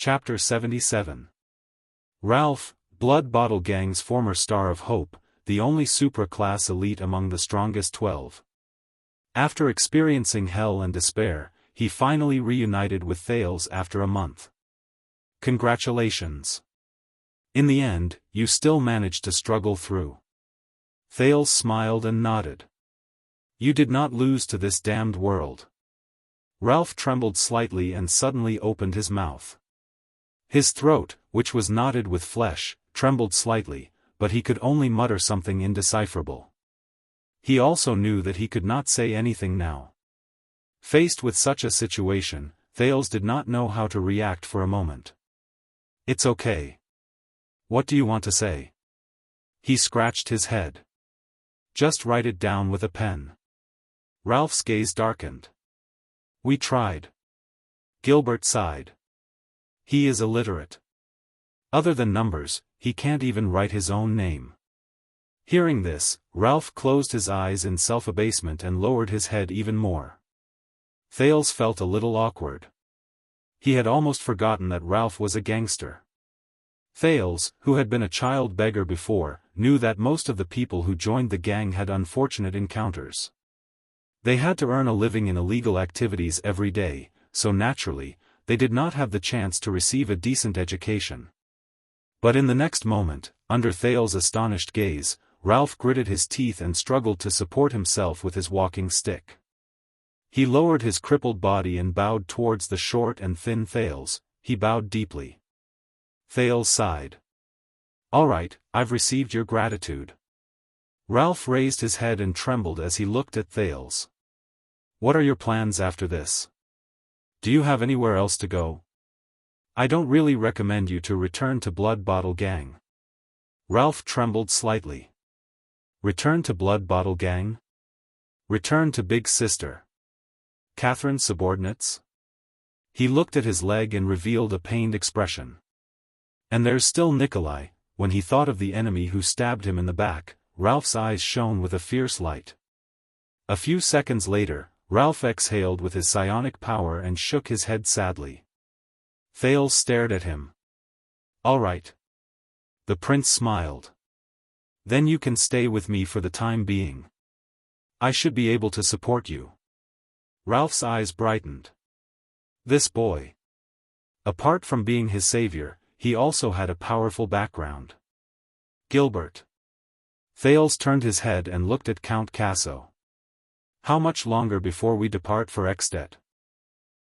Chapter 77. Ralph, Blood Bottle Gang's former star of hope, the only supra-class elite among the strongest 12. After experiencing hell and despair, he finally reunited with Thales after a month. Congratulations. In the end, you still managed to struggle through. Thales smiled and nodded. You did not lose to this damned world. Ralph trembled slightly and suddenly opened his mouth. His throat, which was knotted with flesh, trembled slightly, but he could only mutter something indecipherable. He also knew that he could not say anything now. Faced with such a situation, Thales did not know how to react for a moment. It's okay. What do you want to say? He scratched his head. Just write it down with a pen. Ralph's gaze darkened. We tried. Gilbert sighed. He is illiterate. Other than numbers, he can't even write his own name. Hearing this, Ralph closed his eyes in self-abasement and lowered his head even more. Thales felt a little awkward. He had almost forgotten that Ralph was a gangster. Thales, who had been a child beggar before, knew that most of the people who joined the gang had unfortunate encounters. They had to earn a living in illegal activities every day, so naturally, they did not have the chance to receive a decent education. But in the next moment, under Thales' astonished gaze, Ralph gritted his teeth and struggled to support himself with his walking stick. He lowered his crippled body and bowed towards the short and thin Thales. He bowed deeply. Thales sighed. All right, I've received your gratitude. Ralph raised his head and trembled as he looked at Thales. What are your plans after this? Do you have anywhere else to go? I don't really recommend you to return to Blood Bottle Gang. Ralph trembled slightly. Return to Blood Bottle Gang? Return to Big Sister Catherine's subordinates? He looked at his leg and revealed a pained expression. And there's still Nikolai. When he thought of the enemy who stabbed him in the back, Ralph's eyes shone with a fierce light. A few seconds later, Ralph exhaled with his psionic power and shook his head sadly. Thales stared at him. All right. The prince smiled. Then you can stay with me for the time being. I should be able to support you. Ralph's eyes brightened. This boy. Apart from being his savior, he also had a powerful background. Gilbert. Thales turned his head and looked at Count Casso. How much longer before we depart for Extet?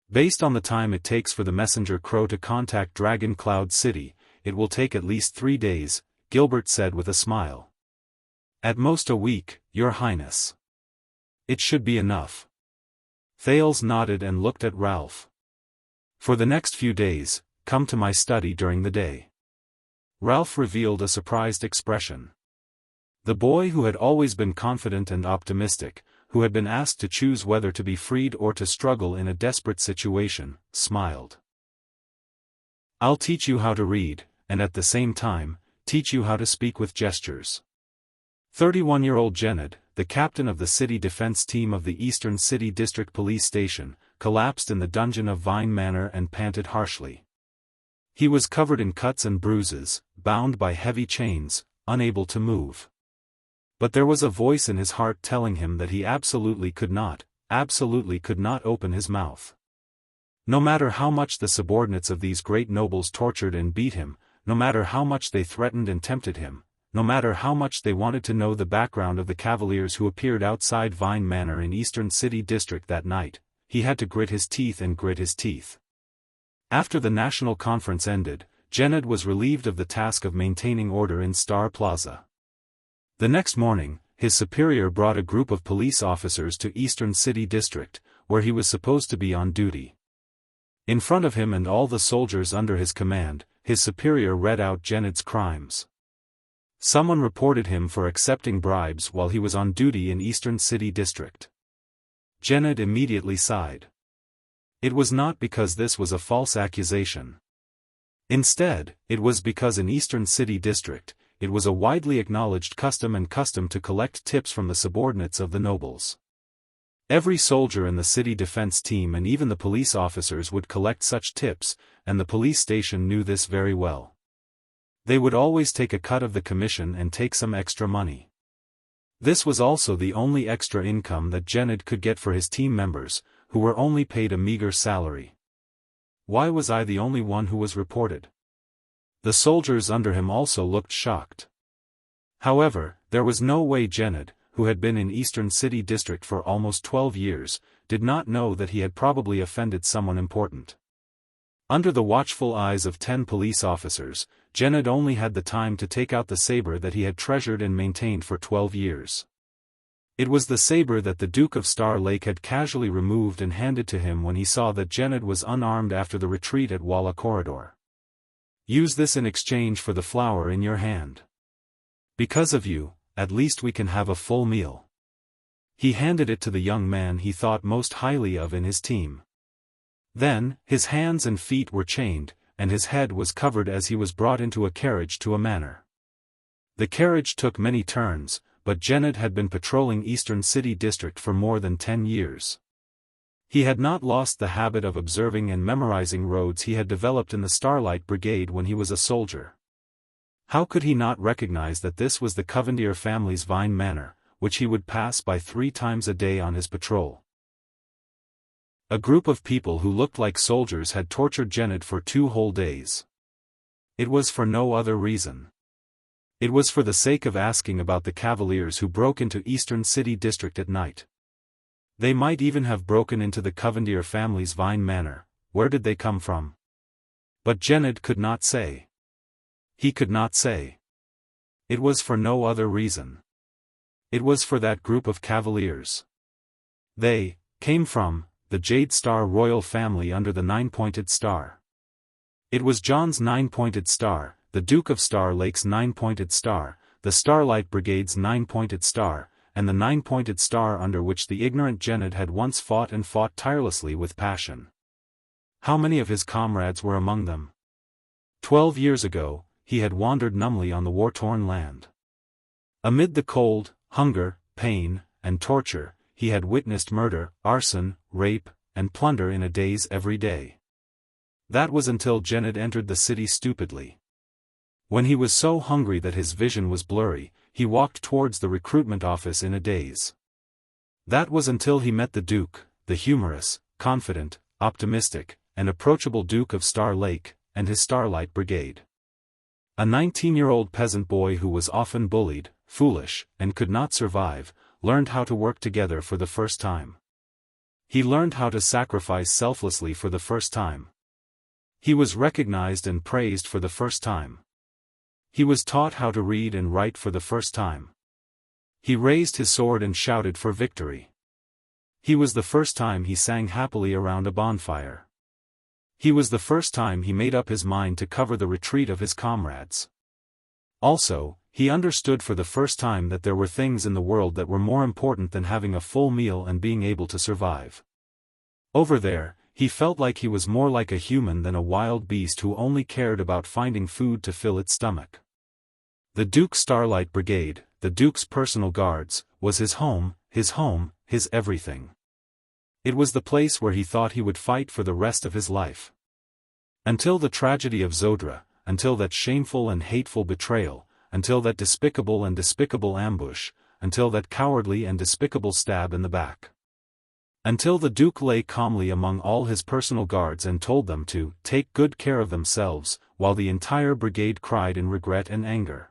Based on the time it takes for the messenger crow to contact Dragon Cloud City, it will take at least 3 days, Gilbert said with a smile. At most a week, Your Highness. It should be enough. Thales nodded and looked at Ralph. For the next few days, come to my study during the day. Ralph revealed a surprised expression. The boy who had always been confident and optimistic, who had been asked to choose whether to be freed or to struggle in a desperate situation, smiled. I'll teach you how to read, and at the same time, teach you how to speak with gestures. 31-year-old Jened, the captain of the city defense team of the Eastern City District Police Station, collapsed in the dungeon of Vine Manor and panted harshly. He was covered in cuts and bruises, bound by heavy chains, unable to move. But there was a voice in his heart telling him that he absolutely could not open his mouth. No matter how much the subordinates of these great nobles tortured and beat him, no matter how much they threatened and tempted him, no matter how much they wanted to know the background of the cavaliers who appeared outside Vine Manor in Eastern City District that night, he had to grit his teeth and grit his teeth. After the national conference ended, Jened was relieved of the task of maintaining order in Star Plaza. The next morning, his superior brought a group of police officers to Eastern City District, where he was supposed to be on duty. In front of him and all the soldiers under his command, his superior read out Jened's crimes. Someone reported him for accepting bribes while he was on duty in Eastern City District. Jened immediately sighed. It was not because this was a false accusation. Instead, it was because in Eastern City District, it was a widely acknowledged custom to collect tips from the subordinates of the nobles. Every soldier in the city defense team and even the police officers would collect such tips, and the police station knew this very well. They would always take a cut of the commission and take some extra money. This was also the only extra income that Genid could get for his team members, who were only paid a meager salary. Why was I the only one who was reported? The soldiers under him also looked shocked. However, there was no way Genid, who had been in Eastern City District for almost 12 years, did not know that he had probably offended someone important. Under the watchful eyes of 10 police officers, Genid only had the time to take out the saber that he had treasured and maintained for 12 years. It was the saber that the Duke of Star Lake had casually removed and handed to him when he saw that Genid was unarmed after the retreat at Walla Corridor. Use this in exchange for the flower in your hand. Because of you, at least we can have a full meal. He handed it to the young man he thought most highly of in his team. Then, his hands and feet were chained, and his head was covered as he was brought into a carriage to a manor. The carriage took many turns, but Genid had been patrolling Eastern City District for more than 10 years. He had not lost the habit of observing and memorizing roads he had developed in the Starlight Brigade when he was a soldier. How could he not recognize that this was the Covendier family's Vine Manor, which he would pass by 3 times a day on his patrol? A group of people who looked like soldiers had tortured Genid for 2 whole days. It was for no other reason. It was for the sake of asking about the Cavaliers who broke into Eastern City District at night. They might even have broken into the Covendier family's Vine Manor. Where did they come from? But Genid could not say. He could not say. It was for no other reason. It was for that group of Cavaliers. They came from the Jade Star royal family under the 9-pointed star. It was John's 9-pointed star, the Duke of Star Lake's 9-pointed star, the Starlight Brigade's 9-pointed star, and the 9-pointed star under which the ignorant Genid had once fought and fought tirelessly with passion. How many of his comrades were among them? 12 years ago, he had wandered numbly on the war-torn land. Amid the cold, hunger, pain, and torture, he had witnessed murder, arson, rape, and plunder in a daze every day. That was until Genid entered the city stupidly. When he was so hungry that his vision was blurry, he walked towards the recruitment office in a daze. That was until he met the Duke, the humorous, confident, optimistic, and approachable Duke of Star Lake, and his Starlight Brigade. A 19-year-old peasant boy who was often bullied, foolish, and could not survive, learned how to work together for the first time. He learned how to sacrifice selflessly for the first time. He was recognized and praised for the first time. He was taught how to read and write for the first time. He raised his sword and shouted for victory. He was the first time he sang happily around a bonfire. He was the first time he made up his mind to cover the retreat of his comrades. Also, he understood for the first time that there were things in the world that were more important than having a full meal and being able to survive. Over there, he felt like he was more like a human than a wild beast who only cared about finding food to fill its stomach. The Duke's Starlight Brigade, the Duke's personal guards, was his home, his everything. It was the place where he thought he would fight for the rest of his life. Until the tragedy of Zodra, until that shameful and hateful betrayal, until that despicable ambush, until that cowardly and despicable stab in the back. Until the Duke lay calmly among all his personal guards and told them to take good care of themselves, while the entire brigade cried in regret and anger.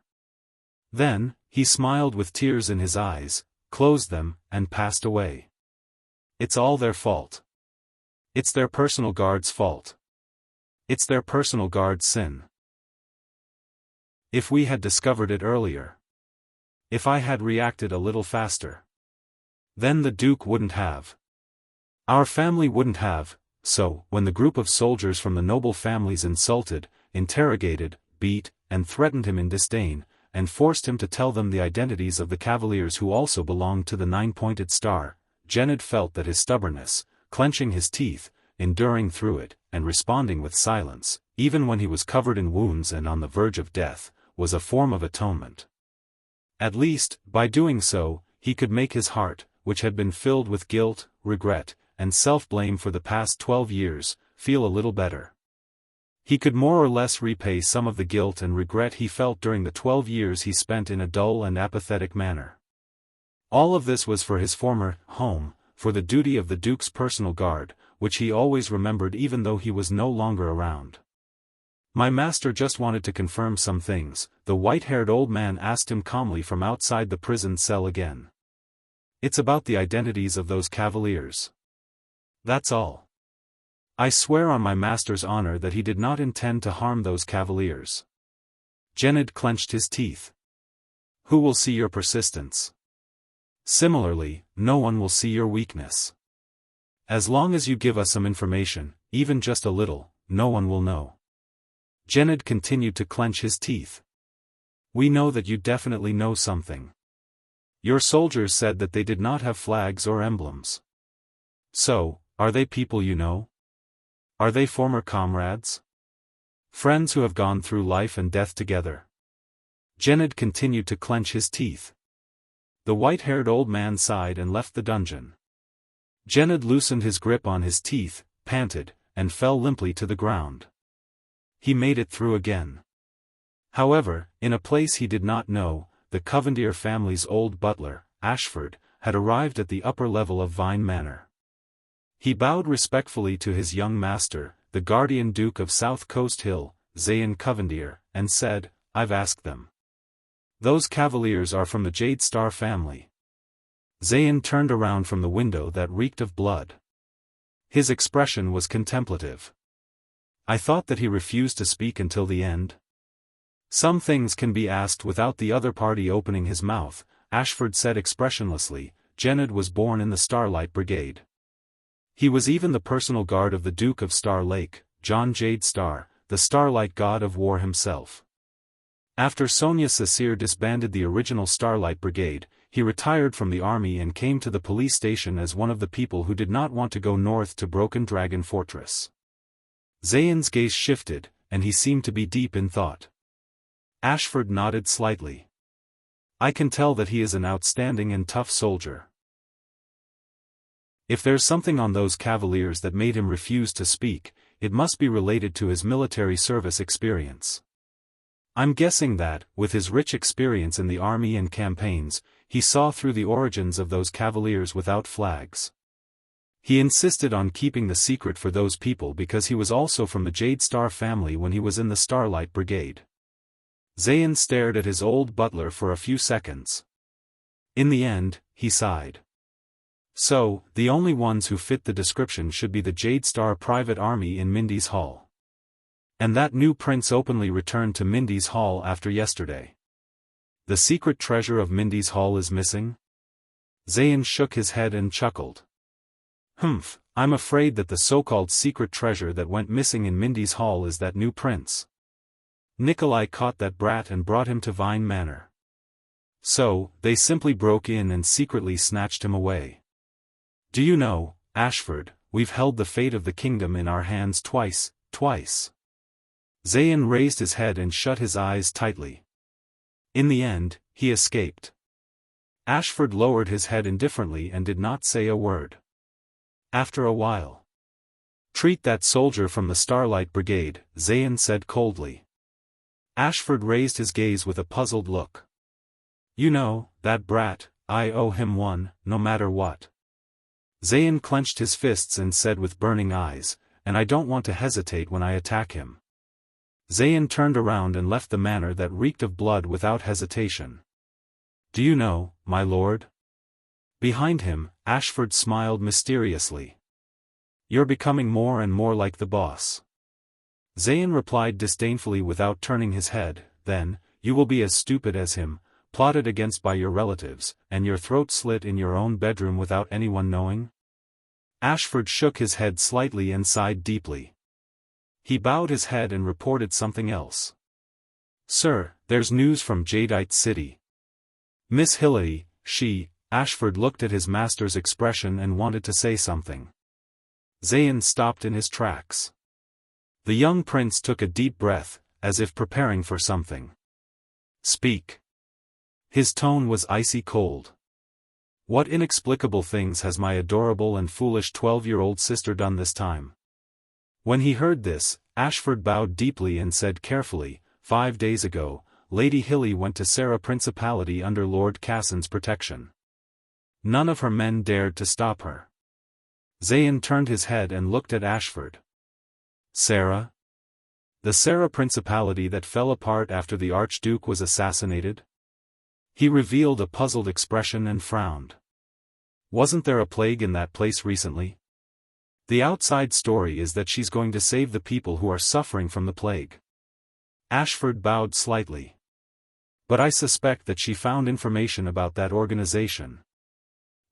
Then, he smiled with tears in his eyes, closed them, and passed away. It's all their fault. It's their personal guard's fault. It's their personal guard's sin. If we had discovered it earlier. If I had reacted a little faster. Then the Duke wouldn't have. Our family wouldn't have. So, when the group of soldiers from the noble families insulted, interrogated, beat, and threatened him in disdain, and forced him to tell them the identities of the Cavaliers who also belonged to the 9-pointed star, Genid felt that his stubbornness, clenching his teeth, enduring through it, and responding with silence, even when he was covered in wounds and on the verge of death, was a form of atonement. At least, by doing so, he could make his heart, which had been filled with guilt, regret, and self-blame for the past 12 years, feel a little better. He could more or less repay some of the guilt and regret he felt during the 12 years he spent in a dull and apathetic manner. All of this was for his former home, for the duty of the Duke's personal guard, which he always remembered even though he was no longer around. "My master just wanted to confirm some things," the white-haired old man asked him calmly from outside the prison cell again. "It's about the identities of those cavaliers. That's all. I swear on my master's honor that he did not intend to harm those cavaliers." Genid clenched his teeth. "Who will see your persistence? Similarly, no one will see your weakness. As long as you give us some information, even just a little, no one will know." Genid continued to clench his teeth. "We know that you definitely know something. Your soldiers said that they did not have flags or emblems. So, are they people you know? Are they former comrades? Friends who have gone through life and death together?" Genid continued to clench his teeth. The white-haired old man sighed and left the dungeon. Genid loosened his grip on his teeth, panted, and fell limply to the ground. He made it through again. However, in a place he did not know, the Covendier family's old butler, Ashford, had arrived at the upper level of Vine Manor. He bowed respectfully to his young master, the guardian Duke of South Coast Hill, Zayn Covendier, and said, "I've asked them. Those cavaliers are from the Jade Star family." Zayn turned around from the window that reeked of blood. His expression was contemplative. "I thought that he refused to speak until the end." "Some things can be asked without the other party opening his mouth," Ashford said expressionlessly. "Genid was born in the Starlight Brigade. He was even the personal guard of the Duke of Star Lake, John Jade Star, the Starlight God of War himself. After Sonia Sasir disbanded the original Starlight Brigade, he retired from the army and came to the police station as one of the people who did not want to go north to Broken Dragon Fortress." Zayn's gaze shifted, and he seemed to be deep in thought. Ashford nodded slightly. "I can tell that he is an outstanding and tough soldier. If there's something on those cavaliers that made him refuse to speak, it must be related to his military service experience. I'm guessing that, with his rich experience in the army and campaigns, he saw through the origins of those cavaliers without flags. He insisted on keeping the secret for those people because he was also from the Jade Star family when he was in the Starlight Brigade." Zayn stared at his old butler for a few seconds. In the end, he sighed. "So, the only ones who fit the description should be the Jade Star private army in Mindy's Hall. And that new prince openly returned to Mindy's Hall after yesterday. The secret treasure of Mindy's Hall is missing?" Zayn shook his head and chuckled. "Humph, I'm afraid that the so-called secret treasure that went missing in Mindy's Hall is that new prince. Nikolai caught that brat and brought him to Vine Manor. So, they simply broke in and secretly snatched him away. Do you know, Ashford, we've held the fate of the kingdom in our hands twice. Zayn raised his head and shut his eyes tightly. In the end, he escaped. Ashford lowered his head indifferently and did not say a word. After a while. "Treat that soldier from the Starlight Brigade," Zayn said coldly. Ashford raised his gaze with a puzzled look. "You know, that brat, I owe him one, no matter what." Zayn clenched his fists and said with burning eyes, "And I don't want to hesitate when I attack him." Zayn turned around and left the manor that reeked of blood without hesitation. "Do you know, my lord?" Behind him, Ashford smiled mysteriously. "You're becoming more and more like the boss." Zayn replied disdainfully without turning his head, "Then, you will be as stupid as him, plotted against by your relatives, and your throat slit in your own bedroom without anyone knowing?" Ashford shook his head slightly and sighed deeply. He bowed his head and reported something else. "Sir, there's news from Jadeite City. Miss Hillary, Ashford looked at his master's expression and wanted to say something. Zayn stopped in his tracks. The young prince took a deep breath, as if preparing for something. "Speak." His tone was icy cold. What inexplicable things has my adorable and foolish 12-year-old sister done this time? When he heard this, Ashford bowed deeply and said carefully, 5 days ago, Lady Hilly went to Sarah Principality under Lord Cassin's protection. None of her men dared to stop her. Zayn turned his head and looked at Ashford. Sarah? The Sarah Principality that fell apart after the Archduke was assassinated? He revealed a puzzled expression and frowned. Wasn't there a plague in that place recently? The outside story is that she's going to save the people who are suffering from the plague. Ashford bowed slightly. But I suspect that she found information about that organization.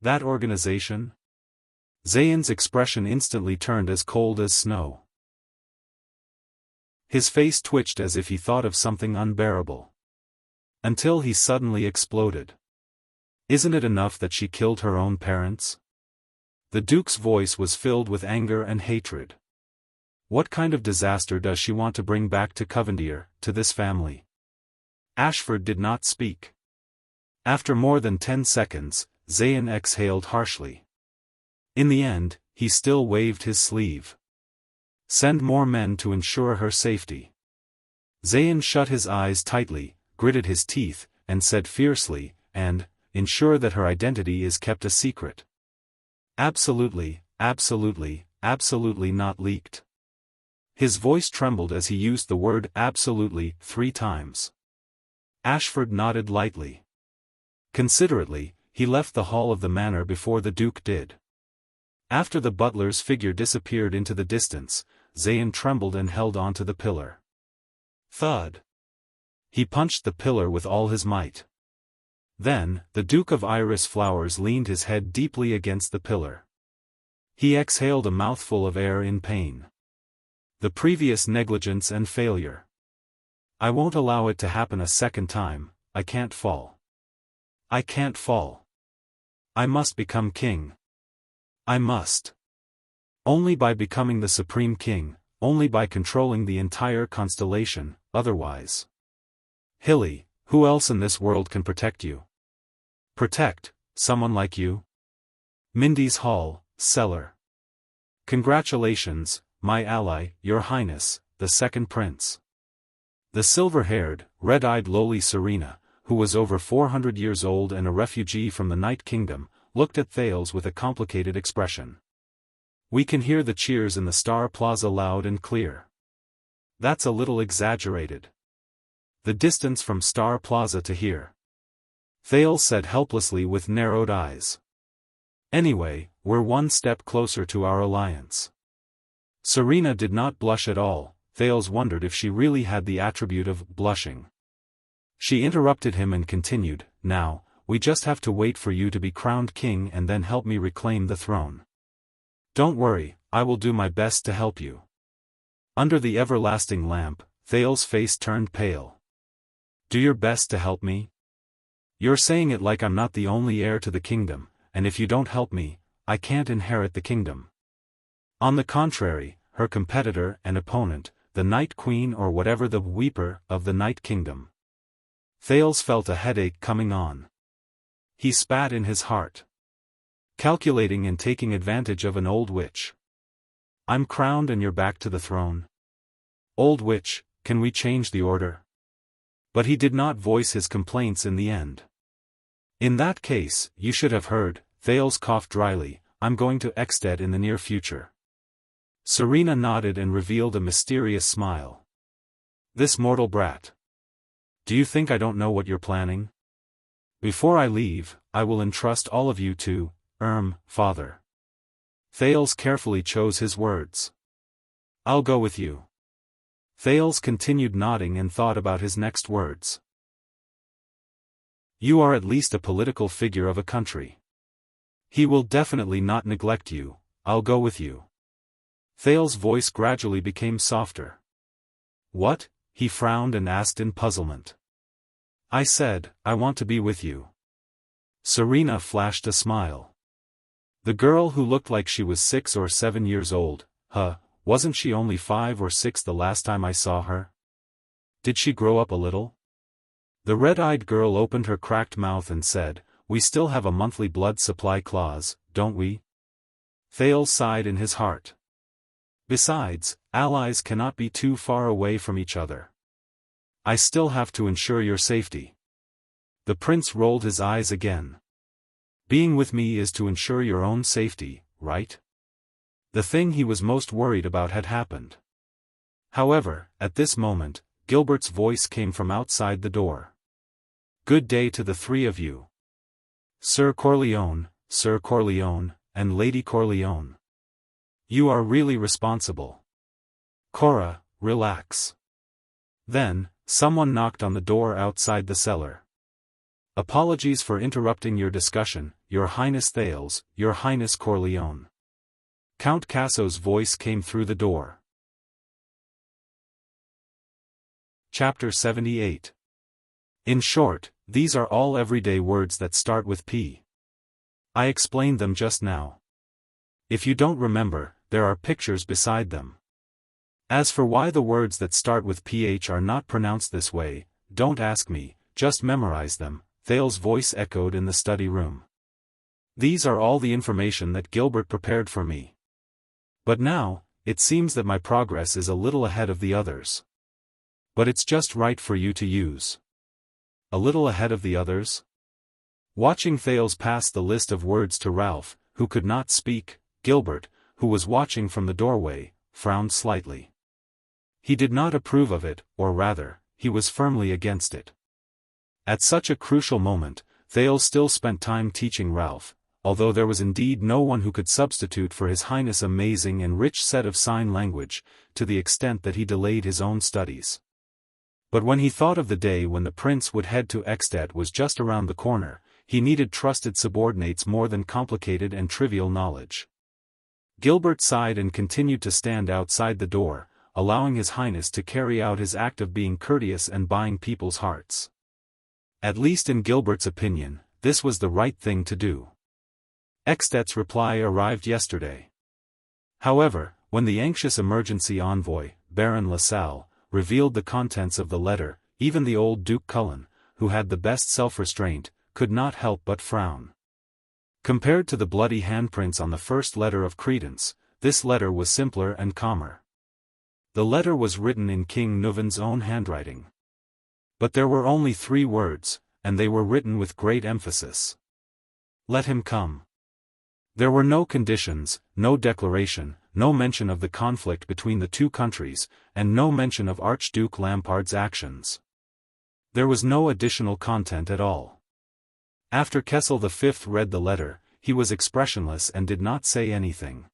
That organization? Zayn's expression instantly turned as cold as snow. His face twitched as if he thought of something unbearable. Until he suddenly exploded. Isn't it enough that she killed her own parents? The Duke's voice was filled with anger and hatred. What kind of disaster does she want to bring back to Covendier, to this family? Ashford did not speak. After more than 10 seconds, Zayn exhaled harshly. In the end, he still waved his sleeve. Send more men to ensure her safety. Zayn shut his eyes tightly, gritted his teeth, and said fiercely, and, ensure that her identity is kept a secret. Absolutely, absolutely, absolutely not leaked. His voice trembled as he used the word absolutely 3 times. Ashford nodded lightly. Considerately, he left the hall of the manor before the Duke did. After the butler's figure disappeared into the distance, Zayn trembled and held onto the pillar. Thud. He punched the pillar with all his might. Then, the Duke of Iris Flowers leaned his head deeply against the pillar. He exhaled a mouthful of air in pain. The previous negligence and failure. I won't allow it to happen a second time. I can't fall. I can't fall. I must become king. I must. Only by becoming the supreme king, only by controlling the entire constellation, otherwise. Hilly, who else in this world can protect you? Protect someone like you? Mindy's Hall, cellar. Congratulations, my ally, your highness, the second prince. The silver-haired, red-eyed lowly Serena, who was over 400 years old and a refugee from the Night Kingdom, looked at Thales with a complicated expression. We can hear the cheers in the Star Plaza loud and clear. That's a little exaggerated. The distance from Star Plaza to here. Thales said helplessly with narrowed eyes. Anyway, we're one step closer to our alliance. Serena did not blush at all. Thales wondered if she really had the attribute of blushing. She interrupted him and continued, now, we just have to wait for you to be crowned king and then help me reclaim the throne. Don't worry, I will do my best to help you. Under the everlasting lamp, Thales' face turned pale. Do your best to help me? You're saying it like I'm not the only heir to the kingdom, and if you don't help me, I can't inherit the kingdom. On the contrary, her competitor and opponent, the Night Queen or whatever, the Weeper of the Night Kingdom. Thales felt a headache coming on. He spat in his heart. Calculating and taking advantage of an old witch. I'm crowned and you're back to the throne. Old witch, can we change the order? But he did not voice his complaints in the end. In that case, you should have heard, Thales coughed dryly, I'm going to Ekstedt in the near future. Serena nodded and revealed a mysterious smile. This mortal brat. Do you think I don't know what you're planning? Before I leave, I will entrust all of you to, father. Thales carefully chose his words. I'll go with you. Thales continued nodding and thought about his next words. You are at least a political figure of a country. He will definitely not neglect you, I'll go with you. Thales' voice gradually became softer. What? He frowned and asked in puzzlement. I said, I want to be with you. Serena flashed a smile. The girl who looked like she was 6 or 7 years old, wasn't she only 5 or 6 the last time I saw her? Did she grow up a little? The red-eyed girl opened her cracked mouth and said, we still have a monthly blood supply clause, don't we? Thales sighed in his heart. Besides, allies cannot be too far away from each other. I still have to ensure your safety. The prince rolled his eyes again. Being with me is to ensure your own safety, right? The thing he was most worried about had happened. However, at this moment, Gilbert's voice came from outside the door. Good day to the three of you. Sir Corleone, and Lady Corleone. You are really responsible. Cora, relax. Then, someone knocked on the door outside the cellar. Apologies for interrupting your discussion, Your Highness Thales, Your Highness Corleone. Count Casso's voice came through the door. Chapter 78. In short, these are all everyday words that start with P. I explained them just now. If you don't remember, there are pictures beside them. As for why the words that start with PH are not pronounced this way, don't ask me, just memorize them, Thales' voice echoed in the study room. These are all the information that Gilbert prepared for me. But now, it seems that my progress is a little ahead of the others. But it's just right for you to use. A little ahead of the others? Watching Thales pass the list of words to Ralph, who could not speak, Gilbert, who was watching from the doorway, frowned slightly. He did not approve of it, or rather, he was firmly against it. At such a crucial moment, Thales still spent time teaching Ralph, although there was indeed no one who could substitute for His Highness' amazing and rich set of sign language, to the extent that he delayed his own studies. But when he thought of the day when the prince would head to Ekstedt was just around the corner, he needed trusted subordinates more than complicated and trivial knowledge. Gilbert sighed and continued to stand outside the door, allowing His Highness to carry out his act of being courteous and buying people's hearts. At least in Gilbert's opinion, this was the right thing to do. Ekstedt's reply arrived yesterday. However, when the anxious emergency envoy, Baron LaSalle, revealed the contents of the letter, even the old Duke Cullen, who had the best self-restraint, could not help but frown. Compared to the bloody handprints on the first letter of credence, this letter was simpler and calmer. The letter was written in King Nuvan's own handwriting. But there were only 3 words, and they were written with great emphasis. Let him come. There were no conditions, no declaration, no mention of the conflict between the two countries, and no mention of Archduke Lampard's actions. There was no additional content at all. After Kessel V read the letter, he was expressionless and did not say anything.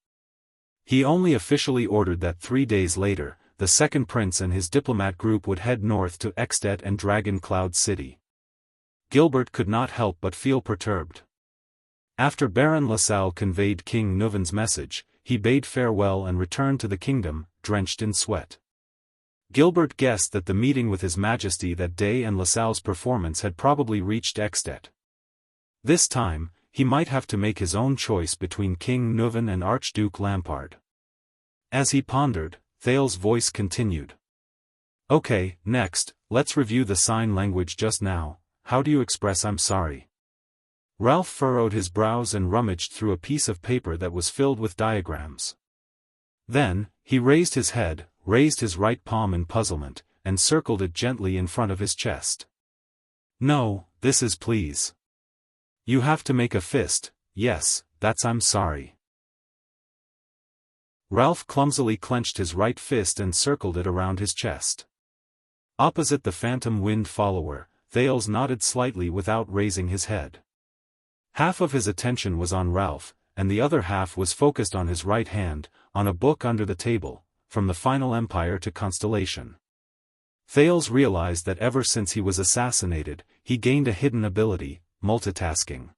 He only officially ordered that 3 days later, the second prince and his diplomat group would head north to Ekstedt and Dragon Cloud City. Gilbert could not help but feel perturbed. After Baron LaSalle conveyed King Nuvan's message, he bade farewell and returned to the kingdom, drenched in sweat. Gilbert guessed that the meeting with His Majesty that day and LaSalle's performance had probably reached Ekstedt. This time, he might have to make his own choice between King Nuvan and Archduke Lampard. As he pondered, Thales' voice continued. Okay, next, let's review the sign language just now. How do you express I'm sorry? Ralph furrowed his brows and rummaged through a piece of paper that was filled with diagrams. Then, he raised his head, raised his right palm in puzzlement, and circled it gently in front of his chest. No, this is please. You have to make a fist, yes, that's I'm sorry. Ralph clumsily clenched his right fist and circled it around his chest. Opposite the phantom wind follower, Thales nodded slightly without raising his head. Half of his attention was on Ralph, and the other half was focused on his right hand, on a book under the table, From the Final Empire to Constellation. Thales realized that ever since he was assassinated, he gained a hidden ability, multitasking.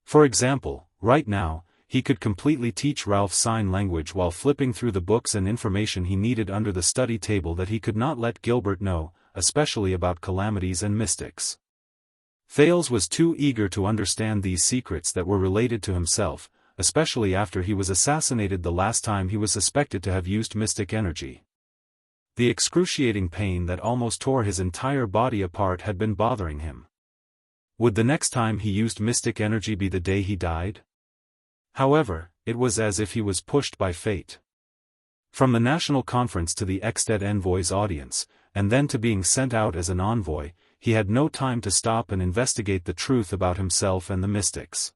For example, right now, he could completely teach Ralph sign language while flipping through the books and information he needed under the study table that he could not let Gilbert know, especially about calamities and mystics. Thales was too eager to understand these secrets that were related to himself, especially after he was assassinated the last time he was suspected to have used mystic energy. The excruciating pain that almost tore his entire body apart had been bothering him. Would the next time he used mystic energy be the day he died? However, it was as if he was pushed by fate. From the national conference to the ex-dead envoy's audience, and then to being sent out as an envoy, he had no time to stop and investigate the truth about himself and the mystics.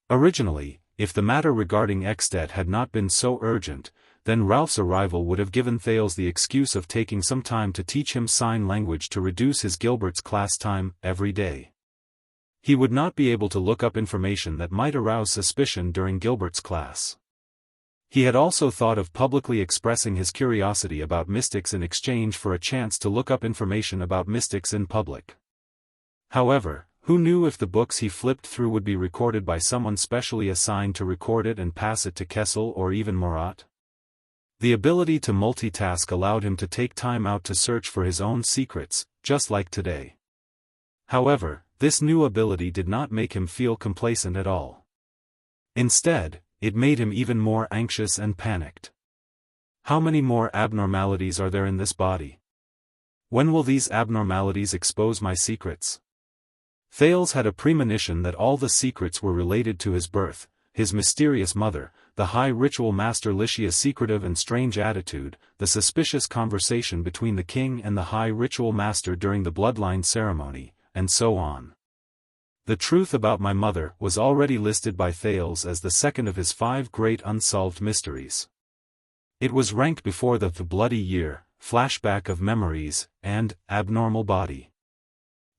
Originally, if the matter regarding ex-dead had not been so urgent, then Ralph's arrival would have given Thales the excuse of taking some time to teach him sign language to reduce his Gilbert's class time every day. He would not be able to look up information that might arouse suspicion during Gilbert's class. He had also thought of publicly expressing his curiosity about mystics in exchange for a chance to look up information about mystics in public. However, who knew if the books he flipped through would be recorded by someone specially assigned to record it and pass it to Kessel or even Murat? The ability to multitask allowed him to take time out to search for his own secrets, just like today. However, this new ability did not make him feel complacent at all. Instead, it made him even more anxious and panicked. How many more abnormalities are there in this body? When will these abnormalities expose my secrets? Thales had a premonition that all the secrets were related to his birth, his mysterious mother, the high ritual master Lycia's secretive and strange attitude, the suspicious conversation between the king and the high ritual master during the bloodline ceremony, and so on. The truth about my mother was already listed by Thales as the second of his 5 great unsolved mysteries. It was ranked before the bloody year, flashback of memories, and abnormal body.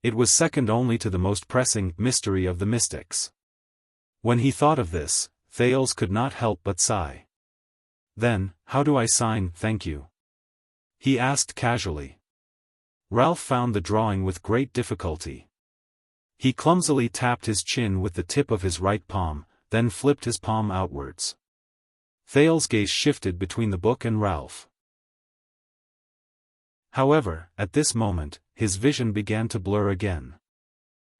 It was second only to the most pressing mystery of the mystics. When he thought of this, Thales could not help but sigh. Then, how do I sign "thank you"? He asked casually. Ralph found the drawing with great difficulty. He clumsily tapped his chin with the tip of his right palm, then flipped his palm outwards. Thales' gaze shifted between the book and Ralph. However, at this moment, his vision began to blur again.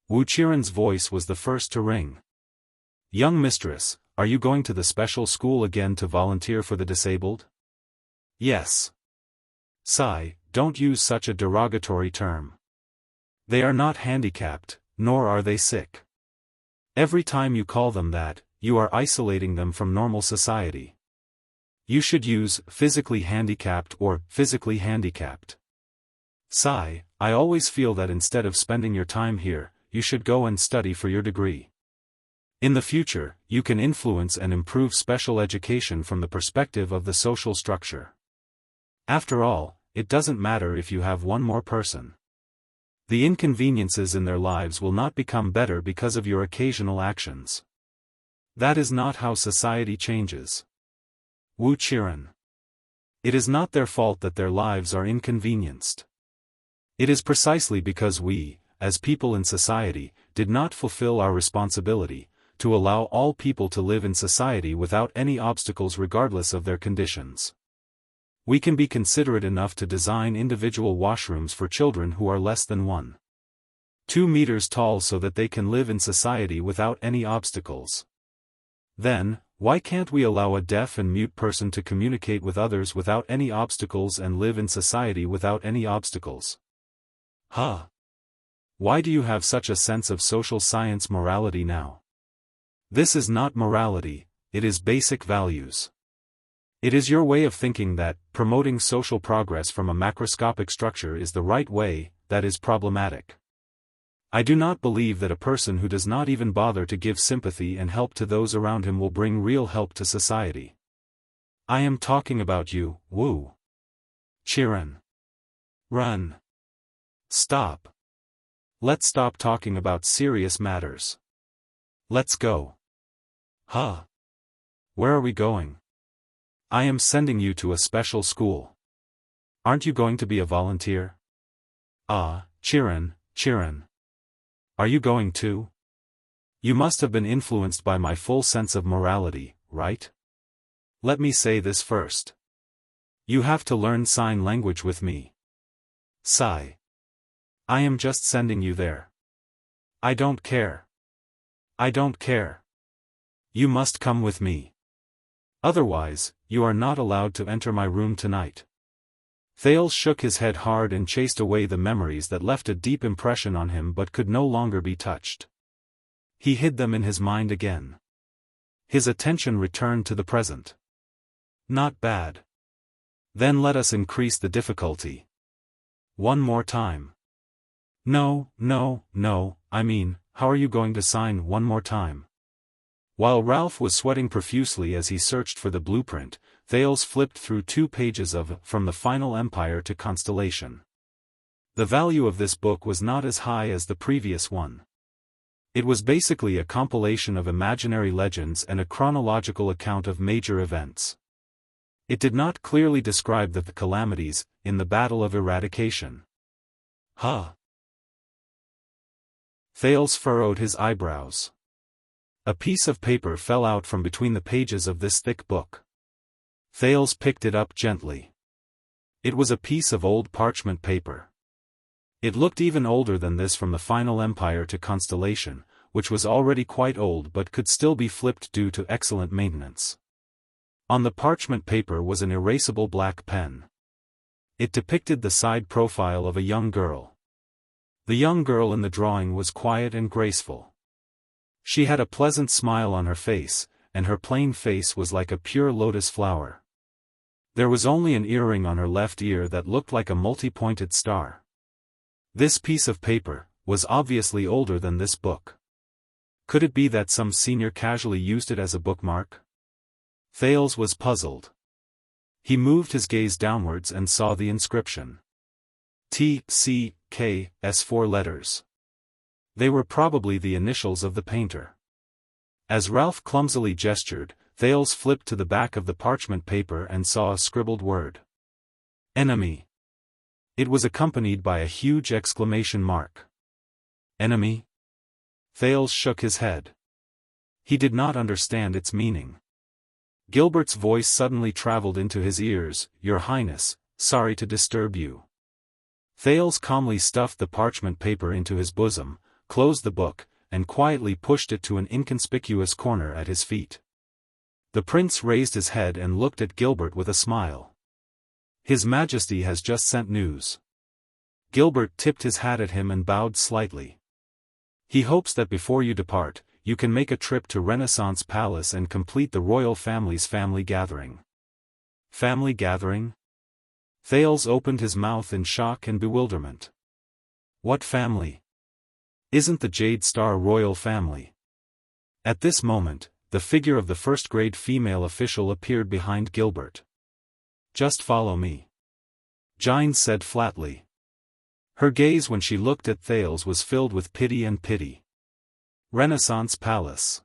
Wuqia's voice was the first to ring. "Young mistress, are you going to the special school again to volunteer for the disabled?" "Yes." "Sigh, don't use such a derogatory term. They are not handicapped, nor are they sick. Every time you call them that, you are isolating them from normal society. You should use physically handicapped or physically handicapped. Sigh, I always feel that instead of spending your time here, you should go and study for your degree. In the future, you can influence and improve special education from the perspective of the social structure. After all, it doesn't matter if you have one more person. The inconveniences in their lives will not become better because of your occasional actions. That is not how society changes. Wuqia. It is not their fault that their lives are inconvenienced. It is precisely because we, as people in society, did not fulfill our responsibility, to allow all people to live in society without any obstacles regardless of their conditions. We can be considerate enough to design individual washrooms for children who are less than 1.2 meters tall so that they can live in society without any obstacles. Then, why can't we allow a deaf and mute person to communicate with others without any obstacles and live in society without any obstacles? Huh? Why do you have such a sense of social science morality now? This is not morality, it is basic values. It is your way of thinking that promoting social progress from a macroscopic structure is the right way that is problematic. I do not believe that a person who does not even bother to give sympathy and help to those around him will bring real help to society. I am talking about you, Wu. Qian. Run. Stop. Let's stop talking about serious matters. Let's go. Huh? Where are we going? I am sending you to a special school. Aren't you going to be a volunteer? Ah, Qian. Are you going too? You must have been influenced by my full sense of morality, right? Let me say this first. You have to learn sign language with me. Sigh. I am just sending you there. I don't care. I don't care. You must come with me. Otherwise, you are not allowed to enter my room tonight. Thales shook his head hard and chased away the memories that left a deep impression on him but could no longer be touched. He hid them in his mind again. His attention returned to the present. Not bad. Then let us increase the difficulty. One more time. No, I mean, how are you going to sign one more time? While Ralph was sweating profusely as he searched for the blueprint, Thales flipped through 2 pages of From the Final Empire to Constellation. The value of this book was not as high as the previous one. It was basically a compilation of imaginary legends and a chronological account of major events. It did not clearly describe the calamities in the Battle of Eradication. Huh? Thales furrowed his eyebrows. A piece of paper fell out from between the pages of this thick book. Thales picked it up gently. It was a piece of old parchment paper. It looked even older than this From the Final Empire to Constellation, which was already quite old but could still be flipped due to excellent maintenance. On the parchment paper was an erasable black pen. It depicted the side profile of a young girl. The young girl in the drawing was quiet and graceful. She had a pleasant smile on her face, and her plain face was like a pure lotus flower. There was only an earring on her left ear that looked like a multi-pointed star. This piece of paper was obviously older than this book. Could it be that some senior casually used it as a bookmark? Thales was puzzled. He moved his gaze downwards and saw the inscription. T.C.K.S. 4 letters. They were probably the initials of the painter. As Ralph clumsily gestured, Thales flipped to the back of the parchment paper and saw a scribbled word. Enemy. It was accompanied by a huge exclamation mark. Enemy? Thales shook his head. He did not understand its meaning. Gilbert's voice suddenly traveled into his ears. Your Highness, sorry to disturb you. Thales calmly stuffed the parchment paper into his bosom, closed the book, and quietly pushed it to an inconspicuous corner at his feet. The prince raised his head and looked at Gilbert with a smile. His Majesty has just sent news. Gilbert tipped his hat at him and bowed slightly. He hopes that before you depart, you can make a trip to Renaissance Palace and complete the royal family's family gathering. Family gathering? Thales opened his mouth in shock and bewilderment. What family? Isn't the Jade Star royal family? At this moment, the figure of the first-grade female official appeared behind Gilbert. Just follow me. Jianghu said flatly. Her gaze when she looked at Thales was filled with pity and pity. Renaissance Palace.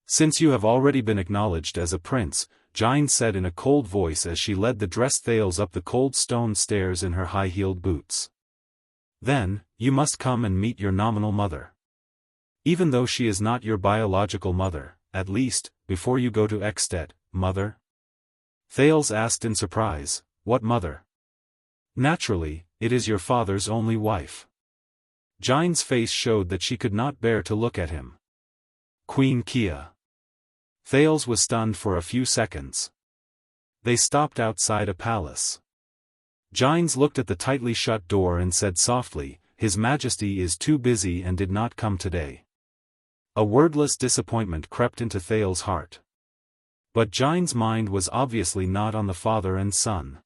Since you have already been acknowledged as a prince, Jianghu said in a cold voice as she led the dressed Thales up the cold stone stairs in her high-heeled boots. Then, you must come and meet your nominal mother. Even though she is not your biological mother, at least, before you go to Extet, mother? Thales asked in surprise, what mother? Naturally, it is your father's only wife. Jianghu's face showed that she could not bear to look at him. Queen Kia. Thales was stunned for a few seconds. They stopped outside a palace. Jianghu looked at the tightly shut door and said softly, His Majesty is too busy and did not come today. A wordless disappointment crept into Thales' heart. But Jianghu's mind was obviously not on the father and son.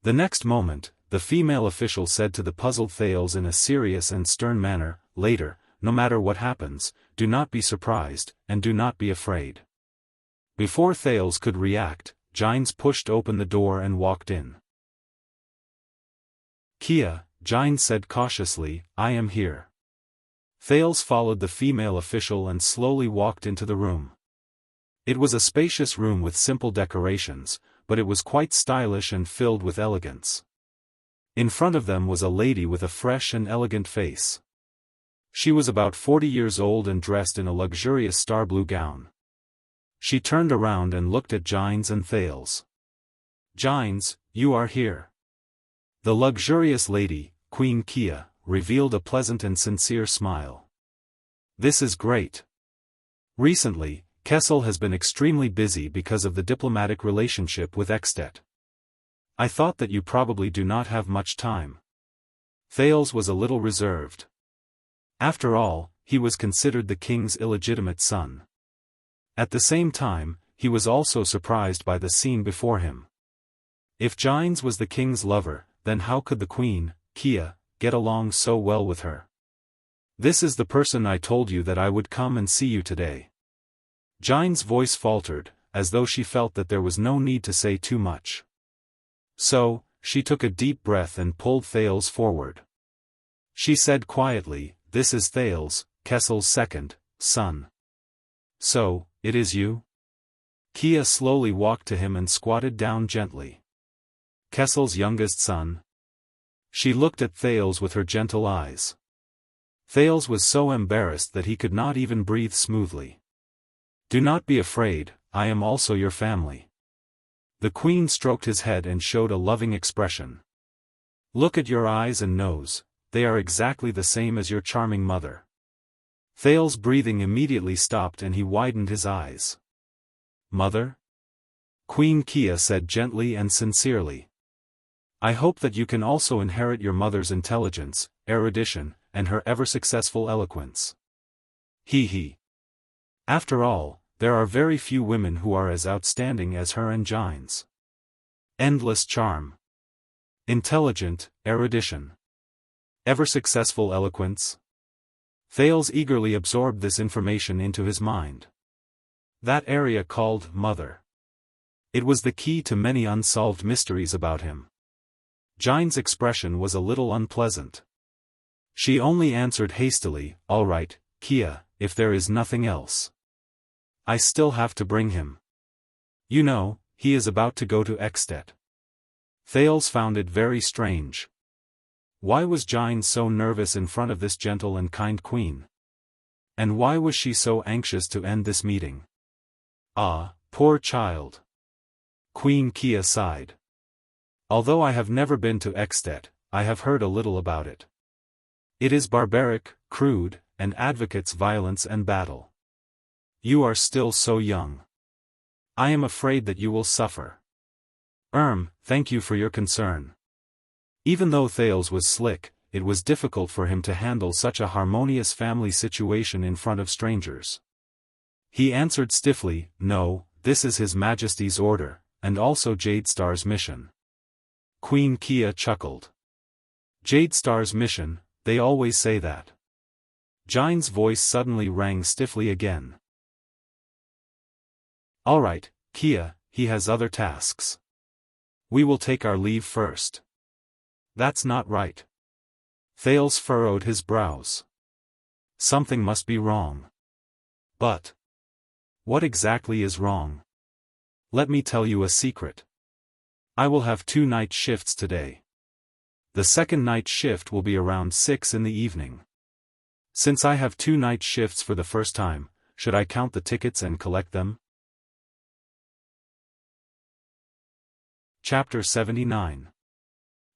The next moment, the female official said to the puzzled Thales in a serious and stern manner, later, no matter what happens, do not be surprised, and do not be afraid. Before Thales could react, Jianghu pushed open the door and walked in. Kia, Jianghu said cautiously, I am here. Thales followed the female official and slowly walked into the room. It was a spacious room with simple decorations, but it was quite stylish and filled with elegance. In front of them was a lady with a fresh and elegant face. She was about 40 years old and dressed in a luxurious star-blue gown. She turned around and looked at Jianghu and Thales. Jianghu, you are here. The luxurious lady, Queen Kia, revealed a pleasant and sincere smile. This is great. Recently, Kessel has been extremely busy because of the diplomatic relationship with Extet. I thought that you probably do not have much time. Thales was a little reserved. After all, he was considered the king's illegitimate son. At the same time, he was also surprised by the scene before him. If Jianghu was the king's lover, then how could the queen, Kia, get along so well with her? This is the person I told you that I would come and see you today. Jianghu's voice faltered, as though she felt that there was no need to say too much. So, she took a deep breath and pulled Thales forward. She said quietly, "This is Thales, Kessel's second son. So, it is you?" Kia slowly walked to him and squatted down gently. Kessel's youngest son? She looked at Thales with her gentle eyes. Thales was so embarrassed that he could not even breathe smoothly. "Do not be afraid, I am also your family." The queen stroked his head and showed a loving expression. "Look at your eyes and nose, they are exactly the same as your charming mother." Thales' breathing immediately stopped and he widened his eyes. "Mother?" Queen Kia said gently and sincerely. "I hope that you can also inherit your mother's intelligence, erudition, and her ever-successful eloquence." He. After all, there are very few women who are as outstanding as her and Jianghu's. Endless charm. Intelligent, erudition. Ever-successful eloquence. Thales eagerly absorbed this information into his mind. That area called mother. It was the key to many unsolved mysteries about him. Jianghu's expression was a little unpleasant. She only answered hastily, "All right, Kia, if there is nothing else. I still have to bring him. You know, he is about to go to Extet." Thales found it very strange. Why was Jianghu so nervous in front of this gentle and kind queen? And why was she so anxious to end this meeting? Ah, poor child. Queen Kia sighed. "Although I have never been to Extet, I have heard a little about it. It is barbaric, crude, and advocates violence and battle. You are still so young. I am afraid that you will suffer." Thank you for your concern." Even though Thales was slick, it was difficult for him to handle such a harmonious family situation in front of strangers. He answered stiffly, "No, this is His Majesty's order, and also Jadestar's mission." Queen Kia chuckled. "Jadestar's mission, they always say that." Jianghu's voice suddenly rang stiffly again. "All right, Kia, he has other tasks. We will take our leave first." "That's not right." Thales furrowed his brows. Something must be wrong. But what exactly is wrong? Let me tell you a secret. I will have 2 night shifts today. The second night shift will be around 6 in the evening. Since I have 2 night shifts for the first time, should I count the tickets and collect them? Chapter 79.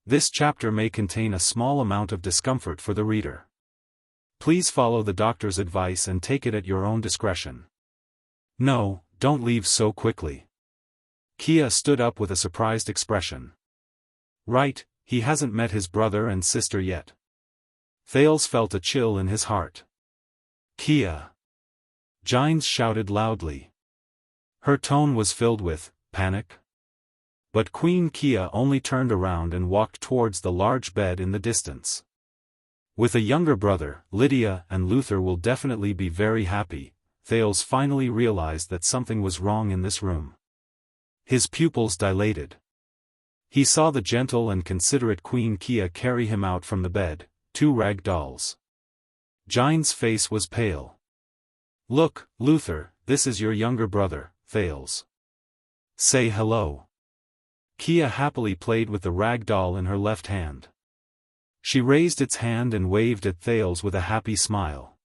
This chapter may contain a small amount of discomfort for the reader. Please follow the doctor's advice and take it at your own discretion. No, don't leave so quickly. Kia stood up with a surprised expression. Right, he hasn't met his brother and sister yet. Thales felt a chill in his heart. "Kia!" Jianghu shouted loudly. Her tone was filled with panic. But Queen Kia only turned around and walked towards the large bed in the distance. With a younger brother, Lydia and Luther will definitely be very happy. Thales finally realized that something was wrong in this room. His pupils dilated. He saw the gentle and considerate Queen Kia carry him out from the bed, 2 rag dolls. Jianghu's face was pale. "Look, Luther, this is your younger brother, Thales. Say hello." Kia happily played with the rag doll in her left hand. She raised its hand and waved at Thales with a happy smile.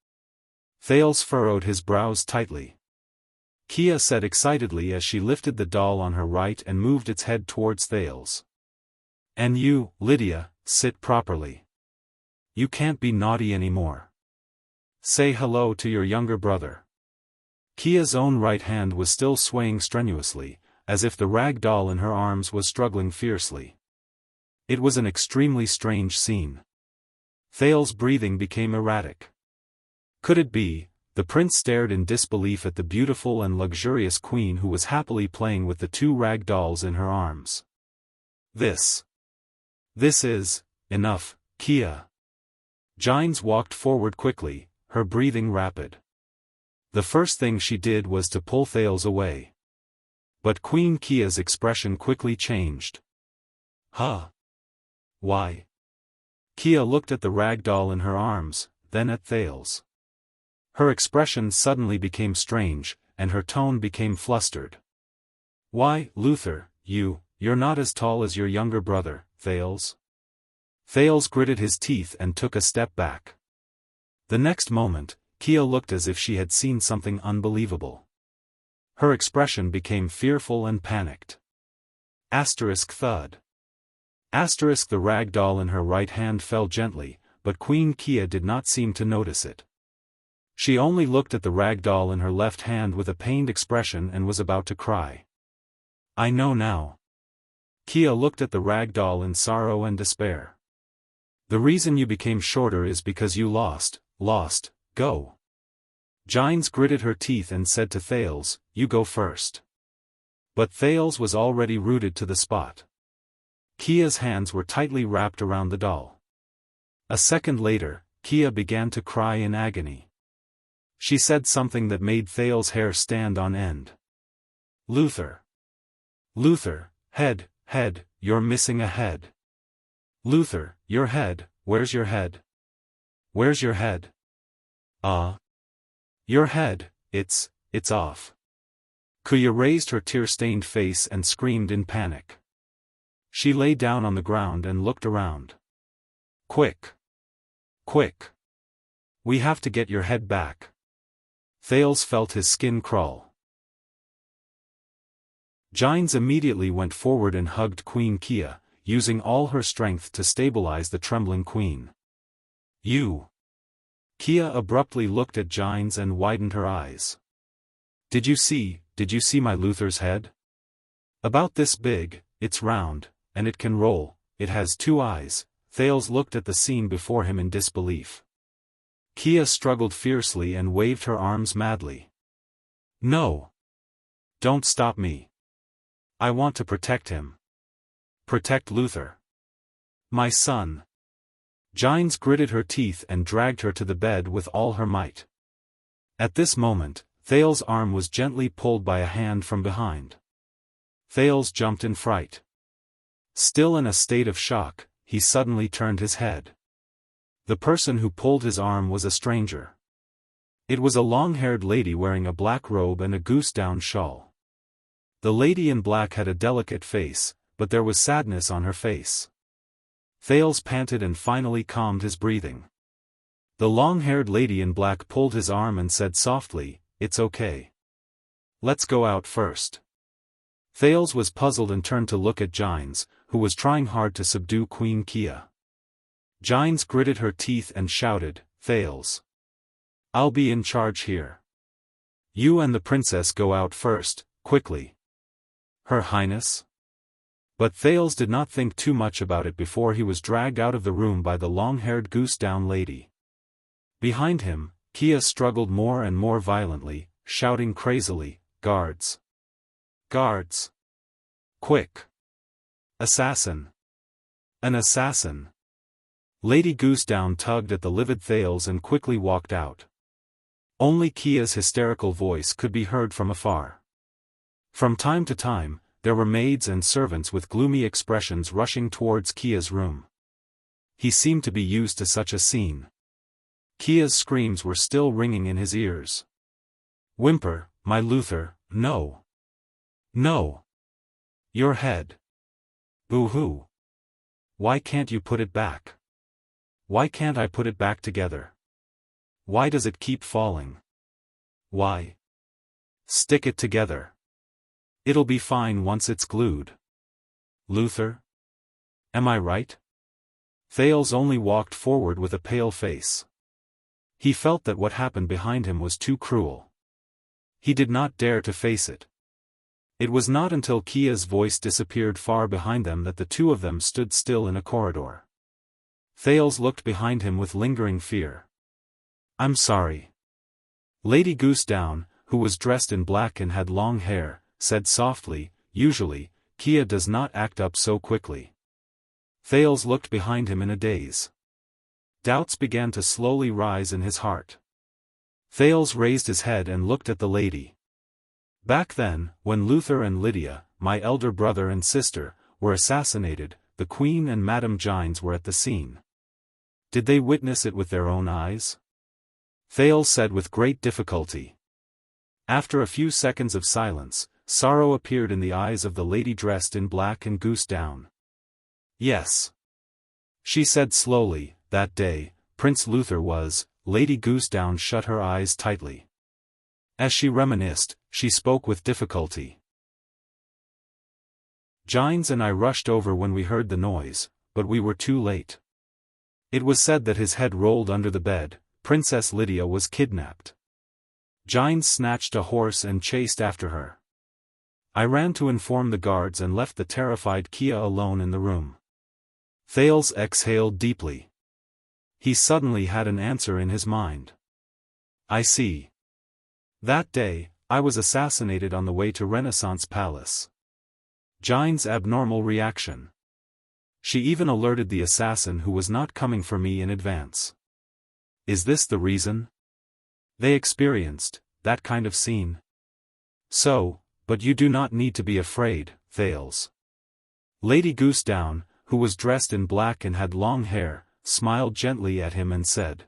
Thales furrowed his brows tightly. Kia said excitedly as she lifted the doll on her right and moved its head towards Thales. "And you, Lydia, sit properly. You can't be naughty anymore. Say hello to your younger brother." Kia's own right hand was still swaying strenuously, as if the rag doll in her arms was struggling fiercely. It was an extremely strange scene. Thales's breathing became erratic. Could it be? The prince stared in disbelief at the beautiful and luxurious queen who was happily playing with the two rag dolls in her arms. This is enough, Kia. Jianghu walked forward quickly, her breathing rapid. The first thing she did was to pull Thales away. But Queen Kia's expression quickly changed. Huh? Why? Kia looked at the rag doll in her arms, then at Thales. Her expression suddenly became strange, and her tone became flustered. Why, Luther, you're not as tall as your younger brother, Thales. Thales gritted his teeth and took a step back. The next moment, Kia looked as if she had seen something unbelievable. Her expression became fearful and panicked. Thud. The rag doll in her right hand fell gently, but Queen Kia did not seem to notice it. She only looked at the rag doll in her left hand with a pained expression and was about to cry. I know now. Kia looked at the rag doll in sorrow and despair. The reason you became shorter is because you lost, go. Jianghu gritted her teeth and said to Thales, you go first. But Thales was already rooted to the spot. Kia's hands were tightly wrapped around the doll. A second later, Kia began to cry in agony. She said something that made Thales' hair stand on end. Luther, head, you're missing a head. Luther, your head, where's your head? Where's your head? Your head, it's off. Kuya raised her tear-stained face and screamed in panic. She lay down on the ground and looked around. Quick! We have to get your head back. Thales felt his skin crawl. Jianghu immediately went forward and hugged Queen Kia, using all her strength to stabilize the trembling queen. Kia abruptly looked at Jianghu and widened her eyes. Did you see my Luther's head? About this big, it's round, and it can roll, it has two eyes. Thales looked at the scene before him in disbelief. Kia struggled fiercely and waved her arms madly. No! Don't stop me. I want to protect him. Protect Luther. My son. Jianghu gritted her teeth and dragged her to the bed with all her might. At this moment, Thales' arm was gently pulled by a hand from behind. Thales jumped in fright. Still in a state of shock, he suddenly turned his head. The person who pulled his arm was a stranger. It was a long-haired lady wearing a black robe and a goose-down shawl. The lady in black had a delicate face, but there was sadness on her face. Thales panted and finally calmed his breathing. The long-haired lady in black pulled his arm and said softly, "It's okay. Let's go out first." Thales was puzzled and turned to look at Jianghu, who was trying hard to subdue Queen Kia. Jianghu gritted her teeth and shouted, "Thales! I'll be in charge here. You and the princess go out first, quickly." Her Highness? But Thales did not think too much about it before he was dragged out of the room by the long-haired goose-down lady. Behind him, Kia struggled more and more violently, shouting crazily, "Guards! Guards! Quick! Assassin! An assassin!" Lady Goosedown tugged at the livid Thales and quickly walked out. Only Kia's hysterical voice could be heard from afar. From time to time, there were maids and servants with gloomy expressions rushing towards Kia's room. He seemed to be used to such a scene. Kia's screams were still ringing in his ears. "Whimper, my Luther, no! No! Your head! Boo-hoo! Why can't you put it back? Why can't I put it back together? Why does it keep falling? Why? Stick it together. It'll be fine once it's glued. Luther? Am I right?" Thales only walked forward with a pale face. He felt that what happened behind him was too cruel. He did not dare to face it. It was not until Kia's voice disappeared far behind them that the two of them stood still in a corridor. Thales looked behind him with lingering fear. "I'm sorry." Lady Goose Down, who was dressed in black and had long hair, said softly, "Usually, Kia does not act up so quickly." Thales looked behind him in a daze. Doubts began to slowly rise in his heart. Thales raised his head and looked at the lady. Back then, when Luther and Lydia, my elder brother and sister, were assassinated, the Queen and Madame Gines were at the scene. Did they witness it with their own eyes? Thales said with great difficulty. After a few seconds of silence, sorrow appeared in the eyes of the lady dressed in black and goose down. "Yes," she said slowly, "that day, Prince Luther was." Lady Goosedown shut her eyes tightly. As she reminisced, she spoke with difficulty. "Gines and I rushed over when we heard the noise, but we were too late. It was said that his head rolled under the bed. Princess Lydia was kidnapped. Gines snatched a horse and chased after her. I ran to inform the guards and left the terrified Kia alone in the room." Thales exhaled deeply. He suddenly had an answer in his mind. "I see. That day, I was assassinated on the way to Renaissance Palace." Gines' abnormal reaction. She even alerted the assassin who was not coming for me in advance. Is this the reason? They experienced that kind of scene. So, but you do not need to be afraid, Thales. Lady Goosedown, who was dressed in black and had long hair, smiled gently at him and said,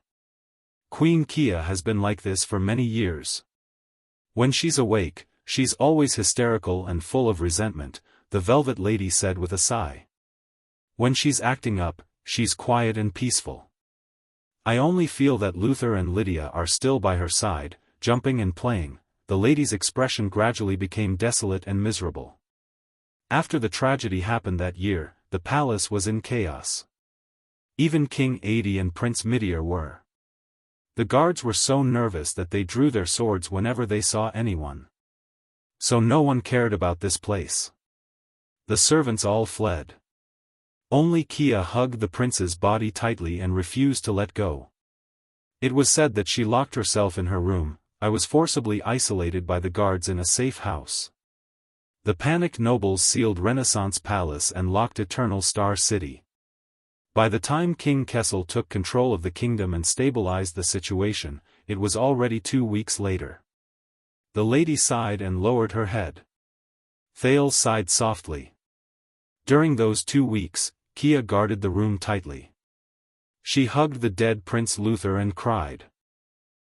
"Queen Kia has been like this for many years. When she's awake, she's always hysterical and full of resentment," the Velvet Lady said with a sigh. "When she's acting up, she's quiet and peaceful. I only feel that Luther and Lydia are still by her side, jumping and playing." The lady's expression gradually became desolate and miserable. After the tragedy happened that year, the palace was in chaos. Even King Adi and Prince Midir were. The guards were so nervous that they drew their swords whenever they saw anyone. So no one cared about this place. The servants all fled. Only Kia hugged the prince's body tightly and refused to let go. It was said that she locked herself in her room. I was forcibly isolated by the guards in a safe house. The panicked nobles sealed Renaissance Palace and locked Eternal Star City. By the time King Kessel took control of the kingdom and stabilized the situation, it was already 2 weeks later. The lady sighed and lowered her head. Thales sighed softly. During those 2 weeks, Kia guarded the room tightly. She hugged the dead Prince Luther and cried.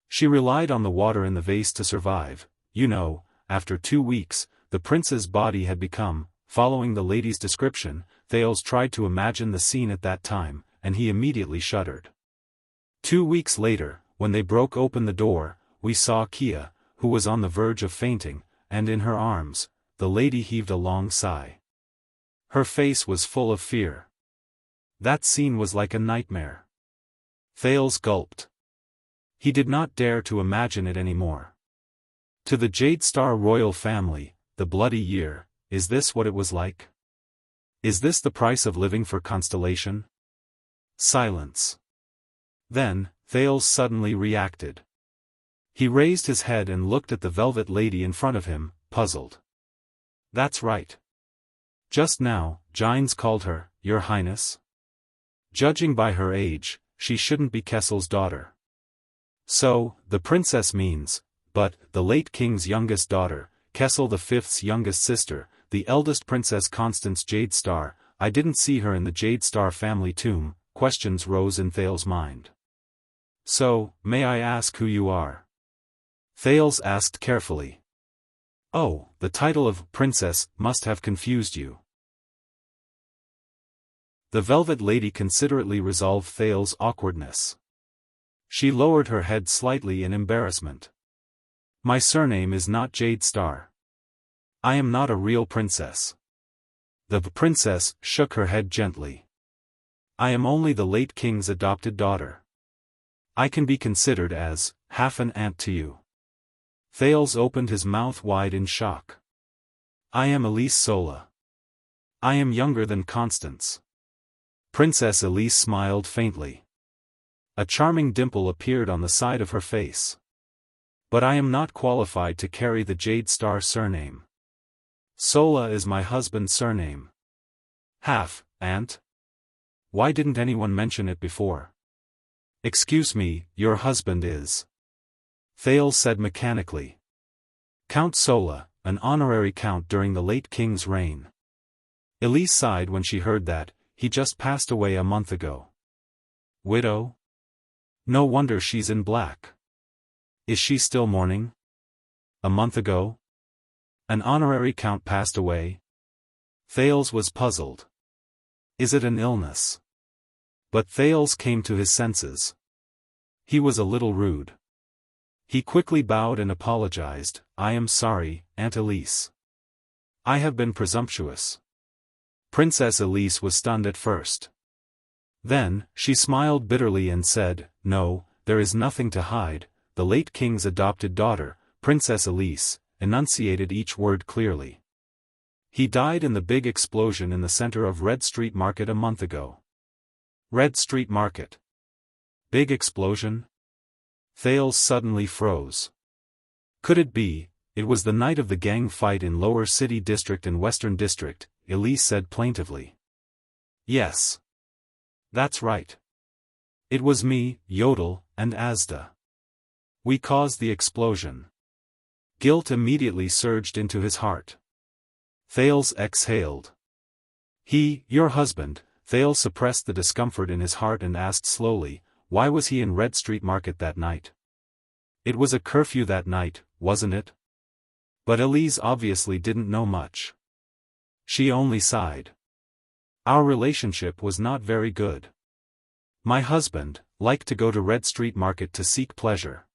She relied on the water in the vase to survive. You know, after 2 weeks, the prince's body had become, following the lady's description. Thales tried to imagine the scene at that time, and he immediately shuddered. 2 weeks later, when they broke open the door, we saw Kia, who was on the verge of fainting, and in her arms, the lady heaved a long sigh. Her face was full of fear. That scene was like a nightmare. Thales gulped. He did not dare to imagine it anymore. To the Jade Star royal family, the bloody year, is this what it was like? Is this the price of living for Constellation? Silence. Then, Thales suddenly reacted. He raised his head and looked at the Velvet Lady in front of him, puzzled. That's right. Just now, Gines called her, Your Highness. Judging by her age, she shouldn't be Kessel's daughter. So, the princess means, but, the late king's youngest daughter, Kessel V's youngest sister, the eldest Princess Constance Jade Star. I didn't see her in the Jade Star family tomb. Questions rose in Thales' mind. So, may I ask who you are? Thales asked carefully. Oh, the title of princess must have confused you. The Velvet Lady considerately resolved Thales' awkwardness. She lowered her head slightly in embarrassment. My surname is not Jade Star. I am not a real princess. The princess shook her head gently. I am only the late king's adopted daughter. I can be considered as half an aunt to you. Thales opened his mouth wide in shock. I am Elise Sola. I am younger than Constance. Princess Elise smiled faintly. A charming dimple appeared on the side of her face. But I am not qualified to carry the Jade Star surname. Sola is my husband's surname. Half, aunt? Why didn't anyone mention it before? Excuse me, your husband is. Thales said mechanically. Count Sola, an honorary count during the late king's reign. Elise sighed when she heard that. He just passed away a month ago. Widow? No wonder she's in black. Is she still mourning? A month ago? An honorary count passed away? Thales was puzzled. Is it an illness? But Thales came to his senses. He was a little rude. He quickly bowed and apologized. I am sorry, Aunt Elise. I have been presumptuous. Princess Elise was stunned at first. Then, she smiled bitterly and said, No, there is nothing to hide. The late king's adopted daughter, Princess Elise, enunciated each word clearly. He died in the big explosion in the center of Red Street Market a month ago. Red Street Market. Big explosion? Thales suddenly froze. Could it be, it was the night of the gang fight in Lower City District and Western District, Elise said plaintively. Yes. That's right. It was me, Yodel, and Asda. We caused the explosion. Guilt immediately surged into his heart. Thales exhaled. Your husband. Thales suppressed the discomfort in his heart and asked slowly, why was he in Red Street Market that night? It was a curfew that night, wasn't it? But Elise obviously didn't know much. She only sighed. Our relationship was not very good. My husband liked to go to Red Street Market to seek pleasure.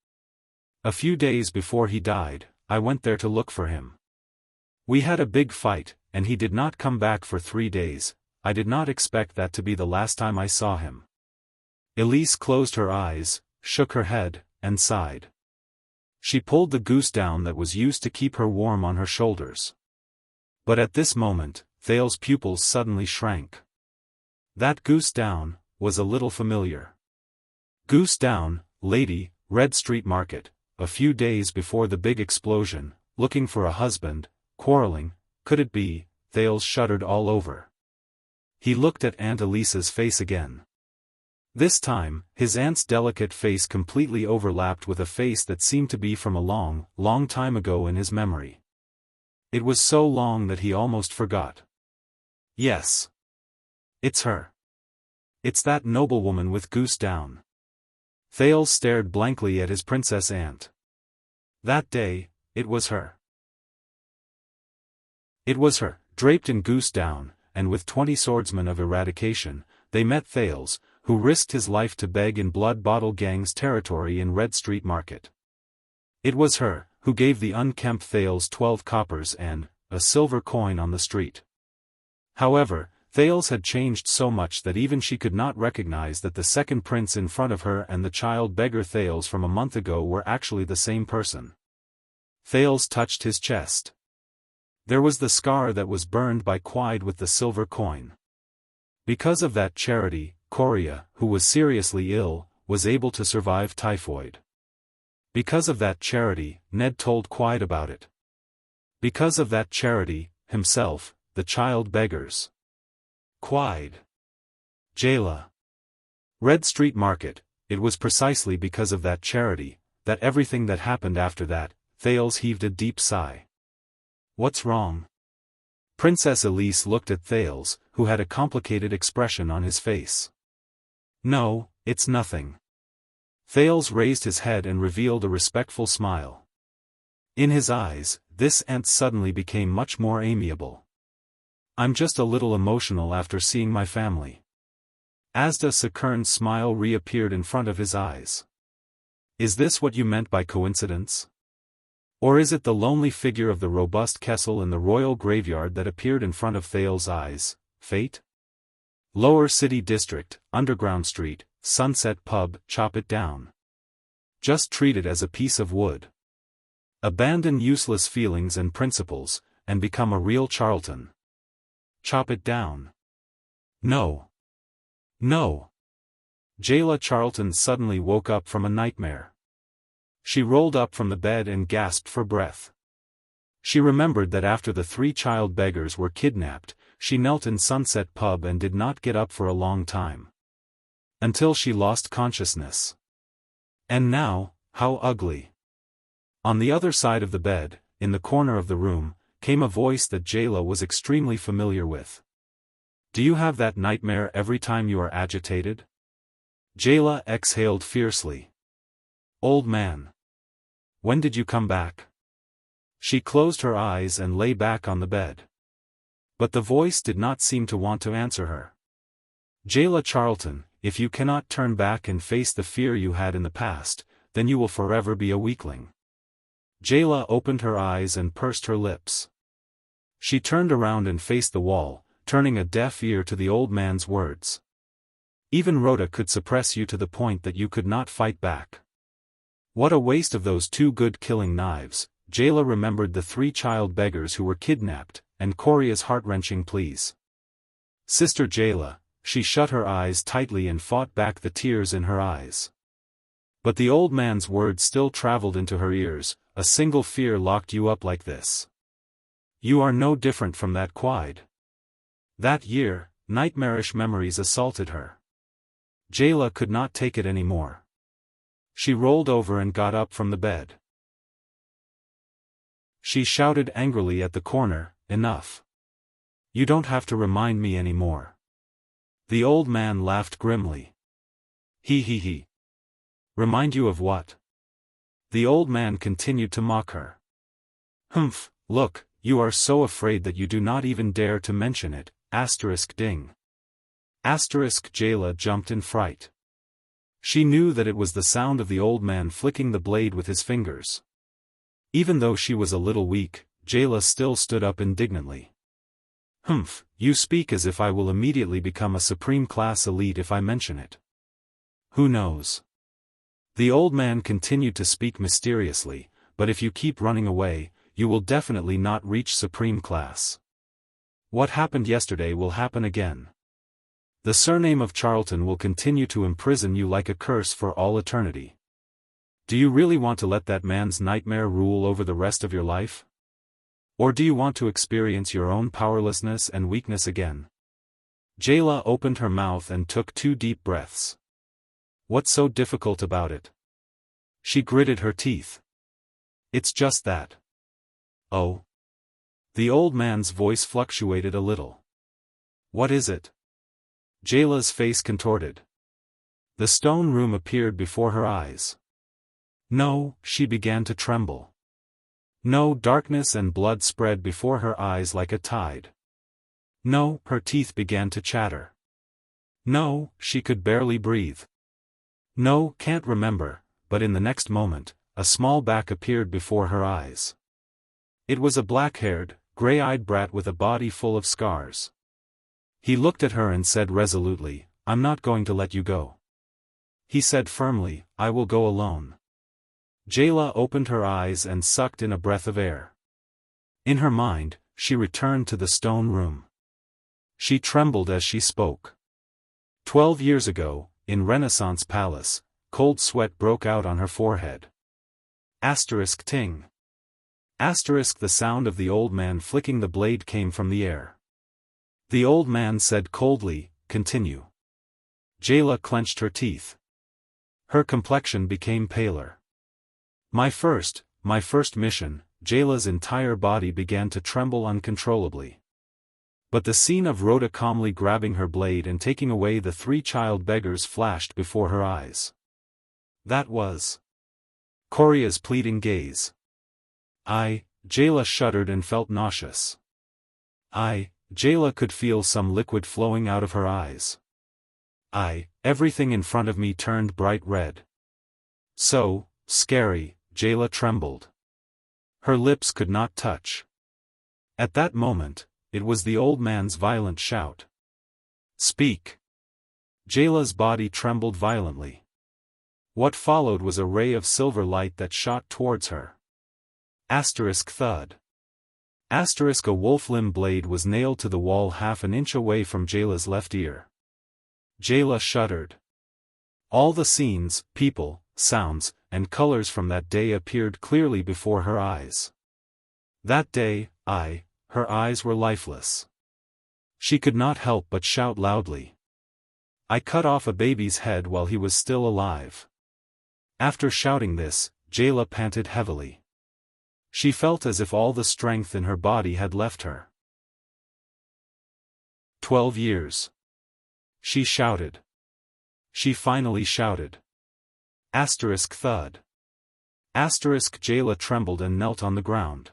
A few days before he died, I went there to look for him. We had a big fight, and he did not come back for 3 days. I did not expect that to be the last time I saw him. Elise closed her eyes, shook her head, and sighed. She pulled the goose down that was used to keep her warm on her shoulders. But at this moment, Thales' pupils suddenly shrank. That goose down was a little familiar. Goose down, lady, Red Street Market, a few days before the big explosion, looking for a husband, quarreling, could it be? Thales shuddered all over. He looked at Aunt Elise's face again. This time, his aunt's delicate face completely overlapped with a face that seemed to be from a long, long time ago in his memory. It was so long that he almost forgot. Yes. It's her. It's that noblewoman with goose down. Thales stared blankly at his princess aunt. That day, it was her. It was her, draped in goose down, and with 20 swordsmen of eradication, they met Thales, who risked his life to beg in Blood Bottle Gang's territory in Red Street Market. It was her, who gave the unkempt Thales 12 coppers and a silver coin on the street. However, Thales had changed so much that even she could not recognize that the second prince in front of her and the child beggar Thales from a month ago were actually the same person. Thales touched his chest. There was the scar that was burned by Quide with the silver coin. Because of that charity, Coria, who was seriously ill, was able to survive typhoid. Because of that charity, Ned told Quide about it. Because of that charity, himself, the child beggars. Quide. Jayla. Red Street Market, it was precisely because of that charity, that everything that happened after that, Thales heaved a deep sigh. What's wrong? Princess Elise looked at Thales, who had a complicated expression on his face. No, it's nothing. Thales raised his head and revealed a respectful smile. In his eyes, this aunt suddenly became much more amiable. I'm just a little emotional after seeing my family. Asda Sakurn's smile reappeared in front of his eyes. Is this what you meant by coincidence? Or is it the lonely figure of the robust Kessel in the royal graveyard that appeared in front of Thales' eyes, fate? Lower City District, Underground Street, Sunset Pub, chop it down. Just treat it as a piece of wood. Abandon useless feelings and principles, and become a real Charlton. Chop it down. No. No. Jayla Charlton suddenly woke up from a nightmare. She rolled up from the bed and gasped for breath. She remembered that after the 3 child beggars were kidnapped, she knelt in Sunset Pub and did not get up for a long time. Until she lost consciousness. And now, how ugly. On the other side of the bed, in the corner of the room, came a voice that Jayla was extremely familiar with. Do you have that nightmare every time you are agitated? Jayla exhaled fiercely. Old man. When did you come back? She closed her eyes and lay back on the bed. But the voice did not seem to want to answer her. Jayla Charlton, if you cannot turn back and face the fear you had in the past, then you will forever be a weakling. Jayla opened her eyes and pursed her lips. She turned around and faced the wall, turning a deaf ear to the old man's words. Even Rhoda could suppress you to the point that you could not fight back. What a waste of those 2 good killing knives. Jayla remembered the 3 child beggars who were kidnapped, and Coria's heart-wrenching pleas. Sister Jayla, she shut her eyes tightly and fought back the tears in her eyes. But the old man's words still traveled into her ears. A single fear locked you up like this. You are no different from that Quide. That year, nightmarish memories assaulted her. Jayla could not take it anymore. She rolled over and got up from the bed. She shouted angrily at the corner, enough. You don't have to remind me anymore. The old man laughed grimly. He. Remind you of what? The old man continued to mock her. Humph, look, you are so afraid that you do not even dare to mention it, *ding. Jayla jumped in fright. She knew that it was the sound of the old man flicking the blade with his fingers. Even though she was a little weak, Jayla still stood up indignantly. Humph, you speak as if I will immediately become a supreme class elite if I mention it. Who knows? The old man continued to speak mysteriously, but if you keep running away, you will definitely not reach supreme class. What happened yesterday will happen again. The surname of Charlton will continue to imprison you like a curse for all eternity. Do you really want to let that man's nightmare rule over the rest of your life? Or do you want to experience your own powerlessness and weakness again? Jayla opened her mouth and took 2 deep breaths. What's so difficult about it? She gritted her teeth. It's just that. Oh. The old man's voice fluctuated a little. What is it? Jayla's face contorted. The stone room appeared before her eyes. No, she began to tremble. No, darkness and blood spread before her eyes like a tide. No, her teeth began to chatter. No, she could barely breathe. No, can't remember, but in the next moment, a small back appeared before her eyes. It was a black-haired, gray-eyed brat with a body full of scars. He looked at her and said resolutely, I'm not going to let you go. He said firmly, I will go alone. Jayla opened her eyes and sucked in a breath of air. In her mind, she returned to the stone room. She trembled as she spoke. 12 years ago, in Renaissance Palace, cold sweat broke out on her forehead. *ting. The sound of the old man flicking the blade came from the air. The old man said coldly, continue. Jayla clenched her teeth. Her complexion became paler. My first mission, Jayla's entire body began to tremble uncontrollably. But the scene of Rhoda calmly grabbing her blade and taking away the 3 child beggars flashed before her eyes. That was Coria's pleading gaze. Jayla shuddered and felt nauseous. Jayla could feel some liquid flowing out of her eyes. Everything in front of me turned bright red. So scary, Jayla trembled. Her lips could not touch. At that moment, it was the old man's violent shout. Speak. Jayla's body trembled violently. What followed was a ray of silver light that shot towards her. *thud. A wolf limb blade was nailed to the wall half an inch away from Jayla's left ear. Jayla shuddered. All the scenes, people, sounds, and colors from that day appeared clearly before her eyes. That day, her eyes were lifeless. She could not help but shout loudly. I cut off a baby's head while he was still alive. After shouting this, Jayla panted heavily. She felt as if all the strength in her body had left her. 12 years. She shouted. She finally shouted. Thud. Jayla trembled and knelt on the ground.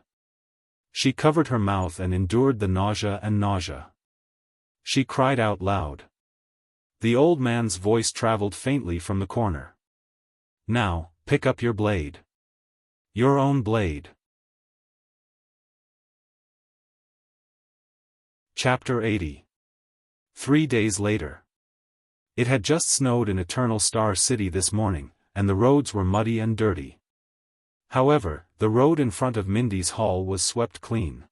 She covered her mouth and endured the nausea. She cried out loud. The old man's voice traveled faintly from the corner. Now, pick up your blade. Your own blade. Chapter 80. 3 days later. It had just snowed in Eternal Star City this morning, and the roads were muddy and dirty. However, the road in front of Mindy's hall was swept clean.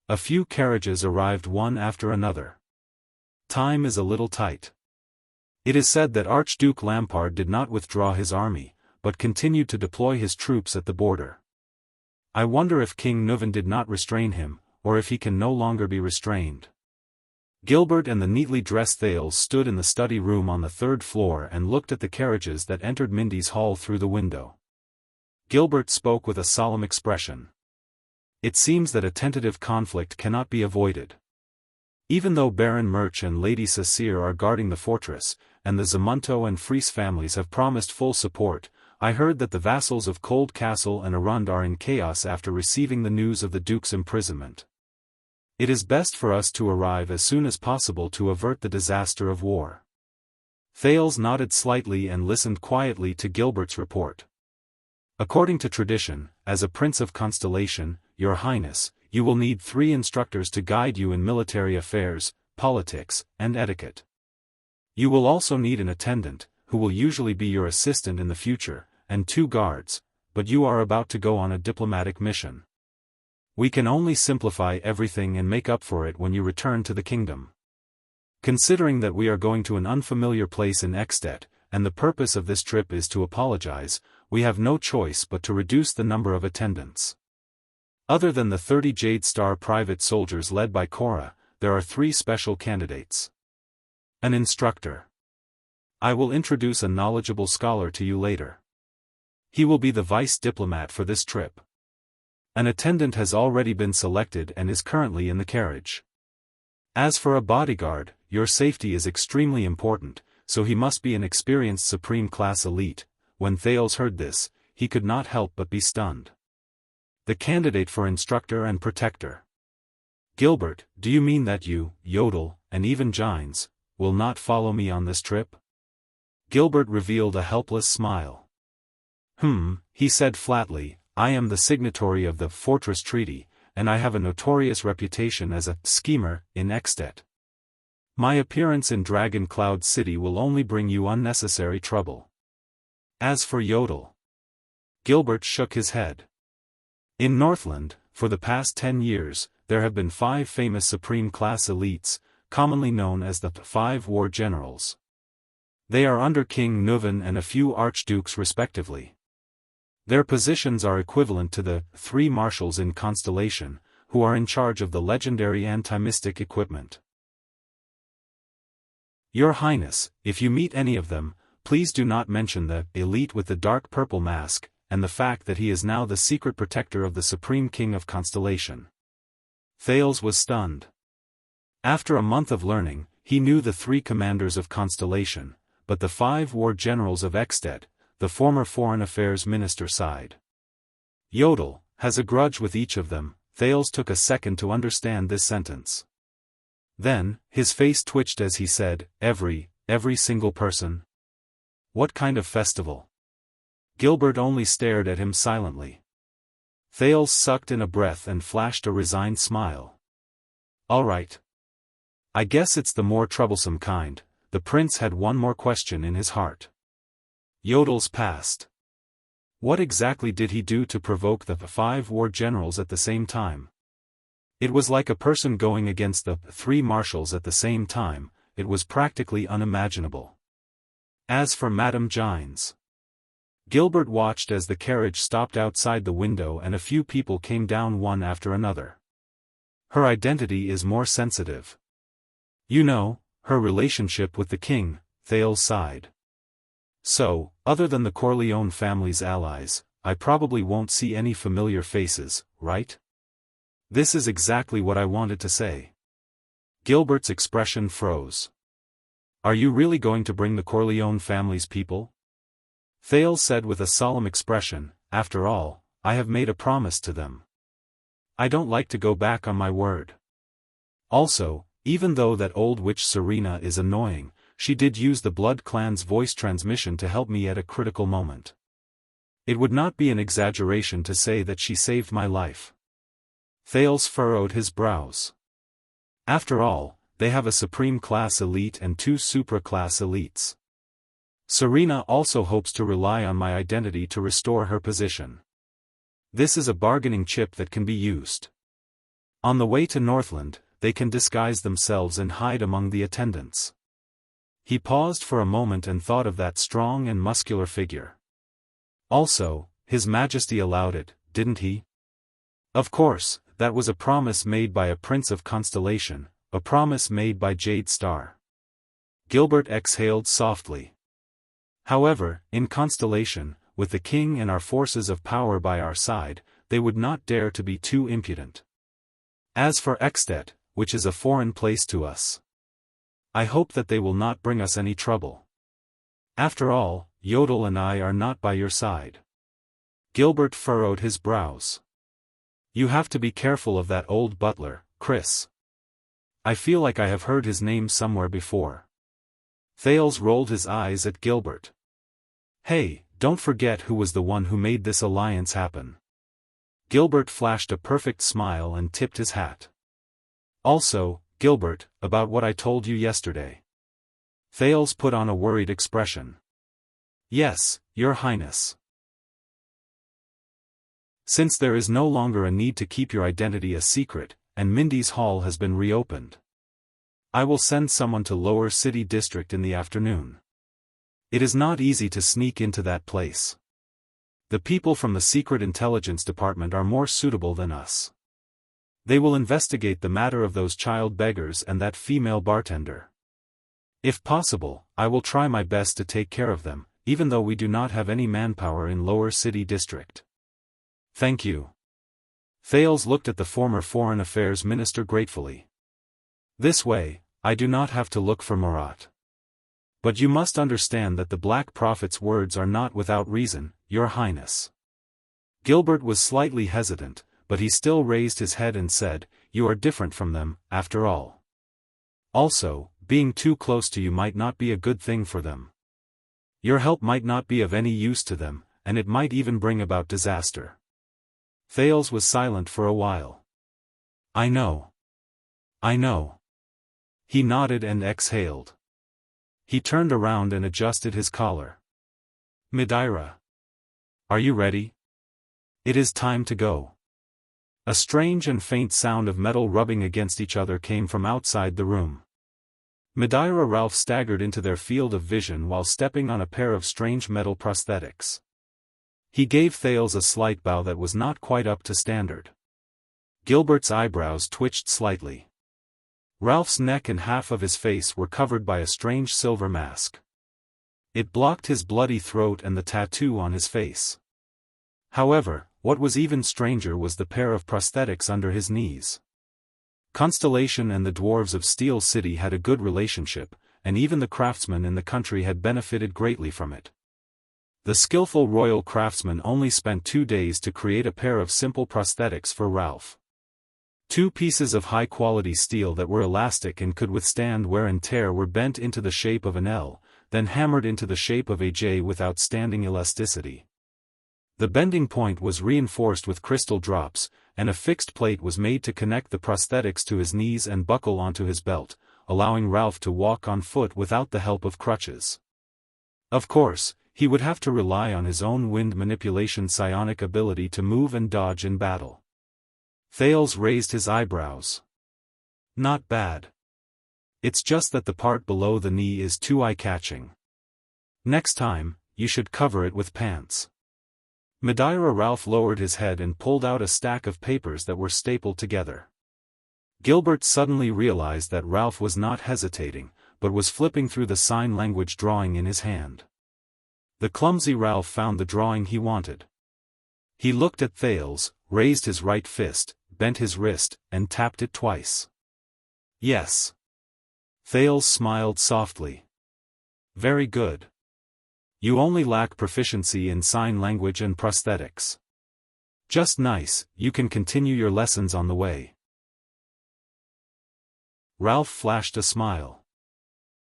A few carriages arrived one after another. Time is a little tight. It is said that Archduke Lampard did not withdraw his army, but continued to deploy his troops at the border. I wonder if King Nuven did not restrain him, or if he can no longer be restrained. Gilbert and the neatly dressed Thales stood in the study room on the 3rd floor and looked at the carriages that entered Mindy's hall through the window. Gilbert spoke with a solemn expression. It seems that a tentative conflict cannot be avoided. Even though Baron Murch and Lady Cecile are guarding the fortress, and the Zamunto and Fries families have promised full support, I heard that the vassals of Cold Castle and Arund are in chaos after receiving the news of the Duke's imprisonment. It is best for us to arrive as soon as possible to avert the disaster of war. Thales nodded slightly and listened quietly to Gilbert's report. According to tradition, as a Prince of Constellation, Your Highness, you will need 3 instructors to guide you in military affairs, politics, and etiquette. You will also need an attendant, who will usually be your assistant in the future, and 2 guards, but you are about to go on a diplomatic mission. We can only simplify everything and make up for it when you return to the kingdom. Considering that we are going to an unfamiliar place in Ekstedt, and the purpose of this trip is to apologize, we have no choice but to reduce the number of attendants. Other than the 30 Jade Star private soldiers led by Cora, there are 3 special candidates. An instructor. I will introduce a knowledgeable scholar to you later. He will be the vice diplomat for this trip. An attendant has already been selected and is currently in the carriage. As for a bodyguard, your safety is extremely important, so he must be an experienced supreme class elite. When Thales heard this, he could not help but be stunned. The candidate for instructor and protector. Gilbert, do you mean that you, Yodel, and even Gines, will not follow me on this trip? Gilbert revealed a helpless smile. He said flatly, I am the signatory of the Fortress Treaty, and I have a notorious reputation as a schemer in Ekstedt. My appearance in Dragon Cloud City will only bring you unnecessary trouble. As for Yodel. Gilbert shook his head. In Northland, for the past 10 years, there have been 5 famous supreme class elites, commonly known as the 5 war generals. They are under King Nuven and a few archdukes respectively. Their positions are equivalent to the 3 marshals in Constellation, who are in charge of the legendary anti-mystic equipment. Your Highness, if you meet any of them, please do not mention the elite with the dark purple mask, and the fact that he is now the secret protector of the Supreme King of Constellation. Thales was stunned. After a month of learning, he knew the 3 commanders of Constellation, but the 5 war generals of Ekstedt, the former Foreign Affairs Minister sighed. Yodel has a grudge with each of them. Thales took a second to understand this sentence. Then, his face twitched as he said, every single person? What kind of festival? Gilbert only stared at him silently. Thales sucked in a breath and flashed a resigned smile. All right. I guess it's the more troublesome kind. The prince had one more question in his heart. Yodel's past. What exactly did he do to provoke the 5 war generals at the same time? It was like a person going against the three marshals at the same time. It was practically unimaginable. As for Madame Gines, Gilbert watched as the carriage stopped outside the window and a few people came down one after another. Her identity is more sensitive. You know, her relationship with the king, Thales sighed. So, other than the Corleone family's allies, I probably won't see any familiar faces, right? This is exactly what I wanted to say. Gilbert's expression froze. Are you really going to bring the Corleone family's people? Thales said with a solemn expression, after all, I have made a promise to them. I don't like to go back on my word. Also, even though that old witch Serena is annoying, she did use the Blood Clan's voice transmission to help me at a critical moment. It would not be an exaggeration to say that she saved my life. Thales furrowed his brows. After all, they have a supreme class elite and two supra-class elites. Serena also hopes to rely on my identity to restore her position. This is a bargaining chip that can be used. On the way to Northland, they can disguise themselves and hide among the attendants. He paused for a moment and thought of that strong and muscular figure. Also, His Majesty allowed it, didn't he? Of course, that was a promise made by a Prince of Constellation, a promise made by Jade Star. Gilbert exhaled softly. However, in Constellation, with the king and our forces of power by our side, they would not dare to be too impudent. As for Extet, which is a foreign place to us, I hope that they will not bring us any trouble. After all, Yodel and I are not by your side. Gilbert furrowed his brows. You have to be careful of that old butler, Chris. I feel like I have heard his name somewhere before. Thales rolled his eyes at Gilbert. Hey, don't forget who was the one who made this alliance happen. Gilbert flashed a perfect smile and tipped his hat. Also, Gilbert, about what I told you yesterday. Thales put on a worried expression. Yes, Your Highness. Since there is no longer a need to keep your identity a secret, and Mindy's Hall has been reopened, I will send someone to Lower City District in the afternoon. It is not easy to sneak into that place. The people from the Secret Intelligence Department are more suitable than us. They will investigate the matter of those child beggars and that female bartender. If possible, I will try my best to take care of them, even though we do not have any manpower in Lower City District. Thank you. Thales looked at the former Foreign Affairs Minister gratefully. This way, I do not have to look for Murat. But you must understand that the Black Prophet's words are not without reason, Your Highness. Gilbert was slightly hesitant, but he still raised his head and said, You are different from them, after all. Also, being too close to you might not be a good thing for them. Your help might not be of any use to them, and it might even bring about disaster. Thales was silent for a while. I know. I know. He nodded and exhaled. He turned around and adjusted his collar. Madeira. Are you ready? It is time to go. A strange and faint sound of metal rubbing against each other came from outside the room. Madeira Ralph staggered into their field of vision while stepping on a pair of strange metal prosthetics. He gave Thales a slight bow that was not quite up to standard. Gilbert's eyebrows twitched slightly. Ralph's neck and half of his face were covered by a strange silver mask. It blocked his bloody throat and the tattoo on his face. However, what was even stranger was the pair of prosthetics under his knees. Constellation and the dwarves of Steel City had a good relationship, and even the craftsmen in the country had benefited greatly from it. The skillful royal craftsman only spent 2 days to create a pair of simple prosthetics for Ralph. 2 pieces of high-quality steel that were elastic and could withstand wear and tear were bent into the shape of an L, then hammered into the shape of a J with outstanding elasticity. The bending point was reinforced with crystal drops, and a fixed plate was made to connect the prosthetics to his knees and buckle onto his belt, allowing Ralph to walk on foot without the help of crutches. Of course, he would have to rely on his own wind manipulation psionic ability to move and dodge in battle. Thales raised his eyebrows. Not bad. It's just that the part below the knee is too eye-catching. Next time, you should cover it with pants. Madeira. Ralph lowered his head and pulled out a stack of papers that were stapled together. Gilbert suddenly realized that Ralph was not hesitating, but was flipping through the sign language drawing in his hand. The clumsy Ralph found the drawing he wanted. He looked at Thales, raised his right fist, bent his wrist, and tapped it twice. Yes. Thales smiled softly. Very good. You only lack proficiency in sign language and prosthetics. Just nice, you can continue your lessons on the way. Ralph flashed a smile.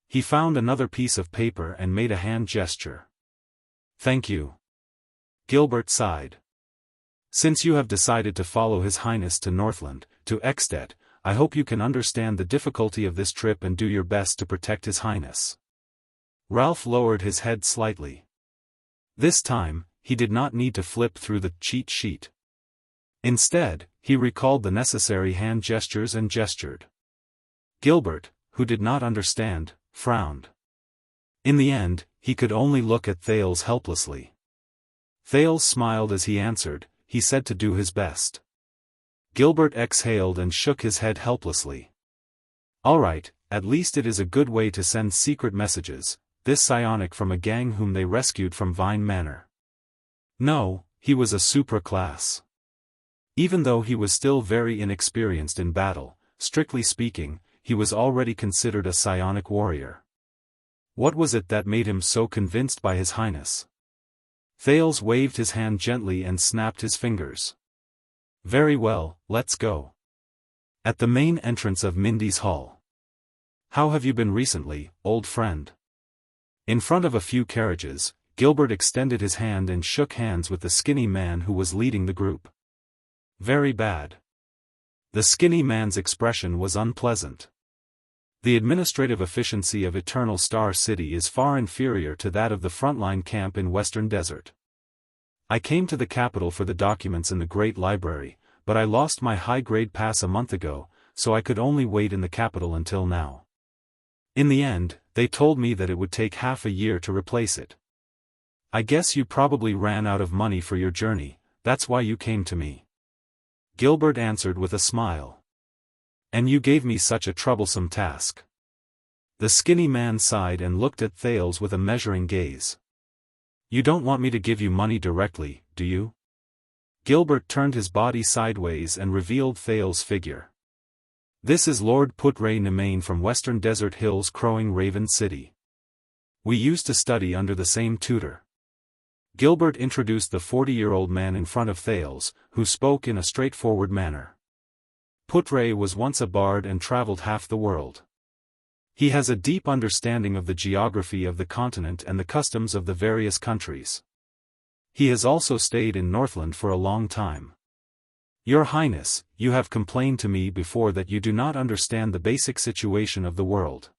He found another piece of paper and made a hand gesture. Thank you. Gilbert sighed. Since you have decided to follow His Highness to Northland, to Ekstedt, I hope you can understand the difficulty of this trip and do your best to protect His Highness. Ralph lowered his head slightly. This time, he did not need to flip through the cheat sheet. Instead, he recalled the necessary hand gestures and gestured. Gilbert, who did not understand, frowned. In the end, he could only look at Thales helplessly. Thales smiled as he answered, he said to do his best. Gilbert exhaled and shook his head helplessly. All right, at least it is a good way to send secret messages, this psionic from a gang whom they rescued from Vine Manor. No, he was a supra-class. Even though he was still very inexperienced in battle, strictly speaking, he was already considered a psionic warrior. What was it that made him so convinced by His Highness? Thales waved his hand gently and snapped his fingers. Very well, let's go. At the main entrance of Mindy's Hall. How have you been recently, old friend? In front of a few carriages, Gilbert extended his hand and shook hands with the skinny man who was leading the group. Very bad. The skinny man's expression was unpleasant. The administrative efficiency of Eternal Star City is far inferior to that of the frontline camp in Western Desert. I came to the capital for the documents in the Great Library, but I lost my high-grade pass a month ago, so I could only wait in the capital until now. In the end, they told me that it would take half a year to replace it. I guess you probably ran out of money for your journey, that's why you came to me. Gilbert answered with a smile. And you gave me such a troublesome task. The skinny man sighed and looked at Thales with a measuring gaze. You don't want me to give you money directly, do you? Gilbert turned his body sideways and revealed Thales' figure. This is Lord Putre Nemain from Western Desert Hills Crowing Raven City. We used to study under the same tutor. Gilbert introduced the 40-year-old man in front of Thales, who spoke in a straightforward manner. Putre was once a bard and traveled half the world. He has a deep understanding of the geography of the continent and the customs of the various countries. He has also stayed in Northland for a long time. Your Highness, you have complained to me before that you do not understand the basic situation of the world.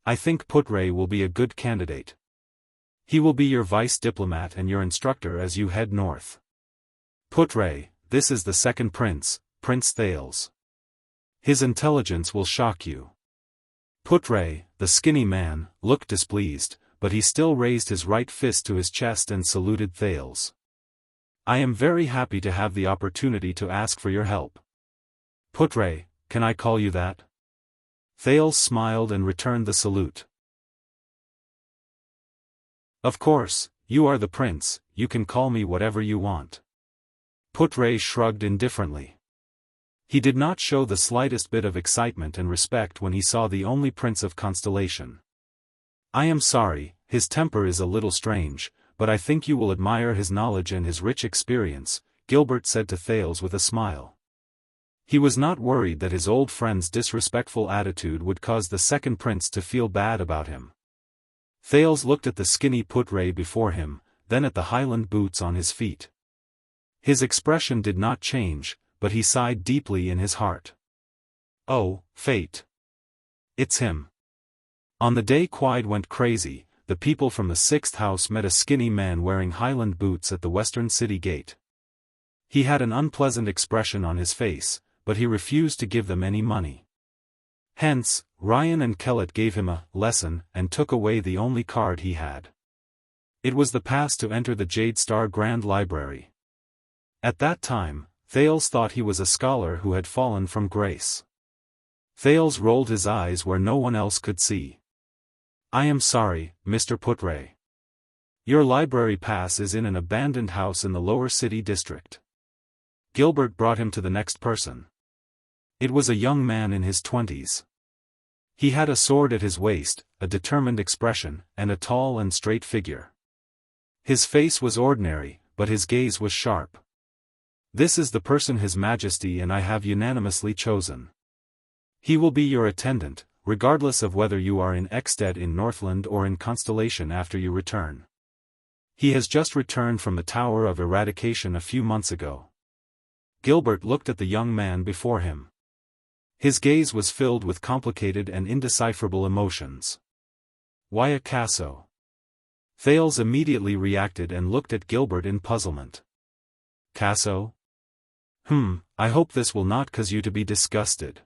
I think Putre will be a good candidate. He will be your vice diplomat and your instructor as you head north. Putre, this is the second prince, Prince Thales. His intelligence will shock you. Putre, the skinny man, looked displeased, but he still raised his right fist to his chest and saluted Thales. I am very happy to have the opportunity to ask for your help. Putre, can I call you that? Thales smiled and returned the salute. Of course, you are the prince, you can call me whatever you want. Putre shrugged indifferently. He did not show the slightest bit of excitement and respect when he saw the only prince of Constellation. I am sorry, his temper is a little strange, but I think you will admire his knowledge and his rich experience, Gilbert said to Thales with a smile. He was not worried that his old friend's disrespectful attitude would cause the second prince to feel bad about him. Thales looked at the skinny Putre before him, then at the Highland boots on his feet. His expression did not change, but he sighed deeply in his heart. Oh, fate. It's him. On the day Quide went crazy, the people from the 6th house met a skinny man wearing Highland boots at the western city gate. He had an unpleasant expression on his face, but he refused to give them any money. Hence, Ryan and Kellett gave him a lesson and took away the only card he had. It was the pass to enter the Jade Star Grand Library. At that time, Thales thought he was a scholar who had fallen from grace. Thales rolled his eyes where no one else could see. "I am sorry, Mr. Putre. Your library pass is in an abandoned house in the lower city district." Gilbert brought him to the next person. It was a young man in his 20s. He had a sword at his waist, a determined expression, and a tall and straight figure. His face was ordinary, but his gaze was sharp. "This is the person His Majesty and I have unanimously chosen. He will be your attendant, regardless of whether you are in Exted in Northland or in Constellation after you return. He has just returned from the Tower of Eradication a few months ago." Gilbert looked at the young man before him. His gaze was filled with complicated and indecipherable emotions. "Why Casso?" Thales immediately reacted and looked at Gilbert in puzzlement. "Casso? I hope this will not cause you to be disgusted.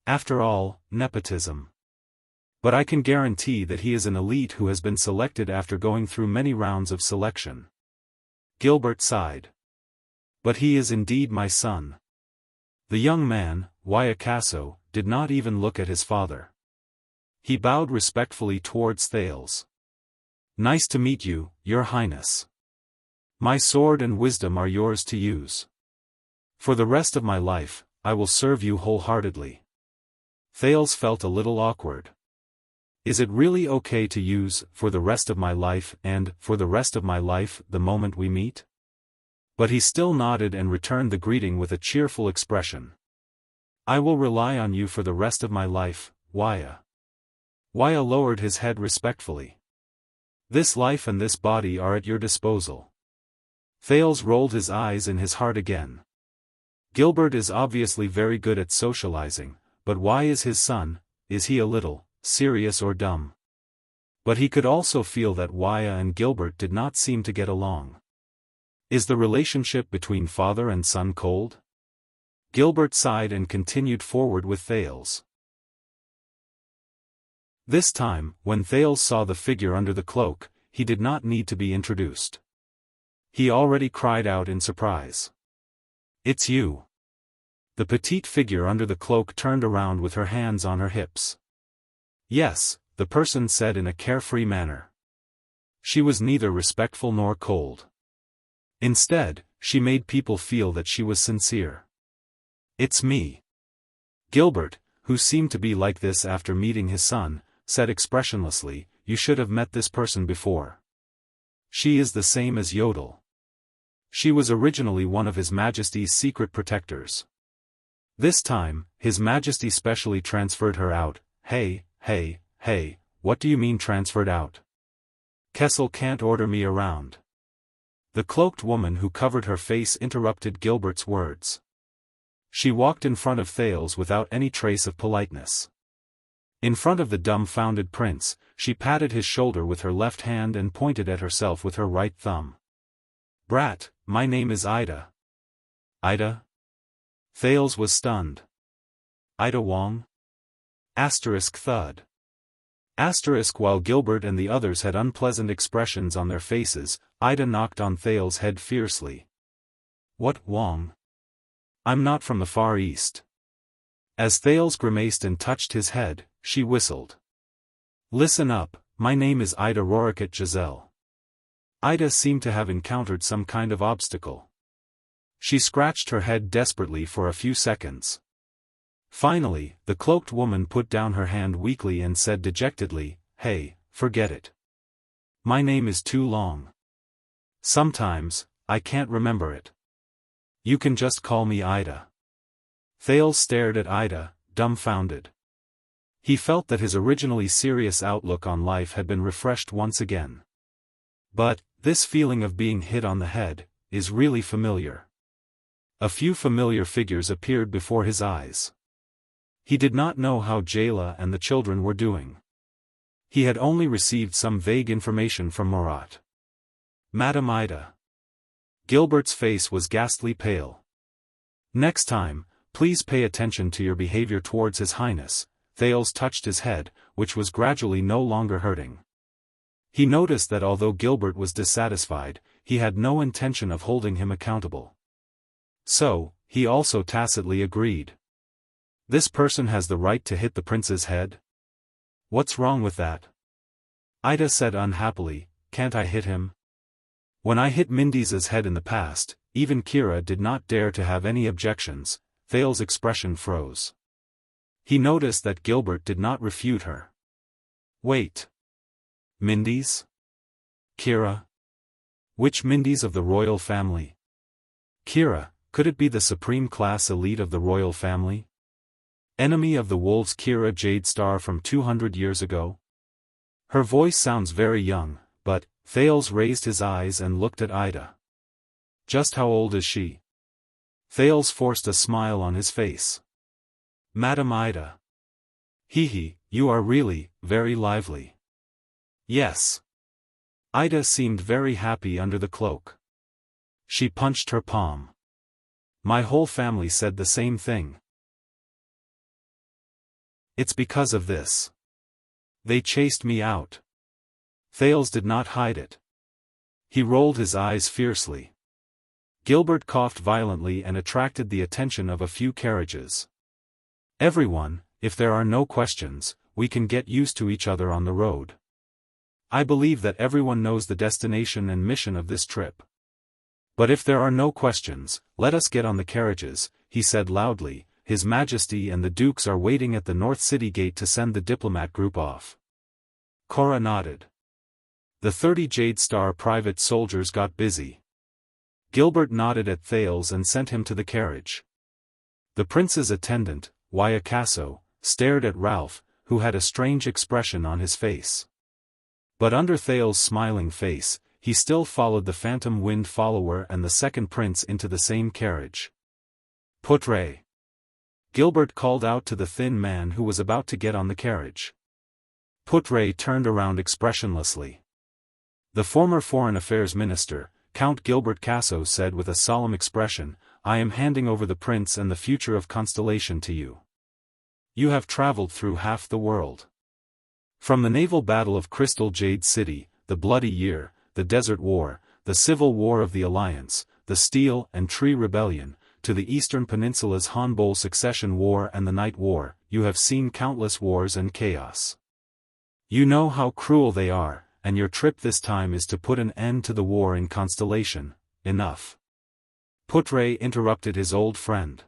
After all, nepotism. But I can guarantee that he is an elite who has been selected after going through many rounds of selection." Gilbert sighed. "But he is indeed my son." The young man, Casso, did not even look at his father. He bowed respectfully towards Thales. "Nice to meet you, Your Highness. My sword and wisdom are yours to use. For the rest of my life, I will serve you wholeheartedly." Thales felt a little awkward. Is it really okay to use, "for the rest of my life" and "for the rest of my life" the moment we meet? But he still nodded and returned the greeting with a cheerful expression. "I will rely on you for the rest of my life, Waya." Waya lowered his head respectfully. "This life and this body are at your disposal." Thales rolled his eyes in his heart again. Gilbert is obviously very good at socializing, but why is his son? Is he a little serious or dumb? But he could also feel that Waya and Gilbert did not seem to get along. Is the relationship between father and son cold? Gilbert sighed and continued forward with Thales. This time, when Thales saw the figure under the cloak, he did not need to be introduced. He already cried out in surprise. "It's you." The petite figure under the cloak turned around with her hands on her hips. "Yes," the person said in a carefree manner. She was neither respectful nor cold. Instead, she made people feel that she was sincere. "It's me." Gilbert, who seemed to be like this after meeting his son, said expressionlessly, "You should have met this person before. She is the same as Yodel. She was originally one of His Majesty's secret protectors. This time, His Majesty specially transferred her out." Hey, what do you mean transferred out? Kessel can't order me around." The cloaked woman who covered her face interrupted Gilbert's words. She walked in front of Thales without any trace of politeness. In front of the dumbfounded prince, she patted his shoulder with her left hand and pointed at herself with her right thumb. "Brat, my name is Ida." "Ida?" Thales was stunned. "Ida Wong?" Thud. While Gilbert and the others had unpleasant expressions on their faces, Ida knocked on Thales' head fiercely. "What, Wong? I'm not from the Far East." As Thales grimaced and touched his head, she whistled. "Listen up, my name is Ida Rorikat Giselle." Ida seemed to have encountered some kind of obstacle. She scratched her head desperately for a few seconds. Finally, the cloaked woman put down her hand weakly and said dejectedly, "Hey, forget it. My name is too long. Sometimes, I can't remember it. You can just call me Ida." Thales stared at Ida, dumbfounded. He felt that his originally serious outlook on life had been refreshed once again. But, this feeling of being hit on the head, is really familiar. A few familiar figures appeared before his eyes. He did not know how Jayla and the children were doing. He had only received some vague information from Murat. "Madam Ida." Gilbert's face was ghastly pale. Next time, please pay attention to your behavior towards His Highness. Thales touched his head, which was gradually no longer hurting. He noticed that although Gilbert was dissatisfied, he had no intention of holding him accountable. So, he also tacitly agreed. This person has the right to hit the prince's head? What's wrong with that? Ida said unhappily, can't I hit him? When I hit Mindy's head in the past, even Kira did not dare to have any objections. Thales' expression froze. He noticed that Gilbert did not refute her. Wait. Mindy's? Kira? Which Mindy's of the royal family? Kira, could it be the supreme class elite of the royal family? Enemy of the wolves Kira Jade Star from 200 years ago? Her voice sounds very young, but, Thales raised his eyes and looked at Ida. Just how old is she? Thales forced a smile on his face. Madam Ida. Hee, you are really, very lively. Yes. Ida seemed very happy under the cloak. She punched her palm. My whole family said the same thing. It's because of this. They chased me out. Thales did not hide it. He rolled his eyes fiercely. Gilbert coughed violently and attracted the attention of a few carriages. Everyone, if there are no questions, we can get used to each other on the road. I believe that everyone knows the destination and mission of this trip. But if there are no questions, let us get on the carriages, he said loudly. His Majesty and the Dukes are waiting at the North City Gate to send the diplomat group off. Cora nodded. The 30 Jade Star private soldiers got busy. Gilbert nodded at Thales and sent him to the carriage. The prince's attendant, Wayakaso, stared at Ralph, who had a strange expression on his face. But under Thales' smiling face, he still followed the phantom wind follower and the second prince into the same carriage. Putre. Gilbert called out to the thin man who was about to get on the carriage. Putre turned around expressionlessly. The former Foreign Affairs Minister, Count Gilbert Casso, said with a solemn expression, I am handing over the prince and the future of Constellation to you. You have traveled through half the world. From the naval battle of Crystal Jade City, the Bloody Year, the Desert War, the Civil War of the Alliance, the Steel and Tree Rebellion, to the Eastern Peninsula's Hanbol Succession War and the Night War, you have seen countless wars and chaos. You know how cruel they are, and your trip this time is to put an end to the war in Constellation. Enough. Putre interrupted his old friend.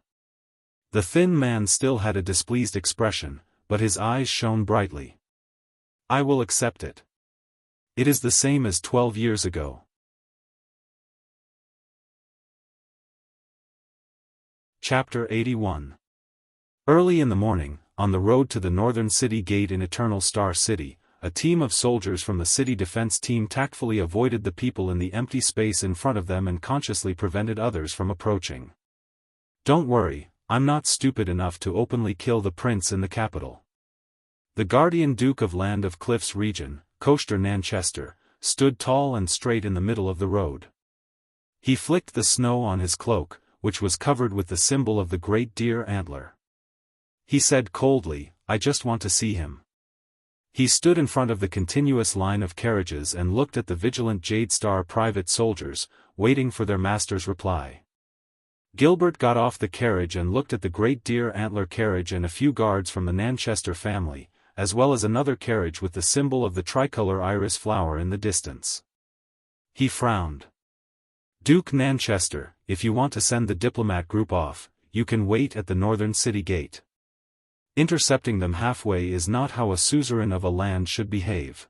The thin man still had a displeased expression, but his eyes shone brightly. I will accept it. It is the same as 12 years ago. Chapter 81. Early in the morning, on the road to the northern city gate in Eternal Star City, a team of soldiers from the city defense team tactfully avoided the people in the empty space in front of them and consciously prevented others from approaching. Don't worry, I'm not stupid enough to openly kill the prince in the capital. The Guardian Duke of Land of Cliffs region, Coaster Nanchester, stood tall and straight in the middle of the road. He flicked the snow on his cloak, which was covered with the symbol of the great deer antler. He said coldly, I just want to see him. He stood in front of the continuous line of carriages and looked at the vigilant Jade Star private soldiers, waiting for their master's reply. Gilbert got off the carriage and looked at the great deer antler carriage and a few guards from the Nanchester family, as well as another carriage with the symbol of the tricolor iris flower in the distance. He frowned. Duke Nanchester, if you want to send the diplomat group off, you can wait at the northern city gate. Intercepting them halfway is not how a suzerain of a land should behave.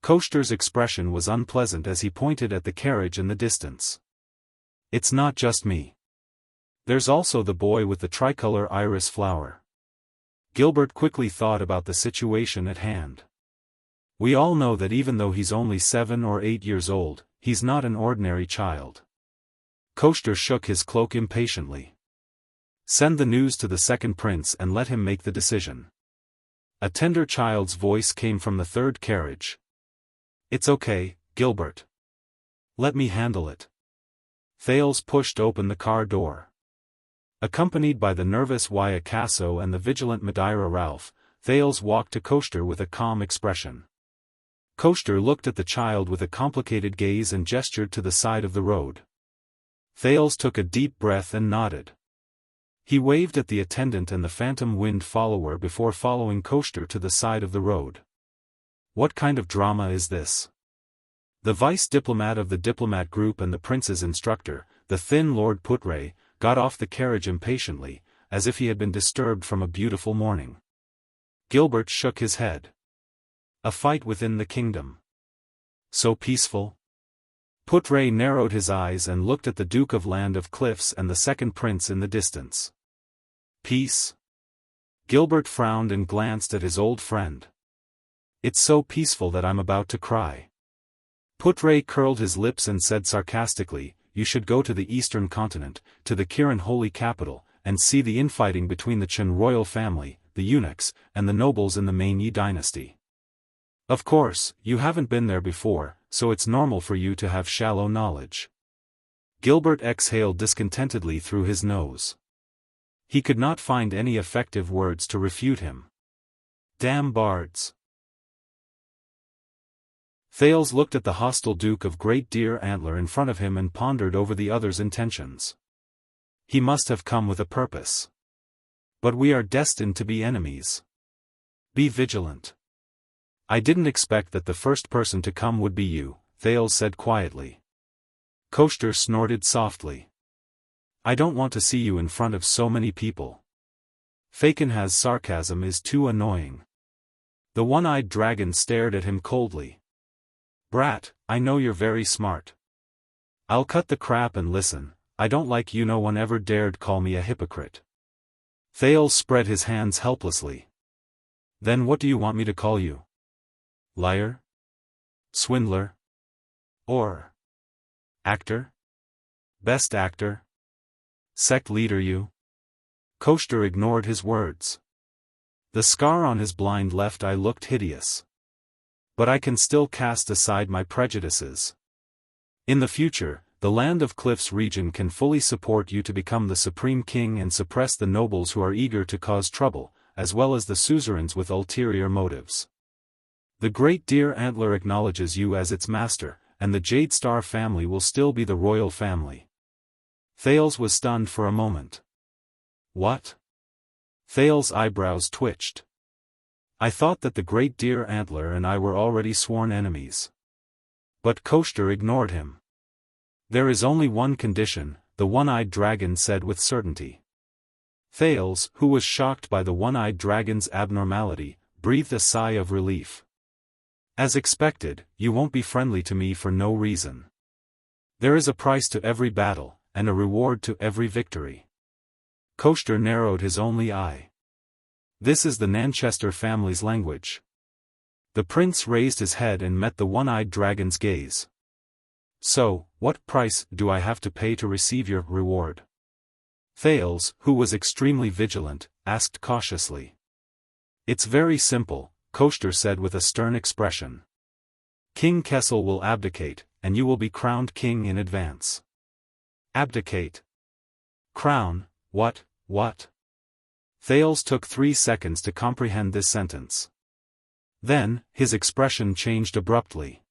Coaster's expression was unpleasant as he pointed at the carriage in the distance. It's not just me. There's also the boy with the tricolor iris flower. Gilbert quickly thought about the situation at hand. We all know that even though he's only 7 or 8 years old, he's not an ordinary child. Coaster shook his cloak impatiently. Send the news to the second prince and let him make the decision. A tender child's voice came from the third carriage. It's okay, Gilbert. Let me handle it. Thales pushed open the car door. Accompanied by the nervous Wuxia Xianxia and the vigilant Madeira Ralph, Thales walked to Koster with a calm expression. Koster looked at the child with a complicated gaze and gestured to the side of the road. Thales took a deep breath and nodded. He waved at the attendant and the phantom wind follower before following Koster to the side of the road. What kind of drama is this? The vice diplomat of the diplomat group and the prince's instructor, the thin Lord Putre, got off the carriage impatiently, as if he had been disturbed from a beautiful morning. Gilbert shook his head. A fight within the kingdom. So peaceful? Putre narrowed his eyes and looked at the Duke of Land of Cliffs and the second prince in the distance. Peace? Gilbert frowned and glanced at his old friend. It's so peaceful that I'm about to cry. Putre curled his lips and said sarcastically, you should go to the eastern continent, to the Kirin holy capital, and see the infighting between the Chen royal family, the eunuchs, and the nobles in the main Yi dynasty. Of course, you haven't been there before, so it's normal for you to have shallow knowledge. Gilbert exhaled discontentedly through his nose. He could not find any effective words to refute him. Damn bards. Thales looked at the hostile Duke of Great Deer Antler in front of him and pondered over the other's intentions. He must have come with a purpose. But we are destined to be enemies. Be vigilant. I didn't expect that the first person to come would be you, Thales said quietly. Koster snorted softly. I don't want to see you in front of so many people. Fakenhaz's sarcasm is too annoying. The one-eyed dragon stared at him coldly. Brat, I know you're very smart. I'll cut the crap and listen, I don't like you, no one ever dared call me a hypocrite. Thales spread his hands helplessly. Then what do you want me to call you? Liar? Swindler? Or actor? Best actor? Sect leader you? Koster ignored his words. The scar on his blind left eye looked hideous. But I can still cast aside my prejudices. In the future, the Land of Cliffs region can fully support you to become the supreme king and suppress the nobles who are eager to cause trouble, as well as the suzerains with ulterior motives. The Great Deer Antler acknowledges you as its master, and the Jade Star family will still be the royal family. Thales was stunned for a moment. What? Thales' eyebrows twitched. I thought that the Great Deer Antler and I were already sworn enemies. But Koster ignored him. There is only one condition, the one-eyed dragon said with certainty. Thales, who was shocked by the one-eyed dragon's abnormality, breathed a sigh of relief. As expected, you won't be friendly to me for no reason. There is a price to every battle, and a reward to every victory. Koster narrowed his only eye. This is the Nanchester family's language. The prince raised his head and met the one-eyed dragon's gaze. So, what price do I have to pay to receive your reward? Thales, who was extremely vigilant, asked cautiously. It's very simple, Koster said with a stern expression. King Kessel will abdicate, and you will be crowned king in advance. Abdicate? Crown, what? Thales took 3 seconds to comprehend this sentence. Then, his expression changed abruptly.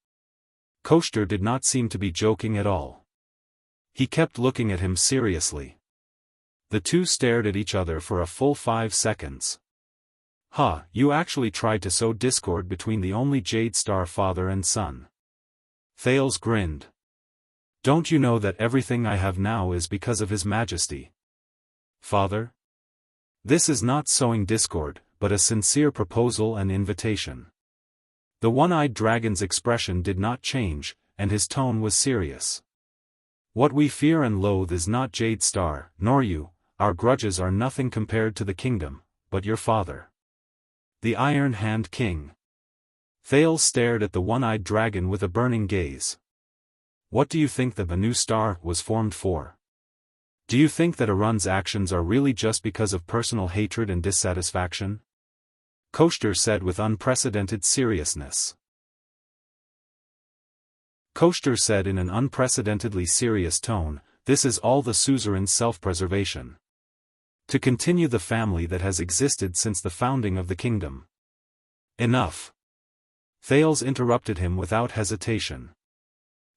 Koster did not seem to be joking at all. He kept looking at him seriously. The two stared at each other for a full 5 seconds. You actually tried to sow discord between the only Jade Star father and son. Thales grinned. Don't you know that everything I have now is because of His Majesty? Father? This is not sowing discord, but a sincere proposal and invitation. The one-eyed dragon's expression did not change, and his tone was serious. What we fear and loathe is not Jade Star, nor you, our grudges are nothing compared to the kingdom, but your father. The Iron Hand King. Thales stared at the one-eyed dragon with a burning gaze. What do you think that the new star was formed for? Do you think that Arun's actions are really just because of personal hatred and dissatisfaction? Koster said with unprecedented seriousness. Koster said in an unprecedentedly serious tone, this is all the suzerain's self-preservation. To continue the family that has existed since the founding of the kingdom. Enough. Thales interrupted him without hesitation.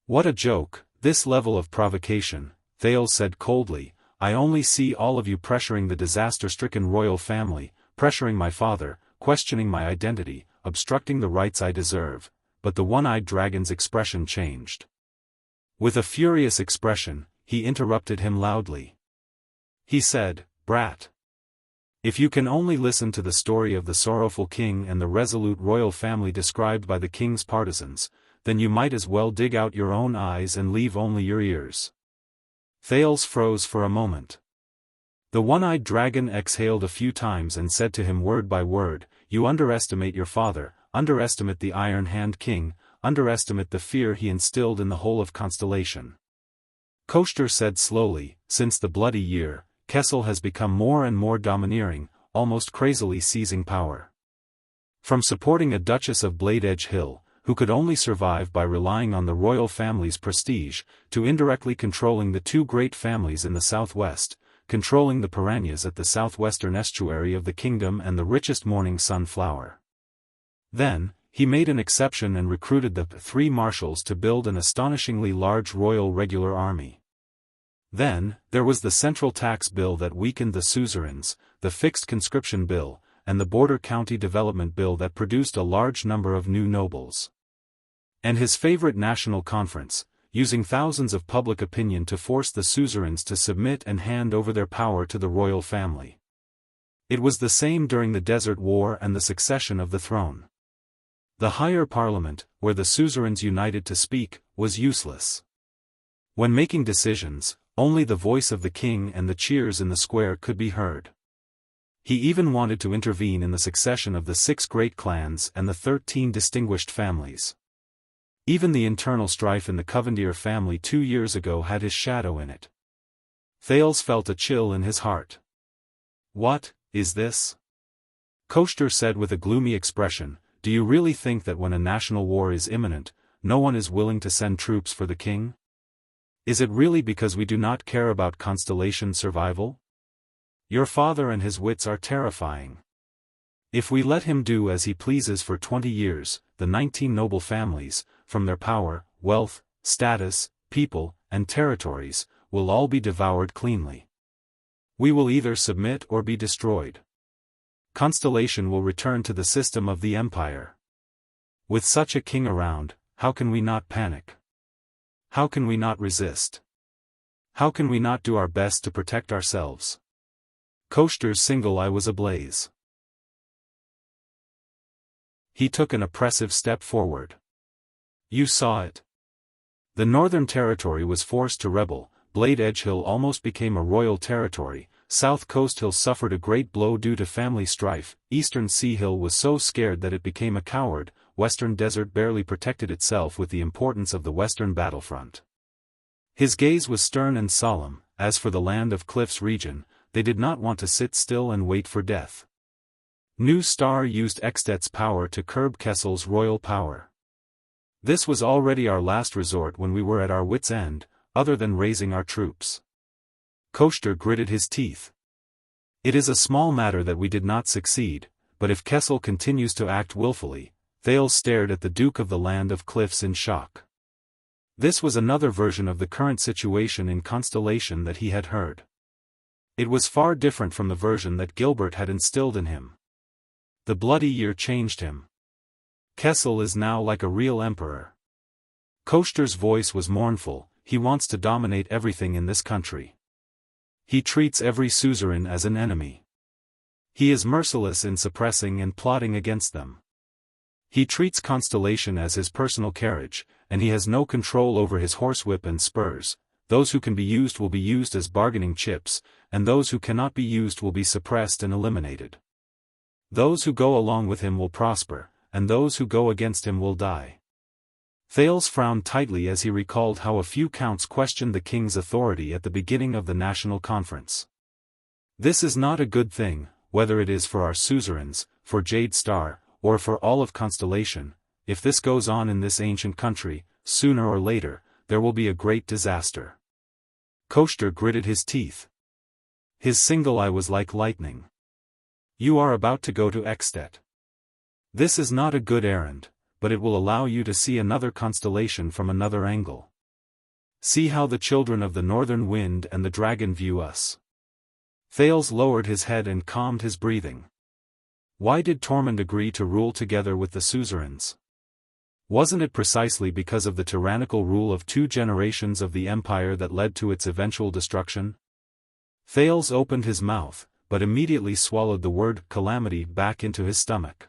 What a joke, this level of provocation, Thales said coldly. I only see all of you pressuring the disaster-stricken royal family, pressuring my father, questioning my identity, obstructing the rights I deserve. But the one-eyed dragon's expression changed. With a furious expression, he interrupted him loudly. He said, "Brat. If you can only listen to the story of the sorrowful king and the resolute royal family described by the king's partisans, then you might as well dig out your own eyes and leave only your ears." Thales froze for a moment. The one-eyed dragon exhaled a few times and said to him word by word, "You underestimate your father, underestimate the Iron Hand King, underestimate the fear he instilled in the whole of Constellation." Koshter said slowly, "Since the Bloody Year, Kessel has become more and more domineering, almost crazily seizing power. From supporting a Duchess of Blade Edge Hill, who could only survive by relying on the royal family's prestige, to indirectly controlling the two great families in the southwest, controlling the piranhas at the southwestern estuary of the kingdom and the richest morning sunflower. Then, he made an exception and recruited the 3 marshals to build an astonishingly large royal regular army. Then, there was the central tax bill that weakened the suzerains, the fixed conscription bill, and the border county development bill that produced a large number of new nobles. And his favorite national conference, using thousands of public opinion to force the suzerains to submit and hand over their power to the royal family. It was the same during the Desert War and the succession of the throne. The higher parliament, where the suzerains united to speak, was useless. When making decisions, only the voice of the king and the cheers in the square could be heard. He even wanted to intervene in the succession of the 6 great clans and the 13 distinguished families. Even the internal strife in the Covendier family 2 years ago had his shadow in it. Thales felt a chill in his heart. "What is this?" Koshter said with a gloomy expression, "Do you really think that when a national war is imminent, no one is willing to send troops for the king? Is it really because we do not care about Constellation survival? Your father and his wits are terrifying. If we let him do as he pleases for 20 years, the 19 noble families, from their power, wealth, status, people, and territories, will all be devoured cleanly. We will either submit or be destroyed. Constellation will return to the system of the empire. With such a king around, how can we not panic? How can we not resist? How can we not do our best to protect ourselves?" Koshter's single eye was ablaze. He took an oppressive step forward. "You saw it. The Northern Territory was forced to rebel, Blade Edge Hill almost became a royal territory, South Coast Hill suffered a great blow due to family strife, Eastern Sea Hill was so scared that it became a coward, Western Desert barely protected itself with the importance of the Western battlefront." His gaze was stern and solemn. As for the Land of Cliffs region, they did not want to sit still and wait for death. New Star used Extet's power to curb Kessel's royal power. This was already our last resort when we were at our wits' end, other than raising our troops. Koshter gritted his teeth. "It is a small matter that we did not succeed, but if Kessel continues to act willfully," Thales stared at the Duke of the Land of Cliffs in shock. This was another version of the current situation in Constellation that he had heard. It was far different from the version that Gilbert had instilled in him. The Bloody Year changed him. Kessel is now like a real emperor. Koshter's voice was mournful. He wants to dominate everything in this country. He treats every suzerain as an enemy. He is merciless in suppressing and plotting against them. He treats Constellation as his personal carriage, and he has no control over his horsewhip and spurs. Those who can be used will be used as bargaining chips, and those who cannot be used will be suppressed and eliminated. Those who go along with him will prosper, and those who go against him will die. Thales frowned tightly as he recalled how a few counts questioned the king's authority at the beginning of the national conference. This is not a good thing, whether it is for our suzerains, for Jade Star, or for all of Constellation. If this goes on in this ancient country, sooner or later, there will be a great disaster. Koshter gritted his teeth. His single eye was like lightning. You are about to go to Ekstedt. This is not a good errand, but it will allow you to see another constellation from another angle. See how the children of the northern wind and the dragon view us. Thales lowered his head and calmed his breathing. Why did Tormund agree to rule together with the suzerains? Wasn't it precisely because of the tyrannical rule of 2 generations of the empire that led to its eventual destruction? Thales opened his mouth, but immediately swallowed the word calamity back into his stomach.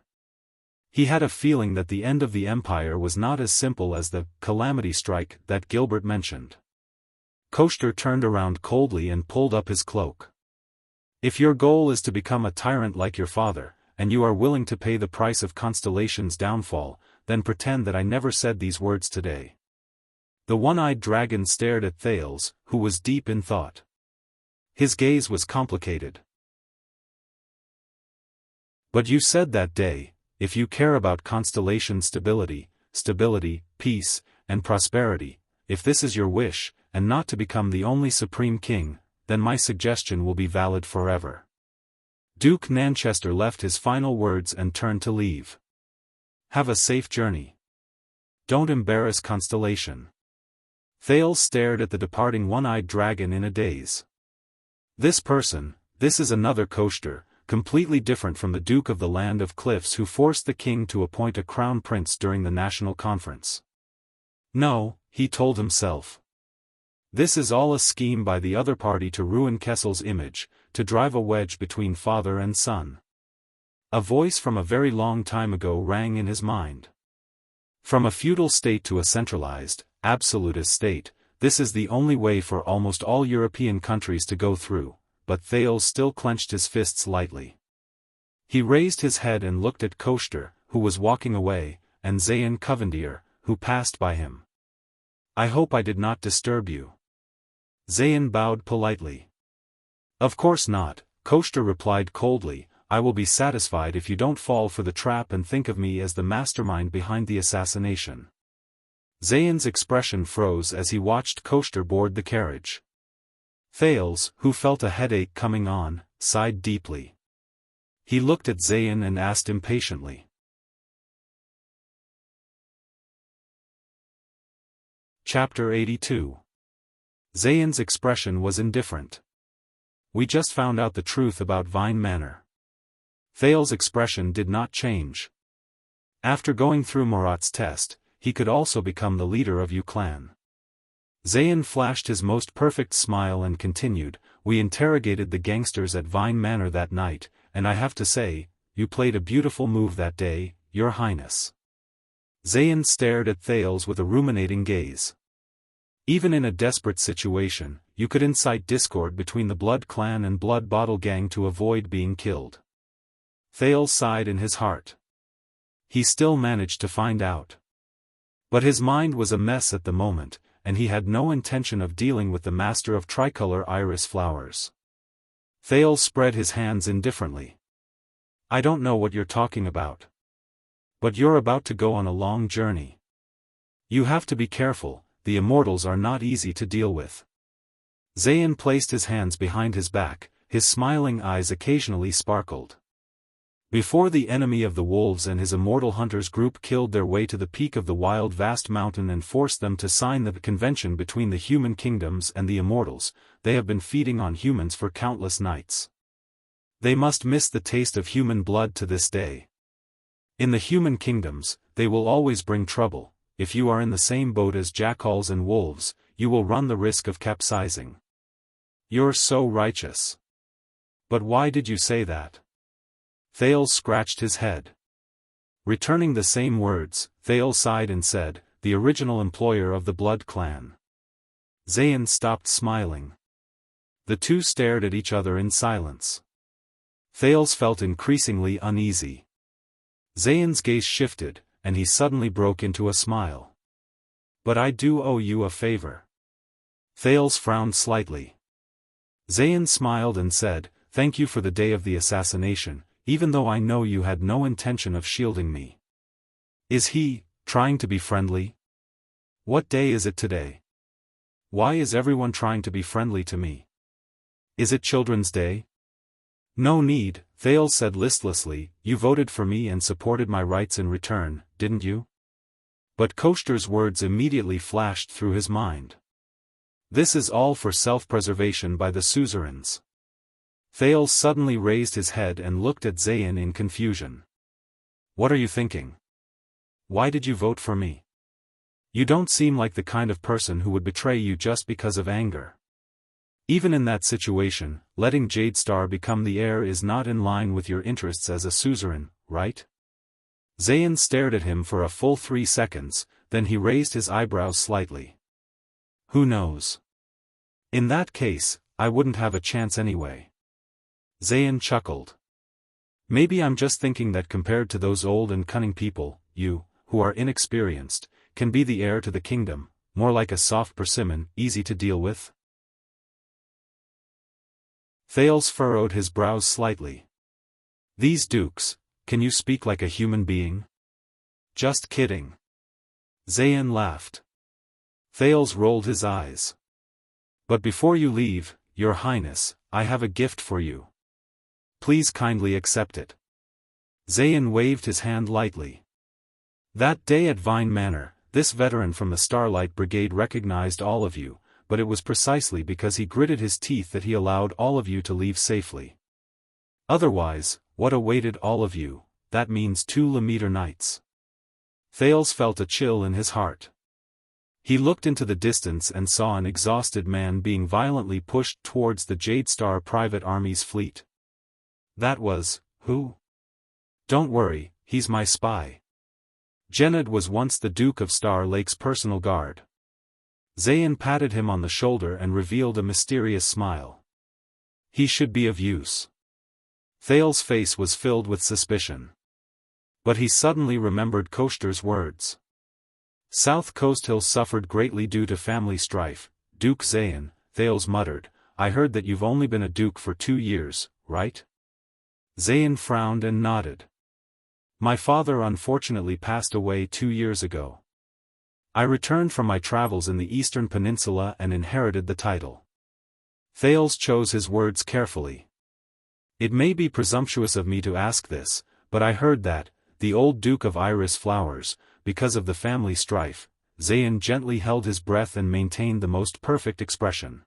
He had a feeling that the end of the empire was not as simple as the calamity strike that Gilbert mentioned. Koshter turned around coldly and pulled up his cloak. If your goal is to become a tyrant like your father, and you are willing to pay the price of Constellation's downfall, then pretend that I never said these words today. The one-eyed dragon stared at Thales, who was deep in thought. His gaze was complicated. But you said that day, if you care about Constellation stability, peace, and prosperity, if this is your wish, and not to become the only supreme king, then my suggestion will be valid forever. Duke Nanchester left his final words and turned to leave. Have a safe journey. Don't embarrass Constellation. Thales stared at the departing one-eyed dragon in a daze. This is another Koshter, completely different from the Duke of the Land of Cliffs who forced the king to appoint a crown prince during the national conference. No, he told himself. This is all a scheme by the other party to ruin Kessel's image, to drive a wedge between father and son. A voice from a very long time ago rang in his mind. From a feudal state to a centralized, absolutist state, this is the only way for almost all European countries to go through, but Thales still clenched his fists lightly. He raised his head and looked at Koshter, who was walking away, and Zayn Covendier, who passed by him. I hope I did not disturb you. Zayn bowed politely. Of course not, Koshter replied coldly, I will be satisfied if you don't fall for the trap and think of me as the mastermind behind the assassination. Zayn's expression froze as he watched Koshter board the carriage. Thales, who felt a headache coming on, sighed deeply. He looked at Zayn and asked impatiently. Chapter 82. Zayn's expression was indifferent. We just found out the truth about Vine Manor. Thales' expression did not change. After going through Murat's test, he could also become the leader of U-Clan. Zayn flashed his most perfect smile and continued, we interrogated the gangsters at Vine Manor that night, and I have to say, you played a beautiful move that day, Your Highness. Zayn stared at Thales with a ruminating gaze. Even in a desperate situation, you could incite discord between the Blood Clan and Blood Bottle Gang to avoid being killed. Thales sighed in his heart. He still managed to find out. But his mind was a mess at the moment, and he had no intention of dealing with the master of tricolor iris flowers. Thales spread his hands indifferently. I don't know what you're talking about. But you're about to go on a long journey. You have to be careful. The Immortals are not easy to deal with. Zayn placed his hands behind his back, his smiling eyes occasionally sparkled. Before the enemy of the wolves and his immortal hunters group killed their way to the peak of the wild vast mountain and forced them to sign the convention between the human kingdoms and the Immortals, they have been feeding on humans for countless nights. They must miss the taste of human blood to this day. In the human kingdoms, they will always bring trouble. If you are in the same boat as jackals and wolves, you will run the risk of capsizing. You're so righteous. But why did you say that? Thales scratched his head. Returning the same words, Thales sighed and said, the original employer of the Blood Clan. Zayn stopped smiling. The two stared at each other in silence. Thales felt increasingly uneasy. Zayn's gaze shifted, and he suddenly broke into a smile. But I do owe you a favor. Thales frowned slightly. Zayn smiled and said, thank you for the day of the assassination, even though I know you had no intention of shielding me. Is he trying to be friendly? What day is it today? Why is everyone trying to be friendly to me? Is it Children's Day? No need, Thales said listlessly, you voted for me and supported my rights in return, didn't you? But Koshter's words immediately flashed through his mind. This is all for self-preservation by the suzerains. Thales suddenly raised his head and looked at Zayn in confusion. What are you thinking? Why did you vote for me? You don't seem like the kind of person who would betray you just because of anger. Even in that situation, letting Jade Star become the heir is not in line with your interests as a suzerain, right? Zayn stared at him for a full 3 seconds, then he raised his eyebrows slightly. Who knows? In that case, I wouldn't have a chance anyway. Zayn chuckled. Maybe I'm just thinking that compared to those old and cunning people, you, who are inexperienced, can be the heir to the kingdom, more like a soft persimmon, easy to deal with. Thales furrowed his brows slightly. These dukes, can you speak like a human being? Just kidding. Zayn laughed. Thales rolled his eyes. But before you leave, Your Highness, I have a gift for you. Please kindly accept it. Zayn waved his hand lightly. That day at Vine Manor, this veteran from the Starlight Brigade recognized all of you, but it was precisely because he gritted his teeth that he allowed all of you to leave safely. Otherwise, what awaited all of you? That means 2 Lemeter nights. Thales felt a chill in his heart. He looked into the distance and saw an exhausted man being violently pushed towards the Jade Star Private Army's fleet. That was, who? Don't worry, he's my spy. Jennad was once the Duke of Star Lake's personal guard. Zayn patted him on the shoulder and revealed a mysterious smile. He should be of use. Thales' face was filled with suspicion. But he suddenly remembered Koshter's words. South Coast Hill suffered greatly due to family strife. Duke Zayn, Thales muttered, I heard that you've only been a duke for 2 years, right? Zayn frowned and nodded. My father unfortunately passed away 2 years ago. I returned from my travels in the Eastern Peninsula and inherited the title. Thales chose his words carefully. It may be presumptuous of me to ask this, but I heard that, the old Duke of Iris Flowers, because of the family strife, Zayn gently held his breath and maintained the most perfect expression.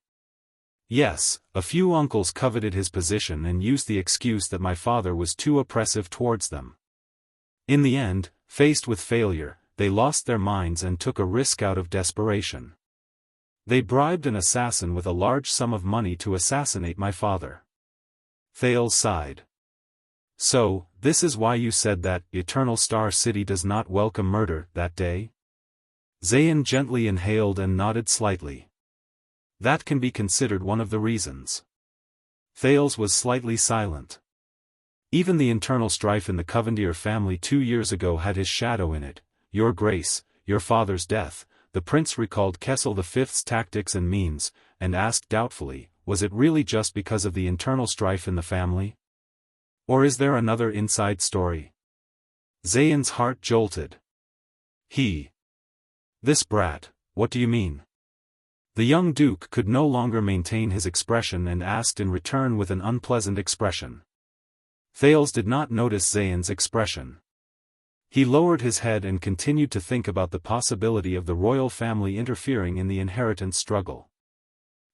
Yes, a few uncles coveted his position and used the excuse that my father was too oppressive towards them. In the end, faced with failure, they lost their minds and took a risk out of desperation. They bribed an assassin with a large sum of money to assassinate my father. Thales sighed. So, this is why you said that Eternal Star City does not welcome murder that day? Zayn gently inhaled and nodded slightly. That can be considered one of the reasons. Thales was slightly silent. Even the internal strife in the Covendier family 2 years ago had his shadow in it. Your Grace, your father's death. The prince recalled Kessel V's tactics and means, and asked doubtfully, was it really just because of the internal strife in the family? Or is there another inside story? Zayn's heart jolted. This brat, what do you mean? The young duke could no longer maintain his expression and asked in return with an unpleasant expression. Thales did not notice Zayn's expression. He lowered his head and continued to think about the possibility of the royal family interfering in the inheritance struggle.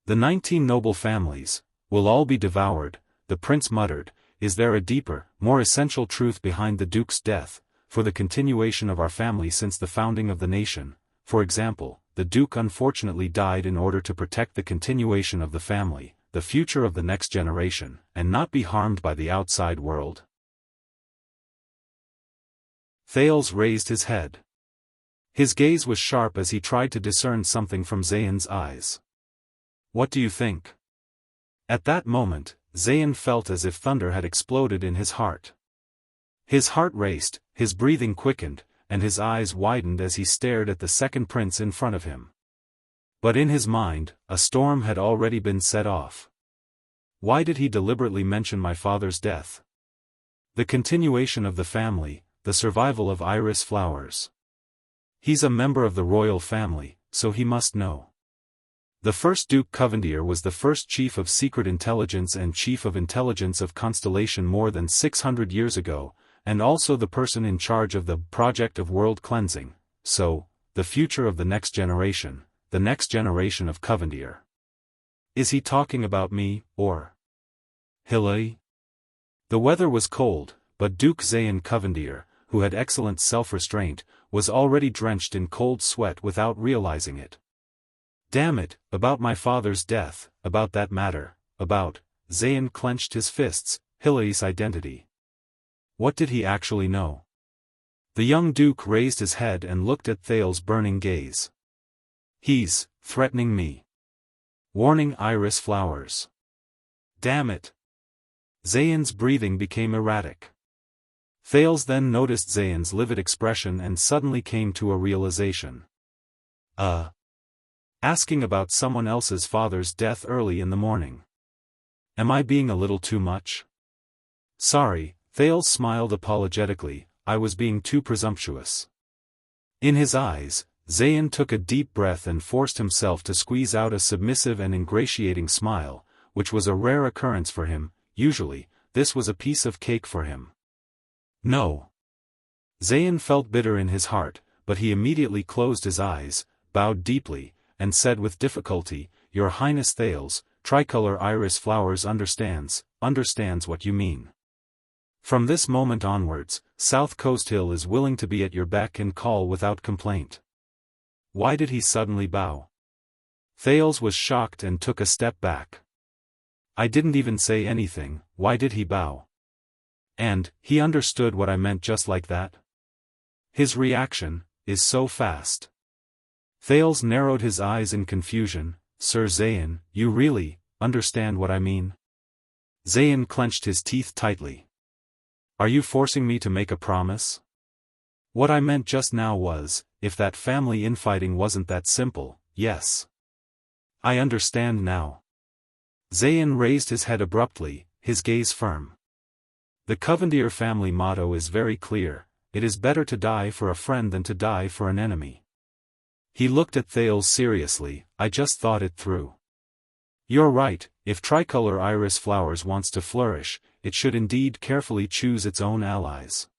The 19 noble families will all be devoured, the prince muttered. Is there a deeper, more essential truth behind the duke's death, for the continuation of our family since the founding of the nation? For example, the duke unfortunately died in order to protect the continuation of the family, the future of the next generation, and not be harmed by the outside world. Thales raised his head. His gaze was sharp as he tried to discern something from Zayn's eyes. What do you think? At that moment, Zayn felt as if thunder had exploded in his heart. His heart raced, his breathing quickened, and his eyes widened as he stared at the second prince in front of him. But in his mind, a storm had already been set off. Why did he deliberately mention my father's death? The continuation of the family, the survival of Iris Flowers. He's a member of the royal family, so he must know. The first Duke Covendier was the first Chief of Secret Intelligence and Chief of Intelligence of Constellation more than 600 years ago, and also the person in charge of the project of world cleansing, so, the future of the next generation of Covendier. Is he talking about me, or Hilary? The weather was cold, but Duke Zayan Covendier, who had excellent self-restraint, was already drenched in cold sweat without realizing it. Damn it, about my father's death, about that matter, about, Zayan clenched his fists, Hilary's identity. What did he actually know? The young Duke raised his head and looked at Thales's burning gaze. He's threatening me. Warning iris flowers. Damn it. Zayan's breathing became erratic. Thales then noticed Zayan's livid expression and suddenly came to a realization. Asking about someone else's father's death early in the morning. Am I being a little too much? Sorry, Thales smiled apologetically, I was being too presumptuous. In his eyes, Zayan took a deep breath and forced himself to squeeze out a submissive and ingratiating smile, which was a rare occurrence for him. Usually, this was a piece of cake for him. No. Zayan felt bitter in his heart, but he immediately closed his eyes, bowed deeply, and said with difficulty, Your Highness Thales, tricolor iris flowers understands what you mean. From this moment onwards, South Coast Hill is willing to be at your beck and call without complaint. Why did he suddenly bow? Thales was shocked and took a step back. I didn't even say anything, why did he bow? And, he understood what I meant just like that? His reaction is so fast. Thales narrowed his eyes in confusion. Sir Zayan, you really understand what I mean? Zayan clenched his teeth tightly. Are you forcing me to make a promise? What I meant just now was, if that family infighting wasn't that simple, yes. I understand now. Zayan raised his head abruptly, his gaze firm. The Covendier family motto is very clear, it is better to die for a friend than to die for an enemy. He looked at Thales seriously, I just thought it through. You're right, if tricolor iris flowers wants to flourish, it should indeed carefully choose its own allies.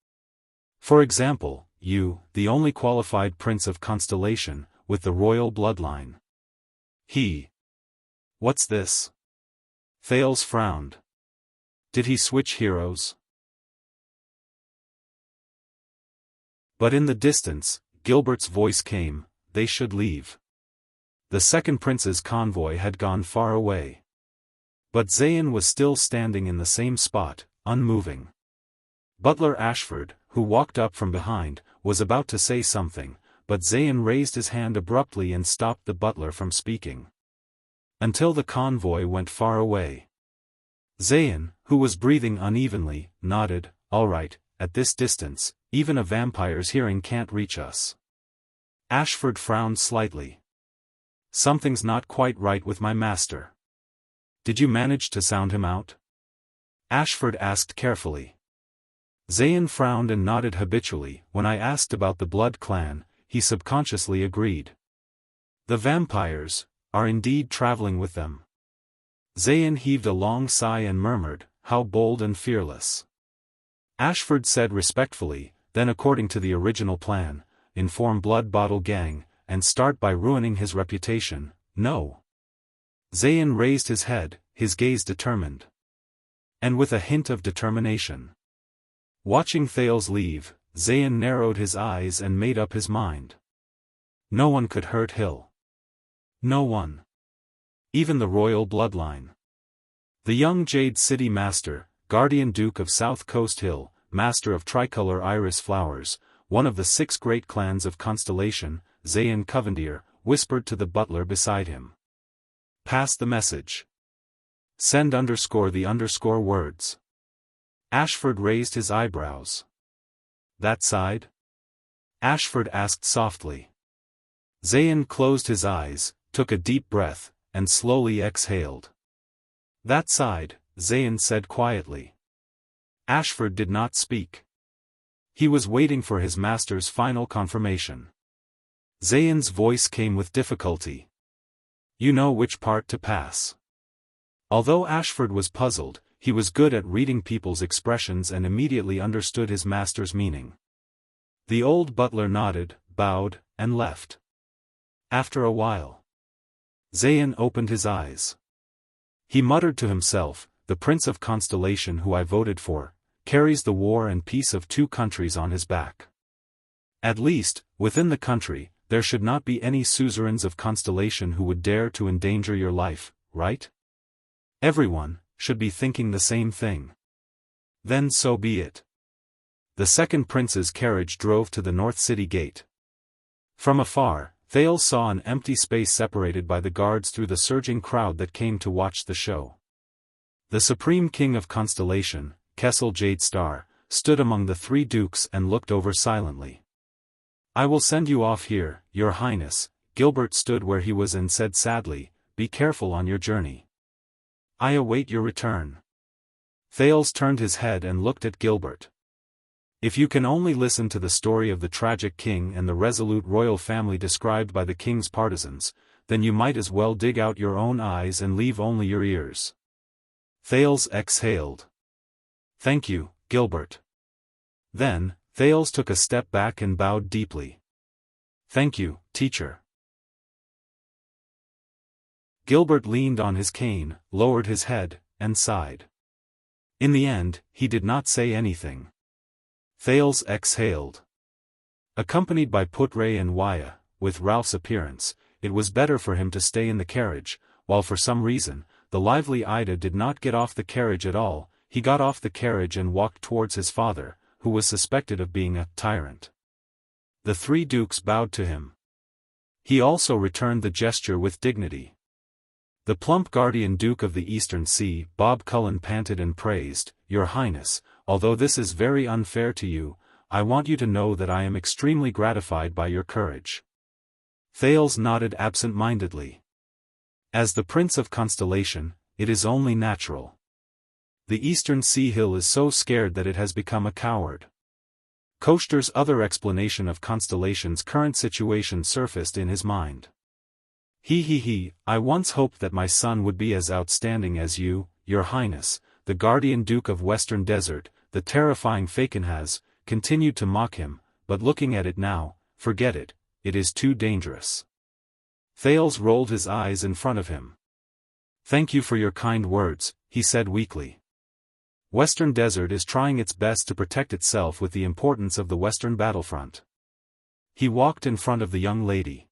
For example, you, the only qualified prince of Constellation, with the royal bloodline. What's this? Thales frowned. Did he switch heroes? But in the distance, Gilbert's voice came, they should leave. The second prince's convoy had gone far away. But Zayan was still standing in the same spot, unmoving. Butler Ashford, who walked up from behind, was about to say something, but Zayan raised his hand abruptly and stopped the butler from speaking. Until the convoy went far away. Zayan, who was breathing unevenly, nodded, all right, at this distance, even a vampire's hearing can't reach us. Ashford frowned slightly. Something's not quite right with my master. Did you manage to sound him out? Ashford asked carefully. Zayan frowned and nodded habitually. When I asked about the Blood Clan, he subconsciously agreed. The vampires are indeed traveling with them. Zayan heaved a long sigh and murmured, how bold and fearless. Ashford said respectfully, then according to the original plan, inform Blood Bottle Gang, and start by ruining his reputation, no. Zayan raised his head, his gaze determined. And with a hint of determination. Watching Thales leave, Zayan narrowed his eyes and made up his mind. No one could hurt Hill. No one. Even the royal bloodline. The young Jade City Master, Guardian Duke of South Coast Hill, Master of Tricolor Iris Flowers, one of the 6 great clans of Constellation, Zayan Covendier, whispered to the butler beside him. Pass the message. Send _the_ words. Ashford raised his eyebrows. That side? Ashford asked softly. Zayan closed his eyes, took a deep breath, and slowly exhaled. That side, Zayan said quietly. Ashford did not speak. He was waiting for his master's final confirmation. Zayan's voice came with difficulty. You know which part to pass. Although Ashford was puzzled, he was good at reading people's expressions and immediately understood his master's meaning. The old butler nodded, bowed, and left. After a while, Zayn opened his eyes. He muttered to himself, "The Prince of Constellation who I voted for, carries the war and peace of 2 countries on his back. At least, within the country, there should not be any suzerains of Constellation who would dare to endanger your life, right? Everyone should be thinking the same thing. Then so be it." The second prince's carriage drove to the North City gate. From afar, Thales saw an empty space separated by the guards through the surging crowd that came to watch the show. The Supreme King of Constellation, Kessel Jadestar, stood among the 3 dukes and looked over silently. "I will send you off here, Your Highness." Gilbert stood where he was and said sadly, "Be careful on your journey. I await your return." Thales turned his head and looked at Gilbert. "If you can only listen to the story of the tragic king and the resolute royal family described by the king's partisans, then you might as well dig out your own eyes and leave only your ears." Thales exhaled. "Thank you, Gilbert." Then, Thales took a step back and bowed deeply. "Thank you, teacher." Gilbert leaned on his cane, lowered his head, and sighed. In the end, he did not say anything. Thales exhaled. Accompanied by Putre and Waya, with Ralph's appearance, it was better for him to stay in the carriage, while for some reason, the lively Ida did not get off the carriage at all. He got off the carriage and walked towards his father, who was suspected of being a tyrant. The 3 dukes bowed to him. He also returned the gesture with dignity. The plump guardian Duke of the Eastern Sea, Bob Cullen, panted and praised, "Your Highness, although this is very unfair to you, I want you to know that I am extremely gratified by your courage." Thales nodded absent-mindedly. "As the Prince of Constellation, it is only natural. The Eastern Sea Hill is so scared that it has become a coward." Koshter's other explanation of Constellation's current situation surfaced in his mind. He, I once hoped that my son would be as outstanding as you, Your Highness." The Guardian Duke of Western Desert, the terrifying Fakenhaz, continued to mock him, "But looking at it now, forget it, it is too dangerous." Thales rolled his eyes in front of him. "Thank you for your kind words," he said weakly. "Western Desert is trying its best to protect itself with the importance of the Western battlefront." He walked in front of the young lady.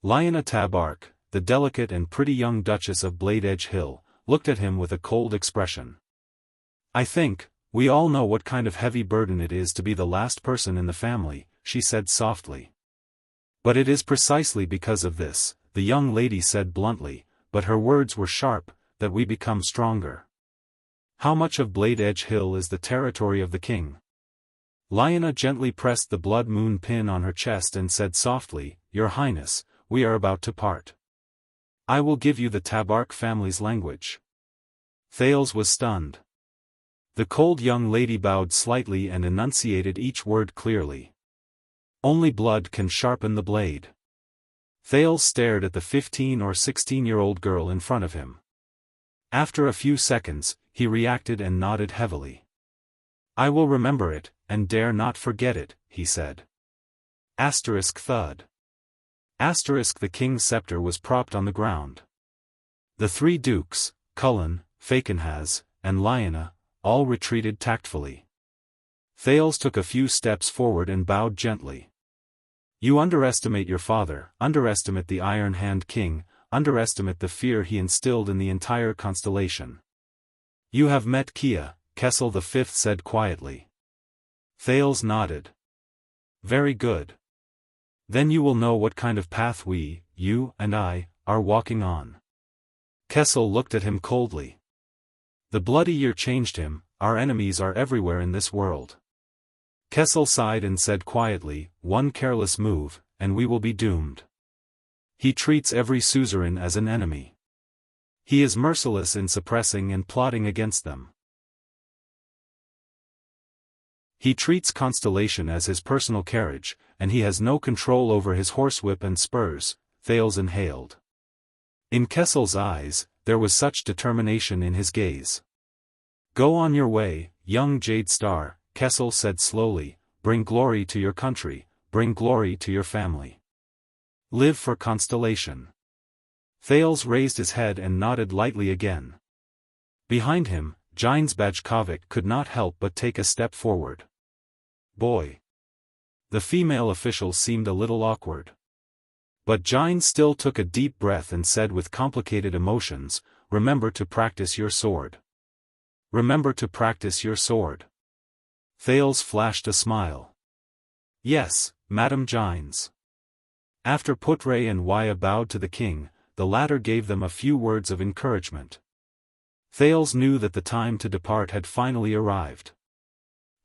Lyanna Tabark, the delicate and pretty young Duchess of Blade Edge Hill, looked at him with a cold expression. "I think, we all know what kind of heavy burden it is to be the last person in the family," she said softly. "But it is precisely because of this," the young lady said bluntly, but her words were sharp, "that we become stronger." "How much of Blade Edge Hill is the territory of the king?" Lyanna gently pressed the blood moon pin on her chest and said softly, "Your Highness, we are about to part. I will give you the Tabark family's language." Thales was stunned. The cold young lady bowed slightly and enunciated each word clearly. "Only blood can sharpen the blade." Thales stared at the 15 or 16-year-old girl in front of him. After a few seconds, he reacted and nodded heavily. "I will remember it, and dare not forget it," he said. Thud. The king's scepter was propped on the ground. The 3 dukes, Cullen, Fakenhaz, and Lyanna, all retreated tactfully. Thales took a few steps forward and bowed gently. "You underestimate your father, underestimate the Iron Hand King, underestimate the fear he instilled in the entire constellation." "You have met Kia," Kessel V said quietly. Thales nodded. "Very good. Then you will know what kind of path we, you and I, are walking on." Kessel looked at him coldly. "The bloody year changed him, our enemies are everywhere in this world." Kessel sighed and said quietly, "One careless move, and we will be doomed. He treats every suzerain as an enemy. He is merciless in suppressing and plotting against them. He treats Constellation as his personal carriage, and he has no control over his horsewhip and spurs," Thales inhaled. In Kessel's eyes, there was such determination in his gaze. "Go on your way, young Jade Star," Kessel said slowly, "bring glory to your country, bring glory to your family. Live for Constellation." Thales raised his head and nodded lightly again. Behind him, Jines Bajkovic could not help but take a step forward. "Boy." The female official seemed a little awkward. But Jines still took a deep breath and said with complicated emotions, "Remember to practice your sword. Remember to practice your sword." Thales flashed a smile. "Yes, Madame Jines." After Putre and Waya bowed to the king, the latter gave them a few words of encouragement. Thales knew that the time to depart had finally arrived.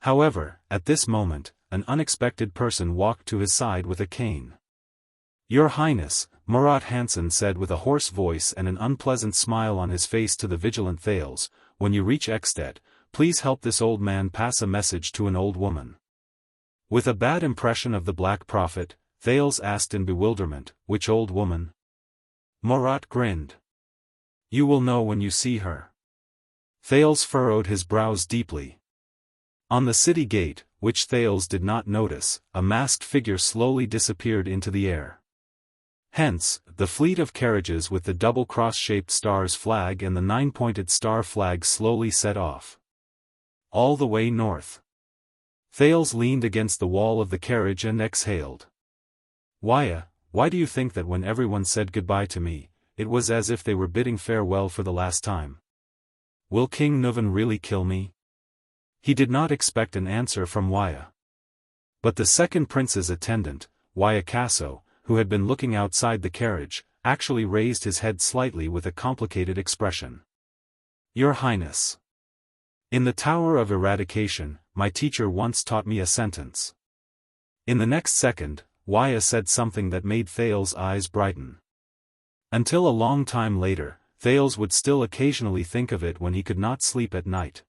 However, at this moment, an unexpected person walked to his side with a cane. "Your Highness," Murat Hansen said with a hoarse voice and an unpleasant smile on his face to the vigilant Thales, "when you reach Ekstedt, please help this old man pass a message to an old woman." With a bad impression of the Black Prophet, Thales asked in bewilderment, "Which old woman?" Murat grinned. "You will know when you see her." Thales furrowed his brows deeply. On the city gate, which Thales did not notice, a masked figure slowly disappeared into the air. Hence, the fleet of carriages with the double cross-shaped star's flag and the nine-pointed star flag slowly set off. All the way north. Thales leaned against the wall of the carriage and exhaled. "Waya, why do you think that when everyone said goodbye to me, it was as if they were bidding farewell for the last time? Will King Nuvan really kill me?" He did not expect an answer from Waya. But the second prince's attendant, Waya Casso, who had been looking outside the carriage, actually raised his head slightly with a complicated expression. "Your Highness. In the Tower of Eradication, my teacher once taught me a sentence." In the next second, Waya said something that made Thales' eyes brighten. Until a long time later, Thales would still occasionally think of it when he could not sleep at night.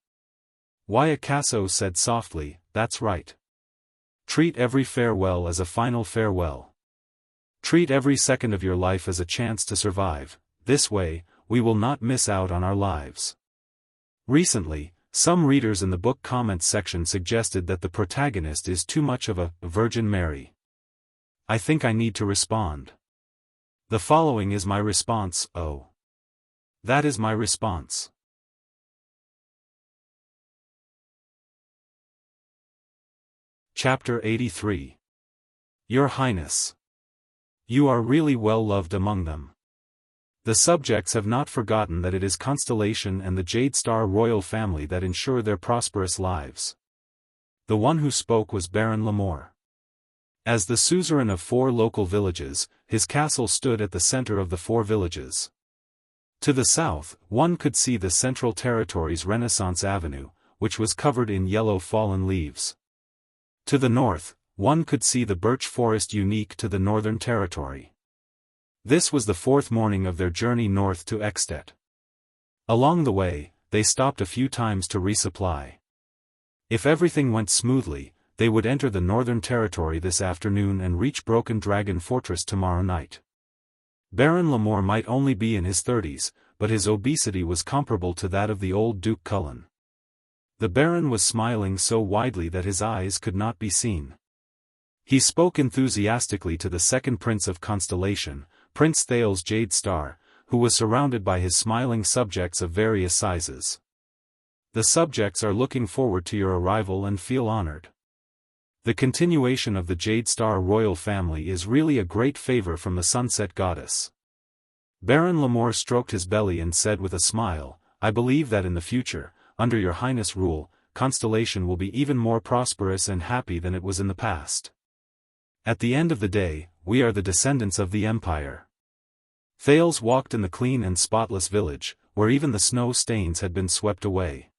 Waya Casso said softly, "That's right. Treat every farewell as a final farewell. Treat every second of your life as a chance to survive, this way, we will not miss out on our lives." Recently, some readers in the book comments section suggested that the protagonist is too much of a Virgin Mary. I think I need to respond. The following is my response, oh. That is my response. Chapter 83. Your Highness. You are really well loved among them. The subjects have not forgotten that it is Constellation and the Jade Star royal family that ensure their prosperous lives. The one who spoke was Baron Lamore. As the suzerain of 4 local villages, his castle stood at the center of the 4 villages. To the south, one could see the Central Territory's Renaissance Avenue, which was covered in yellow fallen leaves. To the north, one could see the birch forest unique to the Northern Territory. This was the 4th morning of their journey north to Ekstedt. Along the way, they stopped a few times to resupply. If everything went smoothly, they would enter the Northern Territory this afternoon and reach Broken Dragon Fortress tomorrow night. Baron Lamore might only be in his 30s, but his obesity was comparable to that of the old Duke Cullen. The Baron was smiling so widely that his eyes could not be seen. He spoke enthusiastically to the second Prince of Constellation, Prince Thales Jade Star, who was surrounded by his smiling subjects of various sizes. The subjects are looking forward to your arrival and feel honored. The continuation of the Jade Star royal family is really a great favor from the Sunset Goddess. Baron Lamore stroked his belly and said with a smile, I believe that in the future, under your Highness' rule, Constellation will be even more prosperous and happy than it was in the past. At the end of the day, we are the descendants of the Empire. Thales walked in the clean and spotless village, where even the snow stains had been swept away.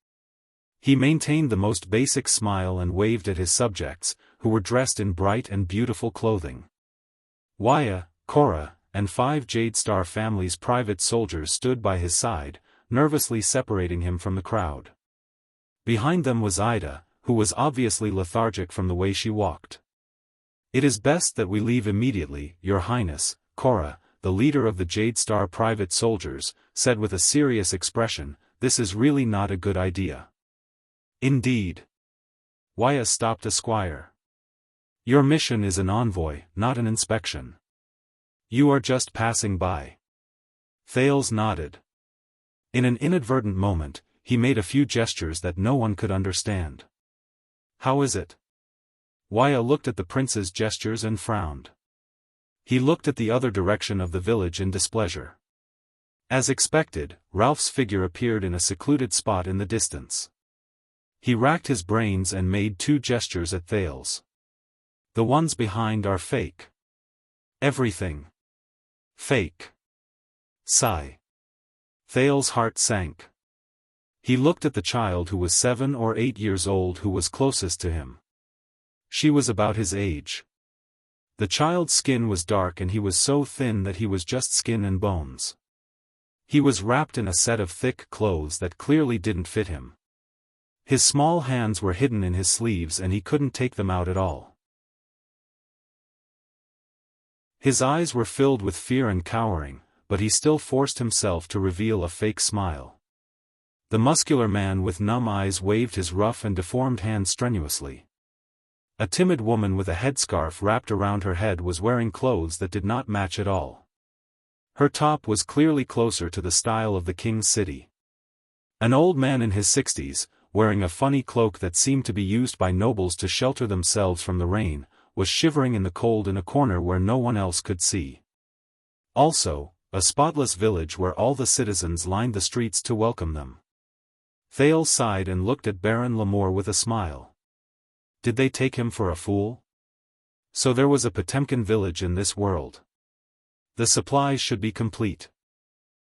He maintained the most basic smile and waved at his subjects, who were dressed in bright and beautiful clothing. Waya, Cora, and 5 Jade Star family's private soldiers stood by his side, nervously separating him from the crowd. Behind them was Ida, who was obviously lethargic from the way she walked. It is best that we leave immediately, Your Highness, Cora, the leader of the Jade Star private soldiers, said with a serious expression, "This is really not a good idea." "Indeed." Wuxia stopped a squire. "Your mission is an envoy, not an inspection. You are just passing by." Thales nodded. In an inadvertent moment, he made a few gestures that no one could understand. "How is it?" Wuxia looked at the prince's gestures and frowned. He looked at the other direction of the village in displeasure. As expected, Ralph's figure appeared in a secluded spot in the distance. He racked his brains and made 2 gestures at Thales. "The ones behind are fake. Everything. Fake." Sigh. Thales' heart sank. He looked at the child who was 7 or 8 years old who was closest to him. She was about his age. The child's skin was dark and he was so thin that he was just skin and bones. He was wrapped in a set of thick clothes that clearly didn't fit him. His small hands were hidden in his sleeves and he couldn't take them out at all. His eyes were filled with fear and cowering, but he still forced himself to reveal a fake smile. The muscular man with numb eyes waved his rough and deformed hands strenuously. A timid woman with a headscarf wrapped around her head was wearing clothes that did not match at all. Her top was clearly closer to the style of the king's city. An old man in his 60s, wearing a funny cloak that seemed to be used by nobles to shelter themselves from the rain, was shivering in the cold in a corner where no one else could see. Also, a spotless village where all the citizens lined the streets to welcome them. Thales sighed and looked at Baron Lamore with a smile. Did they take him for a fool? So there was a Potemkin village in this world. The supplies should be complete.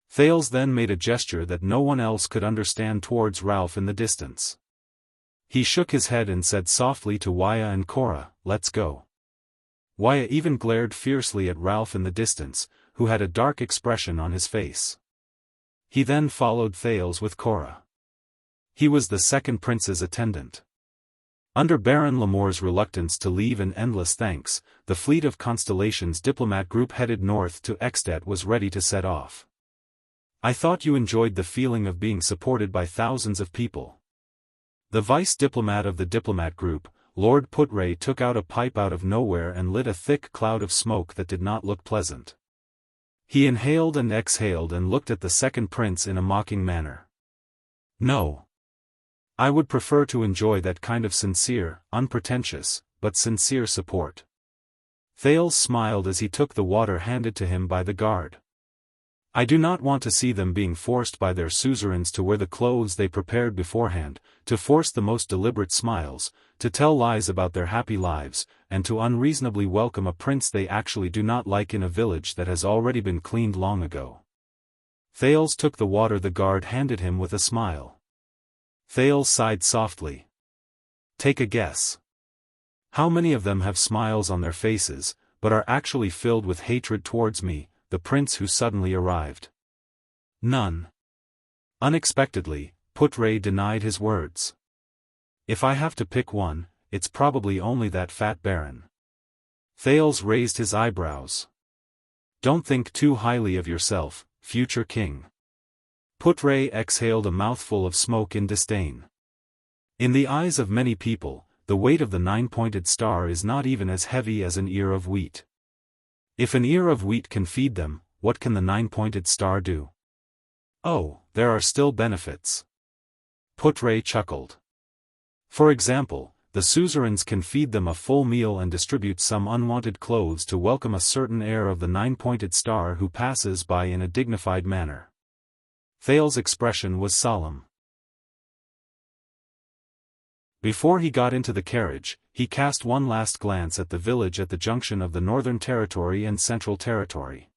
Thales then made a gesture that no one else could understand towards Ralph in the distance. He shook his head and said softly to Wuxia and Cora, "Let's go." Wuxia even glared fiercely at Ralph in the distance, who had a dark expression on his face. He then followed Thales with Cora. He was the second prince's attendant. Under Baron Lamore's reluctance to leave and endless thanks, the fleet of Constellation's diplomat group headed north to Extet was ready to set off. "I thought you enjoyed the feeling of being supported by thousands of people." The vice diplomat of the diplomat group, Lord Putray, took out a pipe out of nowhere and lit a thick cloud of smoke that did not look pleasant. He inhaled and exhaled and looked at the second prince in a mocking manner. "No. I would prefer to enjoy that kind of sincere, unpretentious, but sincere support." Thales smiled as he took the water handed to him by the guard. "I do not want to see them being forced by their suzerains to wear the clothes they prepared beforehand, to force the most deliberate smiles, to tell lies about their happy lives, and to unreasonably welcome a prince they actually do not like in a village that has already been cleaned long ago." Thales took the water the guard handed him with a smile. Thales sighed softly. "Take a guess. How many of them have smiles on their faces, but are actually filled with hatred towards me, the prince who suddenly arrived?" "None." Unexpectedly, Putray denied his words. "If I have to pick one, it's probably only that fat baron." Thales raised his eyebrows. "Don't think too highly of yourself, future king." Putray exhaled a mouthful of smoke in disdain. "In the eyes of many people, the weight of the 9-pointed star is not even as heavy as an ear of wheat. If an ear of wheat can feed them, what can the 9-pointed star do?" "Oh, there are still benefits." Putray chuckled. "For example, the suzerains can feed them a full meal and distribute some unwanted clothes to welcome a certain heir of the 9-pointed star who passes by in a dignified manner." Thales' expression was solemn. Before he got into the carriage, he cast one last glance at the village at the junction of the Northern Territory and Central Territory.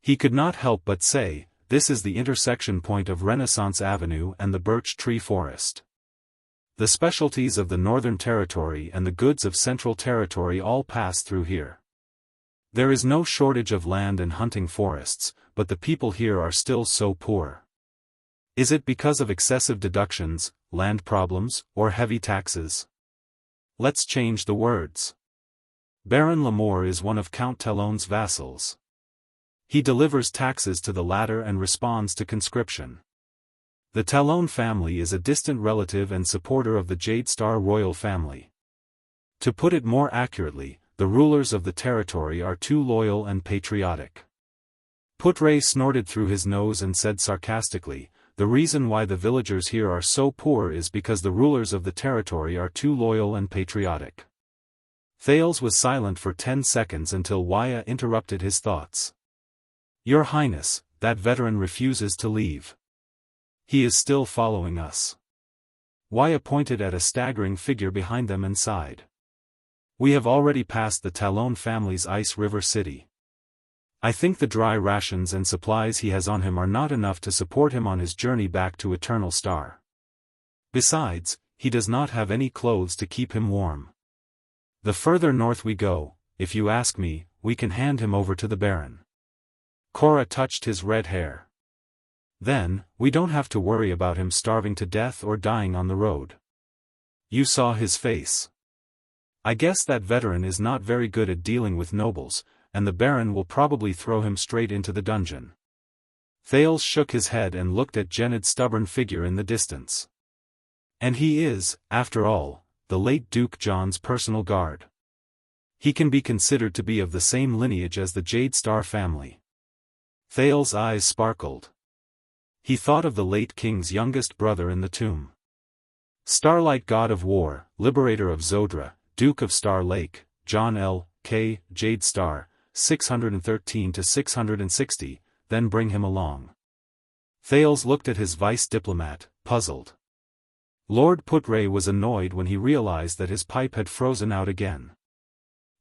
He could not help but say, "This is the intersection point of Renaissance Avenue and the Birch Tree Forest. The specialties of the Northern Territory and the goods of Central Territory all pass through here. There is no shortage of land and hunting forests, but the people here are still so poor. Is it because of excessive deductions, land problems, or heavy taxes? Let's change the words. Baron Lamore is one of Count Talon's vassals. He delivers taxes to the latter and responds to conscription. The Talon family is a distant relative and supporter of the Jade Star royal family. To put it more accurately, the rulers of the territory are too loyal and patriotic. Putre snorted through his nose and said sarcastically, "The reason why the villagers here are so poor is because the rulers of the territory are too loyal and patriotic." Thales was silent for 10 seconds until Waya interrupted his thoughts. "Your Highness, that veteran refuses to leave. He is still following us." Waya pointed at a staggering figure behind them and sighed. "We have already passed the Talon family's Ice River City. I think the dry rations and supplies he has on him are not enough to support him on his journey back to Eternal Star. Besides, he does not have any clothes to keep him warm. The further north we go, if you ask me, we can hand him over to the Baron." Cora touched his red hair. "Then, we don't have to worry about him starving to death or dying on the road. You saw his face. I guess that veteran is not very good at dealing with nobles, and the Baron will probably throw him straight into the dungeon." Thales shook his head and looked at Gened's stubborn figure in the distance. "And he is, after all, the late Duke John's personal guard. He can be considered to be of the same lineage as the Jade Star family." Thales' eyes sparkled. He thought of the late king's youngest brother in the tomb. Starlight God of War, Liberator of Zodra, Duke of Star Lake, John L. K. Jade Star, 613 to 660, then bring him along. Thales looked at his vice diplomat, puzzled. Lord Putre was annoyed when he realized that his pipe had frozen out again.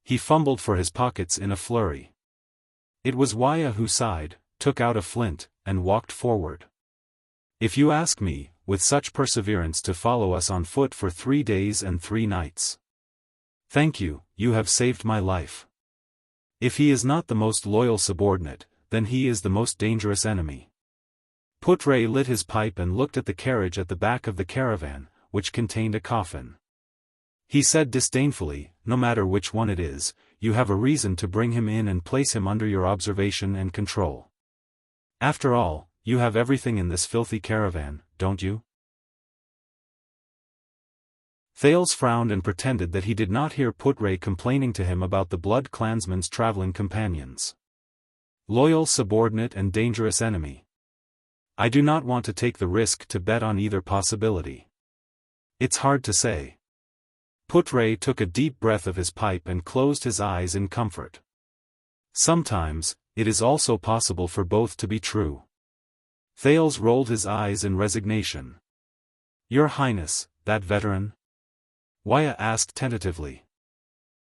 He fumbled for his pockets in a flurry. It was Waya who sighed, took out a flint, and walked forward. "If you ask me, with such perseverance to follow us on foot for 3 days and 3 nights. Thank you, you have saved my life. If he is not the most loyal subordinate, then he is the most dangerous enemy." Putre lit his pipe and looked at the carriage at the back of the caravan, which contained a coffin. He said disdainfully, "No matter which one it is, you have a reason to bring him in and place him under your observation and control. After all, you have everything in this filthy caravan, don't you?" Thales frowned and pretended that he did not hear Putre complaining to him about the Blood Clansman's traveling companions. Loyal subordinate and dangerous enemy. I do not want to take the risk to bet on either possibility. It's hard to say. Putre took a deep breath of his pipe and closed his eyes in comfort. Sometimes, it is also possible for both to be true. Thales rolled his eyes in resignation. "Your Highness, that veteran?" Waya asked tentatively.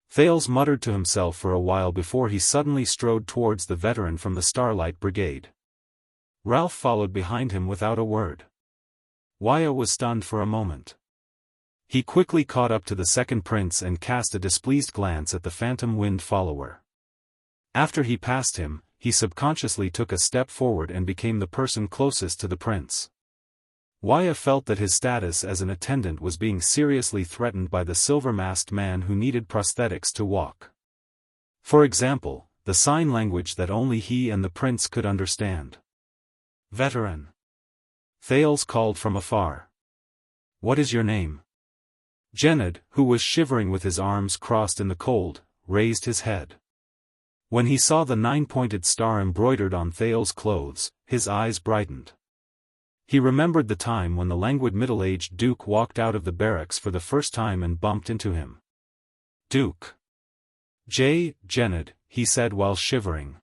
Thales muttered to himself for a while before he suddenly strode towards the veteran from the Starlight Brigade. Ralph followed behind him without a word. Waya was stunned for a moment. He quickly caught up to the second prince and cast a displeased glance at the Phantom Wind follower. After he passed him, he subconsciously took a step forward and became the person closest to the prince. Waya felt that his status as an attendant was being seriously threatened by the silver-masked man who needed prosthetics to walk. For example, the sign language that only he and the prince could understand. "Veteran!" Thales called from afar. "What is your name?" Gened, who was shivering with his arms crossed in the cold, raised his head. When he saw the 9-pointed star embroidered on Thales' clothes, his eyes brightened. He remembered the time when the languid middle-aged Duke walked out of the barracks for the first time and bumped into him. "Duke. Gened," he said while shivering.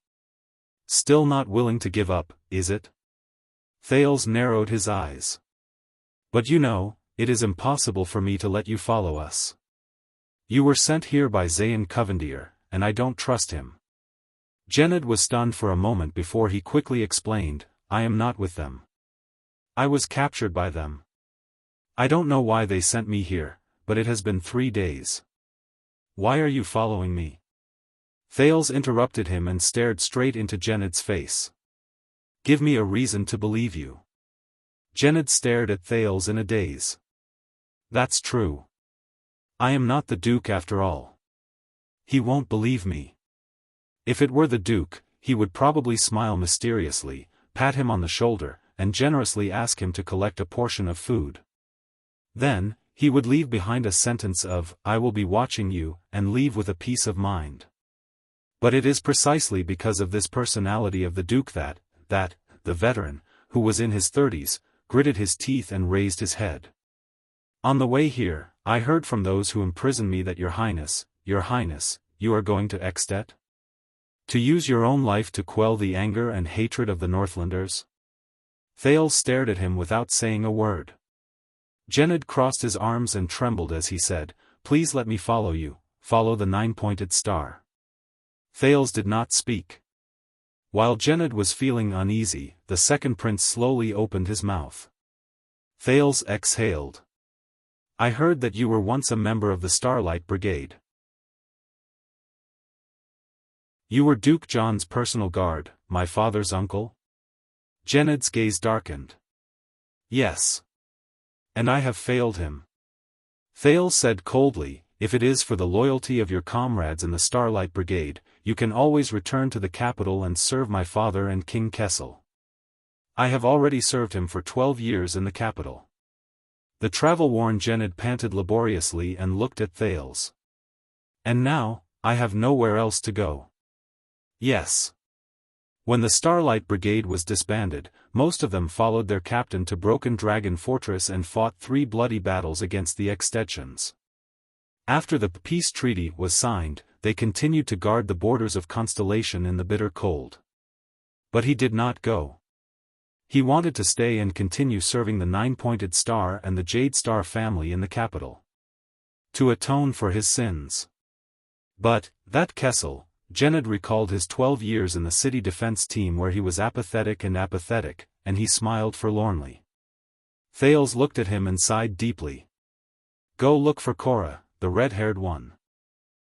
"Still not willing to give up, is it?" Thales narrowed his eyes. "But you know, it is impossible for me to let you follow us. You were sent here by Zayn Covendier, and I don't trust him." Gened was stunned for a moment before he quickly explained, "I am not with them. I was captured by them. I don't know why they sent me here, but it has been 3 days. Why are you following me?" Thales interrupted him and stared straight into Gened's face. "Give me a reason to believe you." Gened stared at Thales in a daze. "That's true. I am not the Duke after all. He won't believe me. If it were the Duke, he would probably smile mysteriously, pat him on the shoulder, and generously ask him to collect a portion of food. Then, he would leave behind a sentence of, "I will be watching you," and leave with a peace of mind. But it is precisely because of this personality of the Duke that, the veteran, who was in his 30s, gritted his teeth and raised his head. "On the way here, I heard from those who imprisoned me that Your Highness, you are going to Extet? To use your own life to quell the anger and hatred of the Northlanders?" Thales stared at him without saying a word. Gened crossed his arms and trembled as he said, "Please let me follow you, follow the nine-pointed star." Thales did not speak. While Gened was feeling uneasy, the second prince slowly opened his mouth. Thales exhaled. "I heard that you were once a member of the Starlight Brigade. You were Duke John's personal guard, my father's uncle?" Gened's gaze darkened. "Yes. And I have failed him." Thales said coldly, "If it is for the loyalty of your comrades in the Starlight Brigade, you can always return to the capital and serve my father and King Kessel. I have already served him for 12 years in the capital." The travel-worn Gened panted laboriously and looked at Thales. "And now, I have nowhere else to go." "Yes." When the Starlight Brigade was disbanded, most of them followed their captain to Broken Dragon Fortress and fought 3 bloody battles against the Extensions. After the peace treaty was signed, they continued to guard the borders of Constellation in the bitter cold. But he did not go. He wanted to stay and continue serving the Nine-Pointed Star and the Jade Star family in the capital. To atone for his sins. But, that Kessel, Gened recalled his 12 years in the city defense team where he was apathetic, and he smiled forlornly. Thales looked at him and sighed deeply. "Go look for Cora, the red-haired one."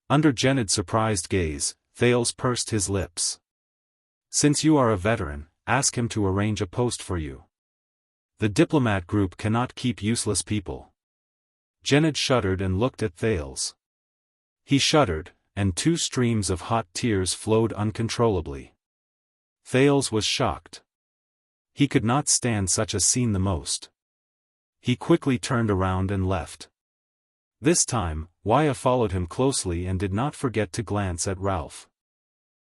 Under Gened's surprised gaze, Thales pursed his lips. "Since you are a veteran, ask him to arrange a post for you. The diplomat group cannot keep useless people." Gened shuddered and looked at Thales. He shuddered, and 2 streams of hot tears flowed uncontrollably. Thales was shocked. He could not stand such a scene the most. He quickly turned around and left. This time, Waya followed him closely and did not forget to glance at Ralph.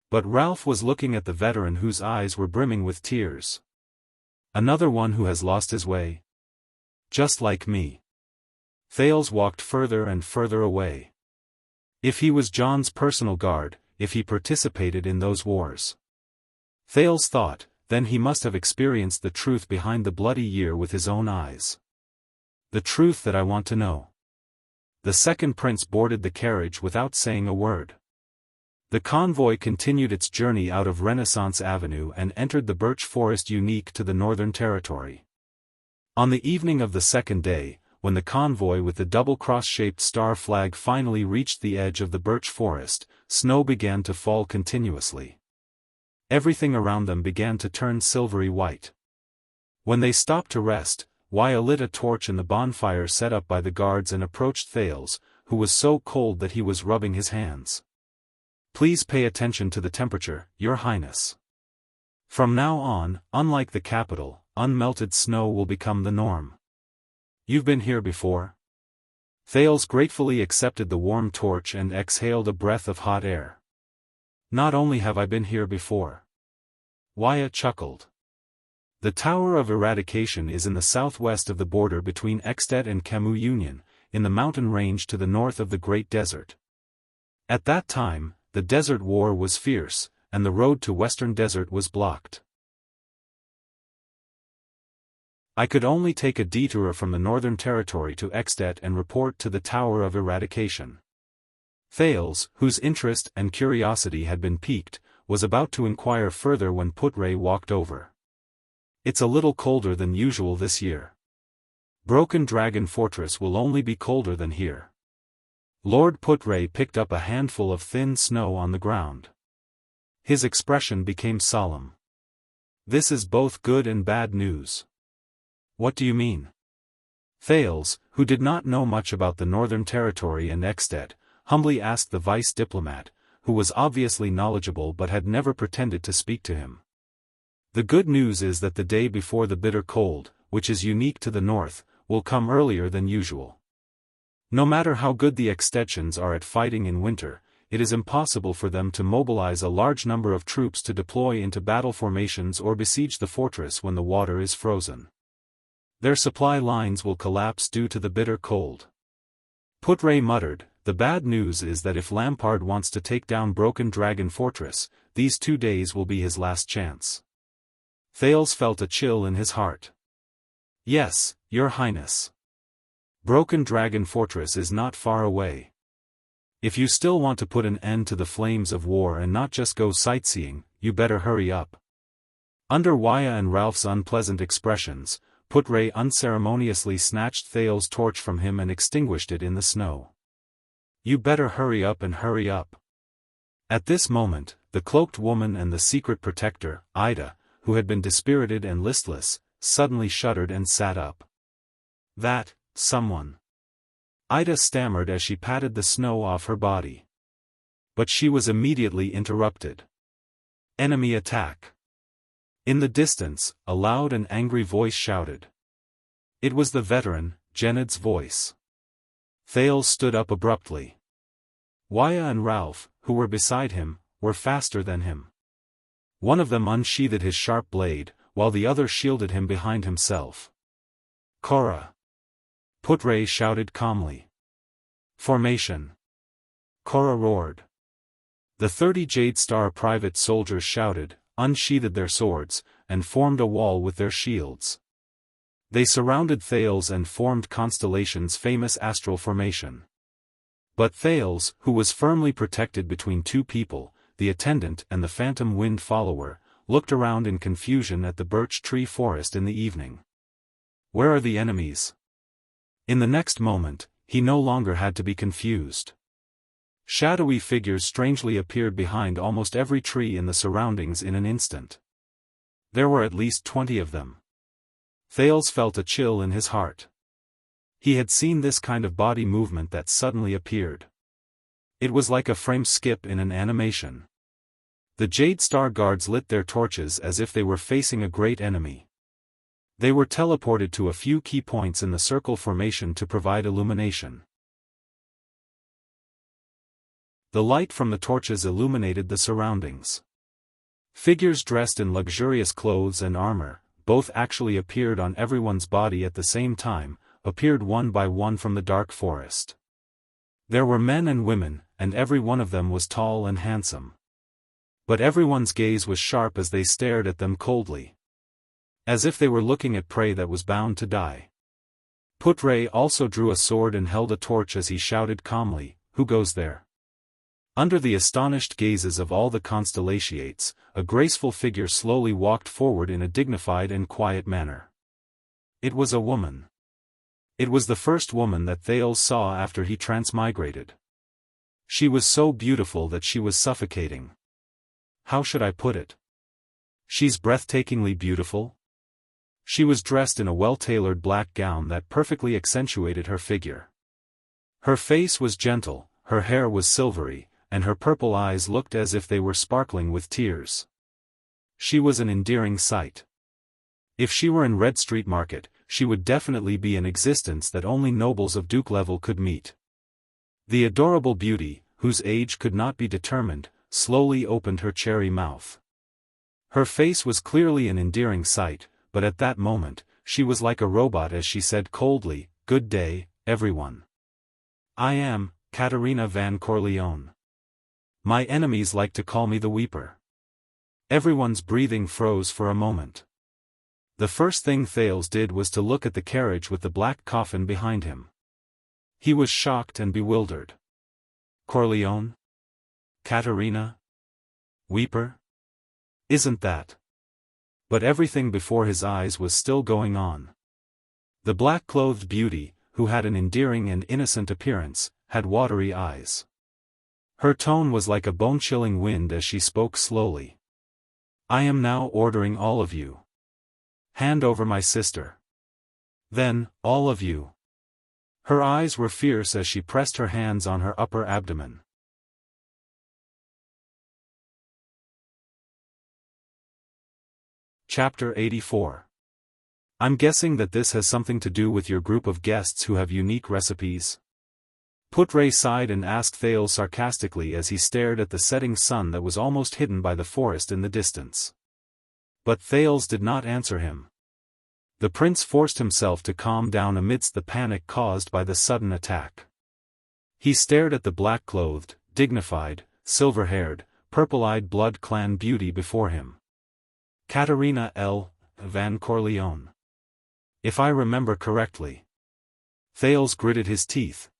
But Ralph was looking at the veteran whose eyes were brimming with tears. "Another one who has lost his way? Just like me." Thales walked further and further away. If he was John's personal guard, if he participated in those wars, Thales thought, then he must have experienced the truth behind the bloody year with his own eyes. The truth that I want to know. The second prince boarded the carriage without saying a word. The convoy continued its journey out of Renaissance Avenue and entered the birch forest unique to the Northern Territory. On the evening of the second day, when the convoy with the double cross-shaped star flag finally reached the edge of the birch forest, snow began to fall continuously. Everything around them began to turn silvery white. When they stopped to rest, Waya lit a torch in the bonfire set up by the guards and approached Thales, who was so cold that he was rubbing his hands. "Please pay attention to the temperature, Your Highness. From now on, unlike the capital, unmelted snow will become the norm. You've been here before?" Thales gratefully accepted the warm torch and exhaled a breath of hot air. "Not only have I been here before." Waya chuckled. "The Tower of Eradication is in the southwest of the border between Extet and Camus Union, in the mountain range to the north of the Great Desert. At that time, the Desert War was fierce, and the road to Western Desert was blocked. I could only take a detour from the Northern Territory to Extet and report to the Tower of Eradication." Thales, whose interest and curiosity had been piqued, was about to inquire further when Putre walked over. "It's a little colder than usual this year. Broken Dragon Fortress will only be colder than here." Lord Putre picked up a handful of thin snow on the ground. His expression became solemn. "This is both good and bad news." "What do you mean?" Thales, who did not know much about the Northern Territory and Extet, humbly asked the vice diplomat, who was obviously knowledgeable but had never pretended to speak to him. The good news is that the day before the bitter cold, which is unique to the north, will come earlier than usual. No matter how good the extensions are at fighting in winter, it is impossible for them to mobilize a large number of troops to deploy into battle formations or besiege the fortress when the water is frozen. Their supply lines will collapse due to the bitter cold. Putre muttered, "The bad news is that if Lampard wants to take down Broken Dragon Fortress, these 2 days will be his last chance." Thales felt a chill in his heart. "Yes, Your Highness. Broken Dragon Fortress is not far away. If you still want to put an end to the flames of war and not just go sightseeing, you better hurry up." Under Wuxia and Ralph's unpleasant expressions, Putre unceremoniously snatched Thales' torch from him and extinguished it in the snow. "You better hurry up and hurry up." At this moment, the cloaked woman and the secret protector, Ida, who had been dispirited and listless, suddenly shuddered and sat up. "That, someone." Ida stammered as she patted the snow off her body. But she was immediately interrupted. "Enemy attack." In the distance, a loud and angry voice shouted. It was the veteran, Gened's voice. Thales stood up abruptly. Wuxia and Ralph, who were beside him, were faster than him. One of them unsheathed his sharp blade, while the other shielded him behind himself. "Korra!" Putre shouted calmly. "Formation!" Korra roared. The 30 Jade Star private soldiers shouted, unsheathed their swords, and formed a wall with their shields. They surrounded Thales and formed Constellation's famous astral formation. But Thales, who was firmly protected between 2 people, the attendant and the phantom wind follower, looked around in confusion at the birch tree forest in the evening. Where are the enemies? In the next moment, he no longer had to be confused. Shadowy figures strangely appeared behind almost every tree in the surroundings in an instant. There were at least 20 of them. Thales felt a chill in his heart. He had seen this kind of body movement that suddenly appeared. It was like a frame skip in an animation. The Jade Star guards lit their torches as if they were facing a great enemy. They were teleported to a few key points in the circle formation to provide illumination. The light from the torches illuminated the surroundings. Figures dressed in luxurious clothes and armor, both actually appeared on everyone's body at the same time, appeared one by one from the dark forest. There were men and women, and every one of them was tall and handsome. But everyone's gaze was sharp as they stared at them coldly. As if they were looking at prey that was bound to die. Putre also drew a sword and held a torch as he shouted calmly, "Who goes there?" Under the astonished gazes of all the constellations, a graceful figure slowly walked forward in a dignified and quiet manner. It was a woman. It was the first woman that Thales saw after he transmigrated. She was so beautiful that she was suffocating. How should I put it? She's breathtakingly beautiful. She was dressed in a well-tailored black gown that perfectly accentuated her figure. Her face was gentle, her hair was silvery, and her purple eyes looked as if they were sparkling with tears. She was an endearing sight. If she were in Red Street Market, she would definitely be an existence that only nobles of Duke level could meet. The adorable beauty, whose age could not be determined, slowly opened her cherry mouth. Her face was clearly an endearing sight, but at that moment, she was like a robot as she said coldly, "Good day, everyone. I am Katerina van Corleone. My enemies like to call me the Weeper." Everyone's breathing froze for a moment. The first thing Thales did was to look at the carriage with the black coffin behind him. He was shocked and bewildered. Corleone? Katerina? Weeper? Isn't that? But everything before his eyes was still going on. The black-clothed beauty, who had an endearing and innocent appearance, had watery eyes. Her tone was like a bone-chilling wind as she spoke slowly. "I am now ordering all of you. Hand over my sister. Then, all of you." Her eyes were fierce as she pressed her hands on her upper abdomen. Chapter 84. I'm guessing that this has something to do with your group of guests who have unique recipes? Putre sighed and asked Thales sarcastically as he stared at the setting sun that was almost hidden by the forest in the distance. But Thales did not answer him. The prince forced himself to calm down amidst the panic caused by the sudden attack. He stared at the black-clothed, dignified, silver-haired, purple-eyed blood clan beauty before him. Katerina L. Van Corleone. If I remember correctly. Thales gritted his teeth.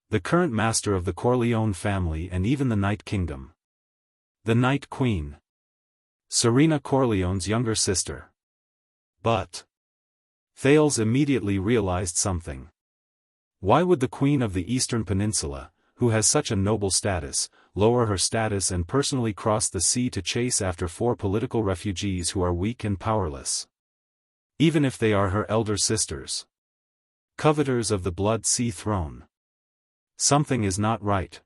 The current master of the Corleone family and even the Night Kingdom. The Night Queen. Serena Corleone's younger sister. But Thales immediately realized something. Why would the Queen of the Eastern Peninsula, who has such a noble status, lower her status and personally cross the sea to chase after 4 political refugees who are weak and powerless? Even if they are her elder sisters. Coveters of the Blood Sea throne. Something is not right.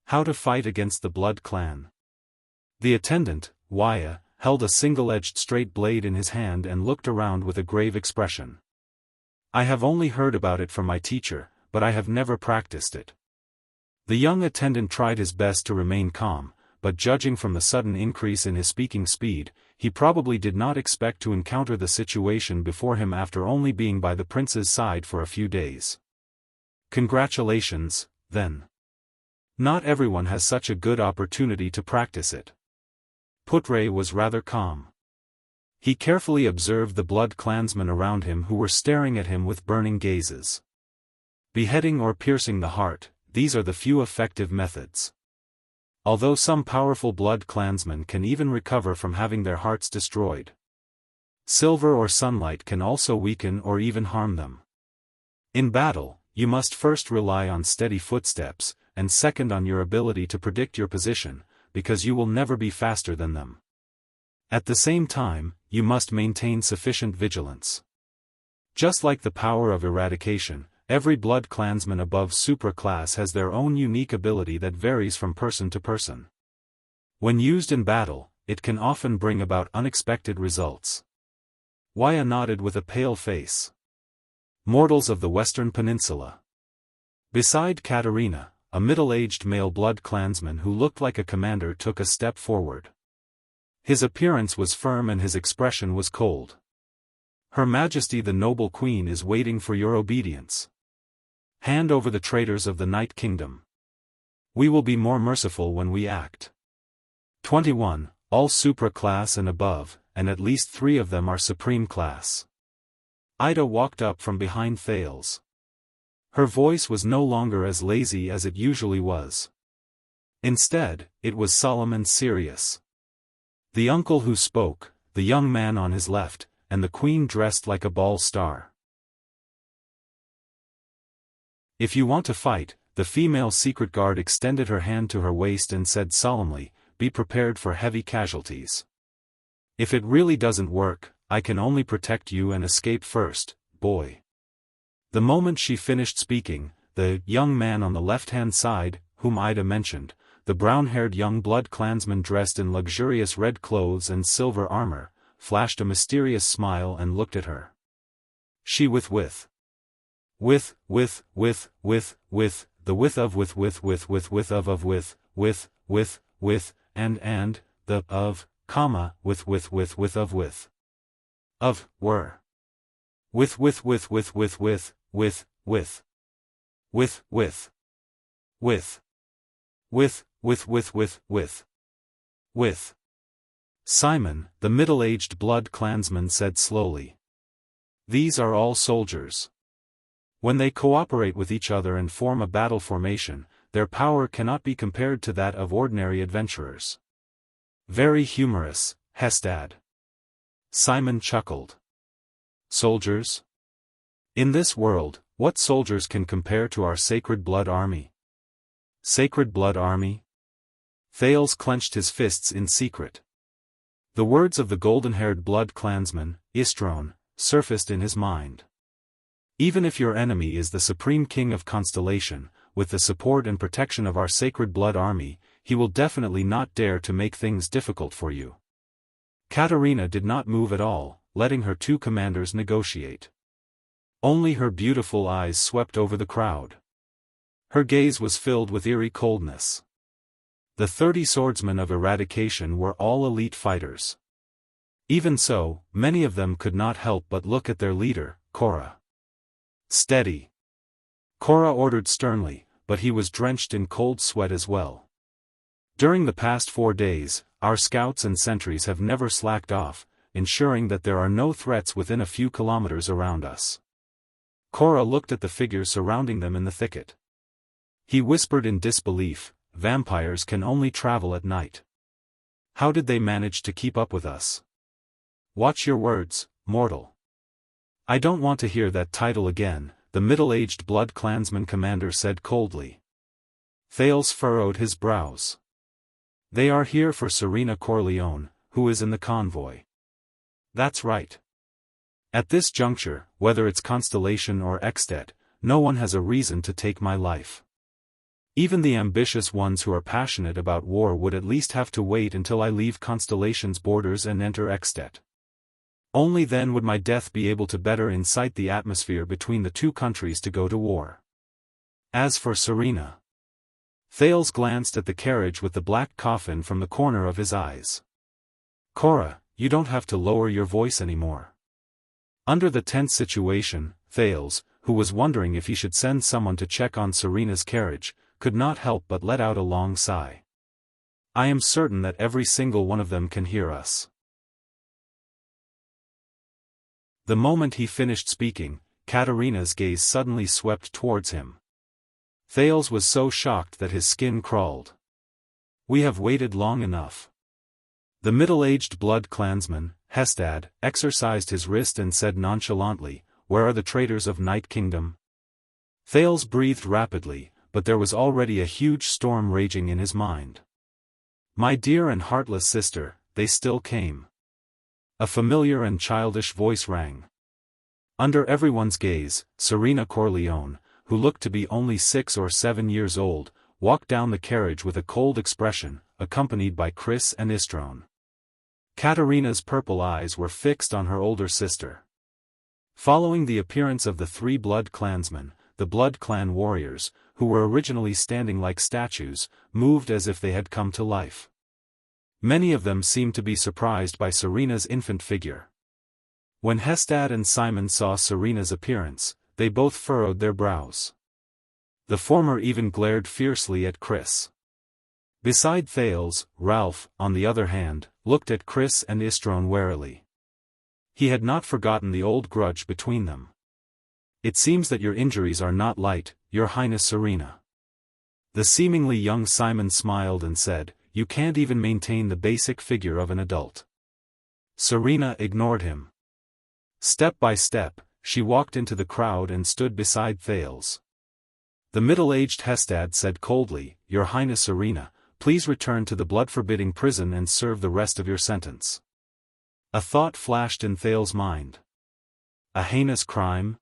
How to fight against the Blood Clan? The attendant, Wuxia, held a single-edged straight blade in his hand and looked around with a grave expression. I have only heard about it from my teacher, but I have never practiced it. The young attendant tried his best to remain calm, but judging from the sudden increase in his speaking speed, he probably did not expect to encounter the situation before him after only being by the prince's side for a few days. Congratulations, then. Not everyone has such a good opportunity to practice it. Putre was rather calm. He carefully observed the blood clansmen around him who were staring at him with burning gazes. Beheading or piercing the heart, these are the few effective methods. Although some powerful blood clansmen can even recover from having their hearts destroyed. Silver or sunlight can also weaken or even harm them. In battle, you must first rely on steady footsteps, and second on your ability to predict your position, because you will never be faster than them. At the same time, you must maintain sufficient vigilance. Just like the power of eradication, every blood clansman above supra-class has their own unique ability that varies from person to person. When used in battle, it can often bring about unexpected results. Wuxia nodded with a pale face. Mortals of the Western Peninsula. Beside Katerina, a middle-aged male blood clansman who looked like a commander took a step forward. His appearance was firm and his expression was cold. Her Majesty the Noble Queen is waiting for your obedience. Hand over the traitors of the Night Kingdom. We will be more merciful when we act. 21, all supra-class and above, and at least 3 of them are supreme class. Ida walked up from behind Thales. Her voice was no longer as lazy as it usually was. Instead, it was solemn and serious. The uncle who spoke, the young man on his left, and the queen dressed like a ball star. If you want to fight, the female secret guard extended her hand to her waist and said solemnly, be prepared for heavy casualties. If it really doesn't work, I can only protect you and escape first, boy. The moment she finished speaking, the young man on the left-hand side, whom Ida mentioned, the brown-haired young blood clansman dressed in luxurious red clothes and silver armor, flashed a mysterious smile and looked at her. She the width of and the of, comma, of were. With. Simon, the middle-aged blood clansman said slowly. These are all soldiers. When they cooperate with each other and form a battle formation, their power cannot be compared to that of ordinary adventurers. Very humorous, Hestad. Simon chuckled. Soldiers? In this world, what soldiers can compare to our Sacred Blood Army? Sacred Blood Army? Thales clenched his fists in secret. The words of the golden-haired blood clansman, Istron, surfaced in his mind. Even if your enemy is the Supreme King of Constellation, with the support and protection of our Sacred Blood Army, he will definitely not dare to make things difficult for you. Katerina did not move at all, letting her two commanders negotiate. Only her beautiful eyes swept over the crowd. Her gaze was filled with eerie coldness. The 30 swordsmen of eradication were all elite fighters. Even so, many of them could not help but look at their leader, Korra. "Steady!" Korra ordered sternly, but he was drenched in cold sweat as well. "During the past 4 days, our scouts and sentries have never slacked off, ensuring that there are no threats within a few kilometers around us." Korra looked at the figures surrounding them in the thicket. He whispered in disbelief, "Vampires can only travel at night. How did they manage to keep up with us?" "Watch your words, mortal." "I don't want to hear that title again," the middle-aged blood clansman commander said coldly. Thales furrowed his brows. "They are here for Serena Corleone, who is in the convoy." "That's right. At this juncture, whether it's Constellation or Extet, no one has a reason to take my life. Even the ambitious ones who are passionate about war would at least have to wait until I leave Constellation's borders and enter Extet. Only then would my death be able to better incite the atmosphere between the two countries to go to war. As for Serena..." Thales glanced at the carriage with the black coffin from the corner of his eyes. "Korra, you don't have to lower your voice anymore." Under the tense situation, Thales, who was wondering if he should send someone to check on Serena's carriage, could not help but let out a long sigh. "I am certain that every single one of them can hear us." The moment he finished speaking, Katerina's gaze suddenly swept towards him. Thales was so shocked that his skin crawled. "We have waited long enough." The middle-aged blood clansman, Hestad, exercised his wrist and said nonchalantly, "Where are the traitors of Night Kingdom?" Thales breathed rapidly, but there was already a huge storm raging in his mind. "My dear and heartless sister, they still came." A familiar and childish voice rang. Under everyone's gaze, Serena Corleone, who looked to be only 6 or 7 years old, walked down the carriage with a cold expression, accompanied by Chris and Istrone. Katerina's purple eyes were fixed on her older sister. Following the appearance of the 3 blood clansmen, the blood clan warriors, who were originally standing like statues, moved as if they had come to life. Many of them seemed to be surprised by Serena's infant figure. When Hestad and Simon saw Serena's appearance, they both furrowed their brows. The former even glared fiercely at Chris. Beside Thales, Ralph, on the other hand, looked at Chris and Istrone warily. He had not forgotten the old grudge between them. "It seems that your injuries are not light, Your Highness Serena." The seemingly young Simon smiled and said, "You can't even maintain the basic figure of an adult." Serena ignored him. Step by step, she walked into the crowd and stood beside Thales. The middle-aged Hestad said coldly, "Your Highness Serena, please return to the blood-forbidding prison and serve the rest of your sentence." A thought flashed in Thales' mind. A heinous crime?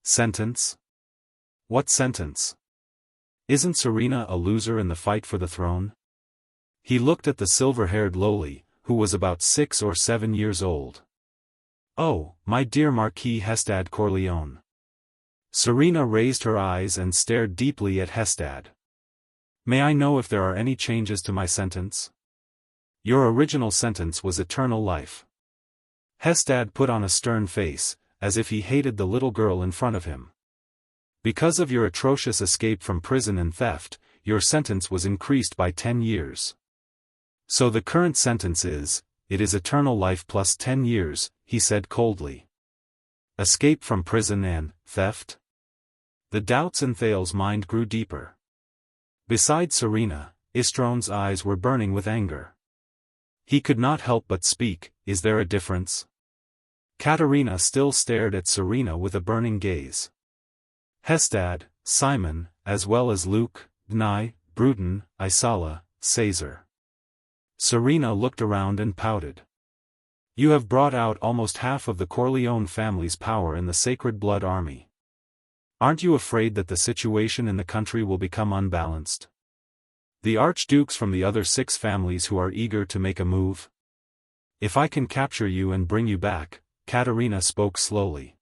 Sentence? What sentence? Isn't Serena a loser in the fight for the throne? He looked at the silver-haired lowly, who was about 6 or 7 years old. "Oh, my dear Marquis Hestad Corleone." Serena raised her eyes and stared deeply at Hestad. "May I know if there are any changes to my sentence?" "Your original sentence was eternal life." Hestad put on a stern face, as if he hated the little girl in front of him. "Because of your atrocious escape from prison and theft, your sentence was increased by 10 years. So the current sentence is, it is eternal life plus 10 years, he said coldly. Escape from prison and theft? The doubts in Thales' mind grew deeper. Beside Serena, Istrone's eyes were burning with anger. He could not help but speak, "Is there a difference?" Katerina still stared at Serena with a burning gaze. Hestad, Simon, as well as Luke, Gnai, Bruton, Isala, Caesar. Serena looked around and pouted. "You have brought out almost half of the Corleone family's power in the Sacred Blood Army. Aren't you afraid that the situation in the country will become unbalanced? The archdukes from the other 6 families who are eager to make a move? If I can capture you and bring you back, Katerina spoke slowly.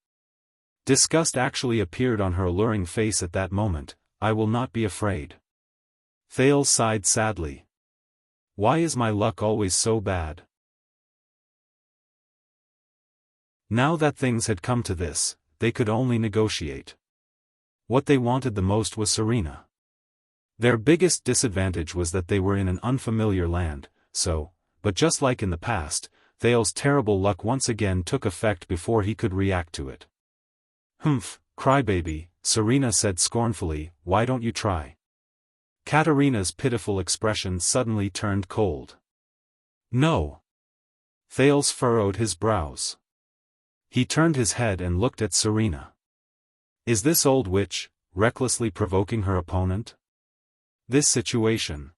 Disgust actually appeared on her alluring face at that moment. I will not be afraid. Thales sighed sadly. Why is my luck always so bad? Now that things had come to this, they could only negotiate. What they wanted the most was Serena. Their biggest disadvantage was that they were in an unfamiliar land, but just like in the past, Thales' terrible luck once again took effect before he could react to it. Humph, crybaby, Serena said scornfully, why don't you try? Katerina's pitiful expression suddenly turned cold. No. Thales furrowed his brows. He turned his head and looked at Serena. Is this old witch, recklessly provoking her opponent? This situation.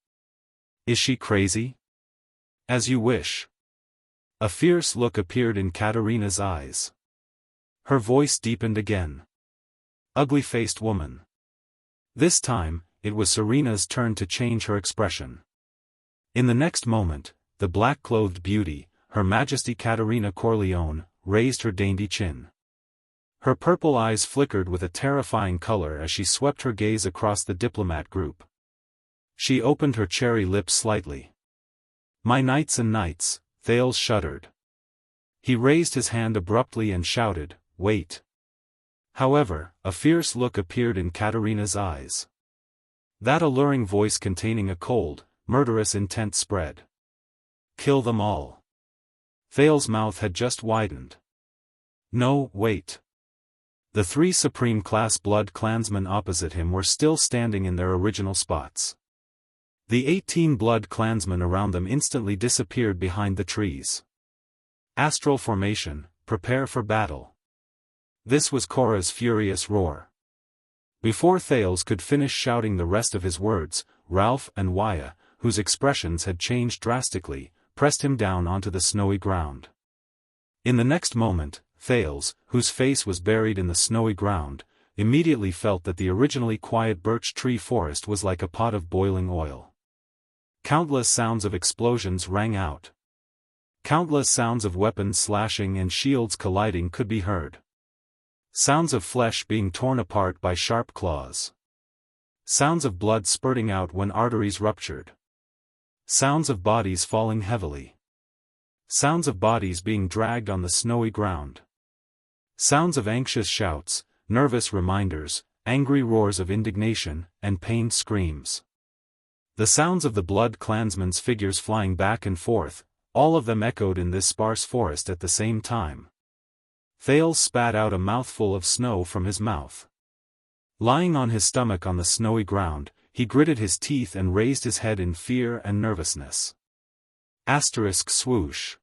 Is she crazy? As you wish. A fierce look appeared in Katerina's eyes. Her voice deepened again. Ugly-faced woman. This time, it was Serena's turn to change her expression. In the next moment, the black-clothed beauty, Her Majesty Katerina Corleone, raised her dainty chin. Her purple eyes flickered with a terrifying color as she swept her gaze across the diplomat group. She opened her cherry lips slightly. My knights and knights, Thales shuddered. He raised his hand abruptly and shouted, wait. However, a fierce look appeared in Katerina's eyes. That alluring voice containing a cold, murderous intent spread. Kill them all. Thales' mouth had just widened. No, wait. The three Supreme-class Blood Clansmen opposite him were still standing in their original spots. The 18 Blood Clansmen around them instantly disappeared behind the trees. Astral formation, prepare for battle. This was Korra's furious roar. Before Thales could finish shouting the rest of his words, Ralph and Waya, whose expressions had changed drastically, pressed him down onto the snowy ground. In the next moment, Thales, whose face was buried in the snowy ground, immediately felt that the originally quiet birch tree forest was like a pot of boiling oil. Countless sounds of explosions rang out. Countless sounds of weapons slashing and shields colliding could be heard. Sounds of flesh being torn apart by sharp claws. Sounds of blood spurting out when arteries ruptured. Sounds of bodies falling heavily. Sounds of bodies being dragged on the snowy ground. Sounds of anxious shouts, nervous reminders, angry roars of indignation, and pained screams. The sounds of the Blood Clansmen's figures flying back and forth, all of them echoed in this sparse forest at the same time. Thales spat out a mouthful of snow from his mouth. Lying on his stomach on the snowy ground, he gritted his teeth and raised his head in fear and nervousness. Asterisk swoosh.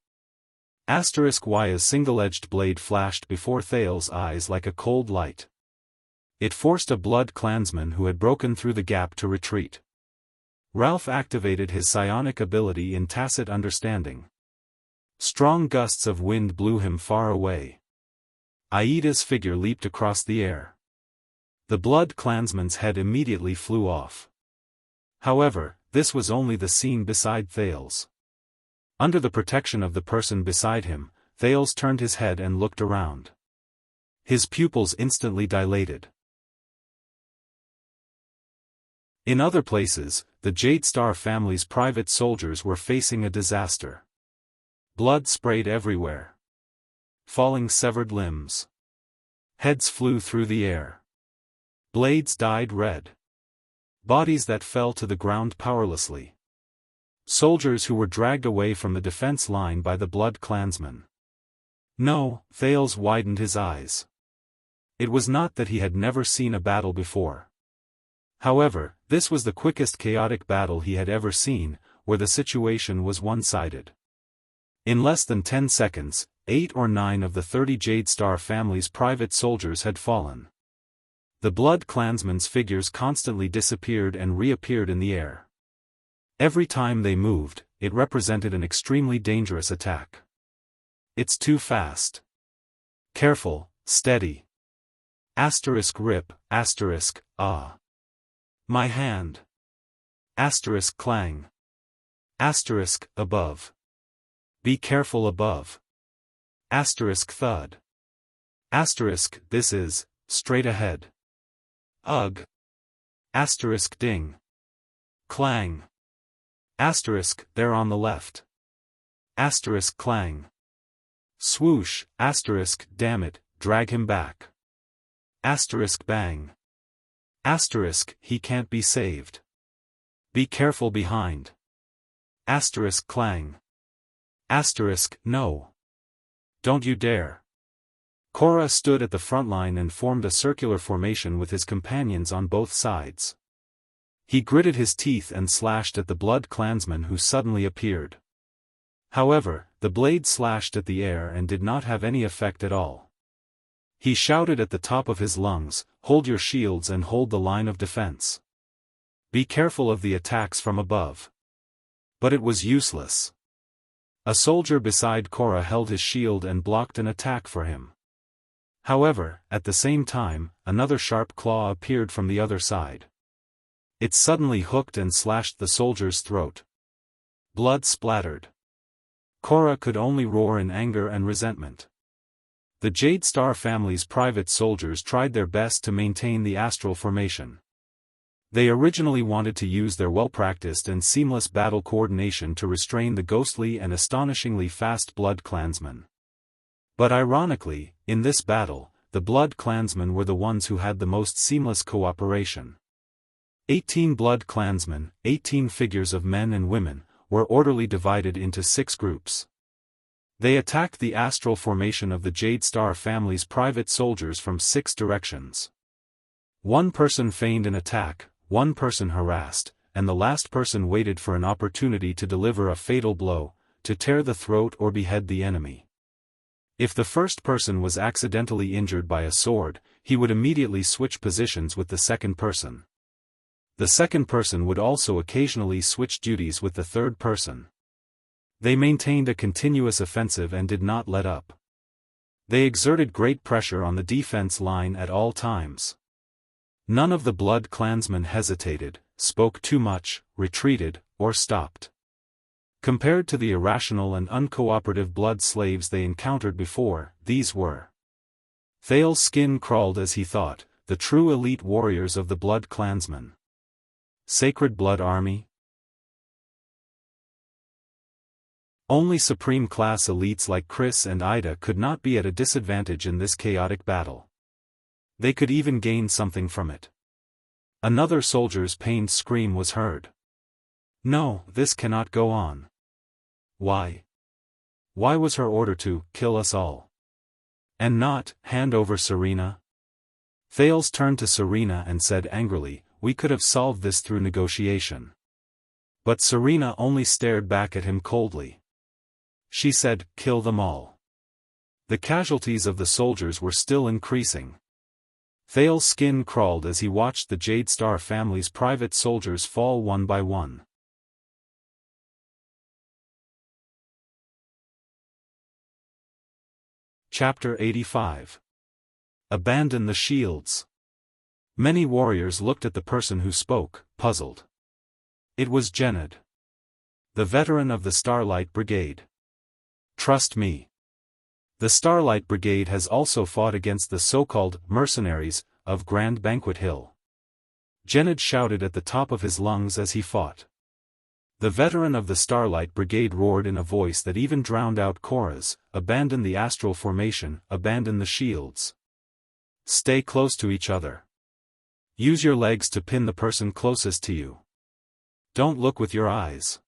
Asterisk Waya's single-edged blade flashed before Thales' eyes like a cold light. It forced a Blood Clansman who had broken through the gap to retreat. Ralph activated his psionic ability in tacit understanding. Strong gusts of wind blew him far away. Aida's figure leaped across the air. The Blood Clansman's head immediately flew off. However, this was only the scene beside Thales. Under the protection of the person beside him, Thales turned his head and looked around. His pupils instantly dilated. In other places, the Jade Star family's private soldiers were facing a disaster. Blood sprayed everywhere. Falling severed limbs. Heads flew through the air. Blades dyed red. Bodies that fell to the ground powerlessly. Soldiers who were dragged away from the defense line by the Blood Clansmen. No, Thales widened his eyes. It was not that he had never seen a battle before. However, this was the quickest chaotic battle he had ever seen, where the situation was one-sided. In less than 10 seconds, 8 or 9 of the 30 Jade Star family's private soldiers had fallen. The Blood Clansmen's figures constantly disappeared and reappeared in the air. Every time they moved, it represented an extremely dangerous attack. It's too fast. Careful, steady. Asterisk rip, asterisk, ah. My hand. Asterisk clang. Asterisk, above. Be careful above. Asterisk thud. Asterisk this is, straight ahead. Ugh. Asterisk ding. Clang. Asterisk they're on the left. Asterisk clang. Swoosh, asterisk damn it, drag him back. Asterisk bang. Asterisk he can't be saved. Be careful behind. Asterisk clang. Asterisk no. Don't you dare. Korra stood at the front line and formed a circular formation with his companions on both sides. He gritted his teeth and slashed at the blood clansman who suddenly appeared. However, the blade slashed at the air and did not have any effect at all. He shouted at the top of his lungs, "Hold your shields and hold the line of defense. Be careful of the attacks from above." But it was useless. A soldier beside Korra held his shield and blocked an attack for him. However, at the same time, another sharp claw appeared from the other side. It suddenly hooked and slashed the soldier's throat. Blood splattered. Korra could only roar in anger and resentment. The Jade Star family's private soldiers tried their best to maintain the astral formation. They originally wanted to use their well-practiced and seamless battle coordination to restrain the ghostly and astonishingly fast Blood Clansmen. But ironically, in this battle, the Blood Clansmen were the ones who had the most seamless cooperation. 18 Blood Clansmen, 18 figures of men and women, were orderly divided into 6 groups. They attacked the astral formation of the Jade Star family's private soldiers from 6 directions. One person feigned an attack, one person harassed, and the last person waited for an opportunity to deliver a fatal blow, to tear the throat or behead the enemy. If the first person was accidentally injured by a sword, he would immediately switch positions with the second person. The second person would also occasionally switch duties with the third person. They maintained a continuous offensive and did not let up. They exerted great pressure on the defense line at all times. None of the Blood Clansmen hesitated, spoke too much, retreated, or stopped. Compared to the irrational and uncooperative blood slaves they encountered before, these were. Thal's skin crawled as he thought, the true elite warriors of the Blood Clansmen. Sacred Blood Army? Only Supreme Class elites like Chris and Ida could not be at a disadvantage in this chaotic battle. They could even gain something from it. Another soldier's pained scream was heard. No, this cannot go on. Why? Why was her order to kill us all? And not hand over Serena? Thales turned to Serena and said angrily, "We could have solved this through negotiation." But Serena only stared back at him coldly. She said, "Kill them all." The casualties of the soldiers were still increasing. Thal's skin crawled as he watched the Jade Star family's private soldiers fall one by one. Chapter 85. Abandon the shields. Many warriors looked at the person who spoke, puzzled. It was Gened, the veteran of the Starlight Brigade. Trust me. The Starlight Brigade has also fought against the so-called mercenaries of Grand Banquet Hill. Gened shouted at the top of his lungs as he fought. The veteran of the Starlight Brigade roared in a voice that even drowned out Korra's, "Abandon the astral formation, abandon the shields. Stay close to each other. Use your legs to pin the person closest to you. Don't look with your eyes.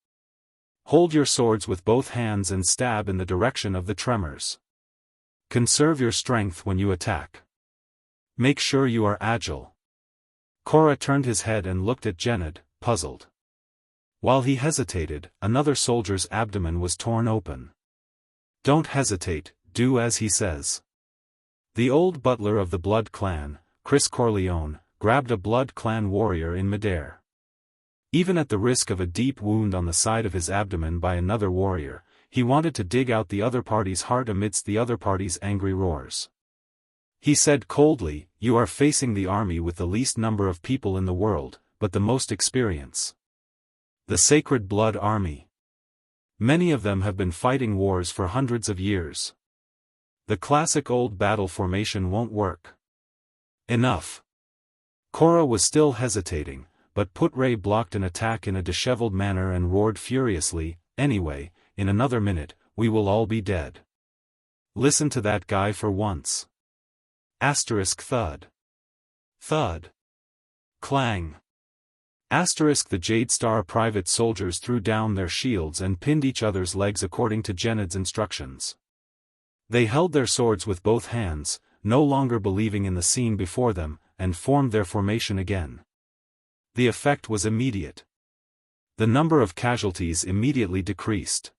Hold your swords with both hands and stab in the direction of the tremors. Conserve your strength when you attack. Make sure you are agile." Korra turned his head and looked at Gened, puzzled. While he hesitated, another soldier's abdomen was torn open. "Don't hesitate, do as he says." The old butler of the Blood Clan, Chris Corleone, grabbed a Blood Clan warrior in midair. Even at the risk of a deep wound on the side of his abdomen by another warrior, he wanted to dig out the other party's heart amidst the other party's angry roars. He said coldly, "You are facing the army with the least number of people in the world, but the most experience. The Sacred Blood Army. Many of them have been fighting wars for hundreds of years. The classic old battle formation won't work. Enough. Korra was still hesitating, but Put-Ray blocked an attack in a disheveled manner and roared furiously, "Anyway, in another minute, we will all be dead. Listen to that guy for once." Asterisk thud. Thud. Clang. Asterisk the Jade Star private soldiers threw down their shields and pinned each other's legs according to Genad's instructions. They held their swords with both hands, no longer believing in the scene before them, and formed their formation again. The effect was immediate. The number of casualties immediately decreased.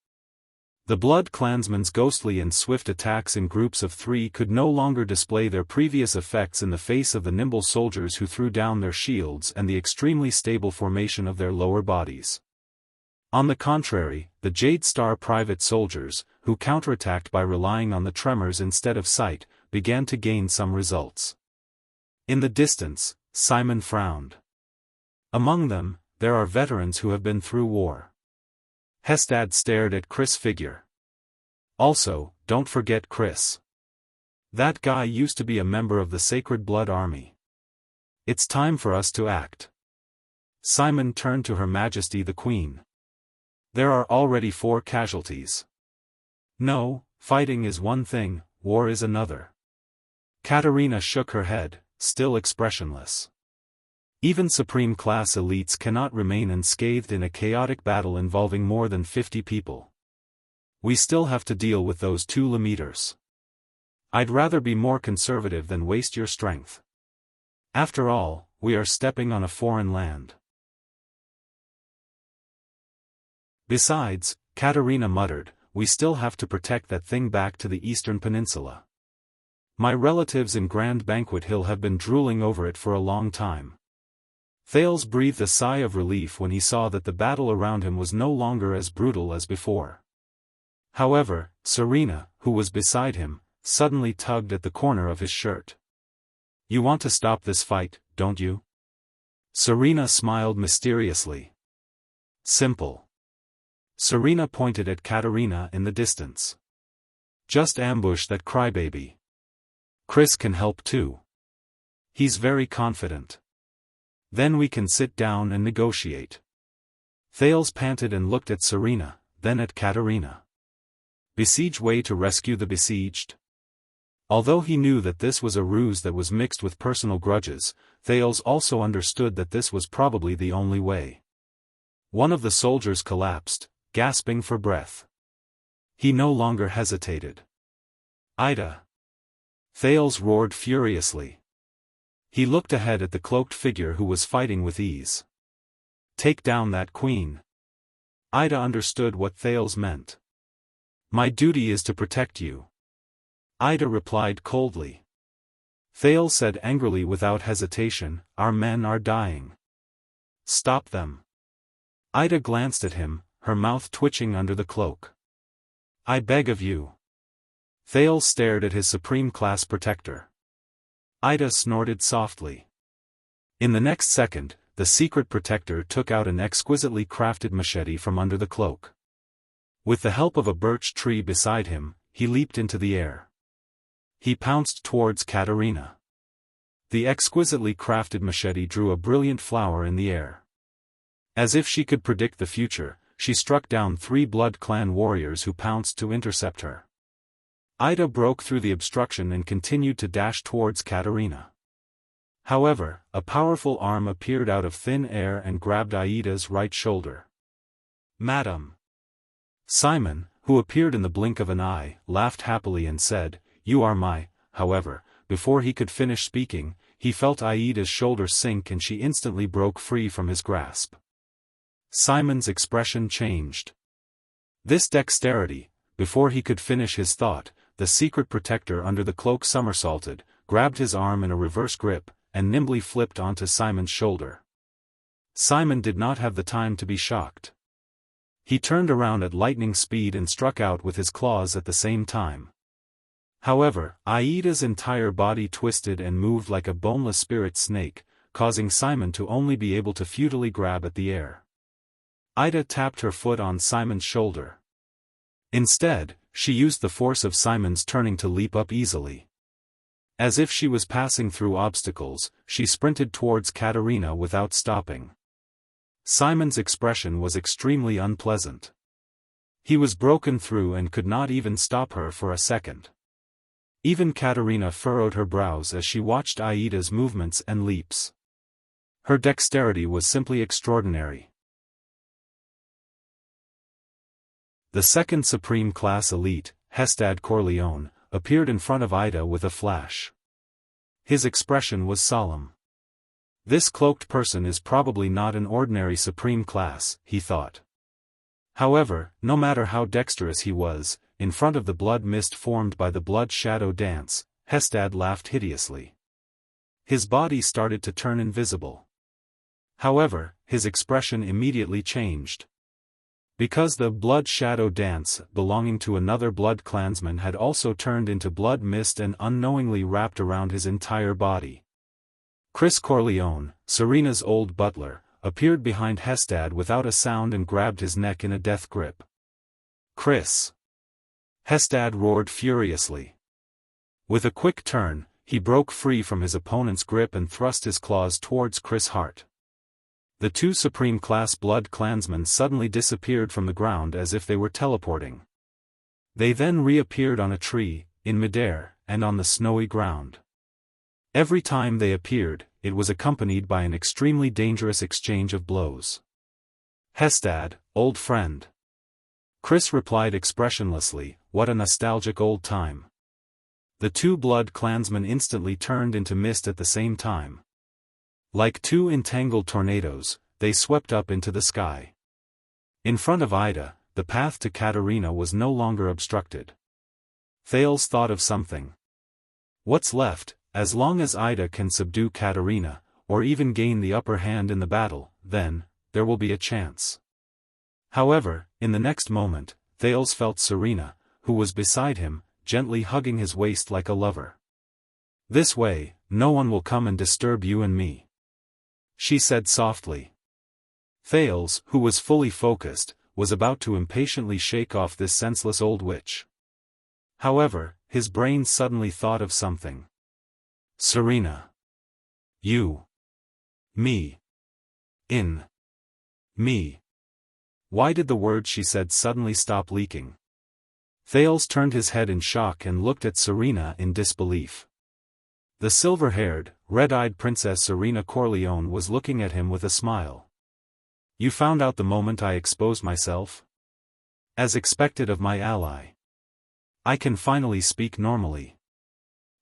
The Blood Clansmen's ghostly and swift attacks in groups of 3 could no longer display their previous effects in the face of the nimble soldiers who threw down their shields and the extremely stable formation of their lower bodies. On the contrary, the Jade Star private soldiers, who counterattacked by relying on the tremors instead of sight, began to gain some results. In the distance, Simon frowned. Among them, there are veterans who have been through war. Hestad stared at Chris' figure. Also, don't forget Chris. That guy used to be a member of the Sacred Blood Army. It's time for us to act. Simon turned to Her Majesty the Queen. There are already 4 casualties. No, fighting is one thing, war is another. Katarina shook her head, still expressionless. Even supreme-class elites cannot remain unscathed in a chaotic battle involving more than 50 people. We still have to deal with those 2 Lemeters. I'd rather be more conservative than waste your strength. After all, we are stepping on a foreign land. Besides, Katarina muttered, we still have to protect that thing back to the Eastern Peninsula. My relatives in Grand Banquet Hill have been drooling over it for a long time. Thales breathed a sigh of relief when he saw that the battle around him was no longer as brutal as before. However, Serena, who was beside him, suddenly tugged at the corner of his shirt. You want to stop this fight, don't you? Serena smiled mysteriously. Simple. Serena pointed at Katarina in the distance. Just ambush that crybaby. Chris can help too. He's very confident. Then we can sit down and negotiate. Thales panted and looked at Serena, then at Katarina. Besiege way to rescue the besieged? Although he knew that this was a ruse that was mixed with personal grudges, Thales also understood that this was probably the only way. One of the soldiers collapsed, gasping for breath. He no longer hesitated. Ida! Thales roared furiously. He looked ahead at the cloaked figure who was fighting with ease. Take down that queen. Ida understood what Thales meant. My duty is to protect you. Ida replied coldly. Thales said angrily without hesitation, our men are dying. Stop them. Ida glanced at him, her mouth twitching under the cloak. I beg of you. Thales stared at his supreme-class protector. Ida snorted softly. In the next second, the secret protector took out an exquisitely crafted machete from under the cloak. With the help of a birch tree beside him, he leaped into the air. He pounced towards Katarina. The exquisitely crafted machete drew a brilliant flower in the air. As if she could predict the future, she struck down 3 Blood Clan warriors who pounced to intercept her. Ida broke through the obstruction and continued to dash towards Katarina. However, a powerful arm appeared out of thin air and grabbed Aida's right shoulder. Madam! Simon, who appeared in the blink of an eye, laughed happily and said, You are my. However, before he could finish speaking, he felt Aida's shoulder sink and she instantly broke free from his grasp. Simon's expression changed. This dexterity, before he could finish his thought, the secret protector under the cloak somersaulted, grabbed his arm in a reverse grip, and nimbly flipped onto Simon's shoulder. Simon did not have the time to be shocked. He turned around at lightning speed and struck out with his claws at the same time. However, Aida's entire body twisted and moved like a boneless spirit snake, causing Simon to only be able to futilely grab at the air. Ida tapped her foot on Simon's shoulder. Instead, she used the force of Simon's turning to leap up easily. As if she was passing through obstacles, she sprinted towards Katerina without stopping. Simon's expression was extremely unpleasant. He was broken through and could not even stop her for a second. Even Katerina furrowed her brows as she watched Aida's movements and leaps. Her dexterity was simply extraordinary. The second Supreme Class Elite, Hestad Corleone, appeared in front of Ida with a flash. His expression was solemn. This cloaked person is probably not an ordinary Supreme Class, he thought. However, no matter how dexterous he was, in front of the blood mist formed by the blood shadow dance, Hestad laughed hideously. His body started to turn invisible. However, his expression immediately changed. Because the blood shadow dance belonging to another blood clansman had also turned into blood mist and unknowingly wrapped around his entire body. Chris Corleone, Serena's old butler, appeared behind Hestad without a sound and grabbed his neck in a death grip. Chris! Hestad roared furiously. With a quick turn, he broke free from his opponent's grip and thrust his claws towards Chris' heart. The two Supreme Class blood clansmen suddenly disappeared from the ground as if they were teleporting. They then reappeared on a tree, in midair, and on the snowy ground. Every time they appeared, it was accompanied by an extremely dangerous exchange of blows. Hestad, old friend. Chris replied expressionlessly, what a nostalgic old time. The two blood clansmen instantly turned into mist at the same time. Like two entangled tornadoes, they swept up into the sky. In front of Ida, the path to Katerina was no longer obstructed. Thales thought of something. What's left, as long as Ida can subdue Katerina, or even gain the upper hand in the battle, then, there will be a chance. However, in the next moment, Thales felt Serena, who was beside him, gently hugging his waist like a lover. This way, no one will come and disturb you and me, she said softly. Thales, who was fully focused, was about to impatiently shake off this senseless old witch. However, his brain suddenly thought of something. Serena. You. Me. In. Me. Why did the words she said suddenly stop leaking? Thales turned his head in shock and looked at Serena in disbelief. The silver-haired, red-eyed Princess Serena Corleone was looking at him with a smile. You found out the moment I exposed myself? As expected of my ally. I can finally speak normally.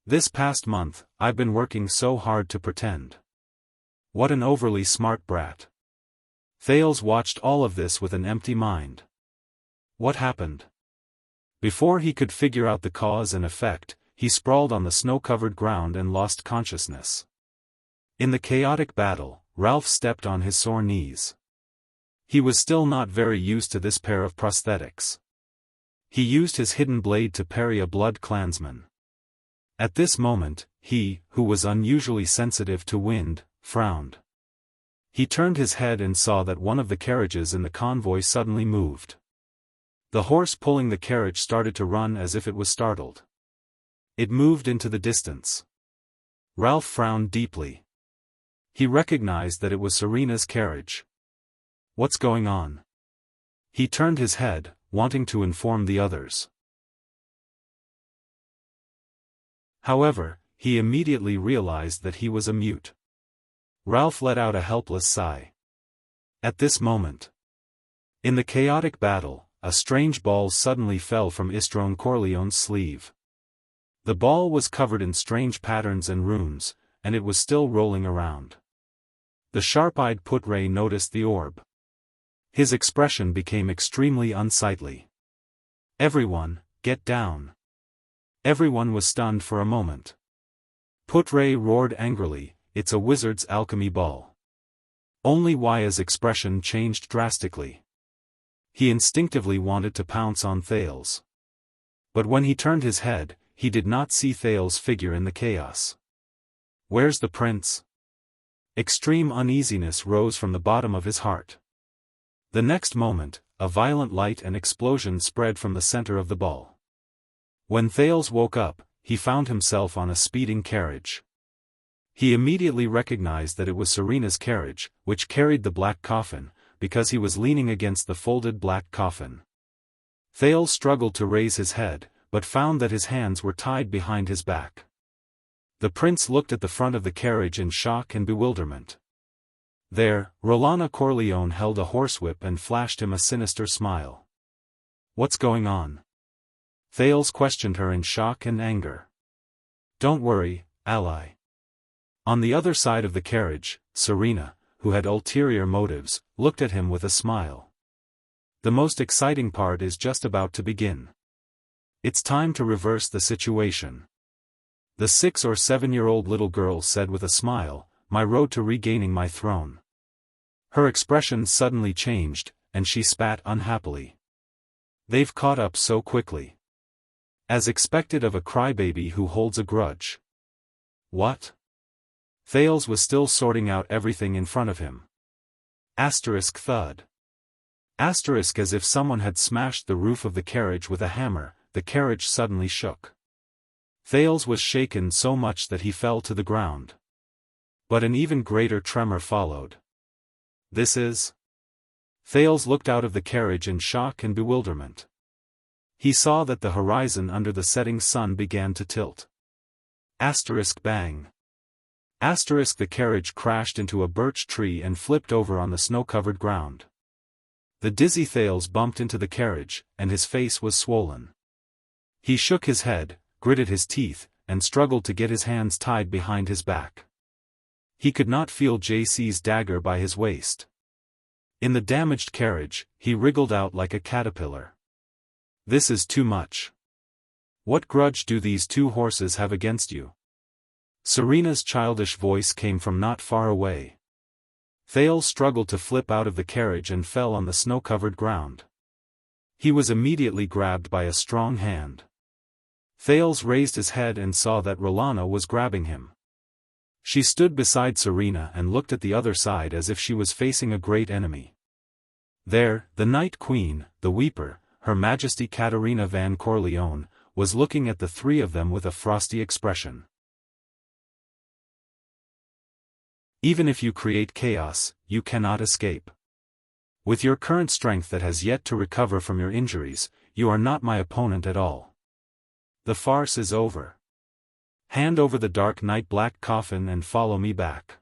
This past month, I've been working so hard to pretend. What an overly smart brat. Thales watched all of this with an empty mind. What happened? Before he could figure out the cause and effect, he sprawled on the snow-covered ground and lost consciousness. In the chaotic battle, Ralph stepped on his sore knees. He was still not very used to this pair of prosthetics. He used his hidden blade to parry a blood clansman. At this moment, he, who was unusually sensitive to wind, frowned. He turned his head and saw that one of the carriages in the convoy suddenly moved. The horse pulling the carriage started to run as if it was startled. It moved into the distance. Ralph frowned deeply. He recognized that it was Serena's carriage. What's going on? He turned his head, wanting to inform the others. However, he immediately realized that he was a mute. Ralph let out a helpless sigh. At this moment, in the chaotic battle, a strange ball suddenly fell from Istrone Corleone's sleeve. The ball was covered in strange patterns and runes, and it was still rolling around. The sharp-eyed Putre noticed the orb. His expression became extremely unsightly. Everyone, get down. Everyone was stunned for a moment. Putre roared angrily, it's a wizard's alchemy ball. Only Waya's expression changed drastically. He instinctively wanted to pounce on Thales. But when he turned his head, he did not see Thales' figure in the chaos. Where's the prince? Extreme uneasiness rose from the bottom of his heart. The next moment, a violent light and explosion spread from the center of the ball. When Thales woke up, he found himself on a speeding carriage. He immediately recognized that it was Serena's carriage, which carried the black coffin, because he was leaning against the folded black coffin. Thales struggled to raise his head, but found that his hands were tied behind his back. The prince looked at the front of the carriage in shock and bewilderment. There, Rolana Corleone held a horsewhip and flashed him a sinister smile. "What's going on?" Thales questioned her in shock and anger. "Don't worry, ally." On the other side of the carriage, Serena, who had ulterior motives, looked at him with a smile. "The most exciting part is just about to begin. It's time to reverse the situation." The 6 or 7-year-old little girl said with a smile, "My road to regaining my throne." Her expression suddenly changed, and she spat unhappily. "They've caught up so quickly. As expected of a crybaby who holds a grudge." "What?" Thales was still sorting out everything in front of him. Asterisk thud. Asterisk as if someone had smashed the roof of the carriage with a hammer, the carriage suddenly shook. Thales was shaken so much that he fell to the ground. But an even greater tremor followed. "This is..." Thales looked out of the carriage in shock and bewilderment. He saw that the horizon under the setting sun began to tilt. Asterisk bang. Asterisk the carriage crashed into a birch tree and flipped over on the snow-covered ground. The dizzy Thales bumped into the carriage, and his face was swollen. He shook his head, gritted his teeth, and struggled to get his hands tied behind his back. He could not feel JC's dagger by his waist. In the damaged carriage, he wriggled out like a caterpillar. "This is too much. What grudge do these 2 horses have against you?" Serena's childish voice came from not far away. Thales struggled to flip out of the carriage and fell on the snow-covered ground. He was immediately grabbed by a strong hand. Thales raised his head and saw that Rolana was grabbing him. She stood beside Serena and looked at the other side as if she was facing a great enemy. There, the Night Queen, the Weeper, Her Majesty Caterina van Corleone, was looking at the 3 of them with a frosty expression. "Even if you create chaos, you cannot escape. With your current strength that has yet to recover from your injuries, you are not my opponent at all. The farce is over. Hand over the dark night black coffin and follow me back."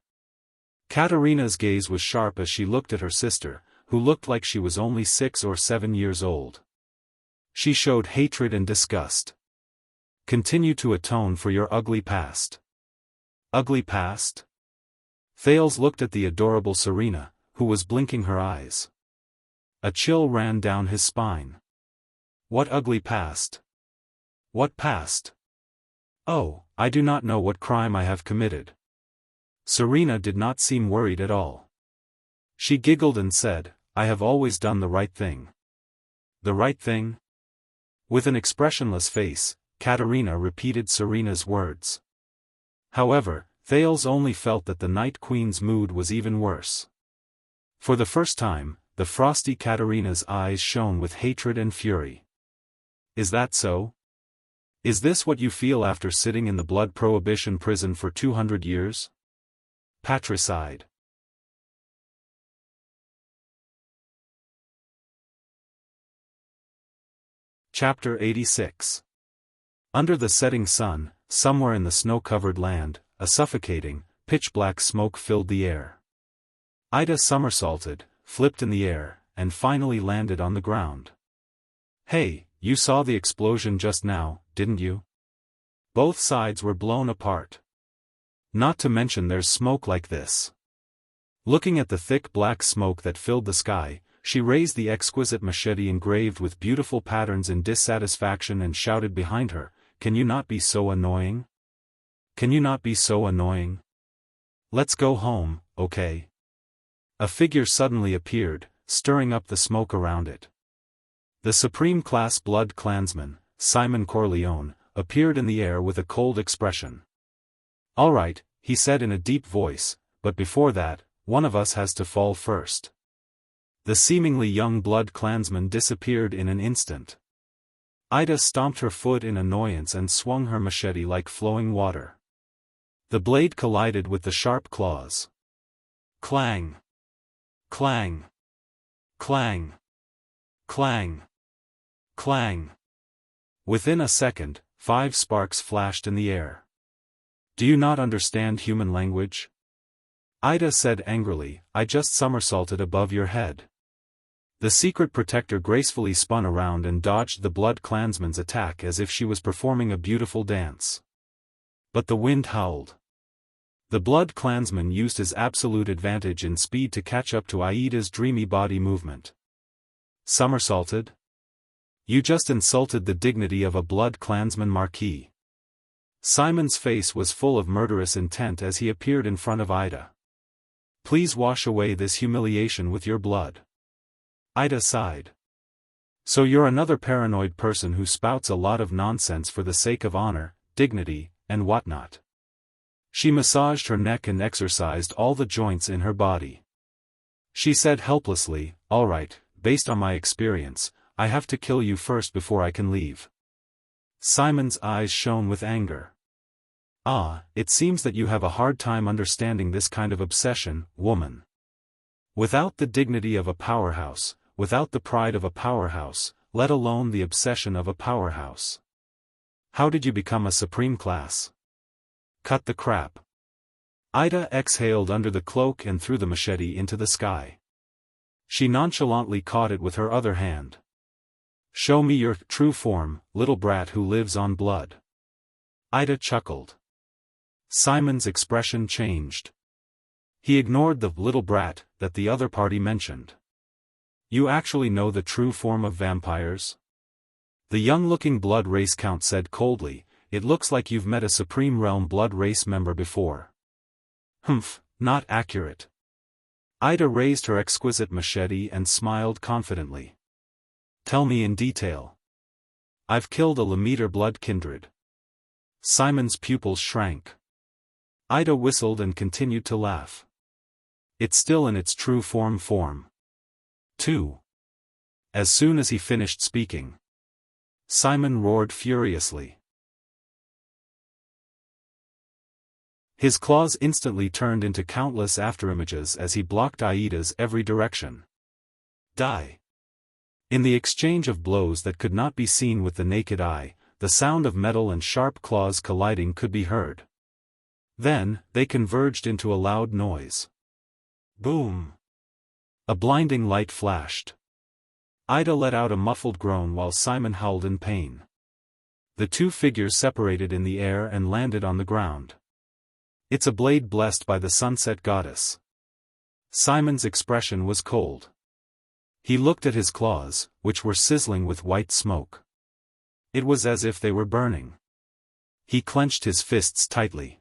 Caterina's gaze was sharp as she looked at her sister, who looked like she was only 6 or 7 years old. She showed hatred and disgust. "Continue to atone for your ugly past." "Ugly past?" Thales looked at the adorable Serena, who was blinking her eyes. A chill ran down his spine. "What ugly past? What past? Oh, I do not know what crime I have committed." Serena did not seem worried at all. She giggled and said, "I have always done the right thing." "The right thing?" With an expressionless face, Caterina repeated Serena's words. However, Thales only felt that the Night Queen's mood was even worse. For the first time, the frosty Caterina's eyes shone with hatred and fury. "Is that so? Is this what you feel after sitting in the blood prohibition prison for 200 years? Patricide." Chapter 86. Under the setting sun, somewhere in the snow-covered land, a suffocating, pitch-black smoke filled the air. Ida somersaulted, flipped in the air, and finally landed on the ground. "Hey, you saw the explosion just now, didn't you? Both sides were blown apart. Not to mention there's smoke like this." Looking at the thick black smoke that filled the sky, she raised the exquisite machete engraved with beautiful patterns in dissatisfaction and shouted behind her, "Can you not be so annoying? Can you not be so annoying? Let's go home, okay?" A figure suddenly appeared, stirring up the smoke around it. The Supreme Class Blood Clansman, Simon Corleone, appeared in the air with a cold expression. "All right," he said in a deep voice, "but before that, one of us has to fall first." The seemingly young blood clansman disappeared in an instant. Ida stomped her foot in annoyance and swung her machete like flowing water. The blade collided with the sharp claws. Clang! Clang! Clang! Clang! Clang! Within a second, 5 sparks flashed in the air. Do you not understand human language? Ida said angrily, I just somersaulted above your head. The secret protector gracefully spun around and dodged the blood clansman's attack as if she was performing a beautiful dance. But the wind howled. The blood clansman used his absolute advantage in speed to catch up to Aida's dreamy body movement. Somersaulted? You just insulted the dignity of a blood clansman marquis. Simon's face was full of murderous intent as he appeared in front of Ida. Please wash away this humiliation with your blood. Ida sighed. So you're another paranoid person who spouts a lot of nonsense for the sake of honor, dignity, and whatnot. She massaged her neck and exercised all the joints in her body. She said helplessly, all right, based on my experience, I have to kill you first before I can leave. Simon's eyes shone with anger. Ah, it seems that you have a hard time understanding this kind of obsession, woman. Without the dignity of a powerhouse, without the pride of a powerhouse, let alone the obsession of a powerhouse. How did you become a supreme class? Cut the crap. Ida exhaled under the cloak and threw the machete into the sky. She nonchalantly caught it with her other hand. Show me your true form, little brat who lives on blood. Ida chuckled. Simon's expression changed. He ignored the little brat that the other party mentioned. You actually know the true form of vampires? The young-looking blood race count said coldly, it looks like you've met a Supreme Realm blood race member before. Humph, not accurate. Ida raised her exquisite machete and smiled confidently. Tell me in detail. I've killed a Lemiter blood kindred. Simon's pupils shrank. Ida whistled and continued to laugh. It's still in its true form. 2. As soon as he finished speaking, Simon roared furiously. His claws instantly turned into countless afterimages as he blocked Aida's every direction. Die! In the exchange of blows that could not be seen with the naked eye, the sound of metal and sharp claws colliding could be heard. Then, they converged into a loud noise. Boom! A blinding light flashed. Ida let out a muffled groan while Simon howled in pain. The two figures separated in the air and landed on the ground. It's a blade blessed by the sunset goddess. Simon's expression was cold. He looked at his claws, which were sizzling with white smoke. It was as if they were burning. He clenched his fists tightly.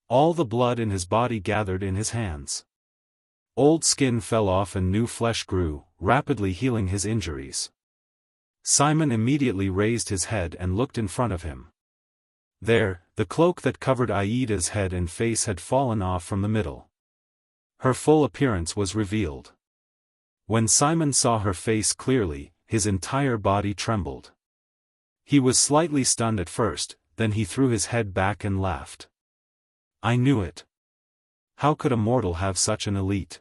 All the blood in his body gathered in his hands. Old skin fell off and new flesh grew, rapidly healing his injuries. Simon immediately raised his head and looked in front of him. There, the cloak that covered Aida's head and face had fallen off from the middle. Her full appearance was revealed. When Simon saw her face clearly, his entire body trembled. He was slightly stunned at first, then he threw his head back and laughed. I knew it. How could a mortal have such an elite?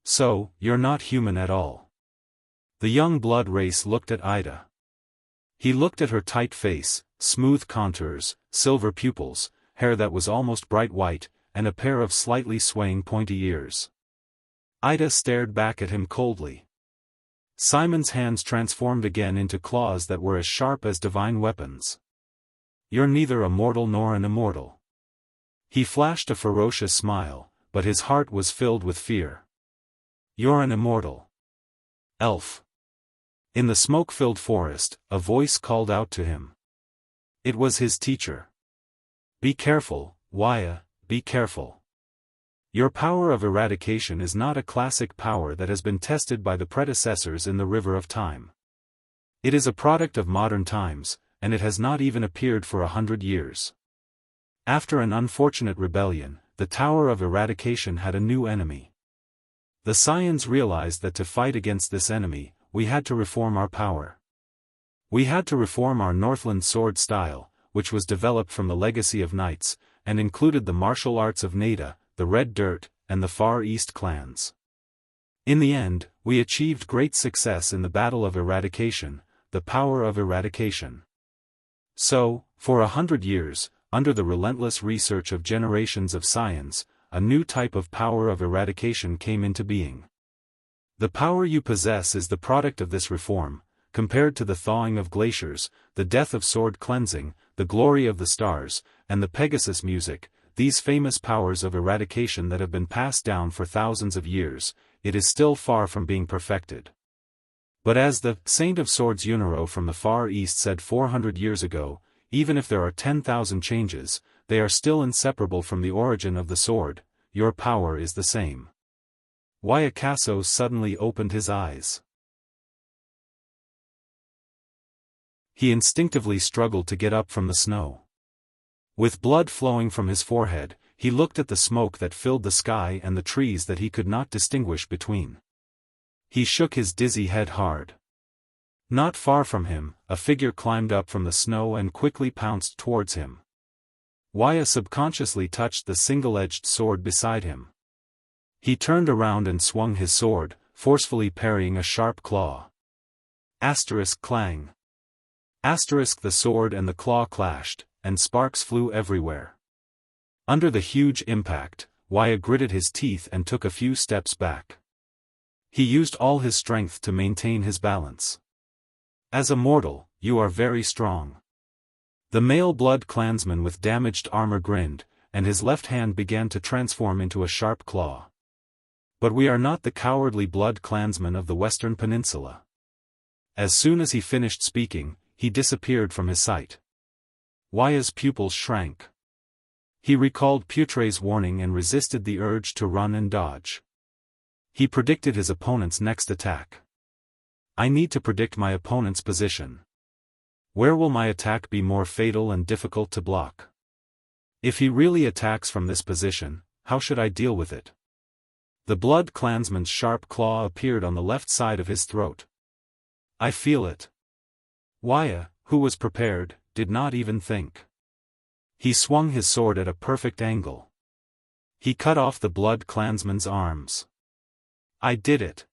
So, you're not human at all. The young blood race looked at Ida. He looked at her tight face, smooth contours, silver pupils, hair that was almost bright white, and a pair of slightly swaying pointy ears. Ida stared back at him coldly. Simon's hands transformed again into claws that were as sharp as divine weapons. You're neither a mortal nor an immortal. He flashed a ferocious smile, but his heart was filled with fear. You're an immortal. Elf. In the smoke-filled forest, a voice called out to him. It was his teacher. Be careful, Wuxia, be careful. Your power of eradication is not a classic power that has been tested by the predecessors in the river of time. It is a product of modern times, and it has not even appeared for 100 years. After an unfortunate rebellion, the Tower of Eradication had a new enemy. The Saiyans realized that to fight against this enemy, we had to reform our power. We had to reform our Northland sword style, which was developed from the legacy of knights, and included the martial arts of Nada, the Red Dirt, and the Far East clans. In the end, we achieved great success in the Battle of Eradication, the power of eradication. So, for 100 years, under the relentless research of generations of Saiyans, a new type of power of eradication came into being. The power you possess is the product of this reform, compared to the thawing of glaciers, the death of sword cleansing, the glory of the stars, and the Pegasus music, these famous powers of eradication that have been passed down for thousands of years. It is still far from being perfected. But as the Saint of Swords Unro from the Far East said 400 years ago, even if there are 10,000 changes, they are still inseparable from the origin of the sword. Your power is the same. Wayakaso suddenly opened his eyes. He instinctively struggled to get up from the snow. With blood flowing from his forehead, he looked at the smoke that filled the sky and the trees that he could not distinguish between. He shook his dizzy head hard. Not far from him, a figure climbed up from the snow and quickly pounced towards him. Waya subconsciously touched the single-edged sword beside him. He turned around and swung his sword, forcefully parrying a sharp claw. Asterisk clang. Asterisk the sword and the claw clashed, and sparks flew everywhere. Under the huge impact, Waya gritted his teeth and took a few steps back. He used all his strength to maintain his balance. As a mortal, you are very strong. The male blood clansman with damaged armor grinned, and his left hand began to transform into a sharp claw. But we are not the cowardly blood clansmen of the Western Peninsula. As soon as he finished speaking, he disappeared from his sight. Waya's pupils shrank. He recalled Putre's warning and resisted the urge to run and dodge. He predicted his opponent's next attack. I need to predict my opponent's position. Where will my attack be more fatal and difficult to block? If he really attacks from this position, how should I deal with it? The blood clansman's sharp claw appeared on the left side of his throat. I feel it. Waya, who was prepared, did not even think. He swung his sword at a perfect angle. He cut off the blood clansman's arms. I did it.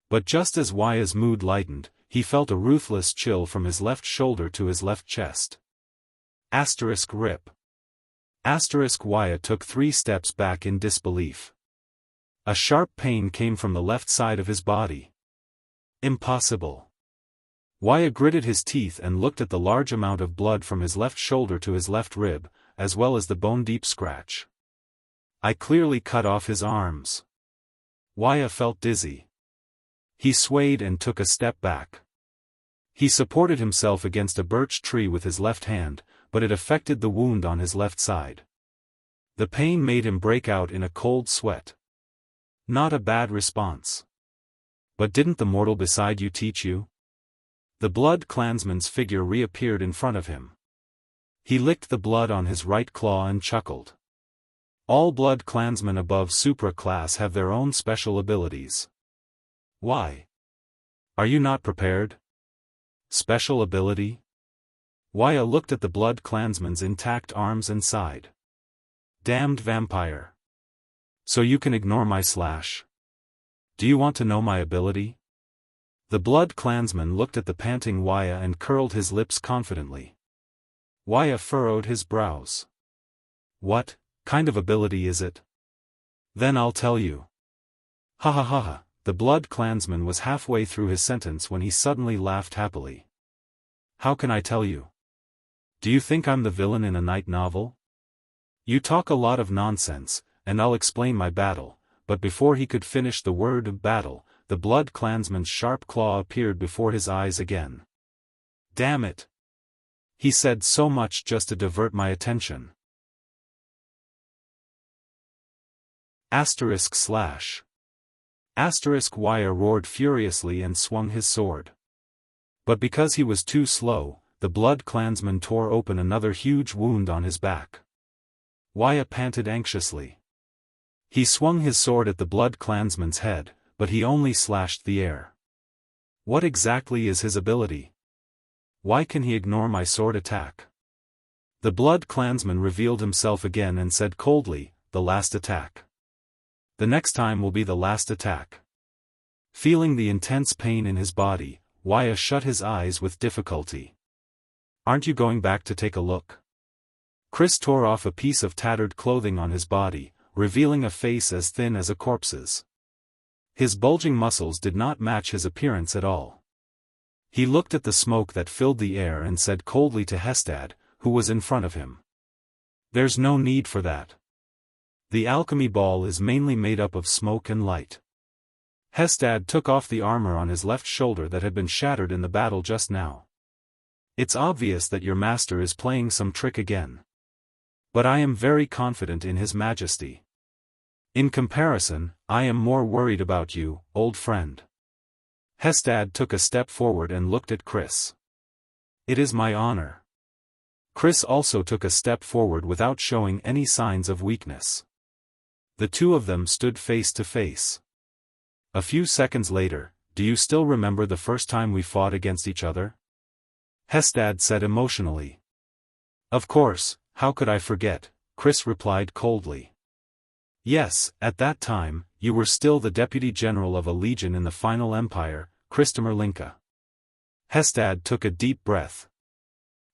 But just as Waya's mood lightened, he felt a ruthless chill from his left shoulder to his left chest. Asterisk rip. Asterisk Waya took 3 steps back in disbelief. A sharp pain came from the left side of his body. Impossible. Waya gritted his teeth and looked at the large amount of blood from his left shoulder to his left rib, as well as the bone-deep scratch. I clearly cut off his arms. Waya felt dizzy. He swayed and took a step back. He supported himself against a birch tree with his left hand, but it affected the wound on his left side. The pain made him break out in a cold sweat. Not a bad response. But didn't the mortal beside you teach you? The blood clansman's figure reappeared in front of him. He licked the blood on his right claw and chuckled. All blood clansmen above Supra class have their own special abilities. Why? Are you not prepared? Special ability? Waya looked at the blood clansman's intact arms and sighed. Damned vampire. So you can ignore my slash? Do you want to know my ability? The blood clansman looked at the panting Waya and curled his lips confidently. Waya furrowed his brows. What kind of ability is it? Then I'll tell you. Ha ha ha ha. The blood clansman was halfway through his sentence when he suddenly laughed happily. How can I tell you? Do you think I'm the villain in a night novel? You talk a lot of nonsense, and I'll explain my battle, but before he could finish the word battle, the blood clansman's sharp claw appeared before his eyes again. Damn it! He said so much just to divert my attention. Asterisk slash. Asterisk Waya roared furiously and swung his sword. But because he was too slow, the blood clansman tore open another huge wound on his back. Waya panted anxiously. He swung his sword at the Blood Clansman's head, but he only slashed the air. What exactly is his ability? Why can he ignore my sword attack? The Blood Clansman revealed himself again and said coldly, "The last attack. The next time will be the last attack." Feeling the intense pain in his body, Wuxia shut his eyes with difficulty. "Aren't you going back to take a look?" Chris tore off a piece of tattered clothing on his body, revealing a face as thin as a corpse's. His bulging muscles did not match his appearance at all. He looked at the smoke that filled the air and said coldly to Hestad, who was in front of him. "There's no need for that. The alchemy ball is mainly made up of smoke and light." Hestad took off the armor on his left shoulder that had been shattered in the battle just now. "It's obvious that your master is playing some trick again. But I am very confident in his majesty. In comparison, I am more worried about you, old friend." Hestad took a step forward and looked at Chris. "It is my honor." Chris also took a step forward without showing any signs of weakness. The two of them stood face to face. A few seconds later, "Do you still remember the first time we fought against each other?" Hestad said emotionally. "Of course, how could I forget?" Chris replied coldly. "Yes, at that time, you were still the deputy general of a legion in the final empire, Christopher Linka." Hestad took a deep breath.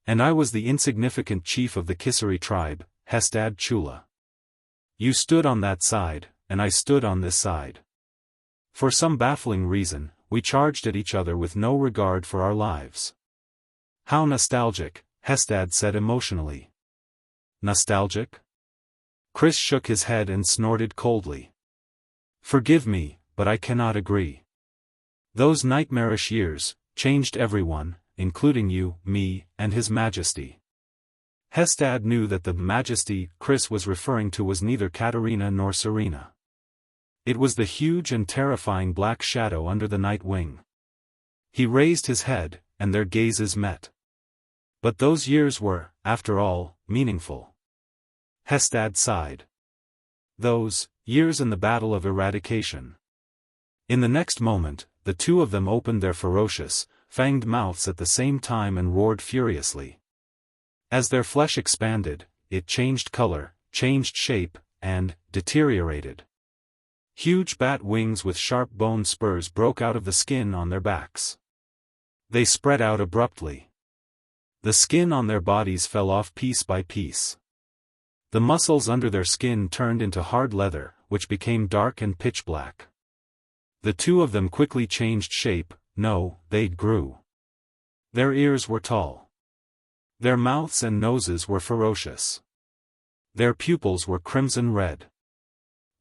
"And I was the insignificant chief of the Kisari tribe, Hestad Chula. You stood on that side, and I stood on this side. For some baffling reason, we charged at each other with no regard for our lives." "How nostalgic," Hestad said emotionally. "Nostalgic?" Chris shook his head and snorted coldly. "Forgive me, but I cannot agree. Those nightmarish years changed everyone, including you, me, and His Majesty." Hestad knew that the Majesty Chris was referring to was neither Katerina nor Serena. It was the huge and terrifying black shadow under the night wing. He raised his head, and their gazes met. But those years were, after all, meaningful. Hestad sighed. Those years in the Battle of Eradication. In the next moment, the two of them opened their ferocious, fanged mouths at the same time and roared furiously. As their flesh expanded, it changed color, changed shape, and deteriorated. Huge bat wings with sharp bone spurs broke out of the skin on their backs. They spread out abruptly. The skin on their bodies fell off piece by piece. The muscles under their skin turned into hard leather, which became dark and pitch black. The two of them quickly changed shape. No, they grew. Their ears were tall. Their mouths and noses were ferocious. Their pupils were crimson red.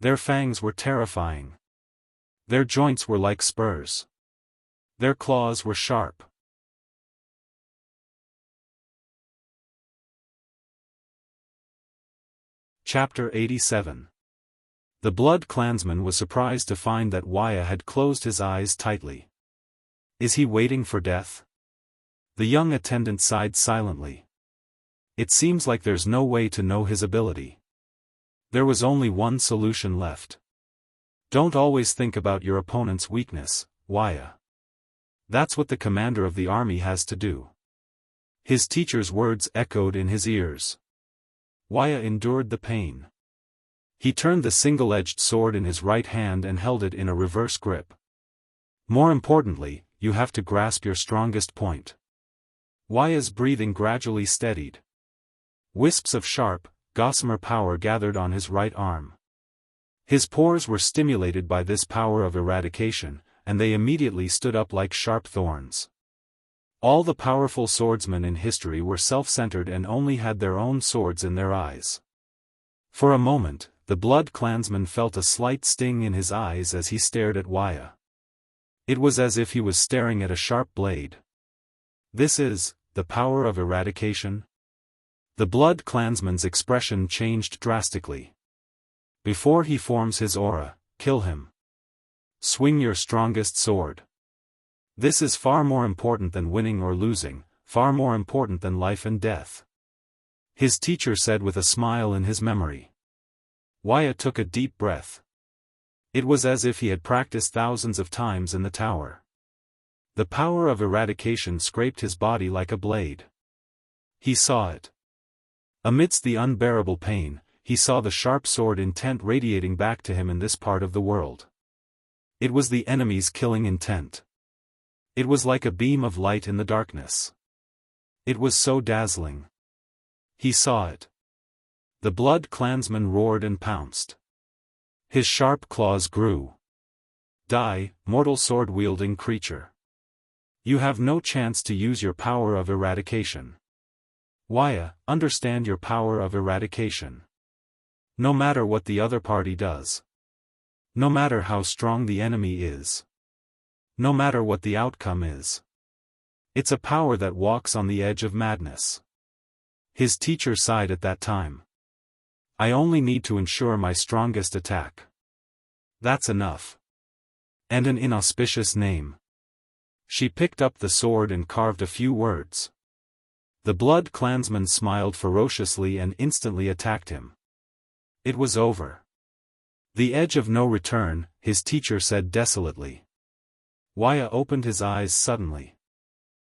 Their fangs were terrifying. Their joints were like spurs. Their claws were sharp. Chapter 87. The Blood Clansman was surprised to find that Wuxia had closed his eyes tightly. "Is he waiting for death?" The young attendant sighed silently. "It seems like there's no way to know his ability. There was only one solution left. Don't always think about your opponent's weakness, Wuxia. That's what the commander of the army has to do." His teacher's words echoed in his ears. Wuxia endured the pain. He turned the single-edged sword in his right hand and held it in a reverse grip. "More importantly, you have to grasp your strongest point." Wuxia's breathing gradually steadied. Wisps of sharp, gossamer power gathered on his right arm. His pores were stimulated by this power of eradication, and they immediately stood up like sharp thorns. All the powerful swordsmen in history were self-centered and only had their own swords in their eyes. For a moment, the Blood Clansman felt a slight sting in his eyes as he stared at Wuxia. It was as if he was staring at a sharp blade. This is the power of eradication? The Blood Clansman's expression changed drastically. Before he forms his aura, kill him. Swing your strongest sword. This is far more important than winning or losing, far more important than life and death. His teacher said with a smile in his memory. Wyatt took a deep breath. It was as if he had practiced thousands of times in the tower. The power of eradication scraped his body like a blade. He saw it. Amidst the unbearable pain, he saw the sharp sword intent radiating back to him in this part of the world. It was the enemy's killing intent. It was like a beam of light in the darkness. It was so dazzling. He saw it. The blood clansman roared and pounced. His sharp claws grew. Die, mortal sword-wielding creature. You have no chance to use your power of eradication. Waya, understand your power of eradication. No matter what the other party does. No matter how strong the enemy is. No matter what the outcome is. It's a power that walks on the edge of madness. His teacher sighed at that time. I only need to ensure my strongest attack. That's enough. And an inauspicious name. She picked up the sword and carved a few words. The blood clansman smiled ferociously and instantly attacked him. It was over. The edge of no return, his teacher said desolately. Waya opened his eyes suddenly.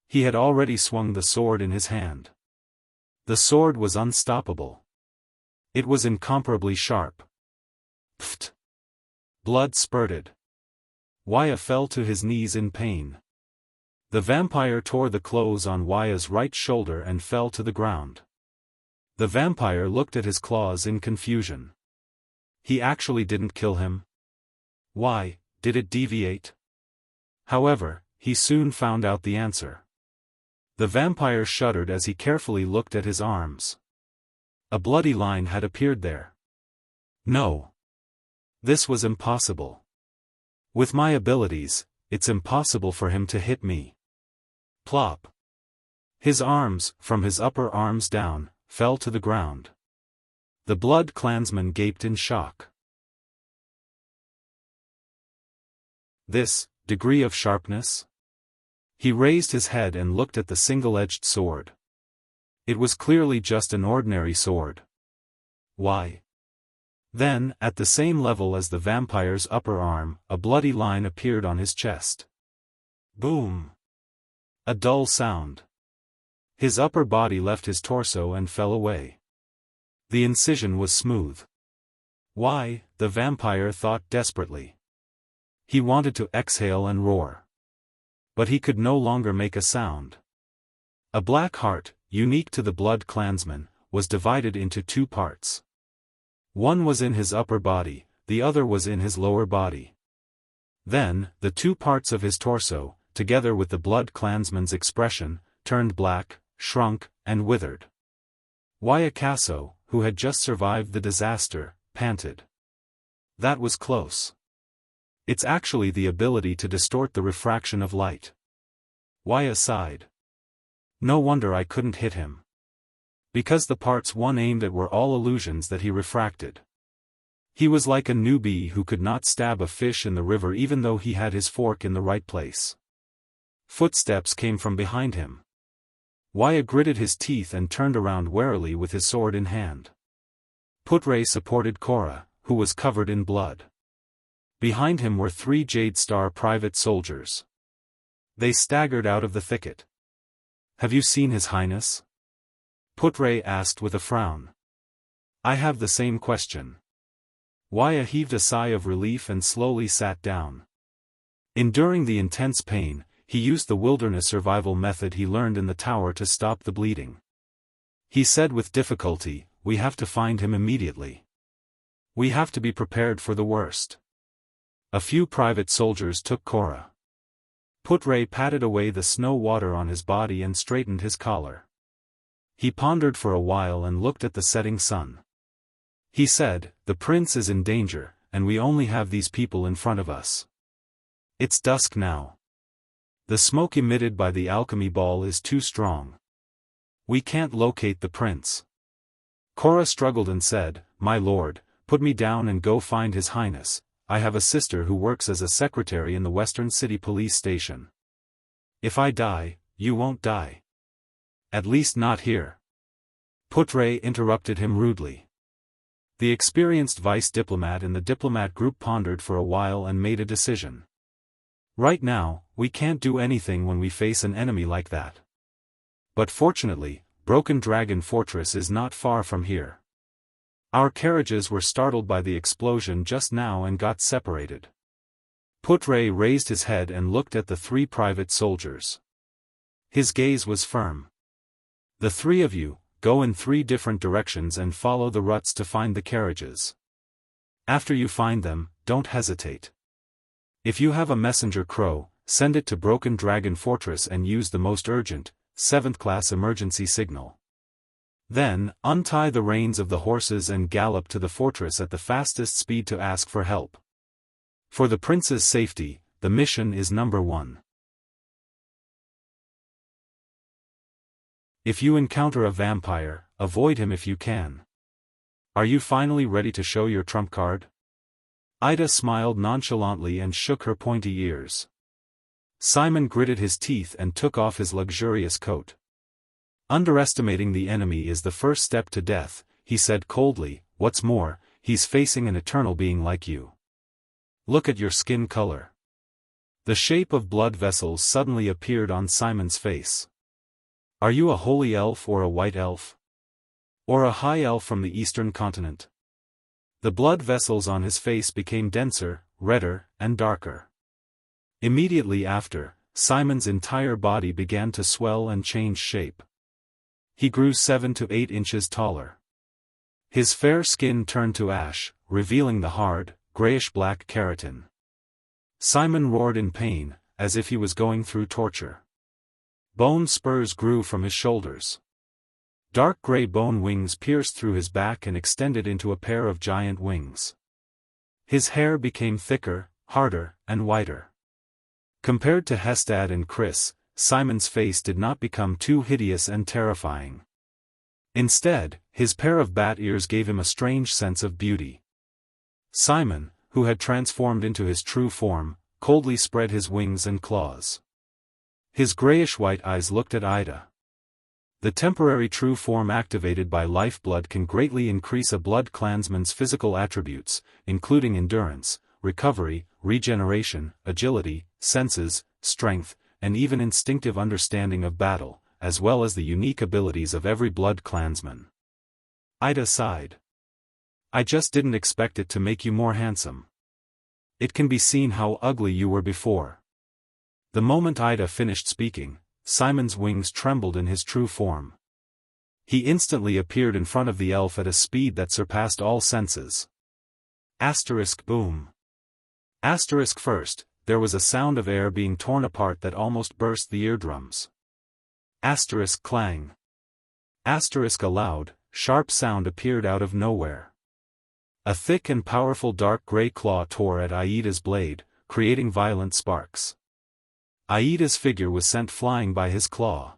He had already swung the sword in his hand. The sword was unstoppable. It was incomparably sharp. Pfft! Blood spurted. Waya fell to his knees in pain. The vampire tore the clothes on Waya's right shoulder and fell to the ground. The vampire looked at his claws in confusion. He actually didn't kill him. Why, did it deviate? However, he soon found out the answer. The vampire shuddered as he carefully looked at his arms. A bloody line had appeared there. No. This was impossible. With my abilities, it's impossible for him to hit me. Plop. His arms, from his upper arms down, fell to the ground. The blood clansman gaped in shock. This degree of sharpness? He raised his head and looked at the single-edged sword. It was clearly just an ordinary sword. Why? Then, at the same level as the vampire's upper arm, a bloody line appeared on his chest. Boom! A dull sound. His upper body left his torso and fell away. The incision was smooth. Why, the vampire thought desperately. He wanted to exhale and roar. But he could no longer make a sound. A black heart, unique to the blood clansman, was divided into two parts. One was in his upper body, the other was in his lower body. Then, the two parts of his torso, together with the blood clansman's expression, turned black, shrunk, and withered. Wayakaso, who had just survived the disaster, panted. That was close. It's actually the ability to distort the refraction of light. Waya sighed. No wonder I couldn't hit him. Because the parts one aimed at were all illusions that he refracted. He was like a newbie who could not stab a fish in the river even though he had his fork in the right place. Footsteps came from behind him. Waya gritted his teeth and turned around warily with his sword in hand. Putre supported Cora, who was covered in blood. Behind him were 3 Jade Star private soldiers. They staggered out of the thicket. Have you seen His Highness? Putre asked with a frown. I have the same question. Waya heaved a sigh of relief and slowly sat down. Enduring the intense pain, he used the wilderness survival method he learned in the tower to stop the bleeding. He said with difficulty, we have to find him immediately. We have to be prepared for the worst. A few private soldiers took Cora. Putre patted away the snow water on his body and straightened his collar. He pondered for a while and looked at the setting sun. He said, the prince is in danger, and we only have these people in front of us. It's dusk now. The smoke emitted by the alchemy ball is too strong. We can't locate the prince. Cora struggled and said, my lord, put me down and go find His Highness. I have a sister who works as a secretary in the Western City Police Station. If I die, you won't die. At least not here. Putre interrupted him rudely. The experienced vice diplomat in the diplomat group pondered for a while and made a decision. Right now, we can't do anything when we face an enemy like that. But fortunately, Broken Dragon Fortress is not far from here. Our carriages were startled by the explosion just now and got separated. Putre raised his head and looked at the three private soldiers. His gaze was firm. The three of you, go in three different directions and follow the ruts to find the carriages. After you find them, don't hesitate. If you have a messenger crow, send it to Broken Dragon Fortress and use the most urgent, 7th class emergency signal. Then, untie the reins of the horses and gallop to the fortress at the fastest speed to ask for help. For the prince's safety, the mission is number 1. If you encounter a vampire, avoid him if you can. Are you finally ready to show your trump card? Ida smiled nonchalantly and shook her pointy ears. Simon gritted his teeth and took off his luxurious coat. Underestimating the enemy is the first step to death, he said coldly. What's more, he's facing an eternal being like you. Look at your skin color. The shape of blood vessels suddenly appeared on Simon's face. Are you a holy elf or a white elf? Or a high elf from the eastern continent? The blood vessels on his face became denser, redder, and darker. Immediately after, Simon's entire body began to swell and change shape. He grew 7 to 8 inches taller. His fair skin turned to ash, revealing the hard, grayish-black keratin. Simon roared in pain, as if he was going through torture. Bone spurs grew from his shoulders. Dark gray bone wings pierced through his back and extended into a pair of giant wings. His hair became thicker, harder, and whiter. Compared to Hestad and Chris, Simon's face did not become too hideous and terrifying. Instead, his pair of bat ears gave him a strange sense of beauty. Simon, who had transformed into his true form, coldly spread his wings and claws. His grayish-white eyes looked at Ida. The temporary true form activated by lifeblood can greatly increase a blood clansman's physical attributes, including endurance, recovery, regeneration, agility, senses, strength, and even instinctive understanding of battle, as well as the unique abilities of every blood clansman. Ida sighed. I just didn't expect it to make you more handsome. It can be seen how ugly you were before. The moment Ida finished speaking, Simon's wings trembled in his true form. He instantly appeared in front of the elf at a speed that surpassed all senses. Asterisk boom. Asterisk first, there was a sound of air being torn apart that almost burst the eardrums. Asterisk clang. Asterisk a loud, sharp sound appeared out of nowhere. A thick and powerful dark gray claw tore at Aida's blade, creating violent sparks. Aida's figure was sent flying by his claw.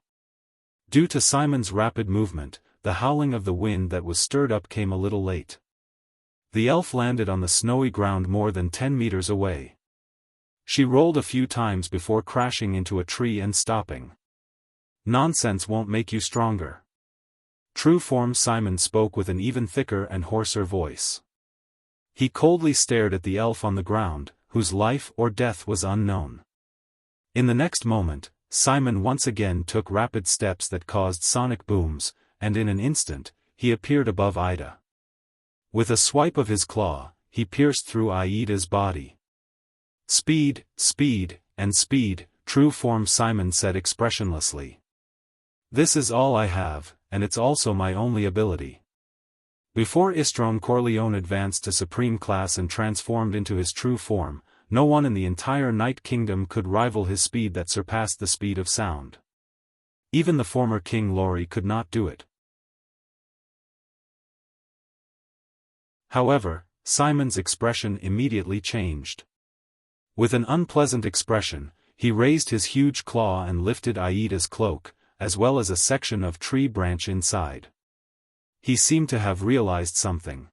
Due to Simon's rapid movement, the howling of the wind that was stirred up came a little late. The elf landed on the snowy ground more than 10 meters away. She rolled a few times before crashing into a tree and stopping. Nonsense won't make you stronger. True form Simon spoke with an even thicker and hoarser voice. He coldly stared at the elf on the ground, whose life or death was unknown. In the next moment, Simon once again took rapid steps that caused sonic booms, and in an instant, he appeared above Ida. With a swipe of his claw, he pierced through Aida's body. Speed, speed, and speed, true form Simon said expressionlessly. This is all I have, and it's also my only ability. Before Istrone Corleone advanced to supreme class and transformed into his true form, no one in the entire Night Kingdom could rival his speed that surpassed the speed of sound. Even the former King Lori could not do it. However, Simon's expression immediately changed. With an unpleasant expression, he raised his huge claw and lifted Aida's cloak, as well as a section of tree branch inside. He seemed to have realized something.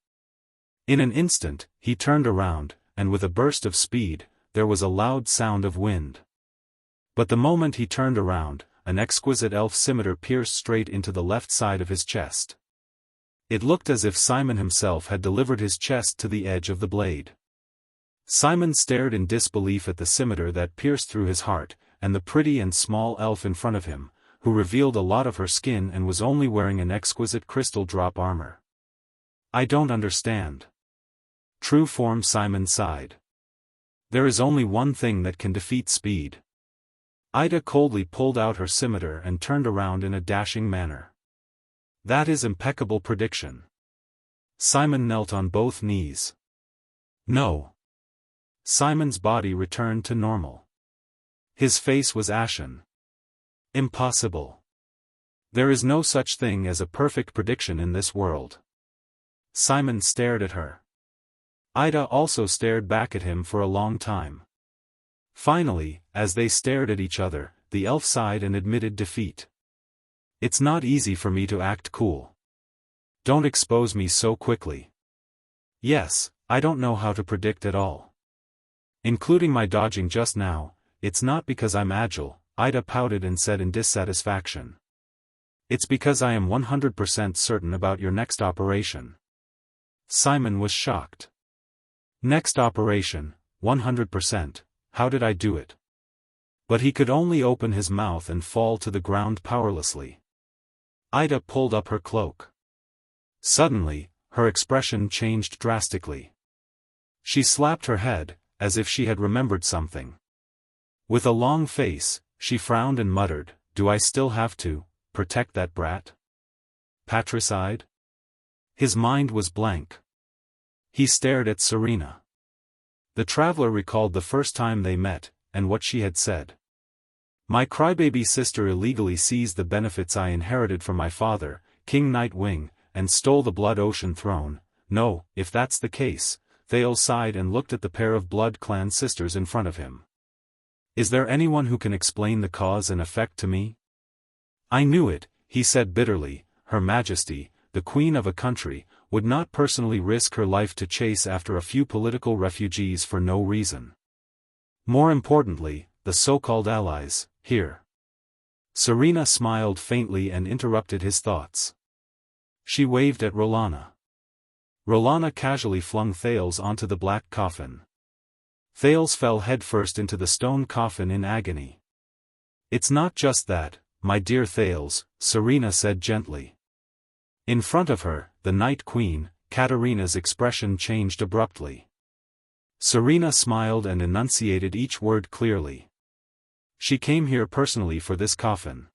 In an instant, he turned around, and with a burst of speed, there was a loud sound of wind. But the moment he turned around, an exquisite elf scimitar pierced straight into the left side of his chest. It looked as if Simon himself had delivered his chest to the edge of the blade. Simon stared in disbelief at the scimitar that pierced through his heart, and the pretty and small elf in front of him, who revealed a lot of her skin and was only wearing an exquisite crystal drop armor. "I don't understand." True form Simon sighed. "There is only one thing that can defeat speed." Ida coldly pulled out her scimitar and turned around in a dashing manner. "That is impeccable prediction." Simon knelt on both knees. "No." Simon's body returned to normal. His face was ashen. "Impossible. There is no such thing as a perfect prediction in this world." Simon stared at her. Ida also stared back at him for a long time. Finally, as they stared at each other, the elf sighed and admitted defeat. "It's not easy for me to act cool. Don't expose me so quickly." "Yes, I don't know how to predict at all. Including my dodging just now, it's not because I'm agile," Ida pouted and said in dissatisfaction. "It's because I am 100% certain about your next operation." Simon was shocked. "Next operation, 100%, how did I do it?" But he could only open his mouth and fall to the ground powerlessly. Ida pulled up her cloak. Suddenly, her expression changed drastically. She slapped her head, as if she had remembered something. With a long face, she frowned and muttered, "Do I still have to protect that brat?" Patricide? His mind was blank. He stared at Serena. The traveler recalled the first time they met, and what she had said. "My crybaby sister illegally seized the benefits I inherited from my father, King Nightwing, and stole the Blood Ocean throne. No, if that's the case." Thales sighed and looked at the pair of Blood Clan sisters in front of him. "Is there anyone who can explain the cause and effect to me?" "I knew it," he said bitterly. "Her Majesty, the Queen of a country, would not personally risk her life to chase after a few political refugees for no reason. More importantly, the so-called allies, here." Serena smiled faintly and interrupted his thoughts. She waved at Rolana. Rolana casually flung Thales onto the black coffin. Thales fell headfirst into the stone coffin in agony. "It's not just that, my dear Thales," Serena said gently. In front of her, the Night Queen, Katarina's expression changed abruptly. Serena smiled and enunciated each word clearly. "She came here personally for this coffin.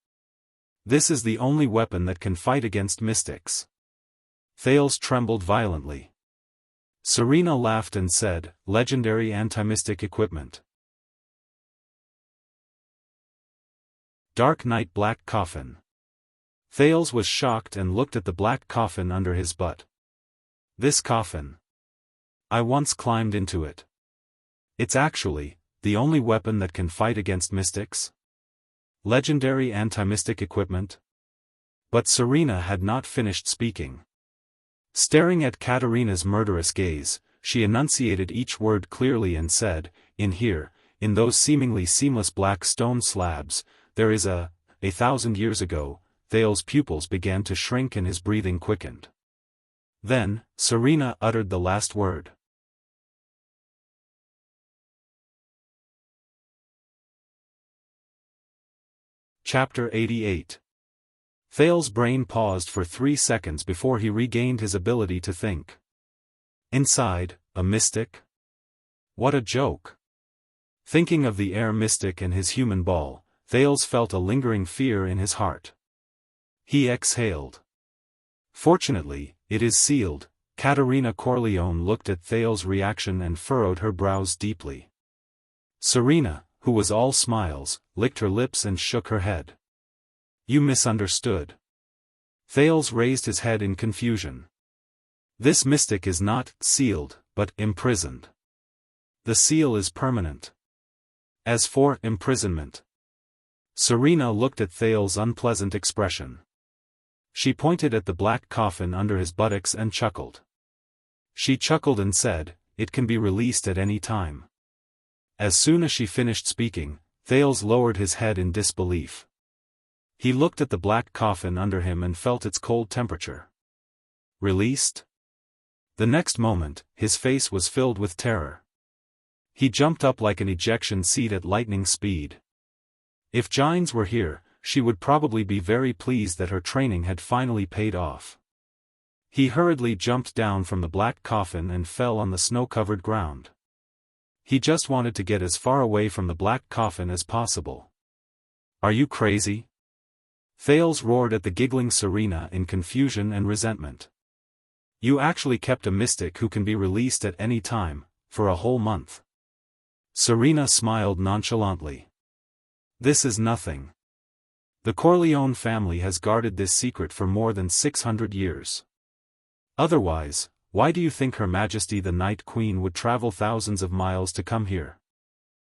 This is the only weapon that can fight against mystics." Thales trembled violently. Serena laughed and said, "Legendary anti-mystic equipment." Dark Night Black Coffin. Thales was shocked and looked at the black coffin under his butt. "This coffin. I once climbed into it. It's actually the only weapon that can fight against mystics? Legendary anti-mystic equipment?" But Serena had not finished speaking. Staring at Katarina's murderous gaze, she enunciated each word clearly and said, "In here, in those seemingly seamless black stone slabs, there is a 1,000 years ago." Thales' pupils began to shrink and his breathing quickened. Then, Serena uttered the last word. Chapter 88. Thales' brain paused for 3 seconds before he regained his ability to think. Inside, a mystic? What a joke. Thinking of the air mystic and his human ball, Thales felt a lingering fear in his heart. He exhaled. "Fortunately, it is sealed." Katarina Corleone looked at Thales' reaction and furrowed her brows deeply. Serena, who was all smiles, licked her lips and shook her head. "You misunderstood." Thales raised his head in confusion. "This mystic is not sealed, but imprisoned. The seal is permanent. As for imprisonment..." Serena looked at Thales' unpleasant expression. She pointed at the black coffin under his buttocks and chuckled. She chuckled and said, "It can be released at any time." As soon as she finished speaking, Thales lowered his head in disbelief. He looked at the black coffin under him and felt its cold temperature. Released? The next moment, his face was filled with terror. He jumped up like an ejection seat at lightning speed. If Jianghu were here, she would probably be very pleased that her training had finally paid off. He hurriedly jumped down from the black coffin and fell on the snow-covered ground. He just wanted to get as far away from the black coffin as possible. Are you crazy? Thales roared at the giggling Serena in confusion and resentment. You actually kept a mystic who can be released at any time, for a whole month. Serena smiled nonchalantly. This is nothing. The Corleone family has guarded this secret for more than 600 years. Otherwise, why do you think Her Majesty the Night Queen would travel thousands of miles to come here?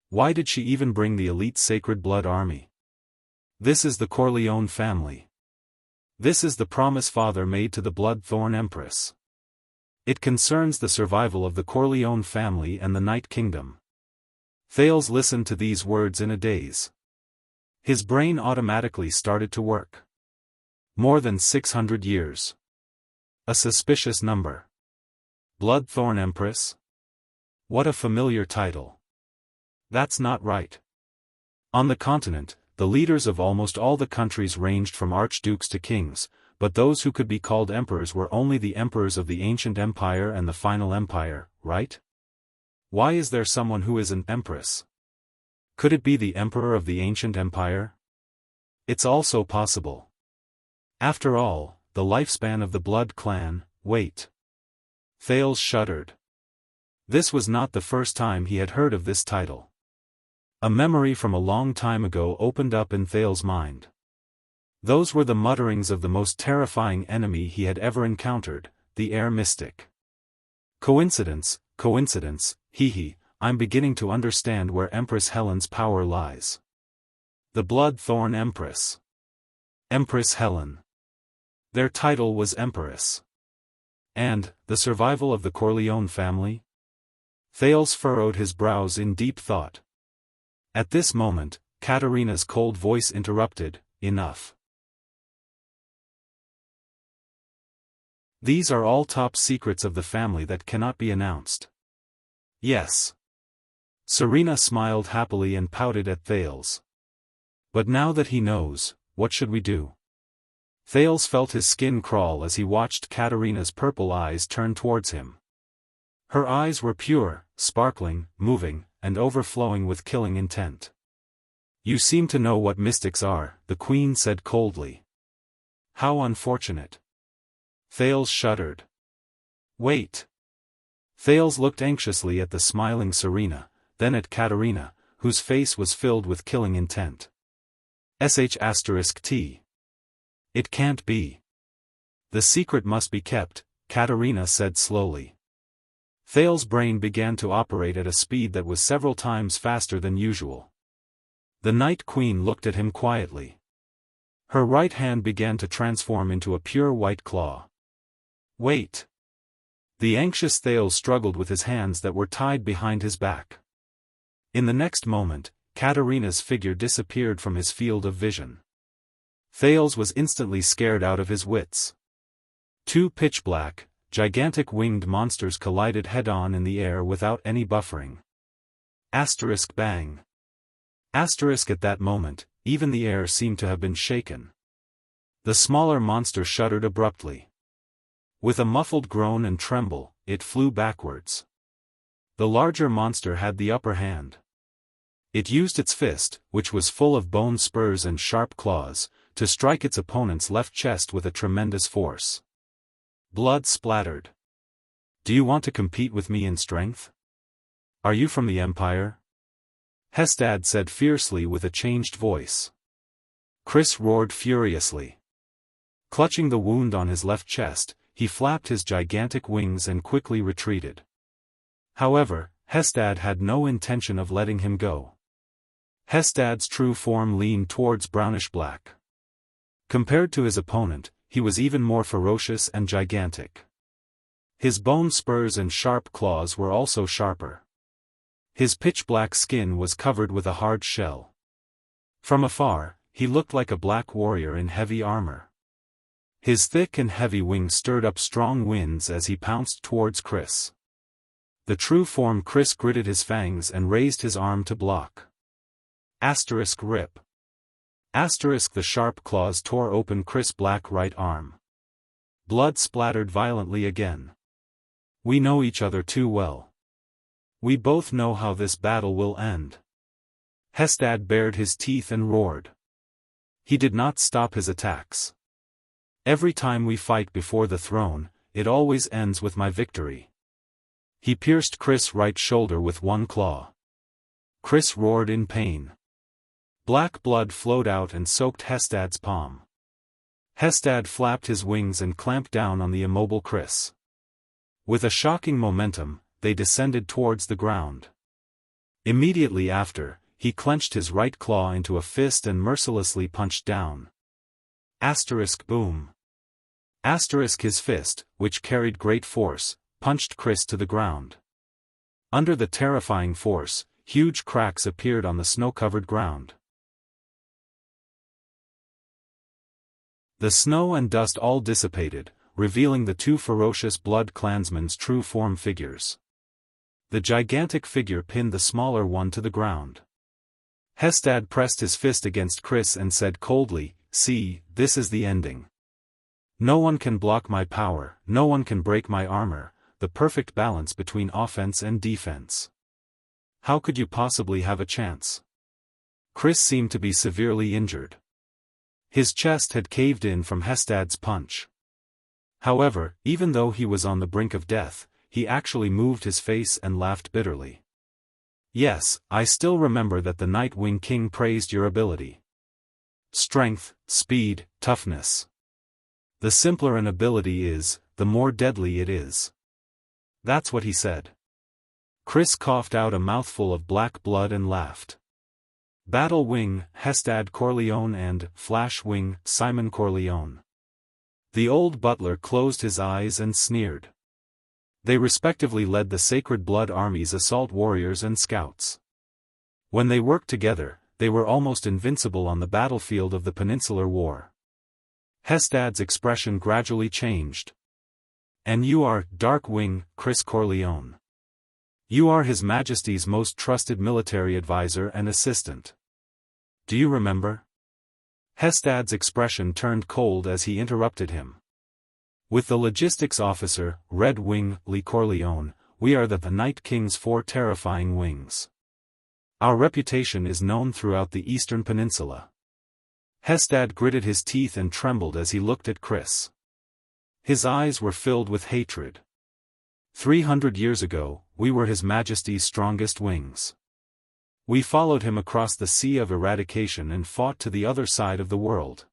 Why did she even bring the elite Sacred Blood Army? This is the Corleone family. This is the promise Father made to the Bloodthorn Empress. It concerns the survival of the Corleone family and the Night Kingdom. Thales listened to these words in a daze. His brain automatically started to work. More than 600 years. A suspicious number. Bloodthorn Empress? What a familiar title. That's not right. On the continent, the leaders of almost all the countries ranged from archdukes to kings, but those who could be called emperors were only the emperors of the ancient empire and the final empire, right? Why is there someone who is an empress? Could it be the emperor of the ancient empire? It's also possible. After all, the lifespan of the Blood Clan, wait. Thales shuddered. This was not the first time he had heard of this title. A memory from a long time ago opened up in Thales' mind. Those were the mutterings of the most terrifying enemy he had ever encountered, the air mystic. Coincidence, hee, I'm beginning to understand where Empress Helen's power lies. The Bloodthorn Empress. Empress Helen. Their title was Empress. And, the survival of the Corleone family? Thales furrowed his brows in deep thought. At this moment, Katerina's cold voice interrupted, enough. These are all top secrets of the family that cannot be announced. Yes. Serena smiled happily and pouted at Thales. But now that he knows, what should we do? Thales felt his skin crawl as he watched Katerina's purple eyes turn towards him. Her eyes were pure, sparkling, moving, and overflowing with killing intent. You seem to know what mystics are, the queen said coldly. How unfortunate. Thales shuddered. Wait. Thales looked anxiously at the smiling Serena, then at Katerina, whose face was filled with killing intent. **T. It can't be. The secret must be kept, Katerina said slowly. Thales' brain began to operate at a speed that was several times faster than usual. The Night Queen looked at him quietly. Her right hand began to transform into a pure white claw. Wait. The anxious Thales struggled with his hands that were tied behind his back. In the next moment, Katerina's figure disappeared from his field of vision. Thales was instantly scared out of his wits. Two pitch-black, gigantic winged monsters collided head-on in the air without any buffering. Bang. At that moment, even the air seemed to have been shaken. The smaller monster shuddered abruptly. With a muffled groan and tremble, it flew backwards. The larger monster had the upper hand. It used its fist, which was full of bone spurs and sharp claws, to strike its opponent's left chest with a tremendous force. Blood splattered. Do you want to compete with me in strength? Are you from the Empire? Hestad said fiercely with a changed voice. Chris roared furiously. Clutching the wound on his left chest, he flapped his gigantic wings and quickly retreated. However, Hestad had no intention of letting him go. Hestad's true form leaned towards brownish-black. Compared to his opponent, he was even more ferocious and gigantic. His bone spurs and sharp claws were also sharper. His pitch-black skin was covered with a hard shell. From afar, he looked like a black warrior in heavy armor. His thick and heavy wings stirred up strong winds as he pounced towards Chris. The true form Chris gritted his fangs and raised his arm to block. Rip. The sharp claws tore open Chris' black right arm. Blood splattered violently again. We know each other too well. We both know how this battle will end. Hestad bared his teeth and roared. He did not stop his attacks. Every time we fight before the throne, it always ends with my victory. He pierced Chris' right shoulder with one claw. Chris roared in pain. Black blood flowed out and soaked Hestad's palm. Hestad flapped his wings and clamped down on the immobile Chris. With a shocking momentum, they descended towards the ground. Immediately after, he clenched his right claw into a fist and mercilessly punched down. Boom. His fist, which carried great force, punched Chris to the ground. Under the terrifying force, huge cracks appeared on the snow-covered ground. The snow and dust all dissipated, revealing the two ferocious blood clansmen's true form figures. The gigantic figure pinned the smaller one to the ground. Hestad pressed his fist against Chris and said coldly, "See, this is the ending. No one can block my power, no one can break my armor, the perfect balance between offense and defense. How could you possibly have a chance?" Chris seemed to be severely injured. His chest had caved in from Hestad's punch. However, even though he was on the brink of death, he actually moved his face and laughed bitterly. "Yes, I still remember that the Night Wing King praised your ability. Strength, speed, toughness. The simpler an ability is, the more deadly it is." That's what he said. Chris coughed out a mouthful of black blood and laughed. Battle Wing, Hestad Corleone and Flash Wing, Simon Corleone. The old butler closed his eyes and sneered. They respectively led the Sacred Blood Army's assault warriors and scouts. When they worked together, they were almost invincible on the battlefield of the Peninsular War. Hestad's expression gradually changed. "And you are, Dark Wing, Chris Corleone. You are His Majesty's most trusted military advisor and assistant. Do you remember?" Hestad's expression turned cold as he interrupted him. "With the logistics officer, Red Wing, Lee Corleone, we are the Night King's 4 terrifying wings. Our reputation is known throughout the Eastern Peninsula." Hestad gritted his teeth and trembled as he looked at Chris. His eyes were filled with hatred. 300 years ago, we were His Majesty's strongest wings. We followed him across the Sea of Eradication and fought to the other side of the world.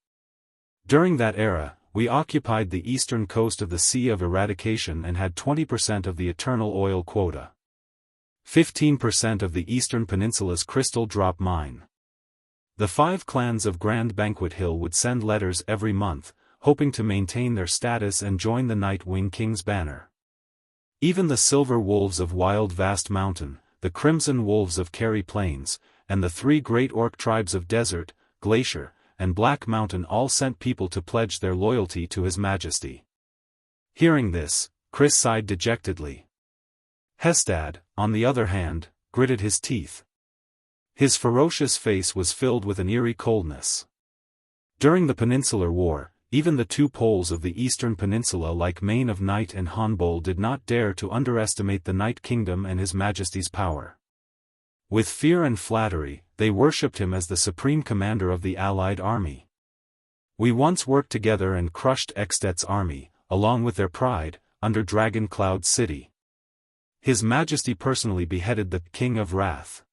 During that era, we occupied the eastern coast of the Sea of Eradication and had 20% of the eternal oil quota. 15% of the Eastern Peninsula's crystal drop mine. The 5 clans of Grand Banquet Hill would send letters every month, hoping to maintain their status and join the Night Wing King's banner. Even the Silver Wolves of Wild Vast Mountain, the Crimson Wolves of Kerry Plains, and the 3 great orc tribes of Desert, Glacier, and Black Mountain all sent people to pledge their loyalty to His Majesty. Hearing this, Chris sighed dejectedly. Hestad, on the other hand, gritted his teeth. His ferocious face was filled with an eerie coldness. During the Peninsular War, even the 2 poles of the Eastern Peninsula like Main of Night and Hanbol did not dare to underestimate the Night Kingdom and His Majesty's power. With fear and flattery, they worshipped him as the supreme commander of the Allied army. "We once worked together and crushed Extet's army, along with their pride, under Dragon Cloud City. His Majesty personally beheaded the King of Wrath.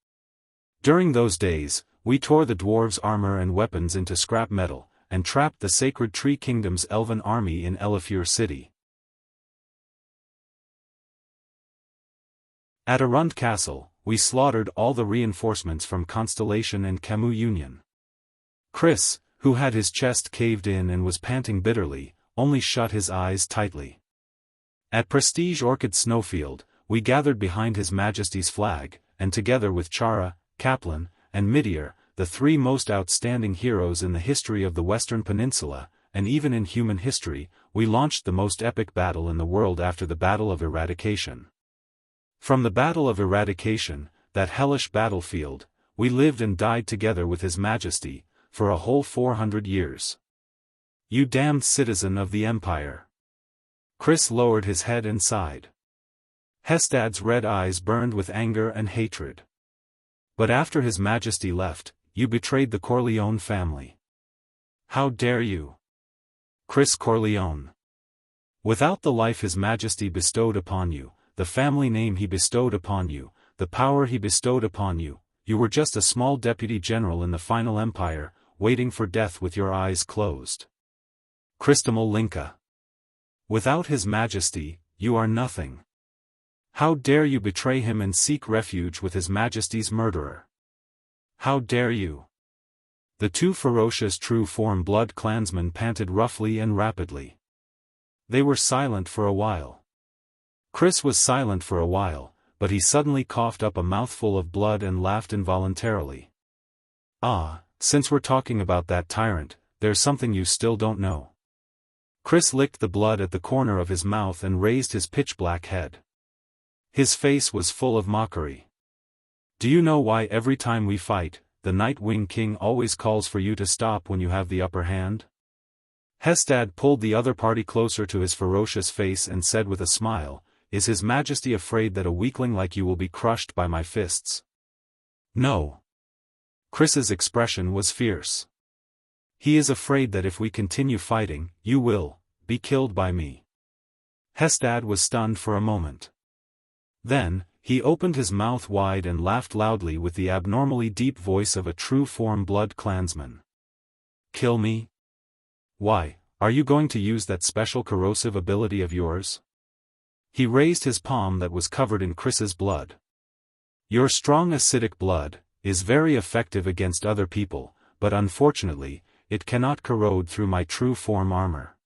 During those days, we tore the dwarves' armor and weapons into scrap metal, and trapped the Sacred Tree Kingdom's elven army in Elefure City. At Arund Castle, we slaughtered all the reinforcements from Constellation and Camus Union." Chris, who had his chest caved in and was panting bitterly, only shut his eyes tightly. "At Prestige Orchid Snowfield, we gathered behind His Majesty's flag, and together with Chara, Kaplan, and Midir, the 3 most outstanding heroes in the history of the Western Peninsula, and even in human history, we launched the most epic battle in the world after the Battle of Eradication. From the Battle of Eradication, that hellish battlefield, we lived and died together with His Majesty, for a whole 400 years. You damned citizen of the Empire. Chris lowered his head and sighed. Hestad's red eyes burned with anger and hatred. But after His Majesty left, you betrayed the Corleone family. How dare you? Chris Corleone. Without the life His Majesty bestowed upon you, the family name he bestowed upon you, the power he bestowed upon you, you were just a small deputy general in the final empire, waiting for death with your eyes closed. Christamal Linka. Without His Majesty, you are nothing. How dare you betray him and seek refuge with His Majesty's murderer? How dare you? The two ferocious true-form blood clansmen panted roughly and rapidly. They were silent for a while. Chris was silent for a while, but he suddenly coughed up a mouthful of blood and laughed involuntarily. Ah, since we're talking about that tyrant, there's something you still don't know. Chris licked the blood at the corner of his mouth and raised his pitch-black head. His face was full of mockery. Do you know why every time we fight, the Nightwing King always calls for you to stop when you have the upper hand? Hestad pulled the other party closer to his ferocious face and said with a smile, Is His Majesty afraid that a weakling like you will be crushed by my fists? No. Chris's expression was fierce. He is afraid that if we continue fighting, you will be killed by me. Hestad was stunned for a moment. Then, he opened his mouth wide and laughed loudly with the abnormally deep voice of a true-form blood clansman. Kill me? Why, are you going to use that special corrosive ability of yours? He raised his palm that was covered in Chris's blood. Your strong acidic blood is very effective against other people, but unfortunately, it cannot corrode through my true-form armor.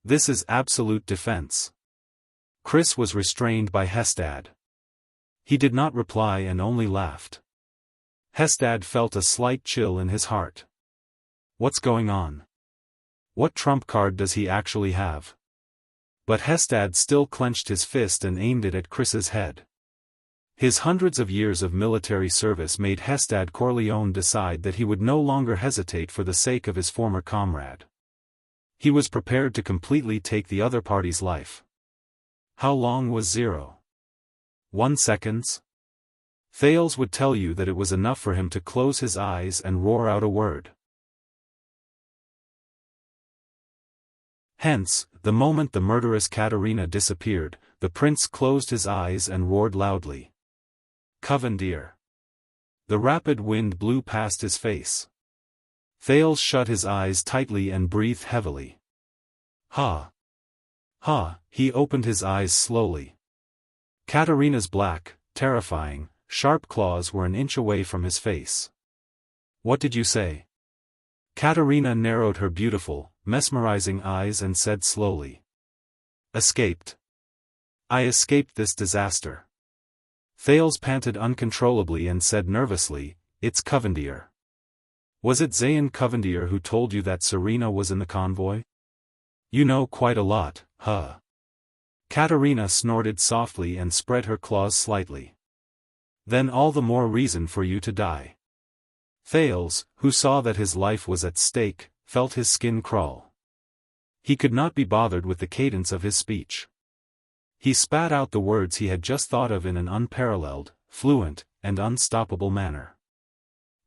This is absolute defense. Chris was restrained by Hestad. He did not reply and only laughed. Hestad felt a slight chill in his heart. What's going on? What trump card does he actually have? But Hestad still clenched his fist and aimed it at Chris's head. His hundreds of years of military service made Hestad Corleone decide that he would no longer hesitate for the sake of his former comrade. He was prepared to completely take the other party's life. How long was 0? 1 second? Thales would tell you that it was enough for him to close his eyes and roar out a word. Hence, the moment the murderous Katerina disappeared, the prince closed his eyes and roared loudly. Covendier. The rapid wind blew past his face. Thales shut his eyes tightly and breathed heavily. Ha! Ha! He opened his eyes slowly. Katerina's black, terrifying, sharp claws were an inch away from his face. What did you say? Katerina narrowed her beautiful, mesmerizing eyes and said slowly. Escaped. I escaped this disaster. Thales panted uncontrollably and said nervously, It's Covendier. Was it Zayn Covendier who told you that Serena was in the convoy? You know quite a lot, huh? Katerina snorted softly and spread her claws slightly. Then all the more reason for you to die. Thales, who saw that his life was at stake, felt his skin crawl. He could not be bothered with the cadence of his speech. He spat out the words he had just thought of in an unparalleled, fluent, and unstoppable manner.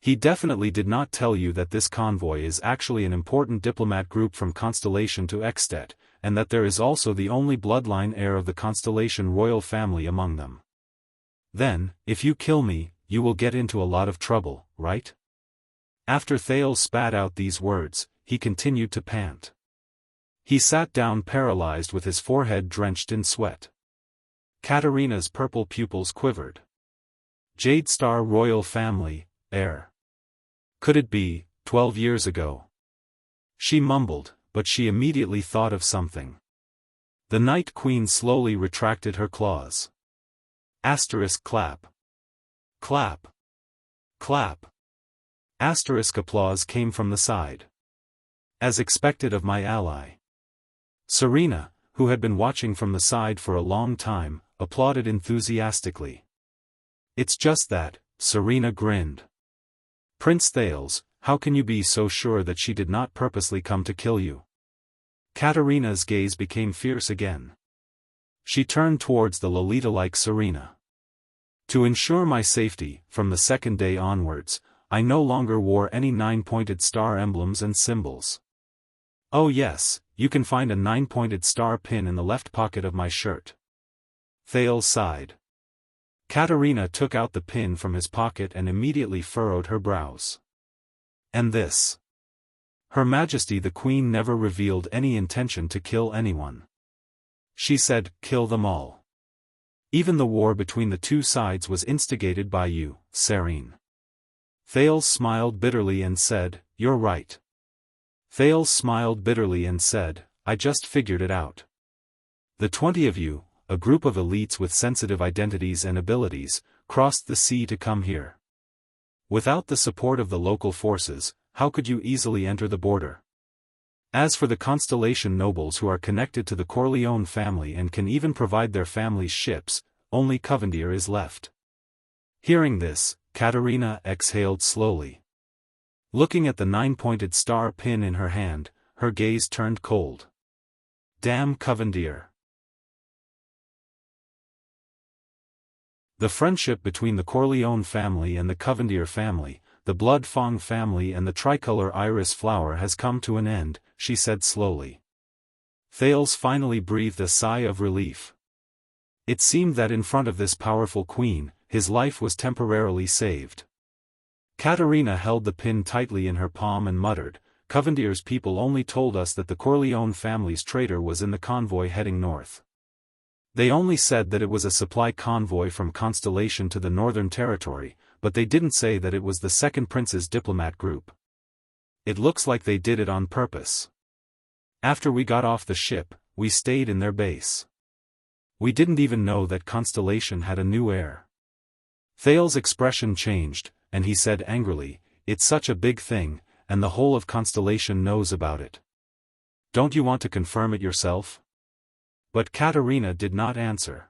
He definitely did not tell you that this convoy is actually an important diplomat group from Constellation to Extet, and that there is also the only bloodline heir of the Constellation royal family among them. Then, if you kill me, you will get into a lot of trouble, right? After Thales spat out these words, he continued to pant. He sat down paralyzed with his forehead drenched in sweat. Katerina's purple pupils quivered. Jade Star royal family, heir. Could it be, 12 years ago? She mumbled, but she immediately thought of something. The Night Queen slowly retracted her claws. Asterisk clap. Clap. Clap. Asterisk applause came from the side. As expected of my ally. Serena, who had been watching from the side for a long time, applauded enthusiastically. It's just that, Serena grinned. Prince Thales, how can you be so sure that she did not purposely come to kill you? Katerina's gaze became fierce again. She turned towards the Lolita-like Serena. To ensure my safety, from the second day onwards, I no longer wore any 9-pointed star emblems and symbols. Oh yes, you can find a 9-pointed star pin in the left pocket of my shirt. Thales sighed. Katerina took out the pin from his pocket and immediately furrowed her brows. And this? Her Majesty the Queen never revealed any intention to kill anyone. She said, kill them all. Even the war between the two sides was instigated by you, Serene. Thales smiled bitterly and said, you're right. Thales smiled bitterly and said, I just figured it out. The 20 of you, a group of elites with sensitive identities and abilities, crossed the sea to come here. Without the support of the local forces, how could you easily enter the border? As for the Constellation nobles who are connected to the Corleone family and can even provide their family's ships, only Covendier is left. Hearing this, Katerina exhaled slowly. Looking at the 9-pointed star pin in her hand, her gaze turned cold. Damn Covendier. The friendship between the Corleone family and the Covendier family, the Blood Fong family and the tricolor iris flower has come to an end, she said slowly. Thales finally breathed a sigh of relief. It seemed that in front of this powerful queen, his life was temporarily saved. Katerina held the pin tightly in her palm and muttered, Covendier's people only told us that the Corleone family's trader was in the convoy heading north. They only said that it was a supply convoy from Constellation to the Northern Territory, but they didn't say that it was the second prince's diplomat group. It looks like they did it on purpose. After we got off the ship, we stayed in their base. We didn't even know that Constellation had a new heir. Thales' expression changed, and he said angrily, it's such a big thing, and the whole of Constellation knows about it. Don't you want to confirm it yourself? But Katerina did not answer.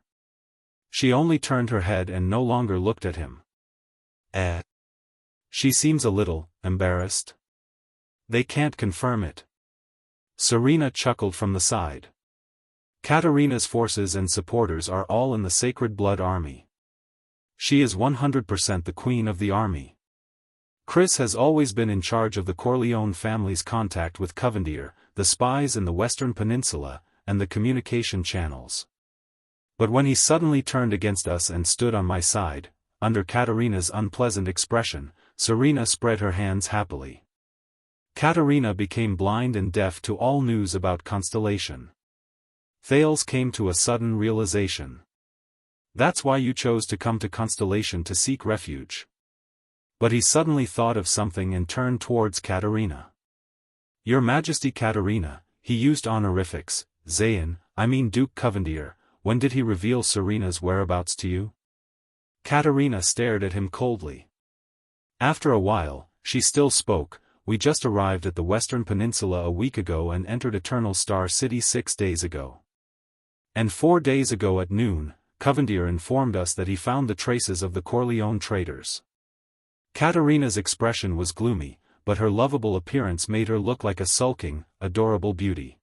She only turned her head and no longer looked at him. She seems a little embarrassed. They can't confirm it. Serena chuckled from the side. Katerina's forces and supporters are all in the Sacred Blood Army. She is 100% the queen of the army. Chris has always been in charge of the Corleone family's contact with Covendier, the spies in the Western Peninsula, and the communication channels. But when he suddenly turned against us and stood on my side, under Katerina's unpleasant expression, Serena spread her hands happily. Katerina became blind and deaf to all news about Constellation. Thales came to a sudden realization. That's why you chose to come to Constellation to seek refuge. But he suddenly thought of something and turned towards Katerina. Your Majesty Katerina, he used honorifics, Zayn, Duke Covendier, when did he reveal Serena's whereabouts to you? Katerina stared at him coldly. After a while, she still spoke, we just arrived at the Western Peninsula a week ago and entered Eternal Star City 6 days ago. And 4 days ago at noon, Covendier informed us that he found the traces of the Corleone traitors. Katerina's expression was gloomy, but her lovable appearance made her look like a sulking, adorable beauty.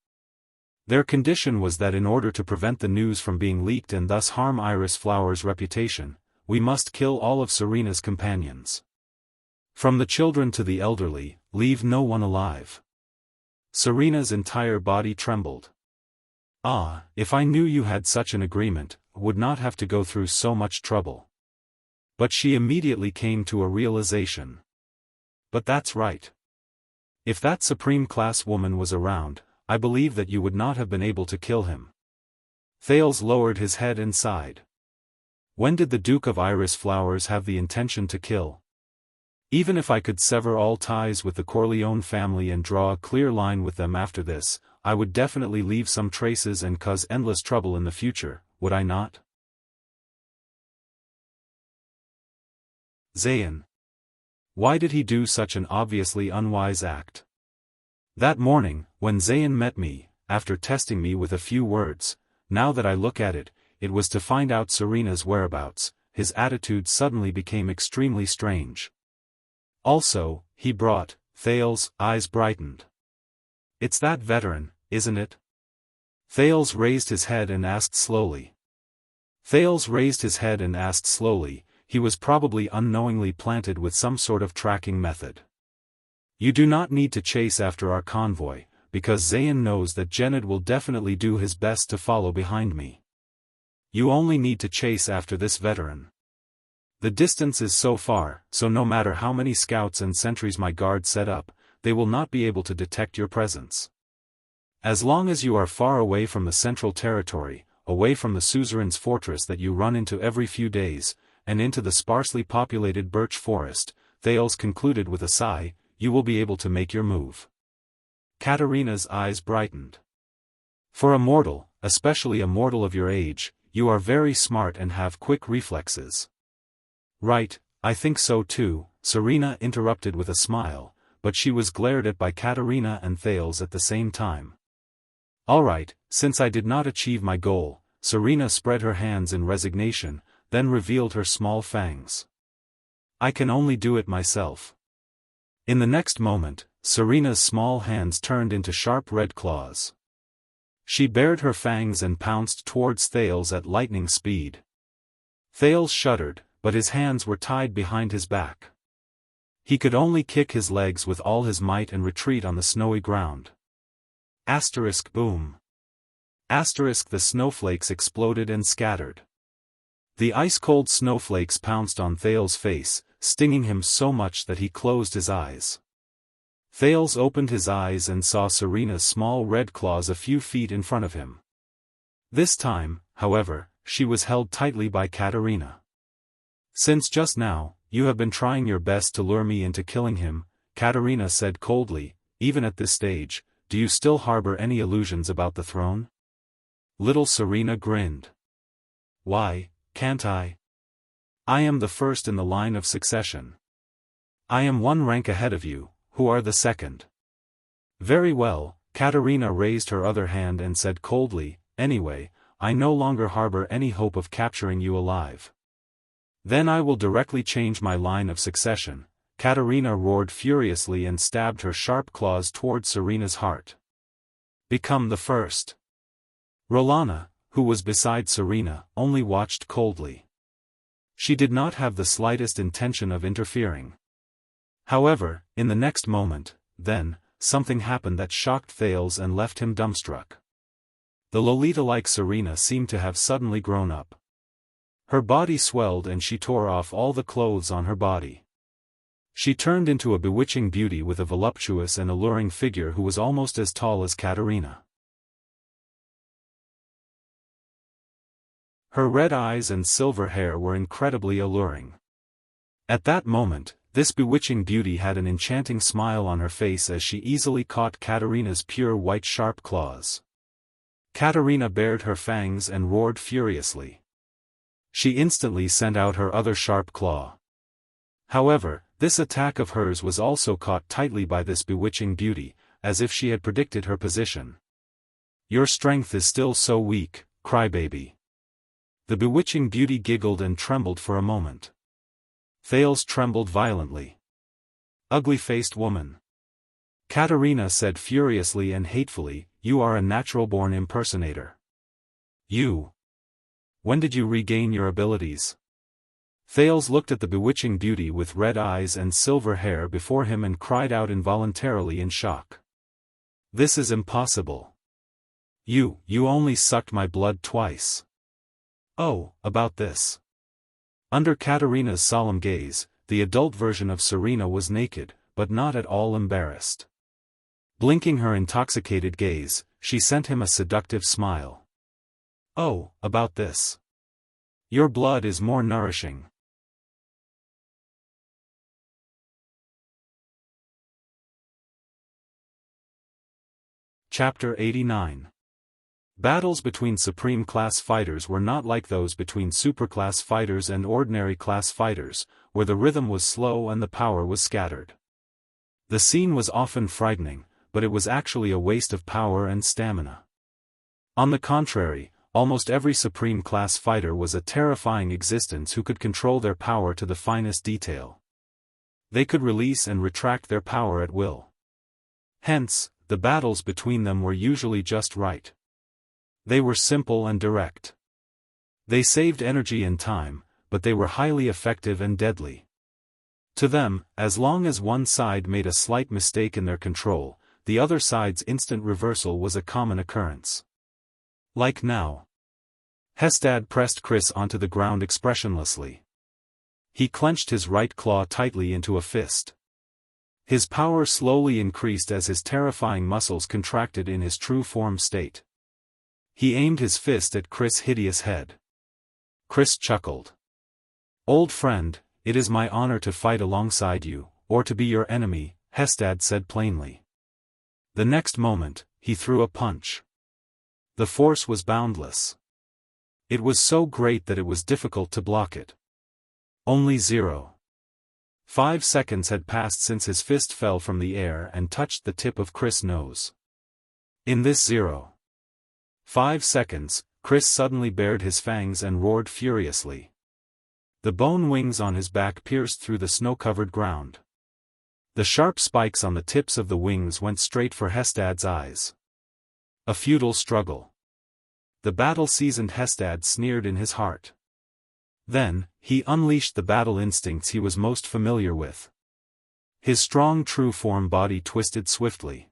Their condition was that in order to prevent the news from being leaked and thus harm Iris Flower's reputation, we must kill all of Serena's companions. From the children to the elderly, leave no one alive. Serena's entire body trembled. Ah, if I knew you had such an agreement, I would not have to go through so much trouble. But she immediately came to a realization. But that's right. If that supreme-class woman was around, I believe that you would not have been able to kill him. Thales lowered his head and sighed. When did the Duke of Iris Flowers have the intention to kill? Even if I could sever all ties with the Corleone family and draw a clear line with them after this, I would definitely leave some traces and cause endless trouble in the future, would I not? Zayn. Why did he do such an obviously unwise act? That morning, when Zayn met me, after testing me with a few words, now that I look at it, it was to find out Serena's whereabouts. His attitude suddenly became extremely strange. Also, he brought, Thales' eyes brightened. It's that veteran, isn't it? Thales raised his head and asked slowly. He was probably unknowingly planted with some sort of tracking method. You do not need to chase after our convoy, because Zayn knows that Gened will definitely do his best to follow behind me. You only need to chase after this veteran. The distance is so far, so no matter how many scouts and sentries my guard set up, they will not be able to detect your presence. As long as you are far away from the central territory, away from the suzerain's fortress that you run into every few days, and into the sparsely populated birch forest, Thales concluded with a sigh, you will be able to make your move. Katerina's eyes brightened. For a mortal, especially a mortal of your age, you are very smart and have quick reflexes. Right, I think so too, Serena interrupted with a smile, but she was glared at by Katerina and Thales at the same time. Alright, since I did not achieve my goal, Serena spread her hands in resignation, then revealed her small fangs. I can only do it myself. In the next moment, Serena's small hands turned into sharp red claws. She bared her fangs and pounced towards Thales at lightning speed. Thales shuddered, but his hands were tied behind his back. He could only kick his legs with all his might and retreat on the snowy ground. Boom. The snowflakes exploded and scattered. The ice-cold snowflakes pounced on Thales' face, stinging him so much that he closed his eyes. Thales opened his eyes and saw Serena's small red claws a few feet in front of him. This time, however, she was held tightly by Katerina. Since just now, you have been trying your best to lure me into killing him, Katerina said coldly, even at this stage, do you still harbor any illusions about the throne? Little Serena grinned. Why, can't I? I am the first in the line of succession. I am one rank ahead of you, who are the second. Very well, Katerina raised her other hand and said coldly, anyway, I no longer harbor any hope of capturing you alive. Then I will directly change my line of succession. Katerina roared furiously and stabbed her sharp claws toward Serena's heart. Become the first. Rolana, who was beside Serena, only watched coldly. She did not have the slightest intention of interfering. However, in the next moment, then, something happened that shocked Thales and left him dumbstruck. The Lolita-like Serena seemed to have suddenly grown up. Her body swelled and she tore off all the clothes on her body. She turned into a bewitching beauty with a voluptuous and alluring figure who was almost as tall as Katerina. Her red eyes and silver hair were incredibly alluring. At that moment, this bewitching beauty had an enchanting smile on her face as she easily caught Katerina's pure white sharp claws. Katerina bared her fangs and roared furiously. She instantly sent out her other sharp claw. However, this attack of hers was also caught tightly by this bewitching beauty, as if she had predicted her position. Your strength is still so weak, crybaby. The bewitching beauty giggled and trembled for a moment. Thales trembled violently. Ugly-faced woman. Katerina said furiously and hatefully, you are a natural-born impersonator. You. When did you regain your abilities? Thales looked at the bewitching beauty with red eyes and silver hair before him and cried out involuntarily in shock. This is impossible. You only sucked my blood twice. Oh, about this. Under Katerina's solemn gaze, the adult version of Serena was naked, but not at all embarrassed. Blinking her intoxicated gaze, she sent him a seductive smile. Oh, about this. Your blood is more nourishing. Chapter 89. Battles between Supreme-class fighters were not like those between Superclass fighters and Ordinary-class fighters, where the rhythm was slow and the power was scattered. The scene was often frightening, but it was actually a waste of power and stamina. On the contrary, almost every supreme class fighter was a terrifying existence who could control their power to the finest detail. They could release and retract their power at will. Hence, the battles between them were usually just right. They were simple and direct. They saved energy and time, but they were highly effective and deadly. To them, as long as one side made a slight mistake in their control, the other side's instant reversal was a common occurrence. Like now. Hestad pressed Chris onto the ground expressionlessly. He clenched his right claw tightly into a fist. His power slowly increased as his terrifying muscles contracted in his true form state. He aimed his fist at Chris' hideous head. Chris chuckled. "Old friend, it is my honor to fight alongside you, or to be your enemy," Hestad said plainly. The next moment, he threw a punch. The force was boundless. It was so great that it was difficult to block it. Only 0.5 seconds had passed since his fist fell from the air and touched the tip of Chris' nose. In this 0.5 seconds, Chris suddenly bared his fangs and roared furiously. The bone wings on his back pierced through the snow-covered ground. The sharp spikes on the tips of the wings went straight for Hestad's eyes. A futile struggle. The battle-seasoned Hestad sneered in his heart. Then, he unleashed the battle instincts he was most familiar with. His strong true-form body twisted swiftly.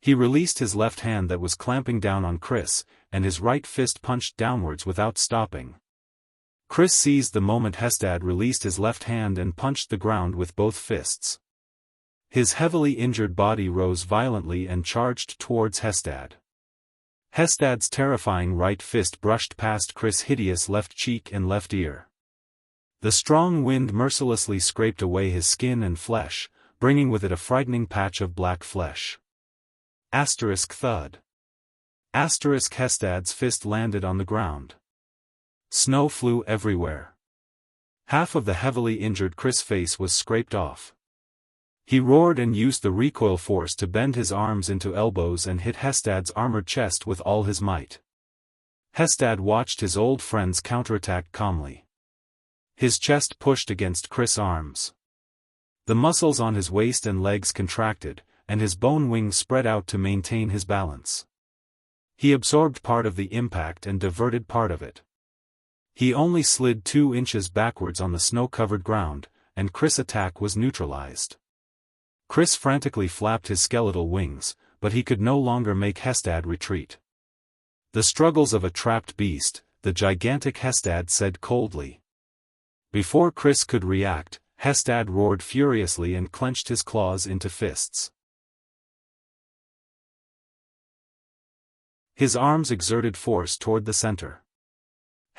He released his left hand that was clamping down on Chris, and his right fist punched downwards without stopping. Chris seized the moment Hestad released his left hand and punched the ground with both fists. His heavily injured body rose violently and charged towards Hestad. Hestad's terrifying right fist brushed past Chris' hideous left cheek and left ear. The strong wind mercilessly scraped away his skin and flesh, bringing with it a frightening patch of black flesh. Thud. Hestad's fist landed on the ground. Snow flew everywhere. Half of the heavily injured Chris' face was scraped off. He roared and used the recoil force to bend his arms into elbows and hit Hestad's armored chest with all his might. Hestad watched his old friend's counterattack calmly. His chest pushed against Chris' arms. The muscles on his waist and legs contracted, and his bone wings spread out to maintain his balance. He absorbed part of the impact and diverted part of it. He only slid 2 inches backwards on the snow-covered ground, and Chris' attack was neutralized. Chris frantically flapped his skeletal wings, but he could no longer make Hestad retreat. "The struggles of a trapped beast," the gigantic Hestad said coldly. Before Chris could react, Hestad roared furiously and clenched his claws into fists. His arms exerted force toward the center.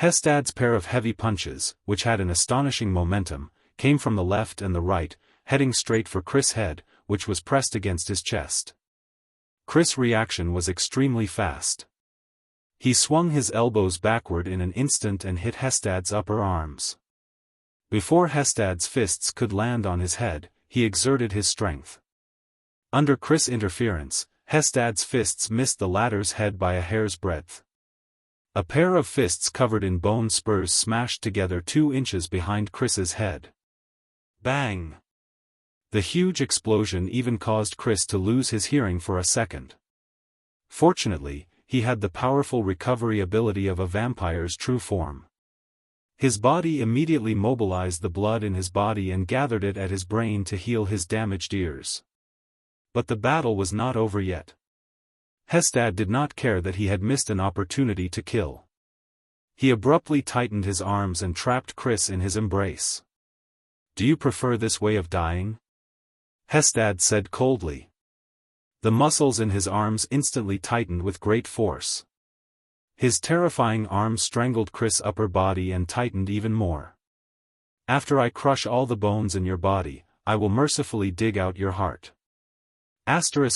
Hestad's pair of heavy punches, which had an astonishing momentum, came from the left and the right, heading straight for Chris' head, which was pressed against his chest. Chris' reaction was extremely fast. He swung his elbows backward in an instant and hit Hestad's upper arms. Before Hestad's fists could land on his head, he exerted his strength. Under Chris' interference, Hestad's fists missed the latter's head by a hair's breadth. A pair of fists covered in bone spurs smashed together 2 inches behind Chris's head. Bang! The huge explosion even caused Chris to lose his hearing for a second. Fortunately, he had the powerful recovery ability of a vampire's true form. His body immediately mobilized the blood in his body and gathered it at his brain to heal his damaged ears. But the battle was not over yet. Hestad did not care that he had missed an opportunity to kill. He abruptly tightened his arms and trapped Chris in his embrace. "Do you prefer this way of dying?" Hestad said coldly. The muscles in his arms instantly tightened with great force. His terrifying arms strangled Chris' upper body and tightened even more. "After I crush all the bones in your body, I will mercifully dig out your heart."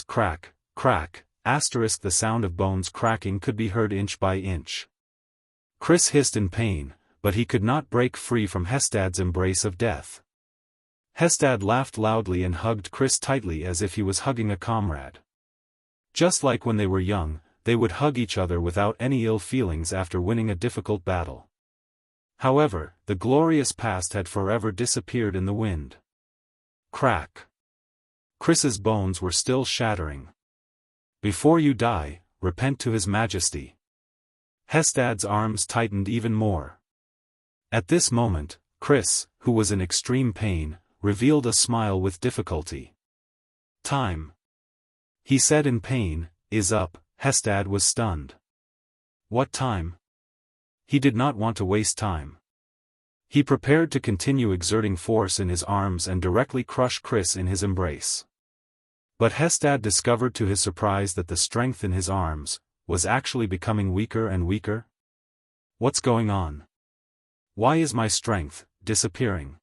Crack, crack, the sound of bones cracking could be heard inch by inch. Chris hissed in pain, but he could not break free from Hestad's embrace of death. Hestad laughed loudly and hugged Chris tightly as if he was hugging a comrade. Just like when they were young, they would hug each other without any ill feelings after winning a difficult battle. However, the glorious past had forever disappeared in the wind. Crack. Chris's bones were still shattering. Before you die, repent to His Majesty. Hestad's arms tightened even more. At this moment, Chris, who was in extreme pain, revealed a smile with difficulty. Time, he said in pain, is up. Hestad was stunned. What time? He did not want to waste time. He prepared to continue exerting force in his arms and directly crush Chris in his embrace. But Hestad discovered to his surprise that the strength in his arms was actually becoming weaker and weaker. What's going on? Why is my strength disappearing?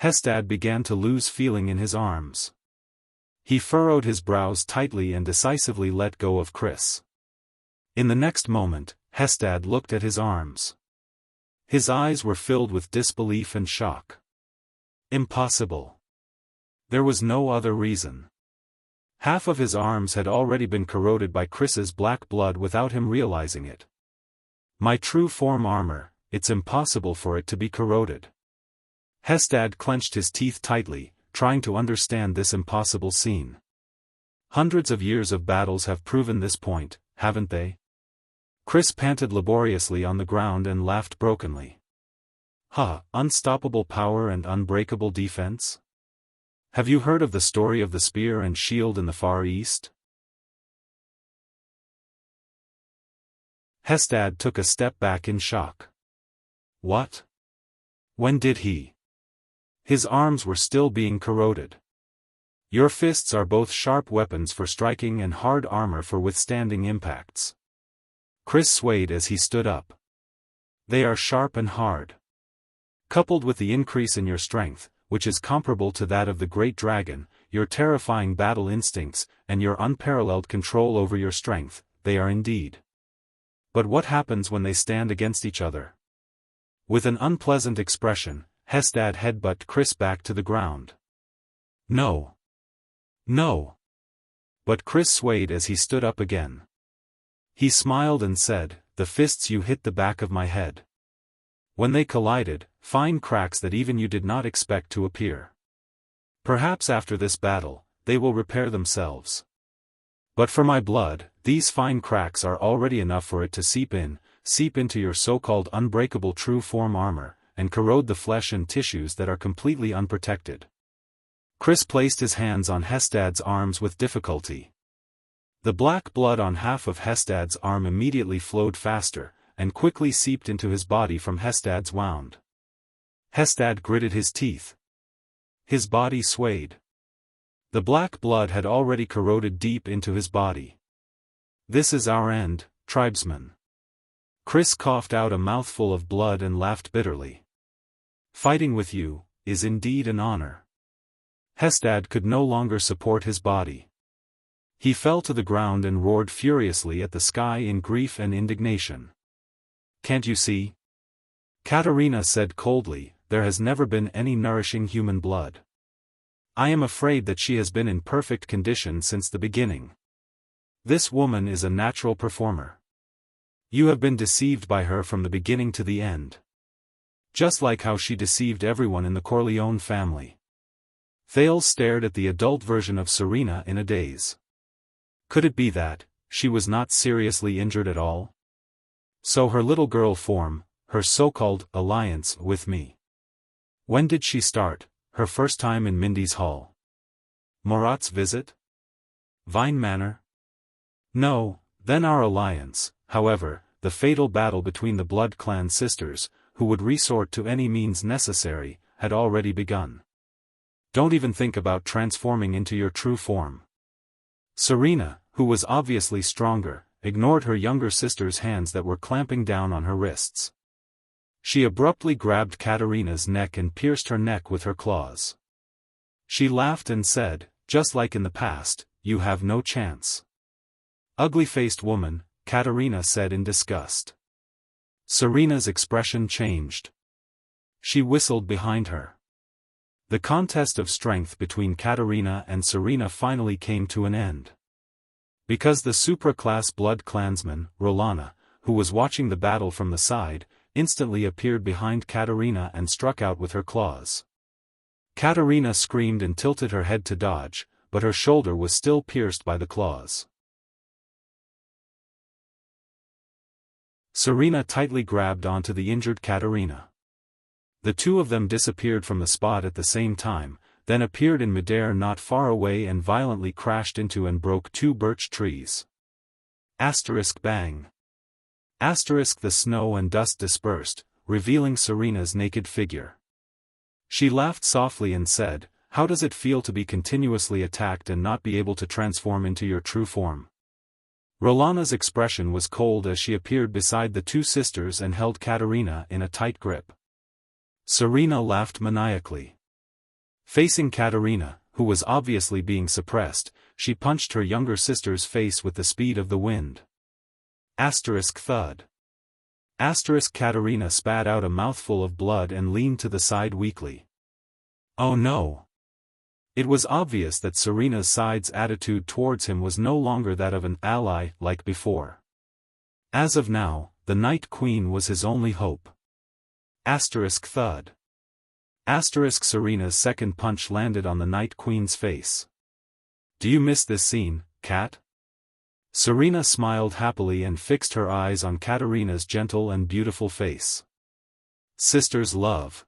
Hestad began to lose feeling in his arms. He furrowed his brows tightly and decisively let go of Chris. In the next moment, Hestad looked at his arms. His eyes were filled with disbelief and shock. Impossible. There was no other reason. Half of his arms had already been corroded by Chris's black blood without him realizing it. My true form armor, it's impossible for it to be corroded. Hestad clenched his teeth tightly, trying to understand this impossible scene. Hundreds of years of battles have proven this point, haven't they? Chris panted laboriously on the ground and laughed brokenly. Unstoppable power and unbreakable defense? Have you heard of the story of the spear and shield in the Far East? Hestad took a step back in shock. What? When did he? His arms were still being corroded. Your fists are both sharp weapons for striking and hard armor for withstanding impacts. Chris swayed as he stood up. They are sharp and hard. Coupled with the increase in your strength, which is comparable to that of the great dragon, your terrifying battle instincts, and your unparalleled control over your strength, they are indeed. But what happens when they stand against each other? With an unpleasant expression, Hestad headbutted Chris back to the ground. No. No. But Chris swayed as he stood up again. He smiled and said, the fists you hit the back of my head. When they collided, fine cracks that even you did not expect to appear. Perhaps after this battle, they will repair themselves. But for my blood, these fine cracks are already enough for it to seep into your so-called unbreakable true form armor, and corrode the flesh and tissues that are completely unprotected. Chris placed his hands on Hestad's arms with difficulty. The black blood on half of Hestad's arm immediately flowed faster, and quickly seeped into his body from Hestad's wound. Hestad gritted his teeth. His body swayed. The black blood had already corroded deep into his body. This is our end, tribesmen. Chris coughed out a mouthful of blood and laughed bitterly. Fighting with you is indeed an honor. Hestad could no longer support his body. He fell to the ground and roared furiously at the sky in grief and indignation. Can't you see? Katerina said coldly, there has never been any nourishing human blood. I am afraid that she has been in perfect condition since the beginning. This woman is a natural performer. You have been deceived by her from the beginning to the end. Just like how she deceived everyone in the Corleone family. Thales stared at the adult version of Serena in a daze. Could it be that she was not seriously injured at all? So her little girl form, her so-called alliance with me. When did she start, her first time in Mindy's Hall? Murat's visit? Vine Manor? No, then our alliance, however, the fatal battle between the Blood Clan sisters, who would resort to any means necessary, had already begun. Don't even think about transforming into your true form. Serena, who was obviously stronger, ignored her younger sister's hands that were clamping down on her wrists. She abruptly grabbed Katerina's neck and pierced her neck with her claws. She laughed and said, just like in the past, you have no chance. Ugly-faced woman, Katerina said in disgust. Serena's expression changed. She whistled behind her. The contest of strength between Katerina and Serena finally came to an end. Because the supra-class blood clansman, Rolana, who was watching the battle from the side, instantly appeared behind Katerina and struck out with her claws. Katerina screamed and tilted her head to dodge, but her shoulder was still pierced by the claws. Serena tightly grabbed onto the injured Katerina. The two of them disappeared from the spot at the same time, then appeared in midair not far away and violently crashed into and broke two birch trees. Bang. The snow and dust dispersed, revealing Serena's naked figure. She laughed softly and said, "How does it feel to be continuously attacked and not be able to transform into your true form?" Rolana's expression was cold as she appeared beside the two sisters and held Katerina in a tight grip. Serena laughed maniacally. Facing Katerina, who was obviously being suppressed, she punched her younger sister's face with the speed of the wind. Thud. Katerina spat out a mouthful of blood and leaned to the side weakly. Oh no! It was obvious that Serena's side's attitude towards him was no longer that of an ally like before. As of now, the Night Queen was his only hope. Thud. Serena's second punch landed on the Night Queen's face. Do you miss this scene, Kat? Serena smiled happily and fixed her eyes on Katerina's gentle and beautiful face. Sisters love.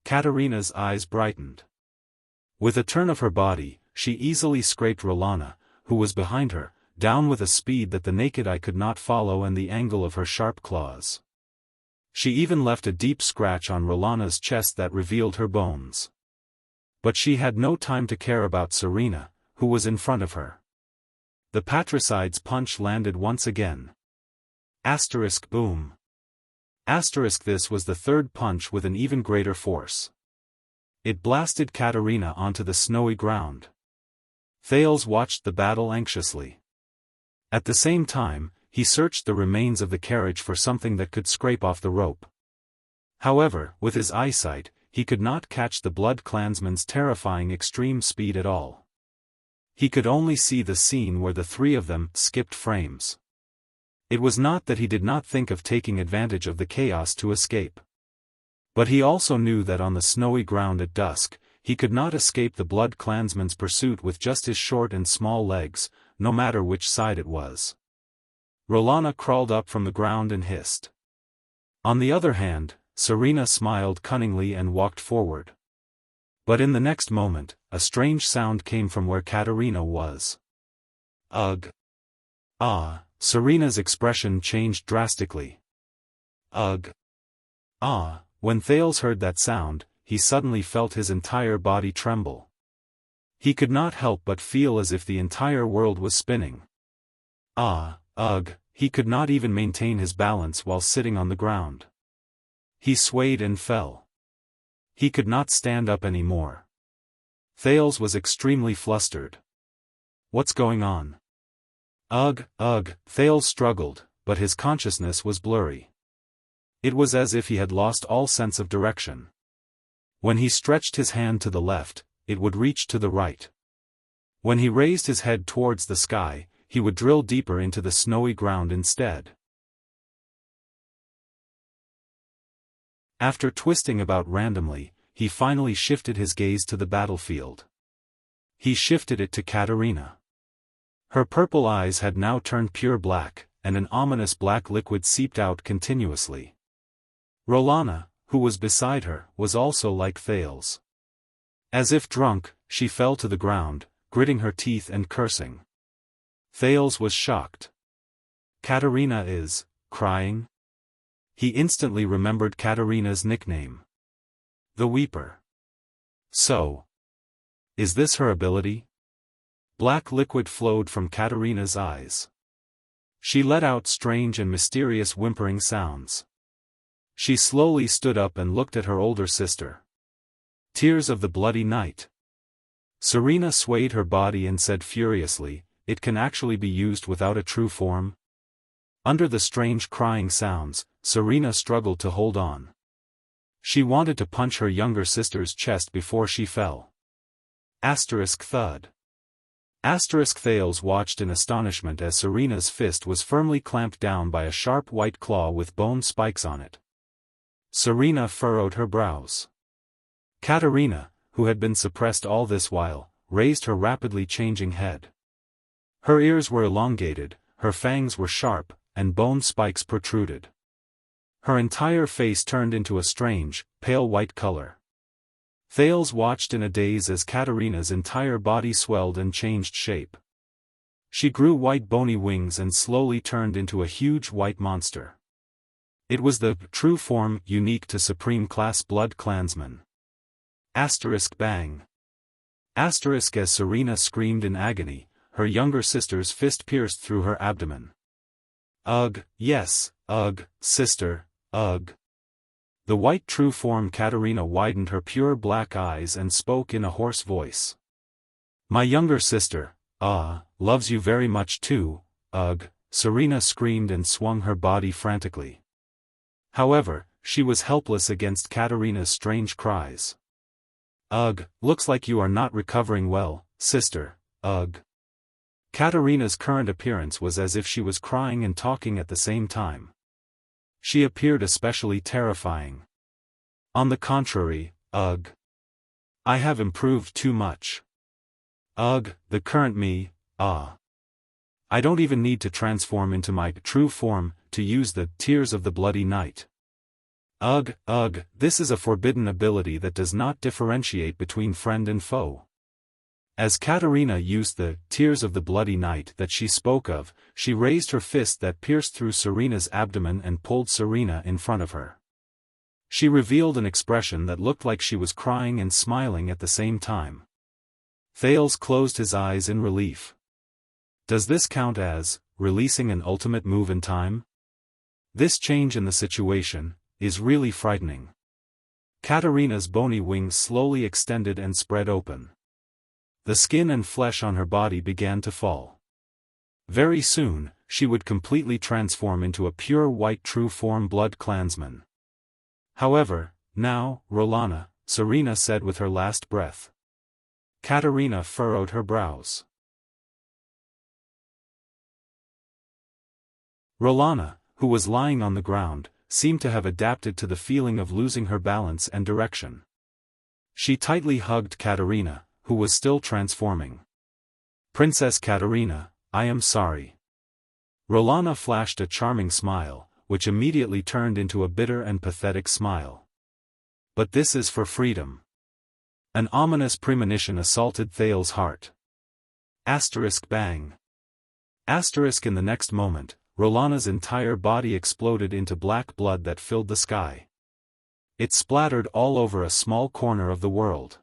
Katerina's eyes brightened. With a turn of her body, she easily scraped Rolana, who was behind her, down with a speed that the naked eye could not follow and the angle of her sharp claws. She even left a deep scratch on Rolana's chest that revealed her bones. But she had no time to care about Serena, who was in front of her. The patricide's punch landed once again. Boom. This was the third punch with an even greater force. It blasted Katerina onto the snowy ground. Thales watched the battle anxiously. At the same time, he searched the remains of the carriage for something that could scrape off the rope. However, with his eyesight, he could not catch the blood clansman's terrifying extreme speed at all. He could only see the scene where the three of them skipped frames. It was not that he did not think of taking advantage of the chaos to escape. But he also knew that on the snowy ground at dusk, he could not escape the blood clansman's pursuit with just his short and small legs, no matter which side it was. Rolana crawled up from the ground and hissed. On the other hand, Serena smiled cunningly and walked forward. But in the next moment, a strange sound came from where Katerina was. Ugh. Ah, Serena's expression changed drastically. Ugh. Ah, when Thales heard that sound, he suddenly felt his entire body tremble. He could not help but feel as if the entire world was spinning. He could not even maintain his balance while sitting on the ground. He swayed and fell. He could not stand up anymore. Thales was extremely flustered. What's going on? Thales struggled, but his consciousness was blurry. It was as if he had lost all sense of direction. When he stretched his hand to the left, it would reach to the right. When he raised his head towards the sky, he would drill deeper into the snowy ground instead. After twisting about randomly, he finally shifted his gaze to the battlefield. He shifted it to Katerina. Her purple eyes had now turned pure black, and an ominous black liquid seeped out continuously. Rolana, who was beside her, was also like Thales. As if drunk, she fell to the ground, gritting her teeth and cursing. Thales was shocked. Katerina is crying? He instantly remembered Katerina's nickname. The Weeper. So, is this her ability? Black liquid flowed from Katerina's eyes. She let out strange and mysterious whimpering sounds. She slowly stood up and looked at her older sister. Tears of the bloody night. Serena swayed her body and said furiously, "It can actually be used without a true form?" Under the strange crying sounds, Serena struggled to hold on. She wanted to punch her younger sister's chest before she fell. Thud. Thales watched in astonishment as Serena's fist was firmly clamped down by a sharp white claw with bone spikes on it. Serena furrowed her brows. Katerina, who had been suppressed all this while, raised her rapidly changing head. Her ears were elongated, her fangs were sharp, and bone spikes protruded. Her entire face turned into a strange, pale white color. Thales watched in a daze as Katerina's entire body swelled and changed shape. She grew white bony wings and slowly turned into a huge white monster. It was the true form unique to Supreme Class Blood Clansmen. Bang. As Serena screamed in agony, her younger sister's fist pierced through her abdomen. Ugh, yes, ugh, sister, ugh. The white true form Katerina widened her pure black eyes and spoke in a hoarse voice. My younger sister, loves you very much too, ugh, Serena screamed and swung her body frantically. However, she was helpless against Katerina's strange cries. Ugh, looks like you are not recovering well, sister, ugh. Katerina's current appearance was as if she was crying and talking at the same time. She appeared especially terrifying. On the contrary, ugh. I have improved too much. Ugh, the current me, I don't even need to transform into my true form, to use the tears of the bloody night. Ugh, this is a forbidden ability that does not differentiate between friend and foe. As Katerina used the tears of the bloody night that she spoke of, she raised her fist that pierced through Serena's abdomen and pulled Serena in front of her. She revealed an expression that looked like she was crying and smiling at the same time. Thales closed his eyes in relief. Does this count as releasing an ultimate move in time? This change in the situation is really frightening. Katerina's bony wings slowly extended and spread open. The skin and flesh on her body began to fall. Very soon, she would completely transform into a pure white true form blood clansman. However, now, Rolana, Serena said with her last breath. Katerina furrowed her brows. Rolana, who was lying on the ground, seemed to have adapted to the feeling of losing her balance and direction. She tightly hugged Katerina, who was still transforming. Princess Katerina, I am sorry. Rolana flashed a charming smile, which immediately turned into a bitter and pathetic smile. But this is for freedom. An ominous premonition assaulted Thales' heart. Bang. In the next moment, Rolana's entire body exploded into black blood that filled the sky. It splattered all over a small corner of the world.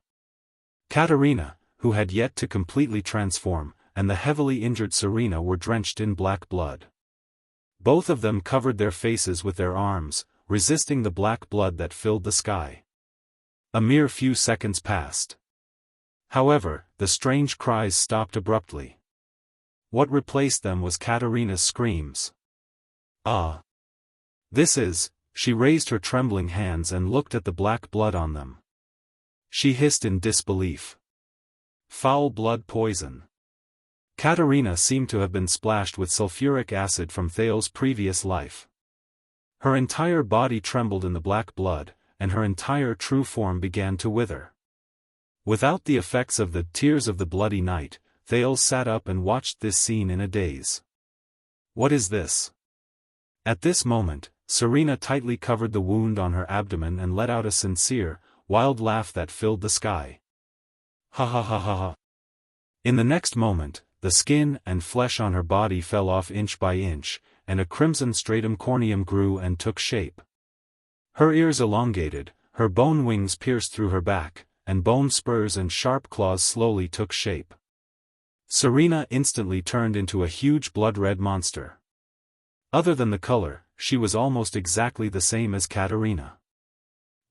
Katerina, who had yet to completely transform, and the heavily injured Serena were drenched in black blood. Both of them covered their faces with their arms, resisting the black blood that filled the sky. A mere few seconds passed. However, the strange cries stopped abruptly. What replaced them was Katerina's screams. This is, she raised her trembling hands and looked at the black blood on them. She hissed in disbelief. Foul blood poison. Katerina seemed to have been splashed with sulfuric acid from Thales' previous life. Her entire body trembled in the black blood, and her entire true form began to wither. Without the effects of the tears of the bloody night, Thales sat up and watched this scene in a daze. What is this? At this moment, Serena tightly covered the wound on her abdomen and let out a sincere, wild laugh that filled the sky. Ha ha ha ha ha. In the next moment, the skin and flesh on her body fell off inch by inch, and a crimson stratum corneum grew and took shape. Her ears elongated, her bone wings pierced through her back, and bone spurs and sharp claws slowly took shape. Serena instantly turned into a huge blood-red monster. Other than the color, she was almost exactly the same as Katerina.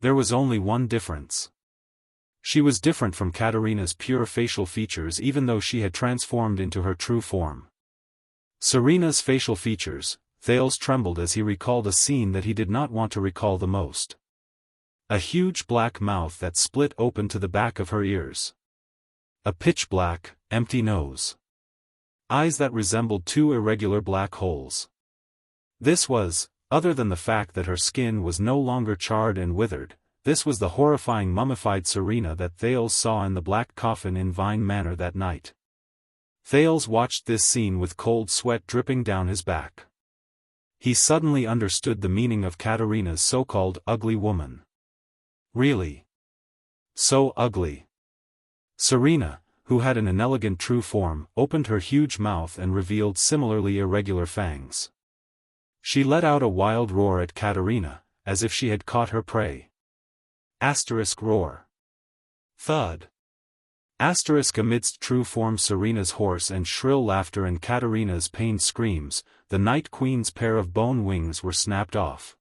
There was only one difference. She was different from Katerina's pure facial features even though she had transformed into her true form. Serena's facial features, Thales trembled as he recalled a scene that he did not want to recall the most. A huge black mouth that split open to the back of her ears. A pitch-black, empty nose. eyes that resembled two irregular black holes. This was, other than the fact that her skin was no longer charred and withered, this was the horrifying mummified Serena that Thales saw in the black coffin in Vine Manor that night. Thales watched this scene with cold sweat dripping down his back. He suddenly understood the meaning of Katerina's so-called ugly woman. Really? So ugly. Serena, who had an inelegant true form, opened her huge mouth and revealed similarly irregular fangs. She let out a wild roar at Katerina, as if she had caught her prey. Asterisk roar. Thud. Asterisk amidst true form Serena's hoarse and shrill laughter and Katerina's pained screams, the Night Queen's pair of bone wings were snapped off.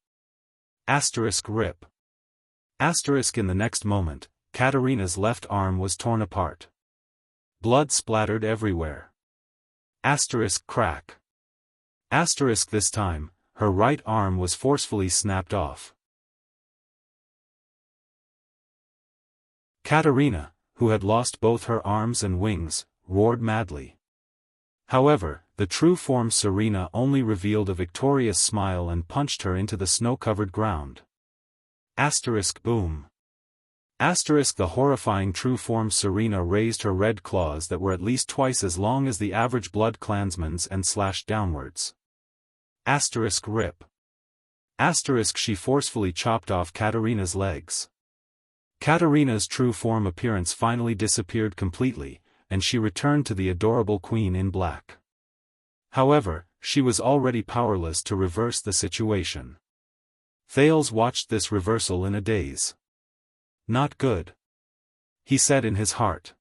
Asterisk rip. Asterisk in the next moment, Katerina's left arm was torn apart. Blood splattered everywhere. Asterisk crack. Asterisk this time, her right arm was forcefully snapped off. Katerina, who had lost both her arms and wings, roared madly. However, the true form Serena only revealed a victorious smile and punched her into the snow-covered ground. Asterisk boom. Asterisk the horrifying true form Serena raised her red claws that were at least twice as long as the average blood clansman's and slashed downwards. Asterisk rip. Asterisk she forcefully chopped off Katerina's legs. Katerina's true form appearance finally disappeared completely, and she returned to the adorable queen in black. However, she was already powerless to reverse the situation. Thales watched this reversal in a daze. Not good. He said in his heart.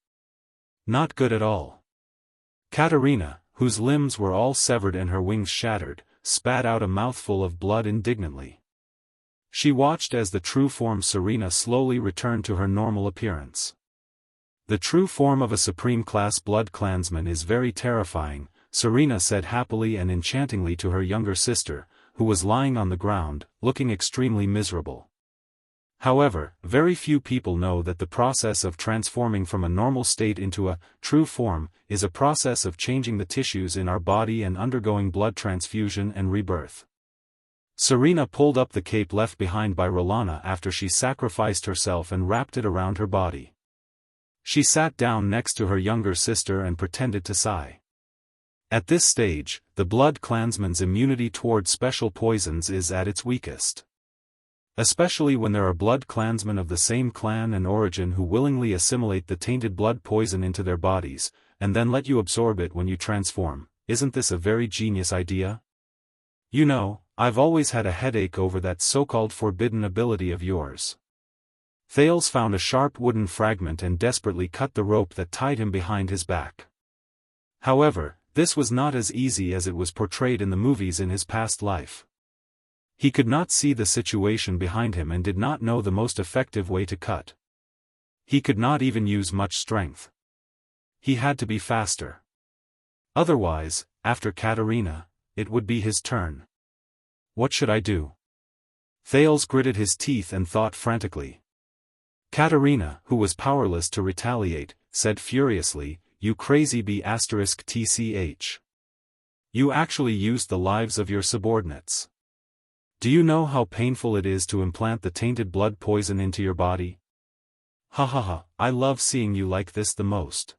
Not good at all. Katerina, whose limbs were all severed and her wings shattered, spat out a mouthful of blood indignantly. She watched as the true form Serena slowly returned to her normal appearance. The true form of a supreme-class blood clansman is very terrifying, Serena said happily and enchantingly to her younger sister, who was lying on the ground, looking extremely miserable. However, very few people know that the process of transforming from a normal state into a true form is a process of changing the tissues in our body and undergoing blood transfusion and rebirth. Serena pulled up the cape left behind by Rolana after she sacrificed herself and wrapped it around her body. She sat down next to her younger sister and pretended to sigh. At this stage, the blood clansman's immunity towards special poisons is at its weakest. Especially when there are blood clansmen of the same clan and origin who willingly assimilate the tainted blood poison into their bodies, and then let you absorb it when you transform. Isn't this a very genius idea? You know, I've always had a headache over that so-called forbidden ability of yours. Thales found a sharp wooden fragment and desperately cut the rope that tied him behind his back. However, this was not as easy as it was portrayed in the movies in his past life. He could not see the situation behind him and did not know the most effective way to cut. He could not even use much strength. He had to be faster. Otherwise, after Katerina, it would be his turn. What should I do? Thales gritted his teeth and thought frantically. Katerina, who was powerless to retaliate, said furiously, "You crazy B***tch. You actually used the lives of your subordinates. Do you know how painful it is to implant the tainted blood poison into your body? Ha ha ha, I love seeing you like this the most.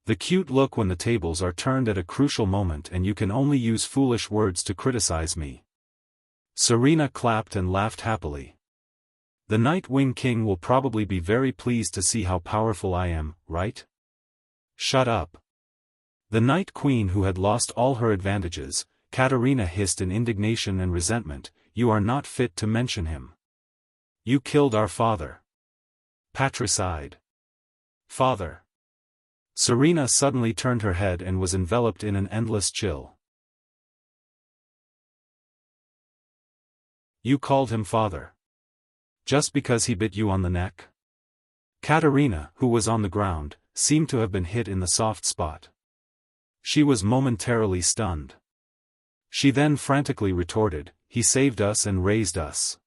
The cute look when the tables are turned at a crucial moment and you can only use foolish words to criticize me." Serena clapped and laughed happily. The Night Wing King will probably be very pleased to see how powerful I am, right? Shut up. The Night Queen, who had lost all her advantages, Katerina hissed in indignation and resentment, "You are not fit to mention him. You killed our father." Patricide. Father. Serena suddenly turned her head and was enveloped in an endless chill. You called him father? Just because he bit you on the neck? Katerina, who was on the ground, seemed to have been hit in the soft spot. She was momentarily stunned. She then frantically retorted, "He saved us and raised us."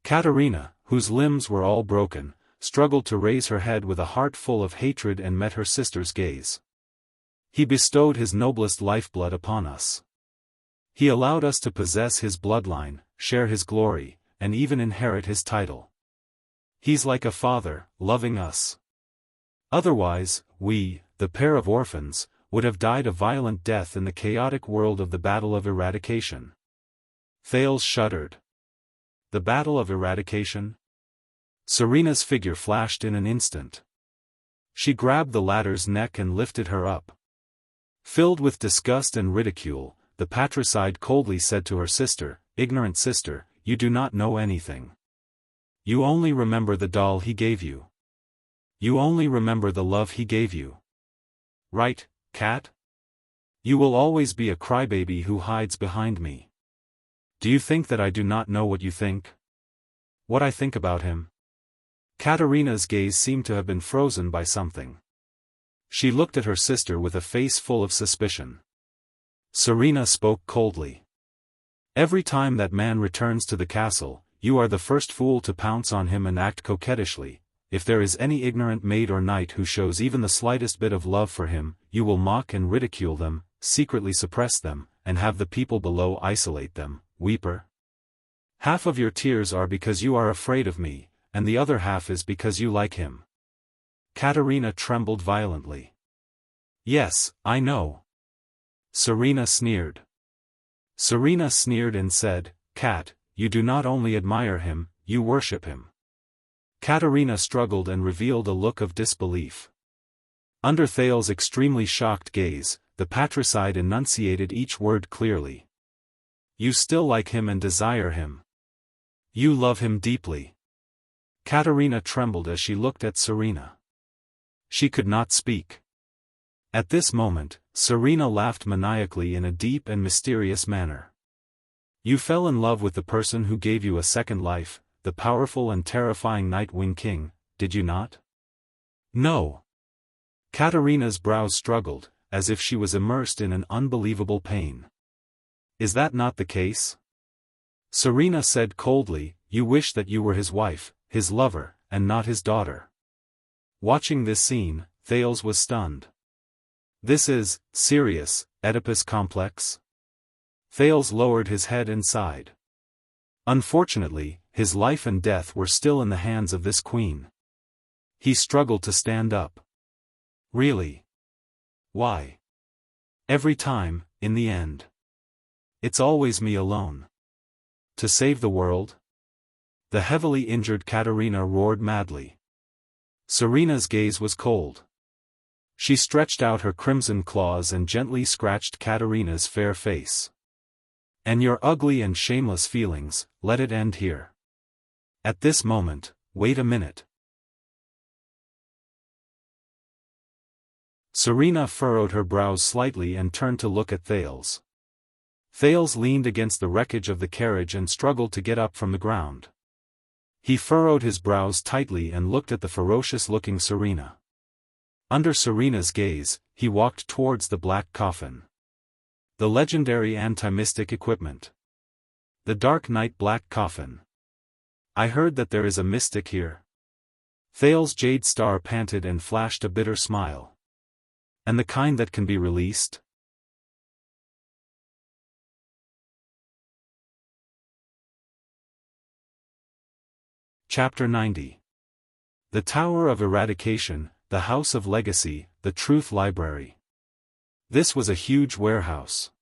Katerina, whose limbs were all broken, struggled to raise her head with a heart full of hatred and met her sister's gaze. He bestowed his noblest lifeblood upon us. He allowed us to possess his bloodline, share his glory, and even inherit his title. He's like a father, loving us. Otherwise, we, the pair of orphans, would have died a violent death in the chaotic world of the Battle of Eradication. Thales shuddered. The Battle of Eradication? Serena's figure flashed in an instant. She grabbed the ladder's neck and lifted her up. Filled with disgust and ridicule, the patricide coldly said to her sister, "Ignorant sister, you do not know anything. You only remember the doll he gave you. You only remember the love he gave you. Right, cat? You will always be a crybaby who hides behind me. Do you think that I do not know what you think? What I think about him?" Katerina's gaze seemed to have been frozen by something. She looked at her sister with a face full of suspicion. Serena spoke coldly. "Every time that man returns to the castle, you are the first fool to pounce on him and act coquettishly. If there is any ignorant maid or knight who shows even the slightest bit of love for him, you will mock and ridicule them, secretly suppress them, and have the people below isolate them, weeper. Half of your tears are because you are afraid of me, and the other half is because you like him." Katerina trembled violently. "Yes, I know." Serena sneered. Serena sneered and said, "Kat, you do not only admire him, you worship him." Katerina struggled and revealed a look of disbelief. Under Thales' extremely shocked gaze, the patricide enunciated each word clearly. "You still like him and desire him. You love him deeply." Katerina trembled as she looked at Serena. She could not speak. At this moment, Serena laughed maniacally in a deep and mysterious manner. "You fell in love with the person who gave you a second life, the powerful and terrifying Nightwing King, did you not?" "No." Katerina's brows struggled, as if she was immersed in an unbelievable pain. "Is that not the case?" Serena said coldly, "You wish that you were his wife, his lover, and not his daughter." Watching this scene, Thales was stunned. "This is serious, Oedipus complex?" Thales lowered his head and sighed. Unfortunately, his life and death were still in the hands of this queen. He struggled to stand up. "Really? Why? Every time, in the end. It's always me alone. To save the world?" The heavily injured Katerina roared madly. Serena's gaze was cold. She stretched out her crimson claws and gently scratched Katerina's fair face. "And your ugly and shameless feelings, let it end here. At this moment, wait a minute." Serena furrowed her brows slightly and turned to look at Thales. Thales leaned against the wreckage of the carriage and struggled to get up from the ground. He furrowed his brows tightly and looked at the ferocious-looking Serena. Under Serena's gaze, he walked towards the black coffin. The legendary anti-mystic equipment. The Dark Knight Black Coffin. "I heard that there is a mystic here." Thales' jade star panted and flashed a bitter smile. "And the kind that can be released?" Chapter 90. The Tower of Eradication, the House of Legacy, the Truth Library. This was a huge warehouse.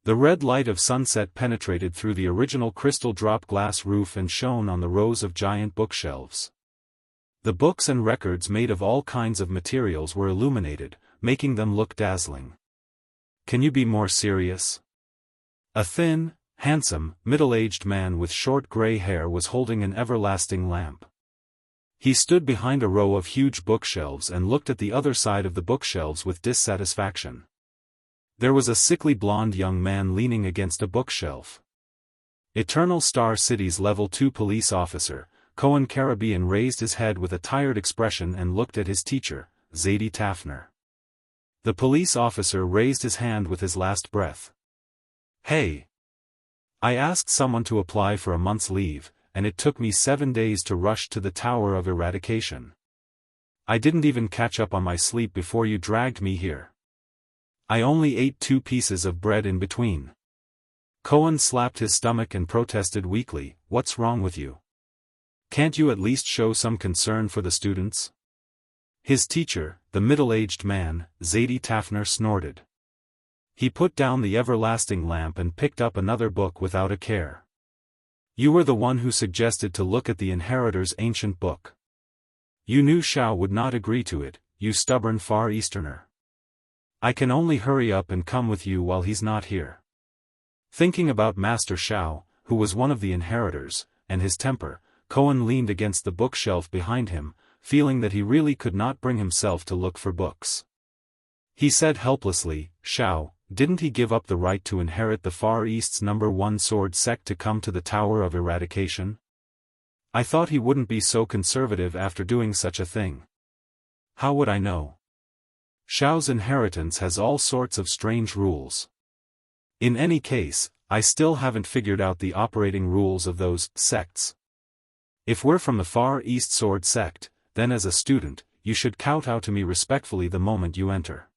The red light of sunset penetrated through the original crystal drop glass roof and shone on the rows of giant bookshelves. The books and records made of all kinds of materials were illuminated, making them look dazzling. "Can you be more serious?" A thin, handsome, middle-aged man with short gray hair was holding an everlasting lamp. He stood behind a row of huge bookshelves and looked at the other side of the bookshelves with dissatisfaction. There was a sickly blonde young man leaning against a bookshelf. Eternal Star City's Level 2 police officer, Cohen Caribbean raised his head with a tired expression and looked at his teacher, Zadie Tafner. The police officer raised his hand with his last breath. "Hey! I asked someone to apply for a month's leave, and it took me 7 days to rush to the Tower of Eradication. I didn't even catch up on my sleep before you dragged me here. I only ate 2 pieces of bread in between. Cohen slapped his stomach and protested weakly, "What's wrong with you? Can't you at least show some concern for the students?" His teacher, the middle-aged man, Zadie Tafner, snorted. He put down the everlasting lamp and picked up another book without a care. "You were the one who suggested to look at the Inheritor's ancient book. You knew Xiao would not agree to it, you stubborn Far Easterner. I can only hurry up and come with you while he's not here." Thinking about Master Xiao, who was one of the Inheritors, and his temper, Cohen leaned against the bookshelf behind him, feeling that he really could not bring himself to look for books. He said helplessly, "Xiao, didn't he give up the right to inherit the Far East's #1 sword sect to come to the Tower of Eradication? I thought he wouldn't be so conservative after doing such a thing." "How would I know? Xiao's inheritance has all sorts of strange rules. In any case, I still haven't figured out the operating rules of those sects. If we're from the Far East Sword Sect, then as a student, you should kowtow to me respectfully the moment you enter.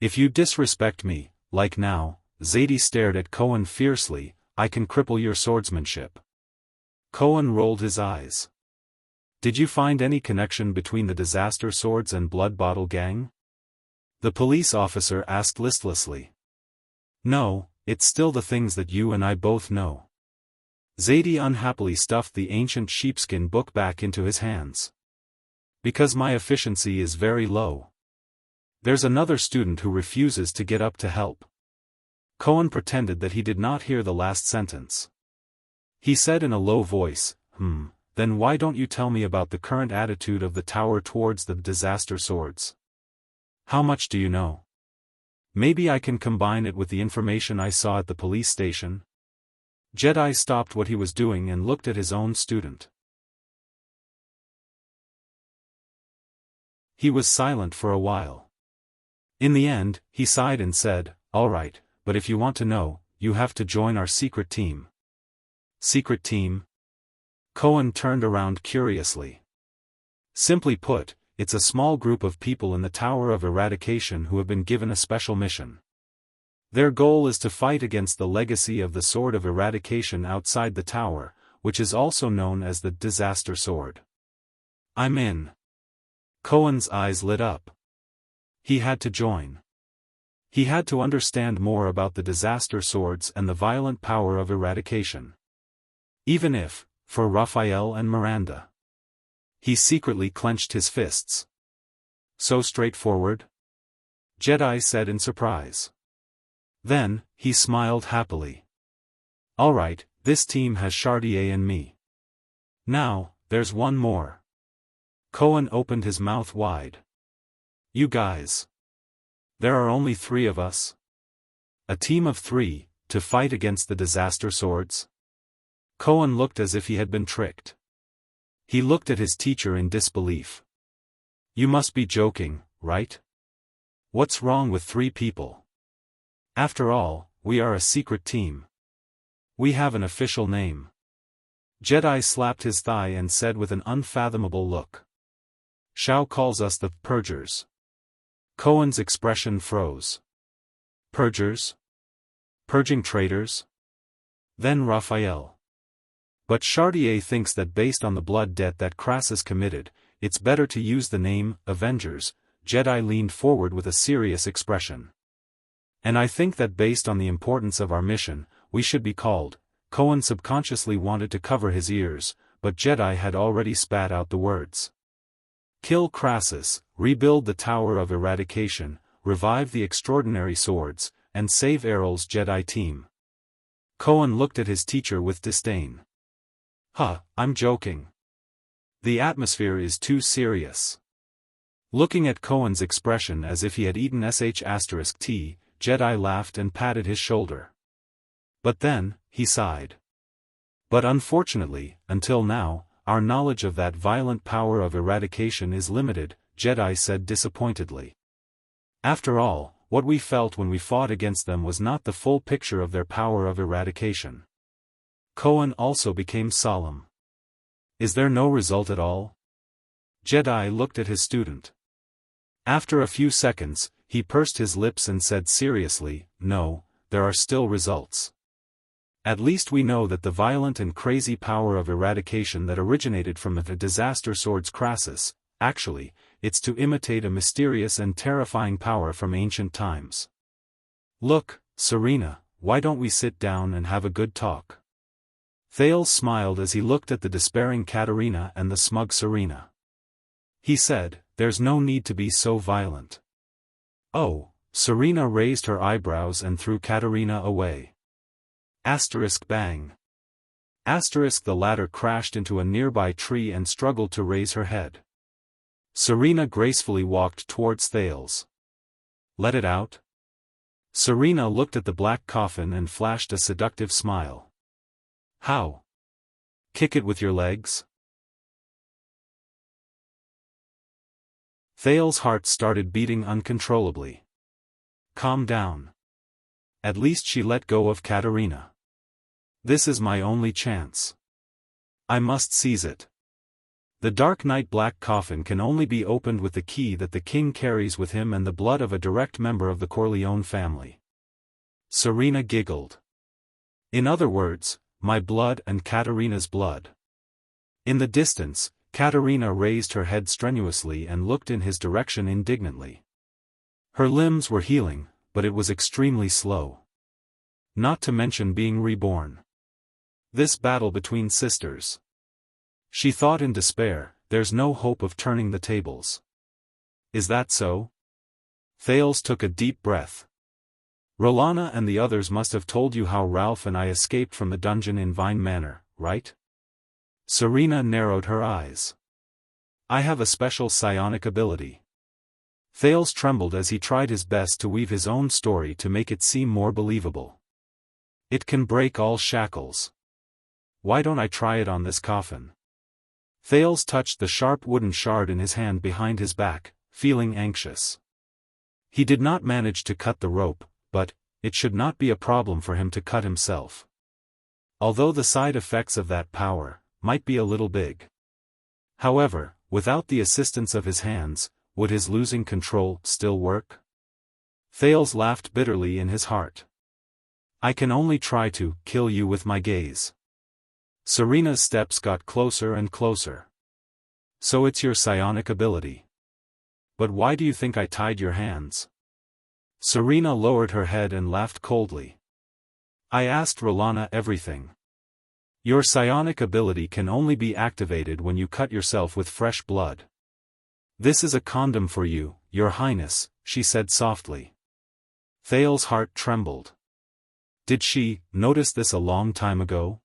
If you disrespect me, like now," Zadie stared at Cohen fiercely, "I can cripple your swordsmanship." Cohen rolled his eyes. "Did you find any connection between the Disaster Swords and Blood Bottle Gang?" the police officer asked listlessly. "No, it's still the things that you and I both know." Zadie unhappily stuffed the ancient sheepskin book back into his hands. "Because my efficiency is very low. There's another student who refuses to get up to help." Cohen pretended that he did not hear the last sentence. He said in a low voice, Then why don't you tell me about the current attitude of the tower towards the Disaster Swords? How much do you know? Maybe I can combine it with the information I saw at the police station." Jedi stopped what he was doing and looked at his own student. He was silent for a while. In the end, he sighed and said, "All right, but if you want to know, you have to join our secret team." "Secret team?" Cohen turned around curiously. "Simply put, it's a small group of people in the Tower of Eradication who have been given a special mission. Their goal is to fight against the legacy of the Sword of Eradication outside the tower, which is also known as the Disaster Sword." "I'm in." Cohen's eyes lit up. He had to join. He had to understand more about the Disaster Swords and the violent power of eradication. Even if, for Raphael and Miranda. He secretly clenched his fists. "So straightforward?" Jedi said in surprise. Then, he smiled happily. "All right, this team has Chartier and me. Now, there's one more." Cohen opened his mouth wide. "You guys. There are only 3 of us? A team of 3, to fight against the Disaster Swords?" Cohen looked as if he had been tricked. He looked at his teacher in disbelief. "You must be joking, right? What's wrong with 3 people? After all, we are a secret team. We have an official name." Jedi slapped his thigh and said with an unfathomable look, "Xiao calls us the Purgers." Cohen's expression froze. "Purgers? Purging traitors?" Then Raphael. "But Chartier thinks that based on the blood debt that Crassus committed, it's better to use the name Avengers." Jedi leaned forward with a serious expression. "And I think that based on the importance of our mission, we should be called." Cohen subconsciously wanted to cover his ears, but Jedi had already spat out the words. "Kill Crassus, rebuild the Tower of Eradication, revive the extraordinary swords, and save Errol's Jedi team." Cohen looked at his teacher with disdain. I'm joking. The atmosphere is too serious." Looking at Cohen's expression as if he had eaten sh*t, Jedi laughed and patted his shoulder. But then, he sighed. "But unfortunately, until now, our knowledge of that violent power of eradication is limited," Jedi said disappointedly. "After all, what we felt when we fought against them was not the full picture of their power of eradication." Cohen also became solemn. "Is there no result at all?" Jedi looked at his student. After a few seconds, he pursed his lips and said seriously, "No, there are still results. At least we know that the violent and crazy power of eradication that originated from the disaster swords Crassus, actually, it's to imitate a mysterious and terrifying power from ancient times. Look, Serena, why don't we sit down and have a good talk?" Thales smiled as he looked at the despairing Katerina and the smug Serena. He said, "There's no need to be so violent." "Oh," Serena raised her eyebrows and threw Katerina away. Bang. The latter crashed into a nearby tree and struggled to raise her head. Serena gracefully walked towards Thales. "Let it out?" Serena looked at the black coffin and flashed a seductive smile. "How? Kick it with your legs?" Thales' heart started beating uncontrollably. "Calm down." At least she let go of Katerina. "This is my only chance. I must seize it. The dark night black coffin can only be opened with the key that the king carries with him and the blood of a direct member of the Corleone family." Serena giggled. "In other words, my blood and Katerina's blood." In the distance, Katerina raised her head strenuously and looked in his direction indignantly. Her limbs were healing, but it was extremely slow. Not to mention being reborn. This battle between sisters. She thought in despair, there's no hope of turning the tables. Is that so? Thales took a deep breath. Rolana and the others must have told you how Ralph and I escaped from the dungeon in Vine Manor, right? Serena narrowed her eyes. I have a special psionic ability. Thales trembled as he tried his best to weave his own story to make it seem more believable. It can break all shackles. Why don't I try it on this coffin? Thales touched the sharp wooden shard in his hand behind his back, feeling anxious. He did not manage to cut the rope, but it should not be a problem for him to cut himself. Although the side effects of that power might be a little big. However, without the assistance of his hands, would his losing control still work? Thales laughed bitterly in his heart. I can only try to kill you with my gaze. Serena's steps got closer and closer. So it's your psionic ability. But why do you think I tied your hands? Serena lowered her head and laughed coldly. I asked Rolana everything. Your psionic ability can only be activated when you cut yourself with fresh blood. This is a condom for you, Your Highness, she said softly. Thales' heart trembled. Did she notice this a long time ago?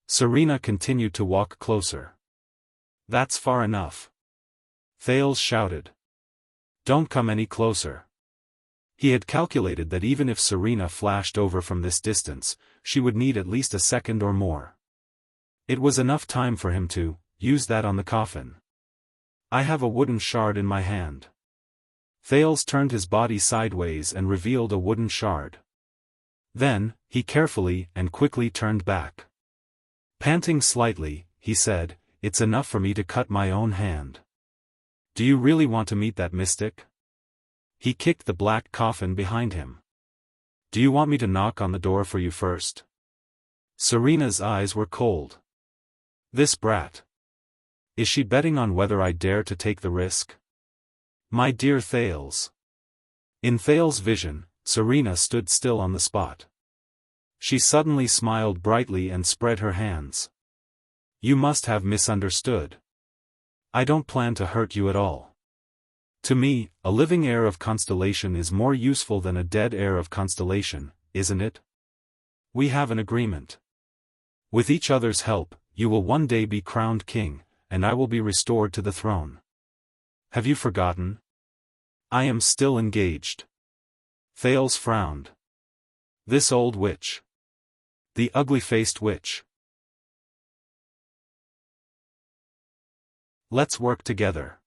Serena continued to walk closer. That's far enough. Thales shouted. Don't come any closer. He had calculated that even if Serena flashed over from this distance, she would need at least a second or more. It was enough time for him to use that on the coffin. I have a wooden shard in my hand. Thales turned his body sideways and revealed a wooden shard. Then, he carefully and quickly turned back. Panting slightly, he said, It's enough for me to cut my own hand. Do you really want to meet that mystic? He kicked the black coffin behind him. Do you want me to knock on the door for you first? Serena's eyes were cold. This brat. Is she betting on whether I dare to take the risk? My dear Thales. In Thales' vision, Serena stood still on the spot. She suddenly smiled brightly and spread her hands. You must have misunderstood. I don't plan to hurt you at all. To me, a living heir of Constellation is more useful than a dead heir of Constellation, isn't it? We have an agreement. With each other's help, you will one day be crowned king, and I will be restored to the throne. Have you forgotten? I am still engaged. Thales frowned. This old witch. The ugly-faced witch. Let's work together.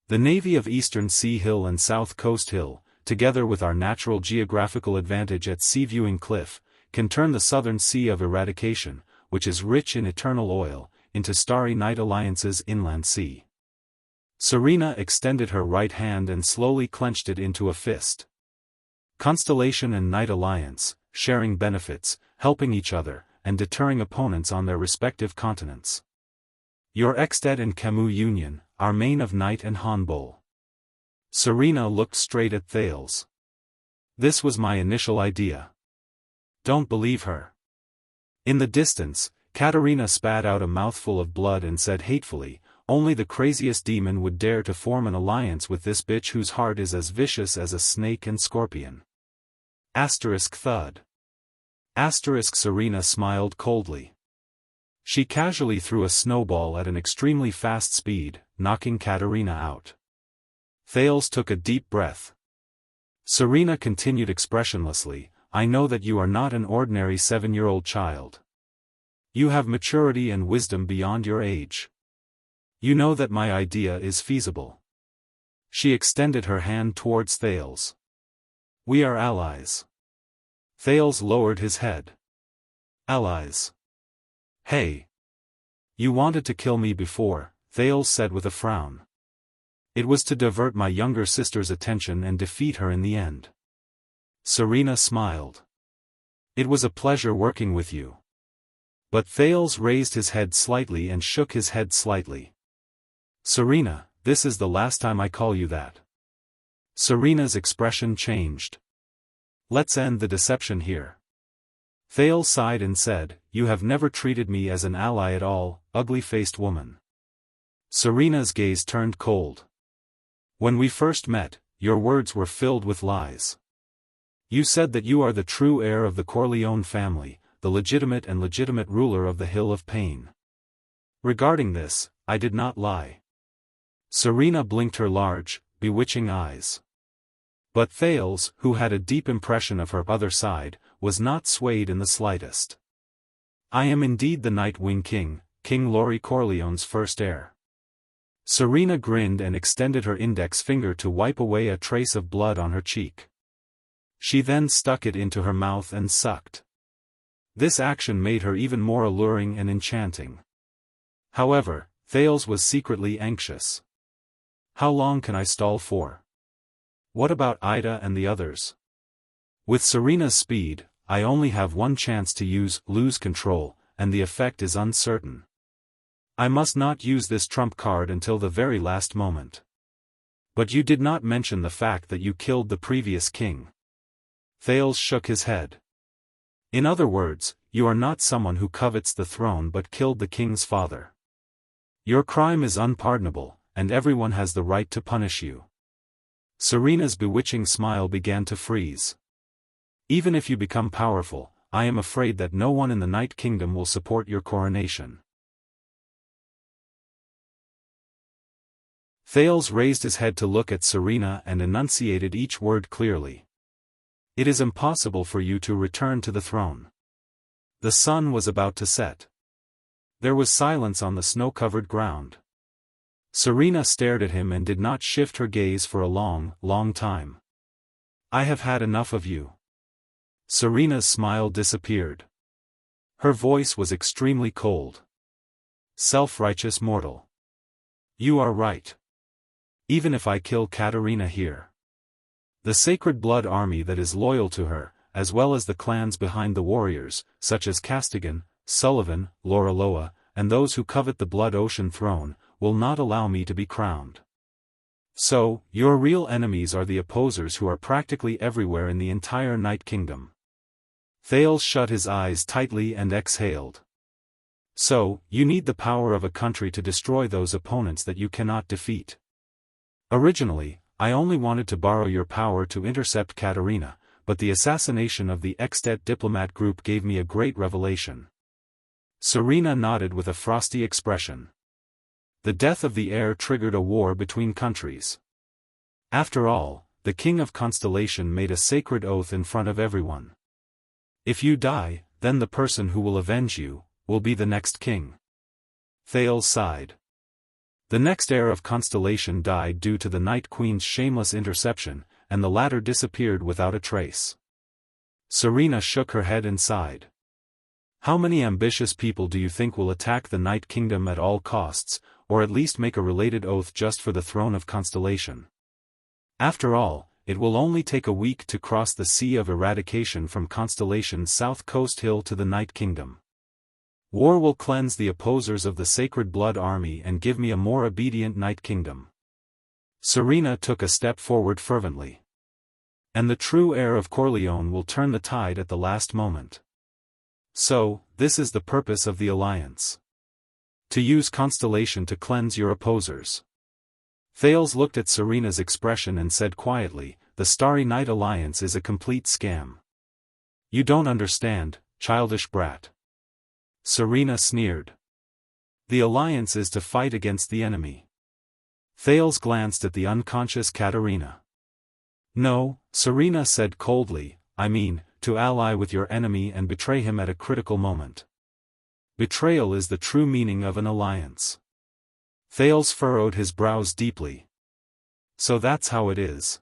The Navy of Eastern Sea Hill and South Coast Hill, together with our natural geographical advantage at Sea Viewing Cliff, can turn the Southern Sea of Eradication, which is rich in eternal oil, into Starry Night Alliance's inland sea. Serena extended her right hand and slowly clenched it into a fist. Constellation and Night Alliance, sharing benefits, helping each other, and deterring opponents on their respective continents. Your Extet and Camus Union, our main of Night and Hanbol. Serena looked straight at Thales. This was my initial idea. Don't believe her. In the distance, Katerina spat out a mouthful of blood and said hatefully, only the craziest demon would dare to form an alliance with this bitch whose heart is as vicious as a snake and scorpion. Thud. Serena smiled coldly. She casually threw a snowball at an extremely fast speed, knocking Katerina out. Thales took a deep breath. Serena continued expressionlessly, I know that you are not an ordinary 7-year-old child. You have maturity and wisdom beyond your age. You know that my idea is feasible. She extended her hand towards Thales. We are allies. Thales lowered his head. Allies. Hey. You wanted to kill me before, Thales said with a frown. It was to divert my younger sister's attention and defeat her in the end. Serena smiled. It was a pleasure working with you. But Thales raised his head slightly and shook his head slightly. Serena, this is the last time I call you that. Serena's expression changed. Let's end the deception here. Thales sighed and said, you have never treated me as an ally at all, ugly-faced woman. Serena's gaze turned cold. When we first met, your words were filled with lies. You said that you are the true heir of the Corleone family, the legitimate ruler of the Hill of Pain. Regarding this, I did not lie. Serena blinked her large, bewitching eyes. But Thales, who had a deep impression of her other side, was not swayed in the slightest. I am indeed the Nightwing King, King Laurie Corleone's first heir. Serena grinned and extended her index finger to wipe away a trace of blood on her cheek. She then stuck it into her mouth and sucked. This action made her even more alluring and enchanting. However, Thales was secretly anxious. How long can I stall for? What about Ida and the others? With Serena's speed, I only have one chance to lose control, and the effect is uncertain. I must not use this trump card until the very last moment. But you did not mention the fact that you killed the previous king. Thales shook his head. In other words, you are not someone who covets the throne but killed the king's father. Your crime is unpardonable, and everyone has the right to punish you. Serena's bewitching smile began to freeze. Even if you become powerful, I am afraid that no one in the Night Kingdom will support your coronation. Thales raised his head to look at Serena and enunciated each word clearly. It is impossible for you to return to the throne. The sun was about to set. There was silence on the snow-covered ground. Serena stared at him and did not shift her gaze for a long, long time. I have had enough of you. Serena's smile disappeared. Her voice was extremely cold. Self-righteous mortal. You are right. Even if I kill Katerina here. The Sacred Blood Army that is loyal to her, as well as the clans behind the warriors, such as Castigan, Sullivan, Loraloa, and those who covet the Blood Ocean throne, will not allow me to be crowned. So, your real enemies are the opposers who are practically everywhere in the entire Night Kingdom. Thales shut his eyes tightly and exhaled. So, you need the power of a country to destroy those opponents that you cannot defeat. Originally, I only wanted to borrow your power to intercept Katerina, but the assassination of the Extet diplomat group gave me a great revelation. Serena nodded with a frosty expression. The death of the heir triggered a war between countries. After all, the King of Constellation made a sacred oath in front of everyone. If you die, then the person who will avenge you, will be the next king. Thales sighed. The next heir of Constellation died due to the Night Queen's shameless interception, and the latter disappeared without a trace. Serena shook her head and sighed. How many ambitious people do you think will attack the Night Kingdom at all costs, or at least make a related oath just for the throne of Constellation. After all, it will only take a week to cross the Sea of Eradication from Constellation's south coast hill to the Night Kingdom. War will cleanse the opposers of the Sacred Blood Army and give me a more obedient Night Kingdom. Serena took a step forward fervently. And the true heir of Corleone will turn the tide at the last moment. So, this is the purpose of the alliance. To use Constellation to cleanse your opposers. Thales looked at Serena's expression and said quietly, "The Starry Night Alliance is a complete scam." "You don't understand, childish brat." Serena sneered. "The alliance is to fight against the enemy." Thales glanced at the unconscious Katerina. "No," Serena said coldly, "I mean, to ally with your enemy and betray him at a critical moment. Betrayal is the true meaning of an alliance." Thales furrowed his brows deeply. "So that's how it is.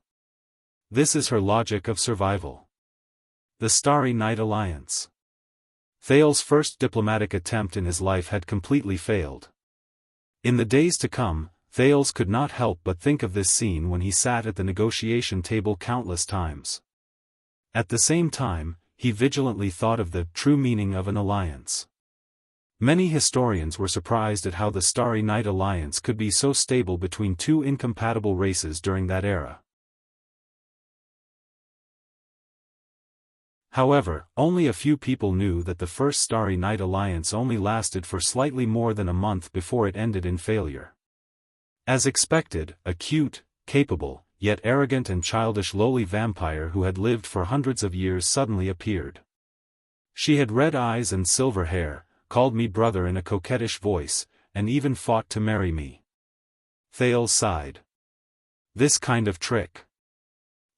This is her logic of survival. The Starry Night Alliance." Thales' first diplomatic attempt in his life had completely failed. In the days to come, Thales could not help but think of this scene when he sat at the negotiation table countless times. At the same time, he vigilantly thought of the true meaning of an alliance. Many historians were surprised at how the Starry Night Alliance could be so stable between two incompatible races during that era. However, only a few people knew that the first Starry Night Alliance only lasted for slightly more than a month before it ended in failure. As expected, a cute, capable, yet arrogant and childish lowly vampire who had lived for hundreds of years suddenly appeared. She had red eyes and silver hair, called me brother in a coquettish voice, and even fought to marry me. Thales sighed. "This kind of trick.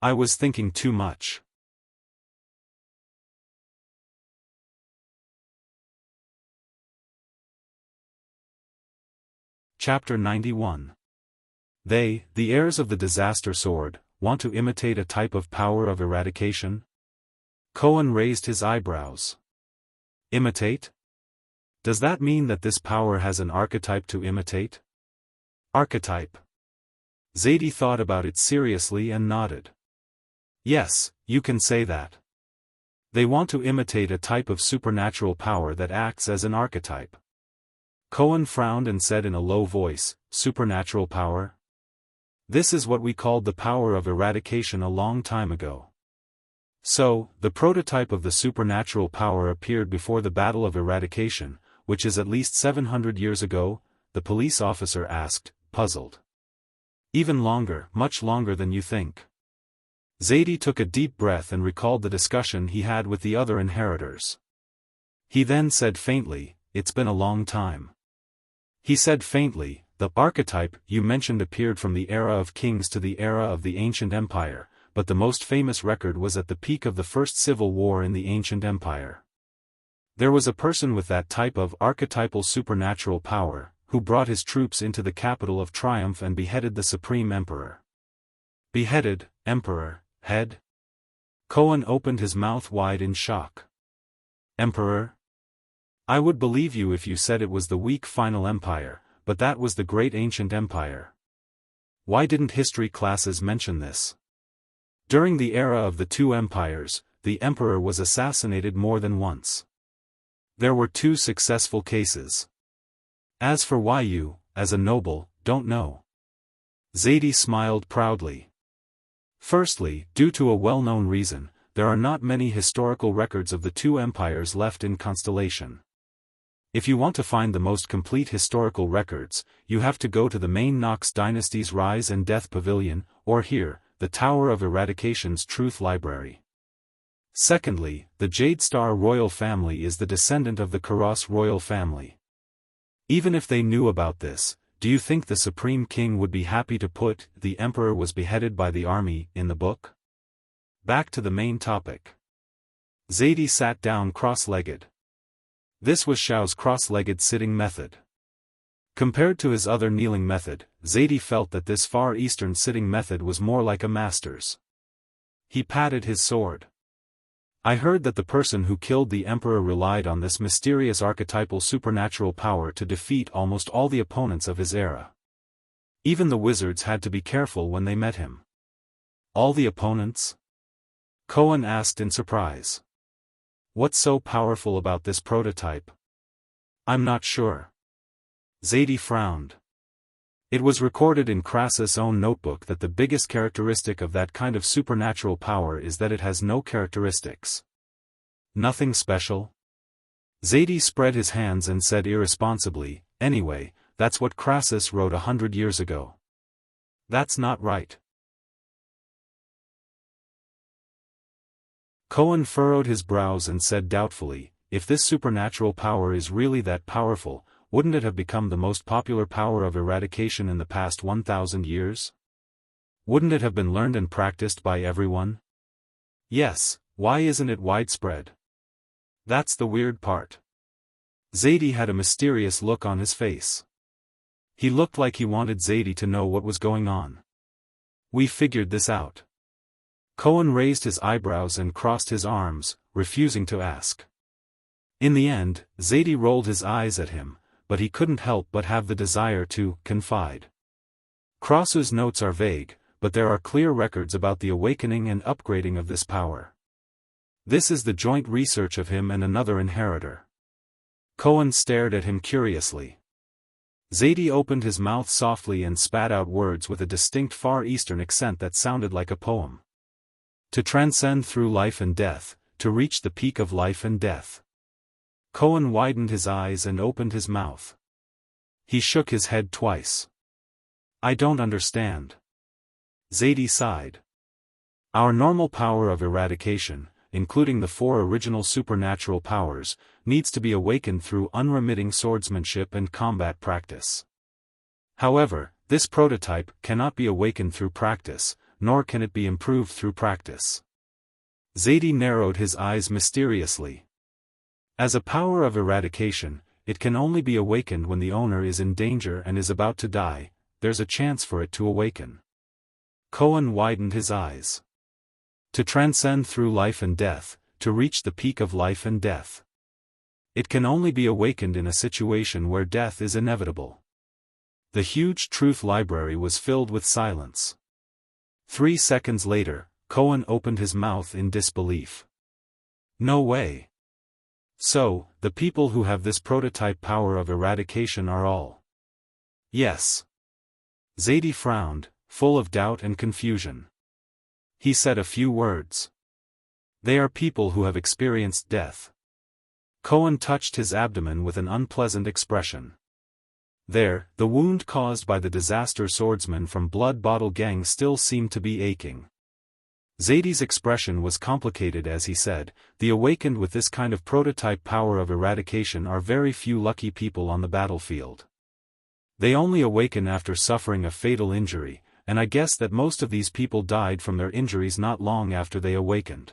I was thinking too much." Chapter 91. They, the heirs of the disaster sword, want to imitate a type of power of eradication? Cohen raised his eyebrows. Imitate? Does that mean that this power has an archetype to imitate? Archetype. Zadie thought about it seriously and nodded. Yes, you can say that. They want to imitate a type of supernatural power that acts as an archetype. Cohen frowned and said in a low voice, "Supernatural power? This is what we called the power of eradication a long time ago." So, the prototype of the supernatural power appeared before the Battle of Eradication, which is at least 700 years ago, the police officer asked, puzzled. "Even longer, much longer than you think." Zadie took a deep breath and recalled the discussion he had with the other inheritors. He then said faintly, "It's been a long time." He said faintly, "The archetype you mentioned appeared from the era of kings to the era of the ancient empire, but the most famous record was at the peak of the First Civil War in the ancient empire. There was a person with that type of archetypal supernatural power, who brought his troops into the capital of triumph and beheaded the supreme emperor." Beheaded, emperor, head? Cohen opened his mouth wide in shock. Emperor? I would believe you if you said it was the weak final empire, but that was the great ancient empire. Why didn't history classes mention this? During the era of the two empires, the emperor was assassinated more than once. There were 2 successful cases. As for why you, as a noble, don't know. Zadie smiled proudly. Firstly, due to a well-known reason, there are not many historical records of the two empires left in Constellation. If you want to find the most complete historical records, you have to go to the main Nox Dynasty's Rise and Death Pavilion, or here, the Tower of Eradication's Truth Library. Secondly, the Jade Star royal family is the descendant of the Karos royal family. Even if they knew about this, do you think the Supreme King would be happy to put "the Emperor was beheaded by the army" in the book? Back to the main topic. Zadie sat down cross-legged. This was Xiao's cross-legged sitting method. Compared to his other kneeling method, Zadie felt that this Far Eastern sitting method was more like a master's. He patted his sword. I heard that the person who killed the emperor relied on this mysterious archetypal supernatural power to defeat almost all the opponents of his era. Even the wizards had to be careful when they met him. All the opponents? Cohen asked in surprise. What's so powerful about this prototype? I'm not sure. Zadie frowned. It was recorded in Crassus' own notebook that the biggest characteristic of that kind of supernatural power is that it has no characteristics. Nothing special? Zadie spread his hands and said irresponsibly, anyway, that's what Crassus wrote 100 years ago. That's not right. Cohen furrowed his brows and said doubtfully, if this supernatural power is really that powerful, wouldn't it have become the most popular power of eradication in the past 1,000 years? Wouldn't it have been learned and practiced by everyone? Yes, why isn't it widespread? That's the weird part. Zadie had a mysterious look on his face. He looked like he wanted Zadie to know what was going on. We figured this out. Cohen raised his eyebrows and crossed his arms, refusing to ask. In the end, Zadie rolled his eyes at him, but he couldn't help but have the desire to confide. Crassus' notes are vague, but there are clear records about the awakening and upgrading of this power. This is the joint research of him and another inheritor. Cohen stared at him curiously. Zadie opened his mouth softly and spat out words with a distinct Far Eastern accent that sounded like a poem. To transcend through life and death, to reach the peak of life and death. Cohen widened his eyes and opened his mouth. He shook his head twice. I don't understand. Zadie sighed. Our normal power of eradication, including the 4 original supernatural powers, needs to be awakened through unremitting swordsmanship and combat practice. However, this prototype cannot be awakened through practice, nor can it be improved through practice. Zadie narrowed his eyes mysteriously. As a power of eradication, it can only be awakened when the owner is in danger and is about to die. There's a chance for it to awaken. Cohen widened his eyes. To transcend through life and death, to reach the peak of life and death. It can only be awakened in a situation where death is inevitable. The huge truth library was filled with silence. 3 seconds later, Cohen opened his mouth in disbelief. No way. So, the people who have this prototype power of eradication are all. Yes. Zadie frowned, full of doubt and confusion. He said a few words. They are people who have experienced death. Cohen touched his abdomen with an unpleasant expression. There, the wound caused by the disaster swordsman from Blood Bottle Gang still seemed to be aching. Zadie's expression was complicated as he said, the awakened with this kind of prototype power of eradication are very few lucky people on the battlefield. They only awaken after suffering a fatal injury, and I guess that most of these people died from their injuries not long after they awakened.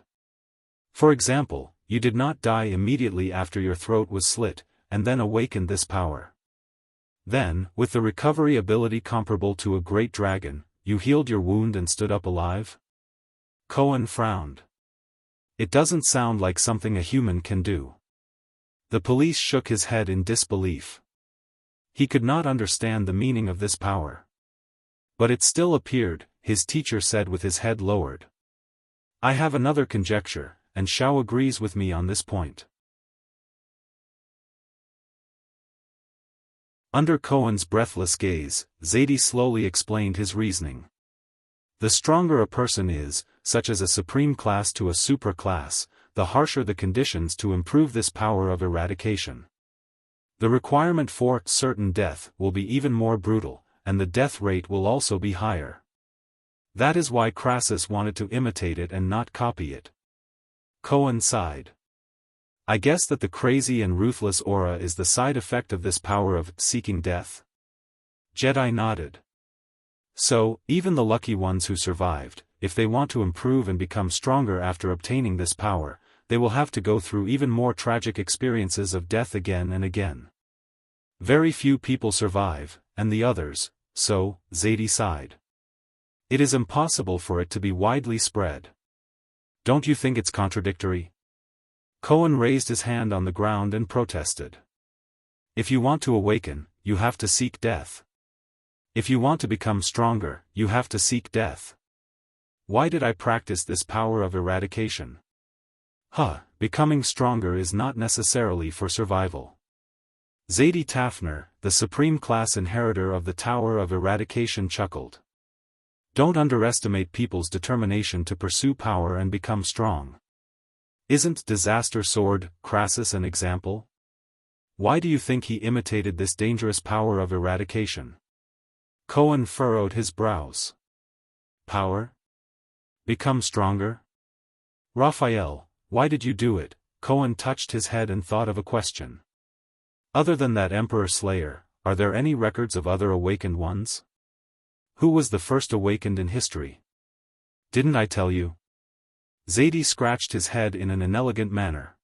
For example, you did not die immediately after your throat was slit, and then awakened this power. Then, with the recovery ability comparable to a great dragon, you healed your wound and stood up alive? Cohen frowned. It doesn't sound like something a human can do. The police shook his head in disbelief. He could not understand the meaning of this power. But it still appeared, his teacher said with his head lowered. I have another conjecture, and Xiao agrees with me on this point. Under Cohen's breathless gaze, Zadie slowly explained his reasoning. The stronger a person is, such as a supreme class to a super class, the harsher the conditions to improve this power of eradication. The requirement for certain death will be even more brutal, and the death rate will also be higher. That is why Crassus wanted to imitate it and not copy it. Cohen sighed. I guess that the crazy and ruthless aura is the side effect of this power of seeking death? Jedi nodded. So, even the lucky ones who survived, if they want to improve and become stronger after obtaining this power, they will have to go through even more tragic experiences of death again and again. Very few people survive, and the others, so, Zadie sighed. It is impossible for it to be widely spread. Don't you think it's contradictory? Koan raised his hand on the ground and protested. If you want to awaken, you have to seek death. If you want to become stronger, you have to seek death. Why did I practice this power of eradication? Becoming stronger is not necessarily for survival. Zadie Tafner, the supreme class inheritor of the Tower of Eradication, chuckled. Don't underestimate people's determination to pursue power and become strong. Isn't Disaster Sword Crassus an example? Why do you think he imitated this dangerous power of eradication? Koan furrowed his brows. Power? Become stronger? Raphael, why did you do it? Koan touched his head and thought of a question. Other than that Emperor Slayer, are there any records of other awakened ones? Who was the first awakened in history? Didn't I tell you? Zadie scratched his head in an inelegant manner.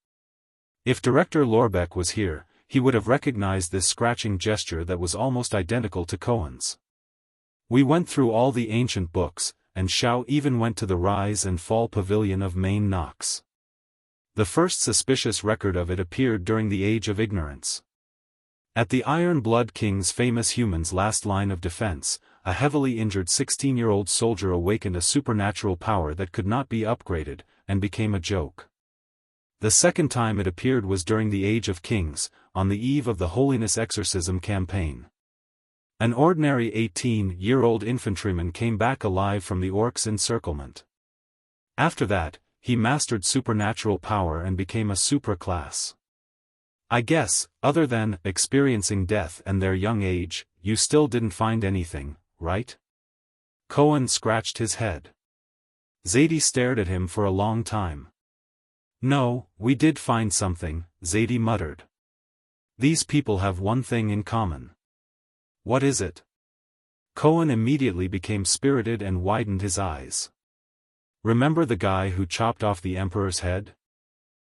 If Director Lorbeck was here, he would have recognized this scratching gesture that was almost identical to Koan's. We went through all the ancient books, and Xiao even went to the Rise and Fall Pavilion of Main Nox. The first suspicious record of it appeared during the Age of Ignorance. At the Iron Blood King's famous human's last line of defense, a heavily injured 16-year-old soldier awakened a supernatural power that could not be upgraded, and became a joke. The second time it appeared was during the Age of Kings, on the eve of the Holiness Exorcism campaign. An ordinary 18-year-old infantryman came back alive from the orcs' encirclement. After that, he mastered supernatural power and became a supraclass. I guess, other than experiencing death and their young age, you still didn't find anything, right? Koan scratched his head. Zadie stared at him for a long time. No, we did find something, Zadie muttered. These people have one thing in common. What is it? Koan immediately became spirited and widened his eyes. Remember the guy who chopped off the Emperor's head?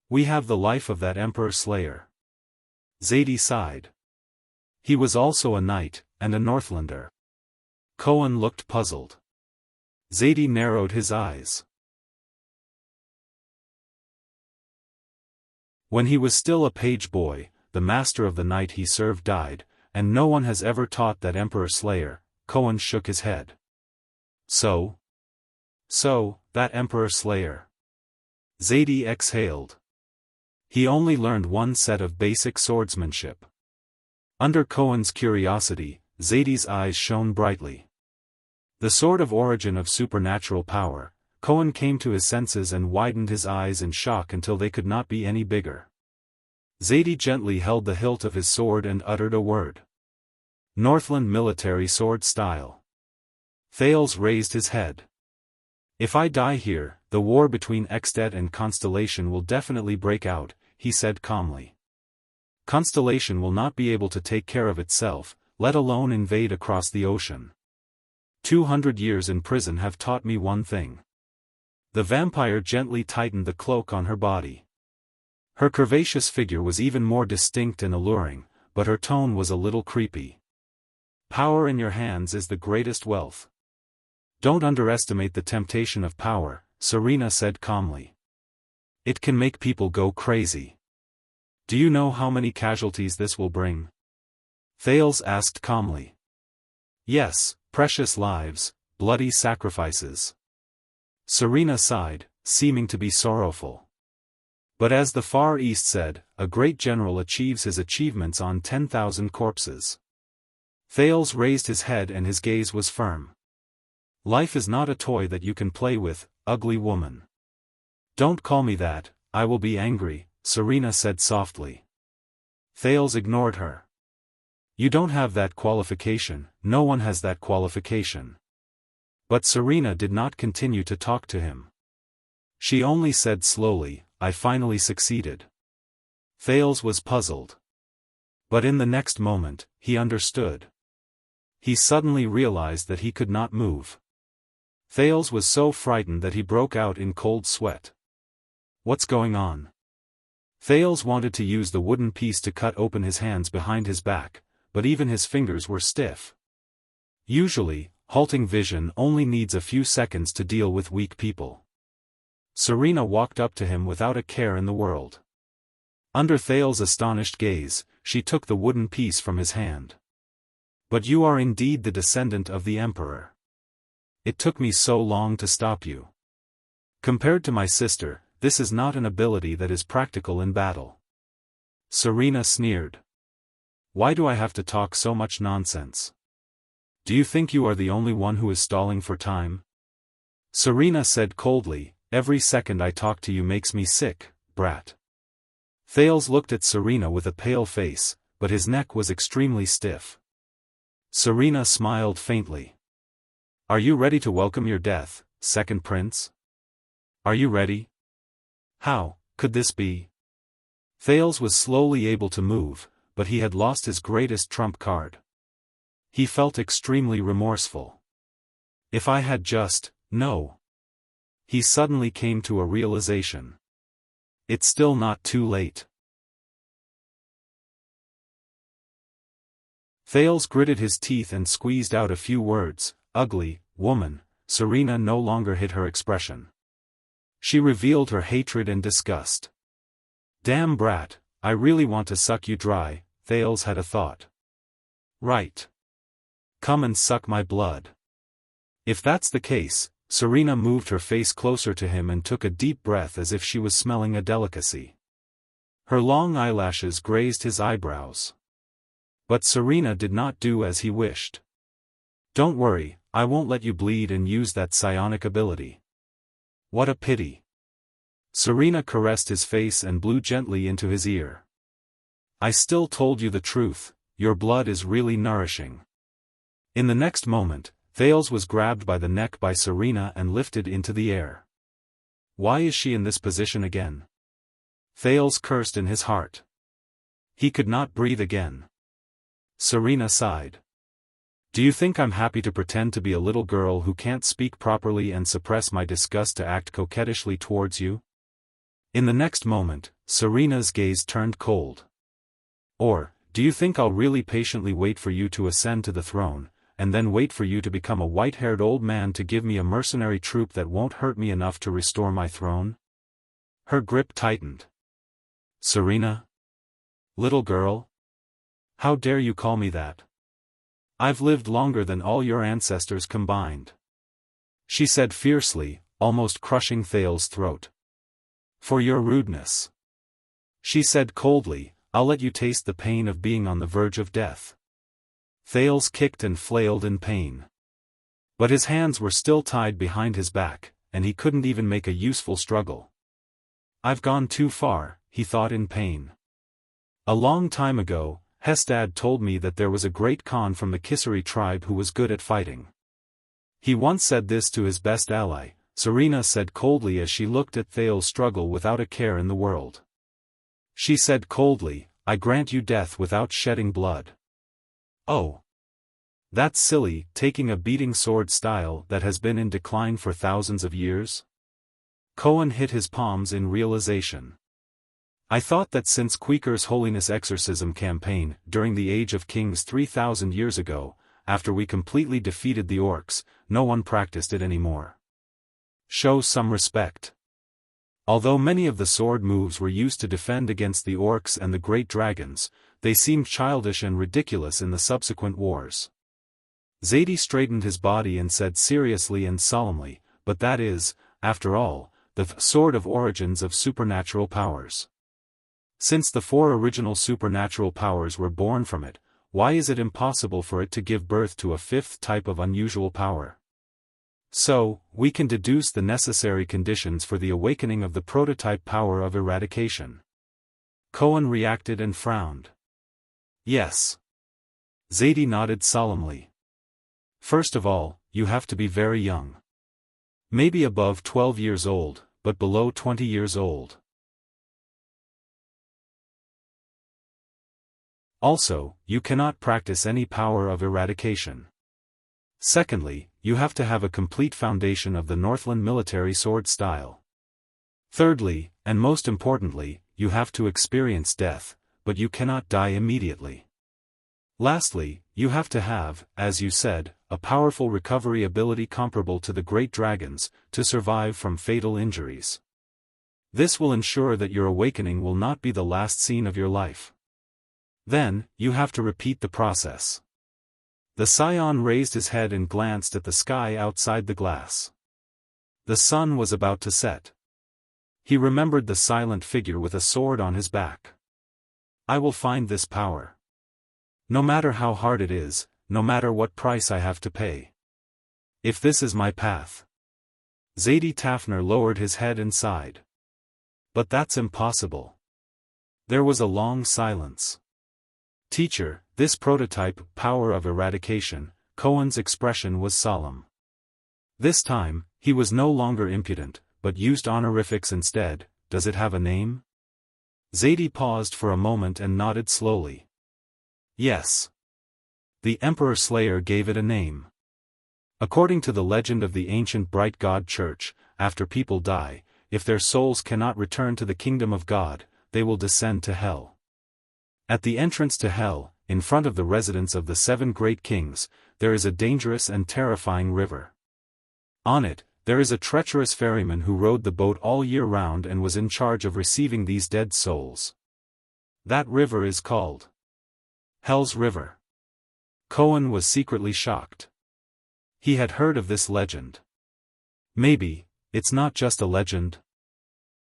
We have the life of that Emperor Slayer. Zadie sighed. He was also a knight, and a Northlander. Koan looked puzzled. Zadie narrowed his eyes. When he was still a page boy, the master of the knight he served died, and no one has ever taught that Emperor Slayer. Koan shook his head. So, that Emperor Slayer. Zadie exhaled. He only learned one set of basic swordsmanship. Under Koan's curiosity, Zadie's eyes shone brightly. The sort of origin of supernatural power. Koan came to his senses and widened his eyes in shock until they could not be any bigger. Zadie gently held the hilt of his sword and uttered a word. Northland military sword style. Thales raised his head. If I die here, the war between Extet and Constellation will definitely break out, he said calmly. Constellation will not be able to take care of itself, let alone invade across the ocean. 200 years in prison have taught me one thing. The vampire gently tightened the cloak on her body. Her curvaceous figure was even more distinct and alluring, but her tone was a little creepy. Power in your hands is the greatest wealth. Don't underestimate the temptation of power, Serena said calmly. It can make people go crazy. Do you know how many casualties this will bring? Thales asked calmly. Yes, precious lives, bloody sacrifices. Serena sighed, seeming to be sorrowful. But as the Far East said, a great general achieves his achievements on 10,000 corpses. Thales raised his head and his gaze was firm. Life is not a toy that you can play with, ugly woman. Don't call me that, I will be angry, Serena said softly. Thales ignored her. You don't have that qualification, no one has that qualification. But Serena did not continue to talk to him. She only said slowly, I finally succeeded. Thales was puzzled. But in the next moment, he understood. He suddenly realized that he could not move. Thales was so frightened that he broke out in cold sweat. What's going on? Thales wanted to use the wooden piece to cut open his hands behind his back, but even his fingers were stiff. Usually, halting vision only needs a few seconds to deal with weak people. Serena walked up to him without a care in the world. Under Thale's astonished gaze, she took the wooden piece from his hand. But you are indeed the descendant of the Emperor. It took me so long to stop you. Compared to my sister, this is not an ability that is practical in battle. Serena sneered. Why do I have to talk so much nonsense? Do you think you are the only one who is stalling for time? Serena said coldly, every second I talk to you makes me sick, brat. Thales looked at Serena with a pale face, but his neck was extremely stiff. Serena smiled faintly. Are you ready to welcome your death, second prince? Are you ready? How could this be? Thales was slowly able to move, but he had lost his greatest trump card. He felt extremely remorseful. If I had just, no. He suddenly came to a realization. It's still not too late. Thales gritted his teeth and squeezed out a few words, ugly, woman. Serena no longer hid her expression. She revealed her hatred and disgust. Damn brat, I really want to suck you dry, Thales had a thought. Right. Come and suck my blood. If that's the case, Serena moved her face closer to him and took a deep breath as if she was smelling a delicacy. Her long eyelashes grazed his eyebrows. But Serena did not do as he wished. Don't worry, I won't let you bleed and use that psionic ability. What a pity. Serena caressed his face and blew gently into his ear. I still told you the truth, your blood is really nourishing. In the next moment, Thales was grabbed by the neck by Serena and lifted into the air. Why is she in this position again? Thales cursed in his heart. He could not breathe again. Serena sighed. Do you think I'm happy to pretend to be a little girl who can't speak properly and suppress my disgust to act coquettishly towards you? In the next moment, Serena's gaze turned cold. Or, do you think I'll really patiently wait for you to ascend to the throne, and then wait for you to become a white-haired old man to give me a mercenary troop that won't hurt me enough to restore my throne? Her grip tightened. Serena? Little girl? How dare you call me that? I've lived longer than all your ancestors combined. She said fiercely, almost crushing Thale's throat. For your rudeness. She said coldly, I'll let you taste the pain of being on the verge of death. Thales kicked and flailed in pain. But his hands were still tied behind his back, and he couldn't even make a useful struggle. I've gone too far, he thought in pain. A long time ago, Hestad told me that there was a great Khan from the Kisari tribe who was good at fighting. He once said this to his best ally, Serena said coldly as she looked at Thales struggle without a care in the world. She said coldly, I grant you death without shedding blood. Oh. That's silly, taking a beating sword style that has been in decline for thousands of years? Cohen hit his palms in realization. I thought that since Quaker's Holiness Exorcism campaign, during the Age of Kings 3,000 years ago, after we completely defeated the orcs, no one practiced it anymore. Show some respect. Although many of the sword moves were used to defend against the orcs and the great dragons, they seemed childish and ridiculous in the subsequent wars. Zadie straightened his body and said seriously and solemnly, but that is, after all, the sword of origins of supernatural powers. Since the 4 original supernatural powers were born from it, why is it impossible for it to give birth to a 5th type of unusual power? So, we can deduce the necessary conditions for the awakening of the prototype power of eradication. Cohen reacted and frowned. Yes. Zadie nodded solemnly. First of all, you have to be very young. Maybe above 12 years old, but below 20 years old. Also, you cannot practice any power of eradication. Secondly, you have to have a complete foundation of the Northland military sword style. Thirdly, and most importantly, you have to experience death, but you cannot die immediately. Lastly, you have to have, as you said, a powerful recovery ability comparable to the great dragons, to survive from fatal injuries. This will ensure that your awakening will not be the last scene of your life. Then, you have to repeat the process. The scion raised his head and glanced at the sky outside the glass. The sun was about to set. He remembered the silent figure with a sword on his back. I will find this power. No matter how hard it is, no matter what price I have to pay. If this is my path. Zadie Tafner lowered his head and sighed. But that's impossible. There was a long silence. Teacher, this prototype, power of eradication, Cohen's expression was solemn. This time, he was no longer impudent, but used honorifics instead. Does it have a name? Zadie paused for a moment and nodded slowly. Yes. The Emperor Slayer gave it a name. According to the legend of the ancient Bright God Church, after people die, if their souls cannot return to the kingdom of God, they will descend to hell. At the entrance to hell, in front of the residence of the 7 great kings, there is a dangerous and terrifying river. On it, there is a treacherous ferryman who rowed the boat all year round and was in charge of receiving these dead souls. That river is called Hell's River. Cohen was secretly shocked. He had heard of this legend. Maybe, it's not just a legend.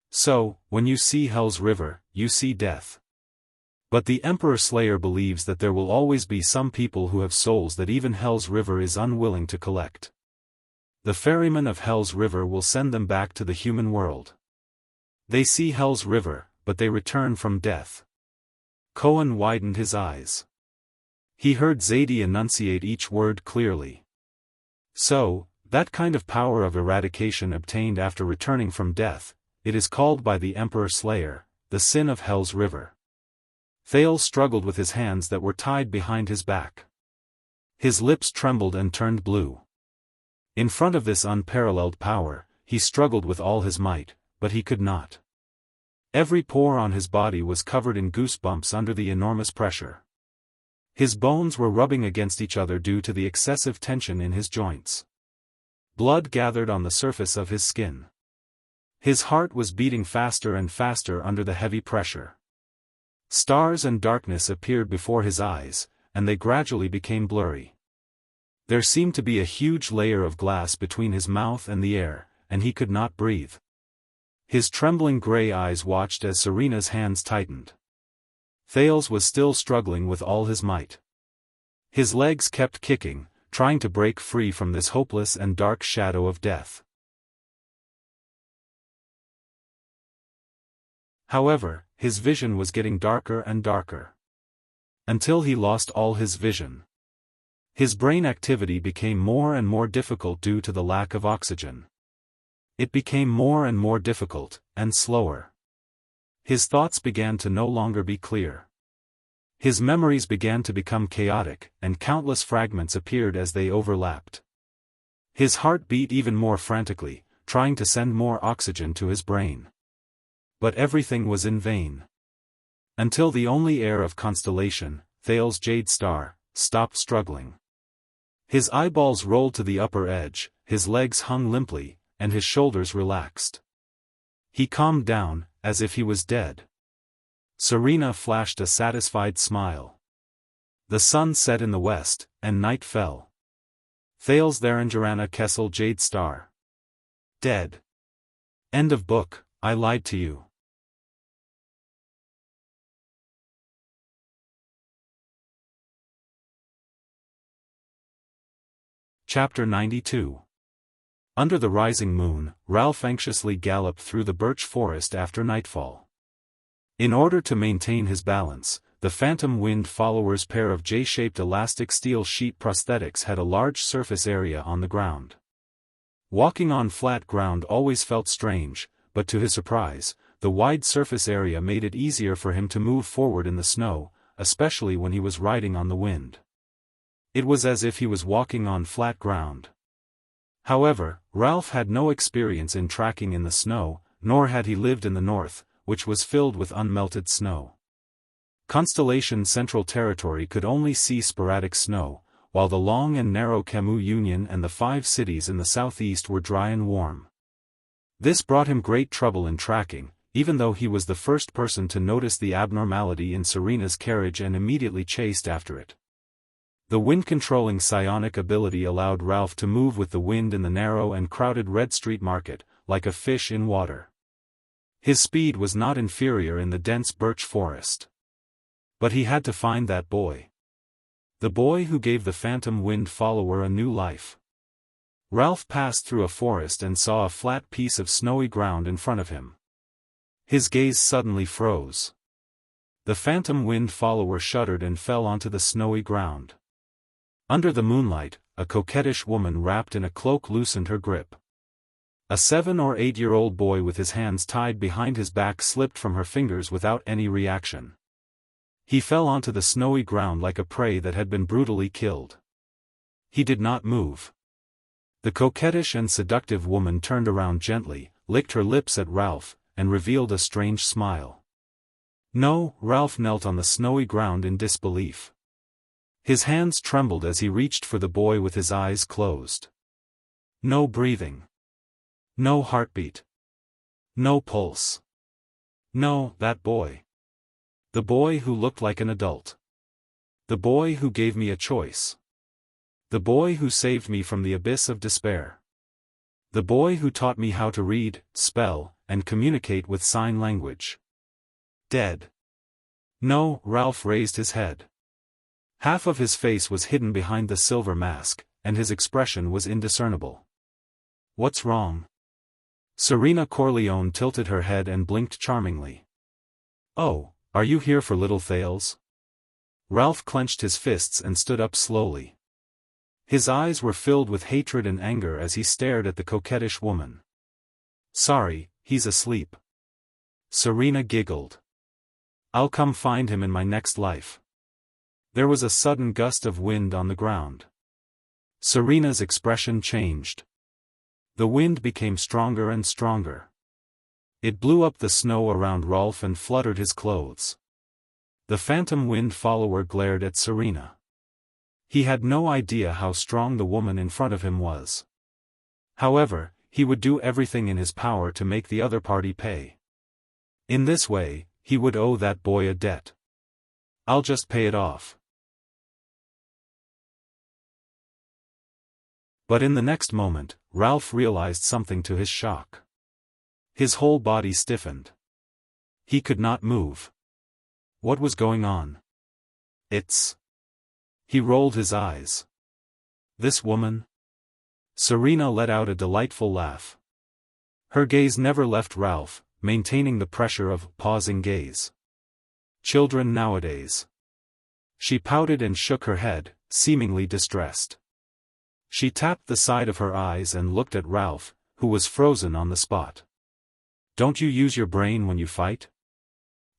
So, when you see Hell's River, you see death. But the Emperor Slayer believes that there will always be some people who have souls that even Hell's River is unwilling to collect. The ferryman of Hell's River will send them back to the human world. They see Hell's River, but they return from death. Cohen widened his eyes. He heard Zadie enunciate each word clearly. So, that kind of power of eradication obtained after returning from death, it is called by the Emperor Slayer, the sin of Hell's River. Thales struggled with his hands that were tied behind his back. His lips trembled and turned blue. In front of this unparalleled power, he struggled with all his might, but he could not. Every pore on his body was covered in goosebumps under the enormous pressure. His bones were rubbing against each other due to the excessive tension in his joints. Blood gathered on the surface of his skin. His heart was beating faster and faster under the heavy pressure. Stars and darkness appeared before his eyes, and they gradually became blurry. There seemed to be a huge layer of glass between his mouth and the air, and he could not breathe. His trembling gray eyes watched as Serena's hands tightened. Thales was still struggling with all his might. His legs kept kicking, trying to break free from this hopeless and dark shadow of death. However, his vision was getting darker and darker. Until he lost all his vision. His brain activity became more and more difficult due to the lack of oxygen. It became more and more difficult, and slower. His thoughts began to no longer be clear. His memories began to become chaotic, and countless fragments appeared as they overlapped. His heart beat even more frantically, trying to send more oxygen to his brain. But everything was in vain. Until the only heir of Constellation, Thales Jade Star, stopped struggling. His eyeballs rolled to the upper edge, his legs hung limply, and his shoulders relaxed. He calmed down, as if he was dead. Serena flashed a satisfied smile. The sun set in the west, and night fell. Thales Theranjarana Kessel Jade Star. Dead. End of book. I lied to you. Chapter 92. Under the rising moon, Ralph anxiously galloped through the birch forest after nightfall. In order to maintain his balance, the Phantom Wind follower's pair of J-shaped elastic steel sheet prosthetics had a large surface area on the ground. Walking on flat ground always felt strange, but to his surprise, the wide surface area made it easier for him to move forward in the snow, especially when he was riding on the wind. It was as if he was walking on flat ground. However, Ralph had no experience in tracking in the snow, nor had he lived in the north, which was filled with unmelted snow. Constellation Central Territory could only see sporadic snow, while the long and narrow Camus Union and the 5 cities in the southeast were dry and warm. This brought him great trouble in tracking, even though he was the first person to notice the abnormality in Serena's carriage and immediately chased after it. The wind-controlling psionic ability allowed Ralph to move with the wind in the narrow and crowded Red Street Market, like a fish in water. His speed was not inferior in the dense birch forest. But he had to find that boy. The boy who gave the phantom wind follower a new life. Ralph passed through a forest and saw a flat piece of snowy ground in front of him. His gaze suddenly froze. The phantom wind follower shuddered and fell onto the snowy ground. Under the moonlight, a coquettish woman wrapped in a cloak loosened her grip. A 7- or 8-year-old boy with his hands tied behind his back slipped from her fingers without any reaction. He fell onto the snowy ground like a prey that had been brutally killed. He did not move. The coquettish and seductive woman turned around gently, licked her lips at Ralph, and revealed a strange smile. No, Ralph knelt on the snowy ground in disbelief. His hands trembled as he reached for the boy with his eyes closed. No breathing. No heartbeat. No pulse. No, that boy. The boy who looked like an adult. The boy who gave me a choice. The boy who saved me from the abyss of despair. The boy who taught me how to read, spell, and communicate with sign language. Dead. No, Ralph raised his head. Half of his face was hidden behind the silver mask, and his expression was indiscernible. What's wrong? Serena Corleone tilted her head and blinked charmingly. Oh, are you here for little Thales? Ralph clenched his fists and stood up slowly. His eyes were filled with hatred and anger as he stared at the coquettish woman. Sorry, he's asleep. Serena giggled. I'll come find him in my next life. There was a sudden gust of wind on the ground. Serena's expression changed. The wind became stronger and stronger. It blew up the snow around Ralph and fluttered his clothes. The phantom wind follower glared at Serena. He had no idea how strong the woman in front of him was. However, he would do everything in his power to make the other party pay. In this way, he would owe that boy a debt. I'll just pay it off. But in the next moment, Ralph realized something to his shock. His whole body stiffened. He could not move. What was going on? He rolled his eyes. This woman? Serena let out a delightful laugh. Her gaze never left Ralph, maintaining the pressure of pausing gaze. Children nowadays. She pouted and shook her head, seemingly distressed. She tapped the side of her eyes and looked at Ralph, who was frozen on the spot. Don't you use your brain when you fight?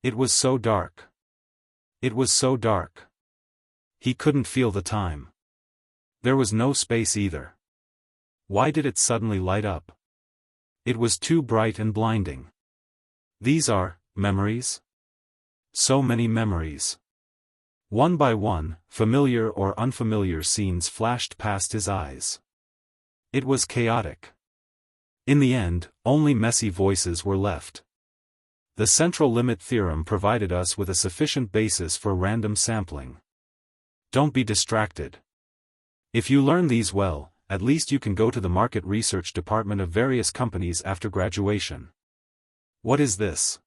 It was so dark. It was so dark. He couldn't feel the time. There was no space either. Why did it suddenly light up? It was too bright and blinding. These are memories? So many memories. One by one, familiar or unfamiliar scenes flashed past his eyes. It was chaotic. In the end, only messy voices were left. The central limit theorem provided us with a sufficient basis for random sampling. Don't be distracted. If you learn these well, at least you can go to the market research department of various companies after graduation. What is this?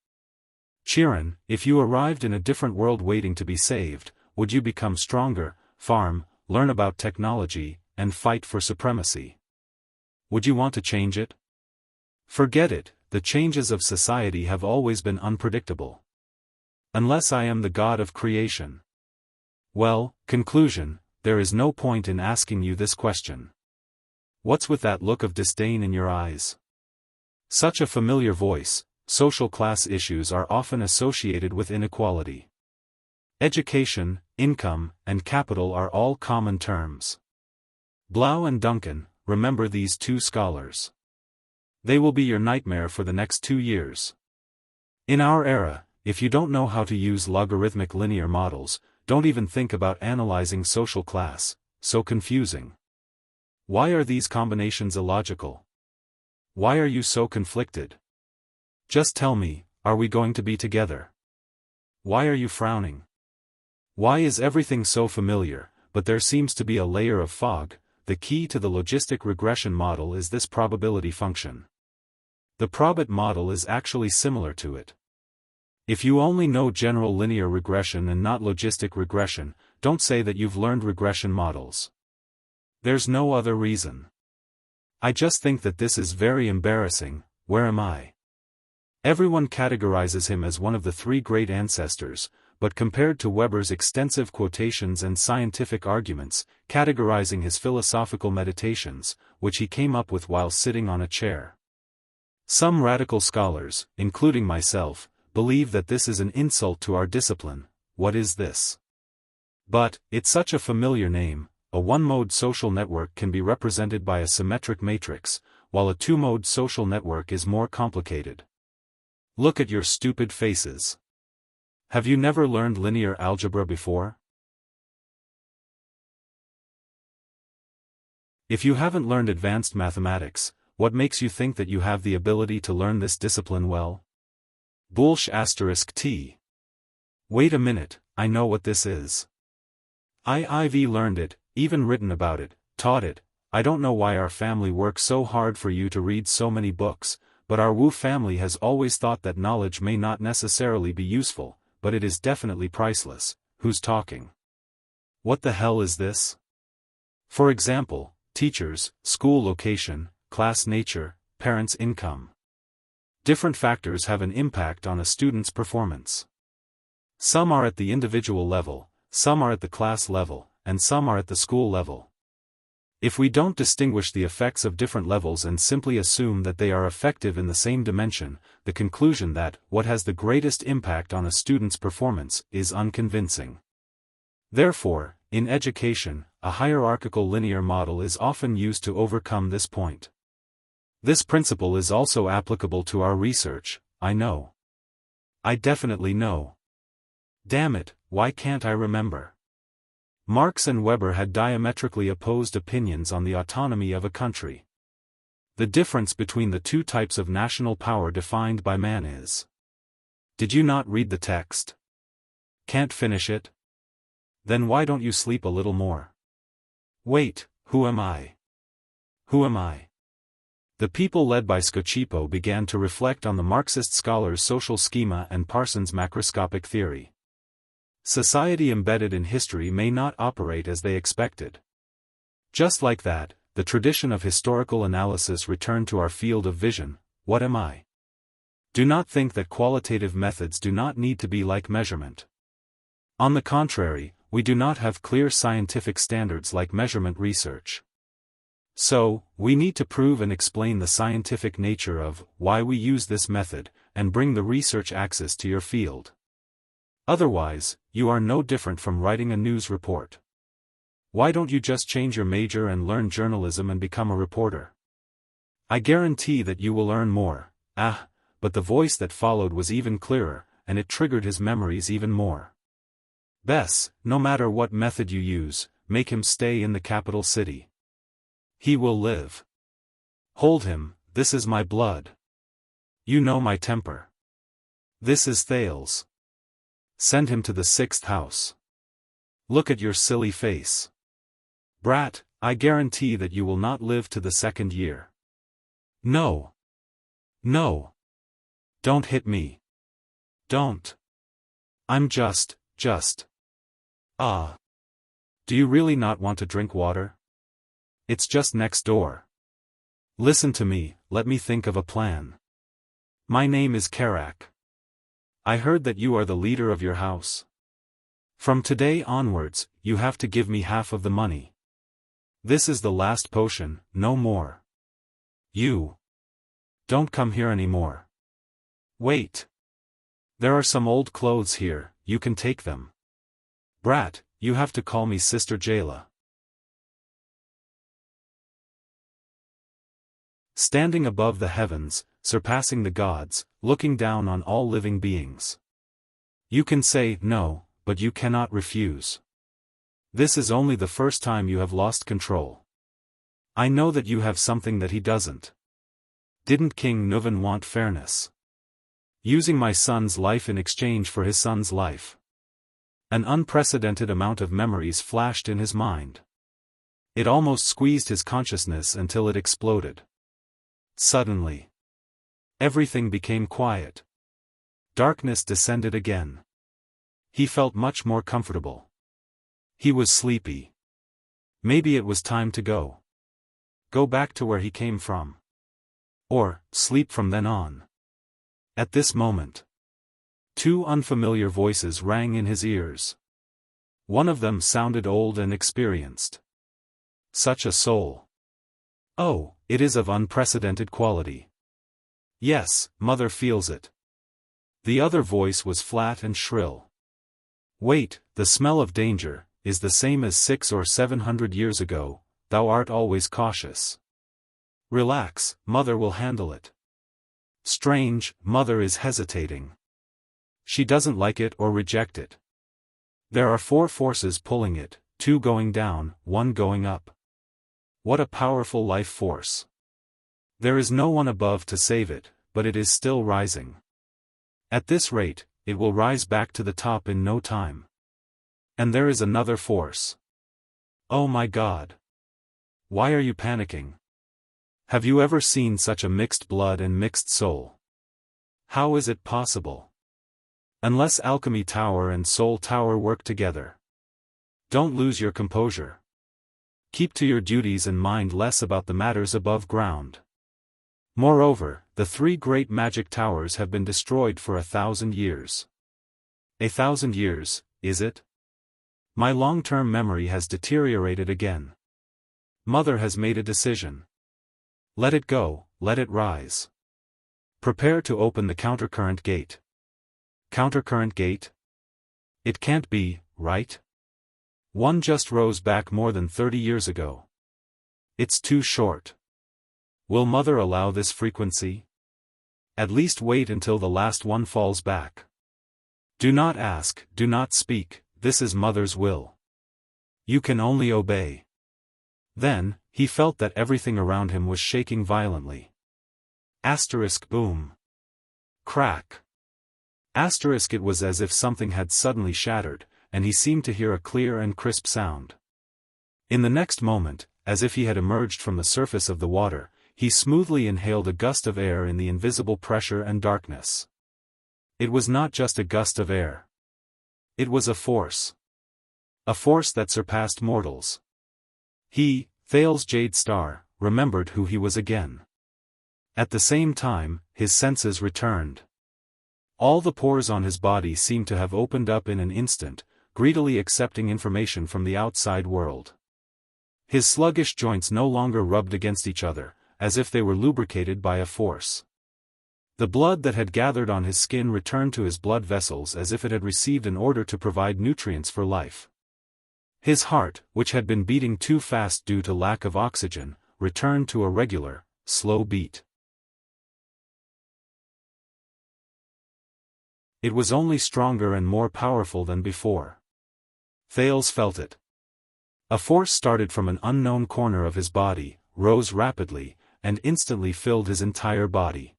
Chiron, if you arrived in a different world waiting to be saved, would you become stronger, farm, learn about technology, and fight for supremacy? Would you want to change it? Forget it, the changes of society have always been unpredictable. Unless I am the god of creation. Well, conclusion, there is no point in asking you this question. What's with that look of disdain in your eyes? Such a familiar voice. Social class issues are often associated with inequality. Education, income, and capital are all common terms. Blau and Duncan, remember these two scholars. They will be your nightmare for the next 2 years. In our era, if you don't know how to use logarithmic linear models, don't even think about analyzing social class, so confusing. Why are these combinations illogical? Why are you so conflicted? Just tell me, are we going to be together? Why are you frowning? Why is everything so familiar, but there seems to be a layer of fog? The key to the logistic regression model is this probability function. The probit model is actually similar to it. If you only know general linear regression and not logistic regression, don't say that you've learned regression models. There's no other reason. I just think that this is very embarrassing. Where am I? Everyone categorizes him as one of the three great ancestors, but compared to Weber's extensive quotations and scientific arguments, categorizing his philosophical meditations, which he came up with while sitting on a chair. Some radical scholars, including myself, believe that this is an insult to our discipline. What is this? But, it's such a familiar name. A one-mode social network can be represented by a symmetric matrix, while a two-mode social network is more complicated. Look at your stupid faces. Have you never learned linear algebra before? If you haven't learned advanced mathematics, what makes you think that you have the ability to learn this discipline well? **T. Wait a minute, I know what this is. I've learned it, even written about it, taught it. I don't know why our family works so hard for you to read so many books, but our Wu family has always thought that knowledge may not necessarily be useful, but it is definitely priceless. Who's talking? What the hell is this? For example, teachers, school location, class nature, parents' income. Different factors have an impact on a student's performance. Some are at the individual level, some are at the class level, and some are at the school level. If we don't distinguish the effects of different levels and simply assume that they are effective in the same dimension, the conclusion that what has the greatest impact on a student's performance is unconvincing. Therefore, in education, a hierarchical linear model is often used to overcome this point. This principle is also applicable to our research. I know. I definitely know. Damn it, why can't I remember? Marx and Weber had diametrically opposed opinions on the autonomy of a country. The difference between the two types of national power defined by man is. Did you not read the text? Can't finish it? Then why don't you sleep a little more? Wait, who am I? Who am I? The people led by Scocipo began to reflect on the Marxist scholar's social schema and Parsons' macroscopic theory. Society embedded in history may not operate as they expected. Just like that, the tradition of historical analysis returned to our field of vision. What am I? Do not think that qualitative methods do not need to be like measurement. On the contrary, we do not have clear scientific standards like measurement research. So, we need to prove and explain the scientific nature of why we use this method, and bring the research axis to your field. Otherwise, you are no different from writing a news report. Why don't you just change your major and learn journalism and become a reporter? I guarantee that you will earn more. But the voice that followed was even clearer, and it triggered his memories even more. Bess, no matter what method you use, make him stay in the capital city. He will live. Hold him, this is my blood. You know my temper. This is Thales. Send him to the 6th house. Look at your silly face. Brat, I guarantee that you will not live to the 2nd year. No. No. Don't hit me. Don't. I'm just. Do you really not want to drink water? It's just next door. Listen to me, let me think of a plan. My name is Karak. I heard that you are the leader of your house. From today onwards, you have to give me half of the money. This is the last potion, no more. You. Don't come here anymore. Wait. There are some old clothes here, you can take them. Brat, you have to call me Sister Jayla. Standing above the heavens, surpassing the gods, looking down on all living beings. You can say no, but you cannot refuse. This is only the first time you have lost control. I know that you have something that he doesn't. Didn't King Nuvan want fairness? Using my son's life in exchange for his son's life. An unprecedented amount of memories flashed in his mind. It almost squeezed his consciousness until it exploded. Suddenly, everything became quiet. Darkness descended again. He felt much more comfortable. He was sleepy. Maybe it was time to go. Go back to where he came from. Or, sleep from then on. At this moment, two unfamiliar voices rang in his ears. One of them sounded old and experienced. Such a soul. Oh, it is of unprecedented quality. Yes, mother feels it. The other voice was flat and shrill. Wait, the smell of danger is the same as 600 or 700 years ago, thou art always cautious. Relax, mother will handle it. Strange, mother is hesitating. She doesn't like it or reject it. There are 4 forces pulling it, 2 going down, 1 going up. What a powerful life force. There is no one above to save it, but it is still rising. At this rate, it will rise back to the top in no time. And there is another force. Oh my God. Why are you panicking? Have you ever seen such a mixed blood and mixed soul? How is it possible? Unless Alchemy Tower and Soul Tower work together. Don't lose your composure. Keep to your duties and mind less about the matters above ground. Moreover, the 3 great magic towers have been destroyed for 1,000 years. 1,000 years, is it? My long-term memory has deteriorated again. Mother has made a decision. Let it go, let it rise. Prepare to open the countercurrent gate. Countercurrent gate? It can't be, right? One just rose back more than 30 years ago. It's too short. Will mother allow this frequency? At least wait until the last one falls back. Do not ask, do not speak, this is mother's will. You can only obey. Then, he felt that everything around him was shaking violently. Asterisk boom. Crack. Asterisk it was as if something had suddenly shattered, and he seemed to hear a clear and crisp sound. In the next moment, as if he had emerged from the surface of the water, he smoothly inhaled a gust of air in the invisible pressure and darkness. It was not just a gust of air. It was a force. A force that surpassed mortals. He, Thales's Jade Star, remembered who he was again. At the same time, his senses returned. All the pores on his body seemed to have opened up in an instant, greedily accepting information from the outside world. His sluggish joints no longer rubbed against each other, as if they were lubricated by a force. The blood that had gathered on his skin returned to his blood vessels as if it had received an order to provide nutrients for life. His heart, which had been beating too fast due to lack of oxygen, returned to a regular, slow beat. It was only stronger and more powerful than before. Thales felt it. A force started from an unknown corner of his body, rose rapidly, and instantly filled his entire body.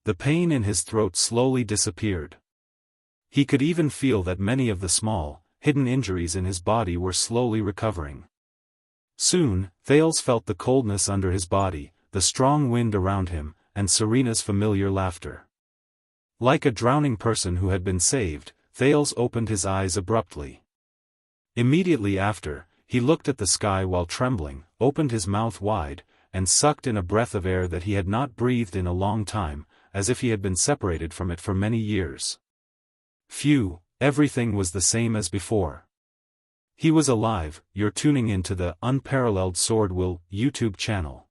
The pain in his throat slowly disappeared. He could even feel that many of the small, hidden injuries in his body were slowly recovering. Soon, Thales felt the coldness under his body, the strong wind around him, and Serena's familiar laughter. Like a drowning person who had been saved, Thales opened his eyes abruptly. Immediately after, he looked at the sky while trembling, opened his mouth wide, and sucked in a breath of air that he had not breathed in a long time, as if he had been separated from it for many years. Phew, everything was the same as before. He was alive. You're tuning into the Unparalleled SwordWill YouTube channel.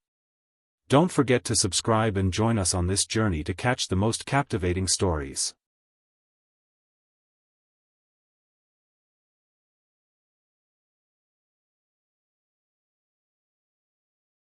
Don't forget to subscribe and join us on this journey to catch the most captivating stories.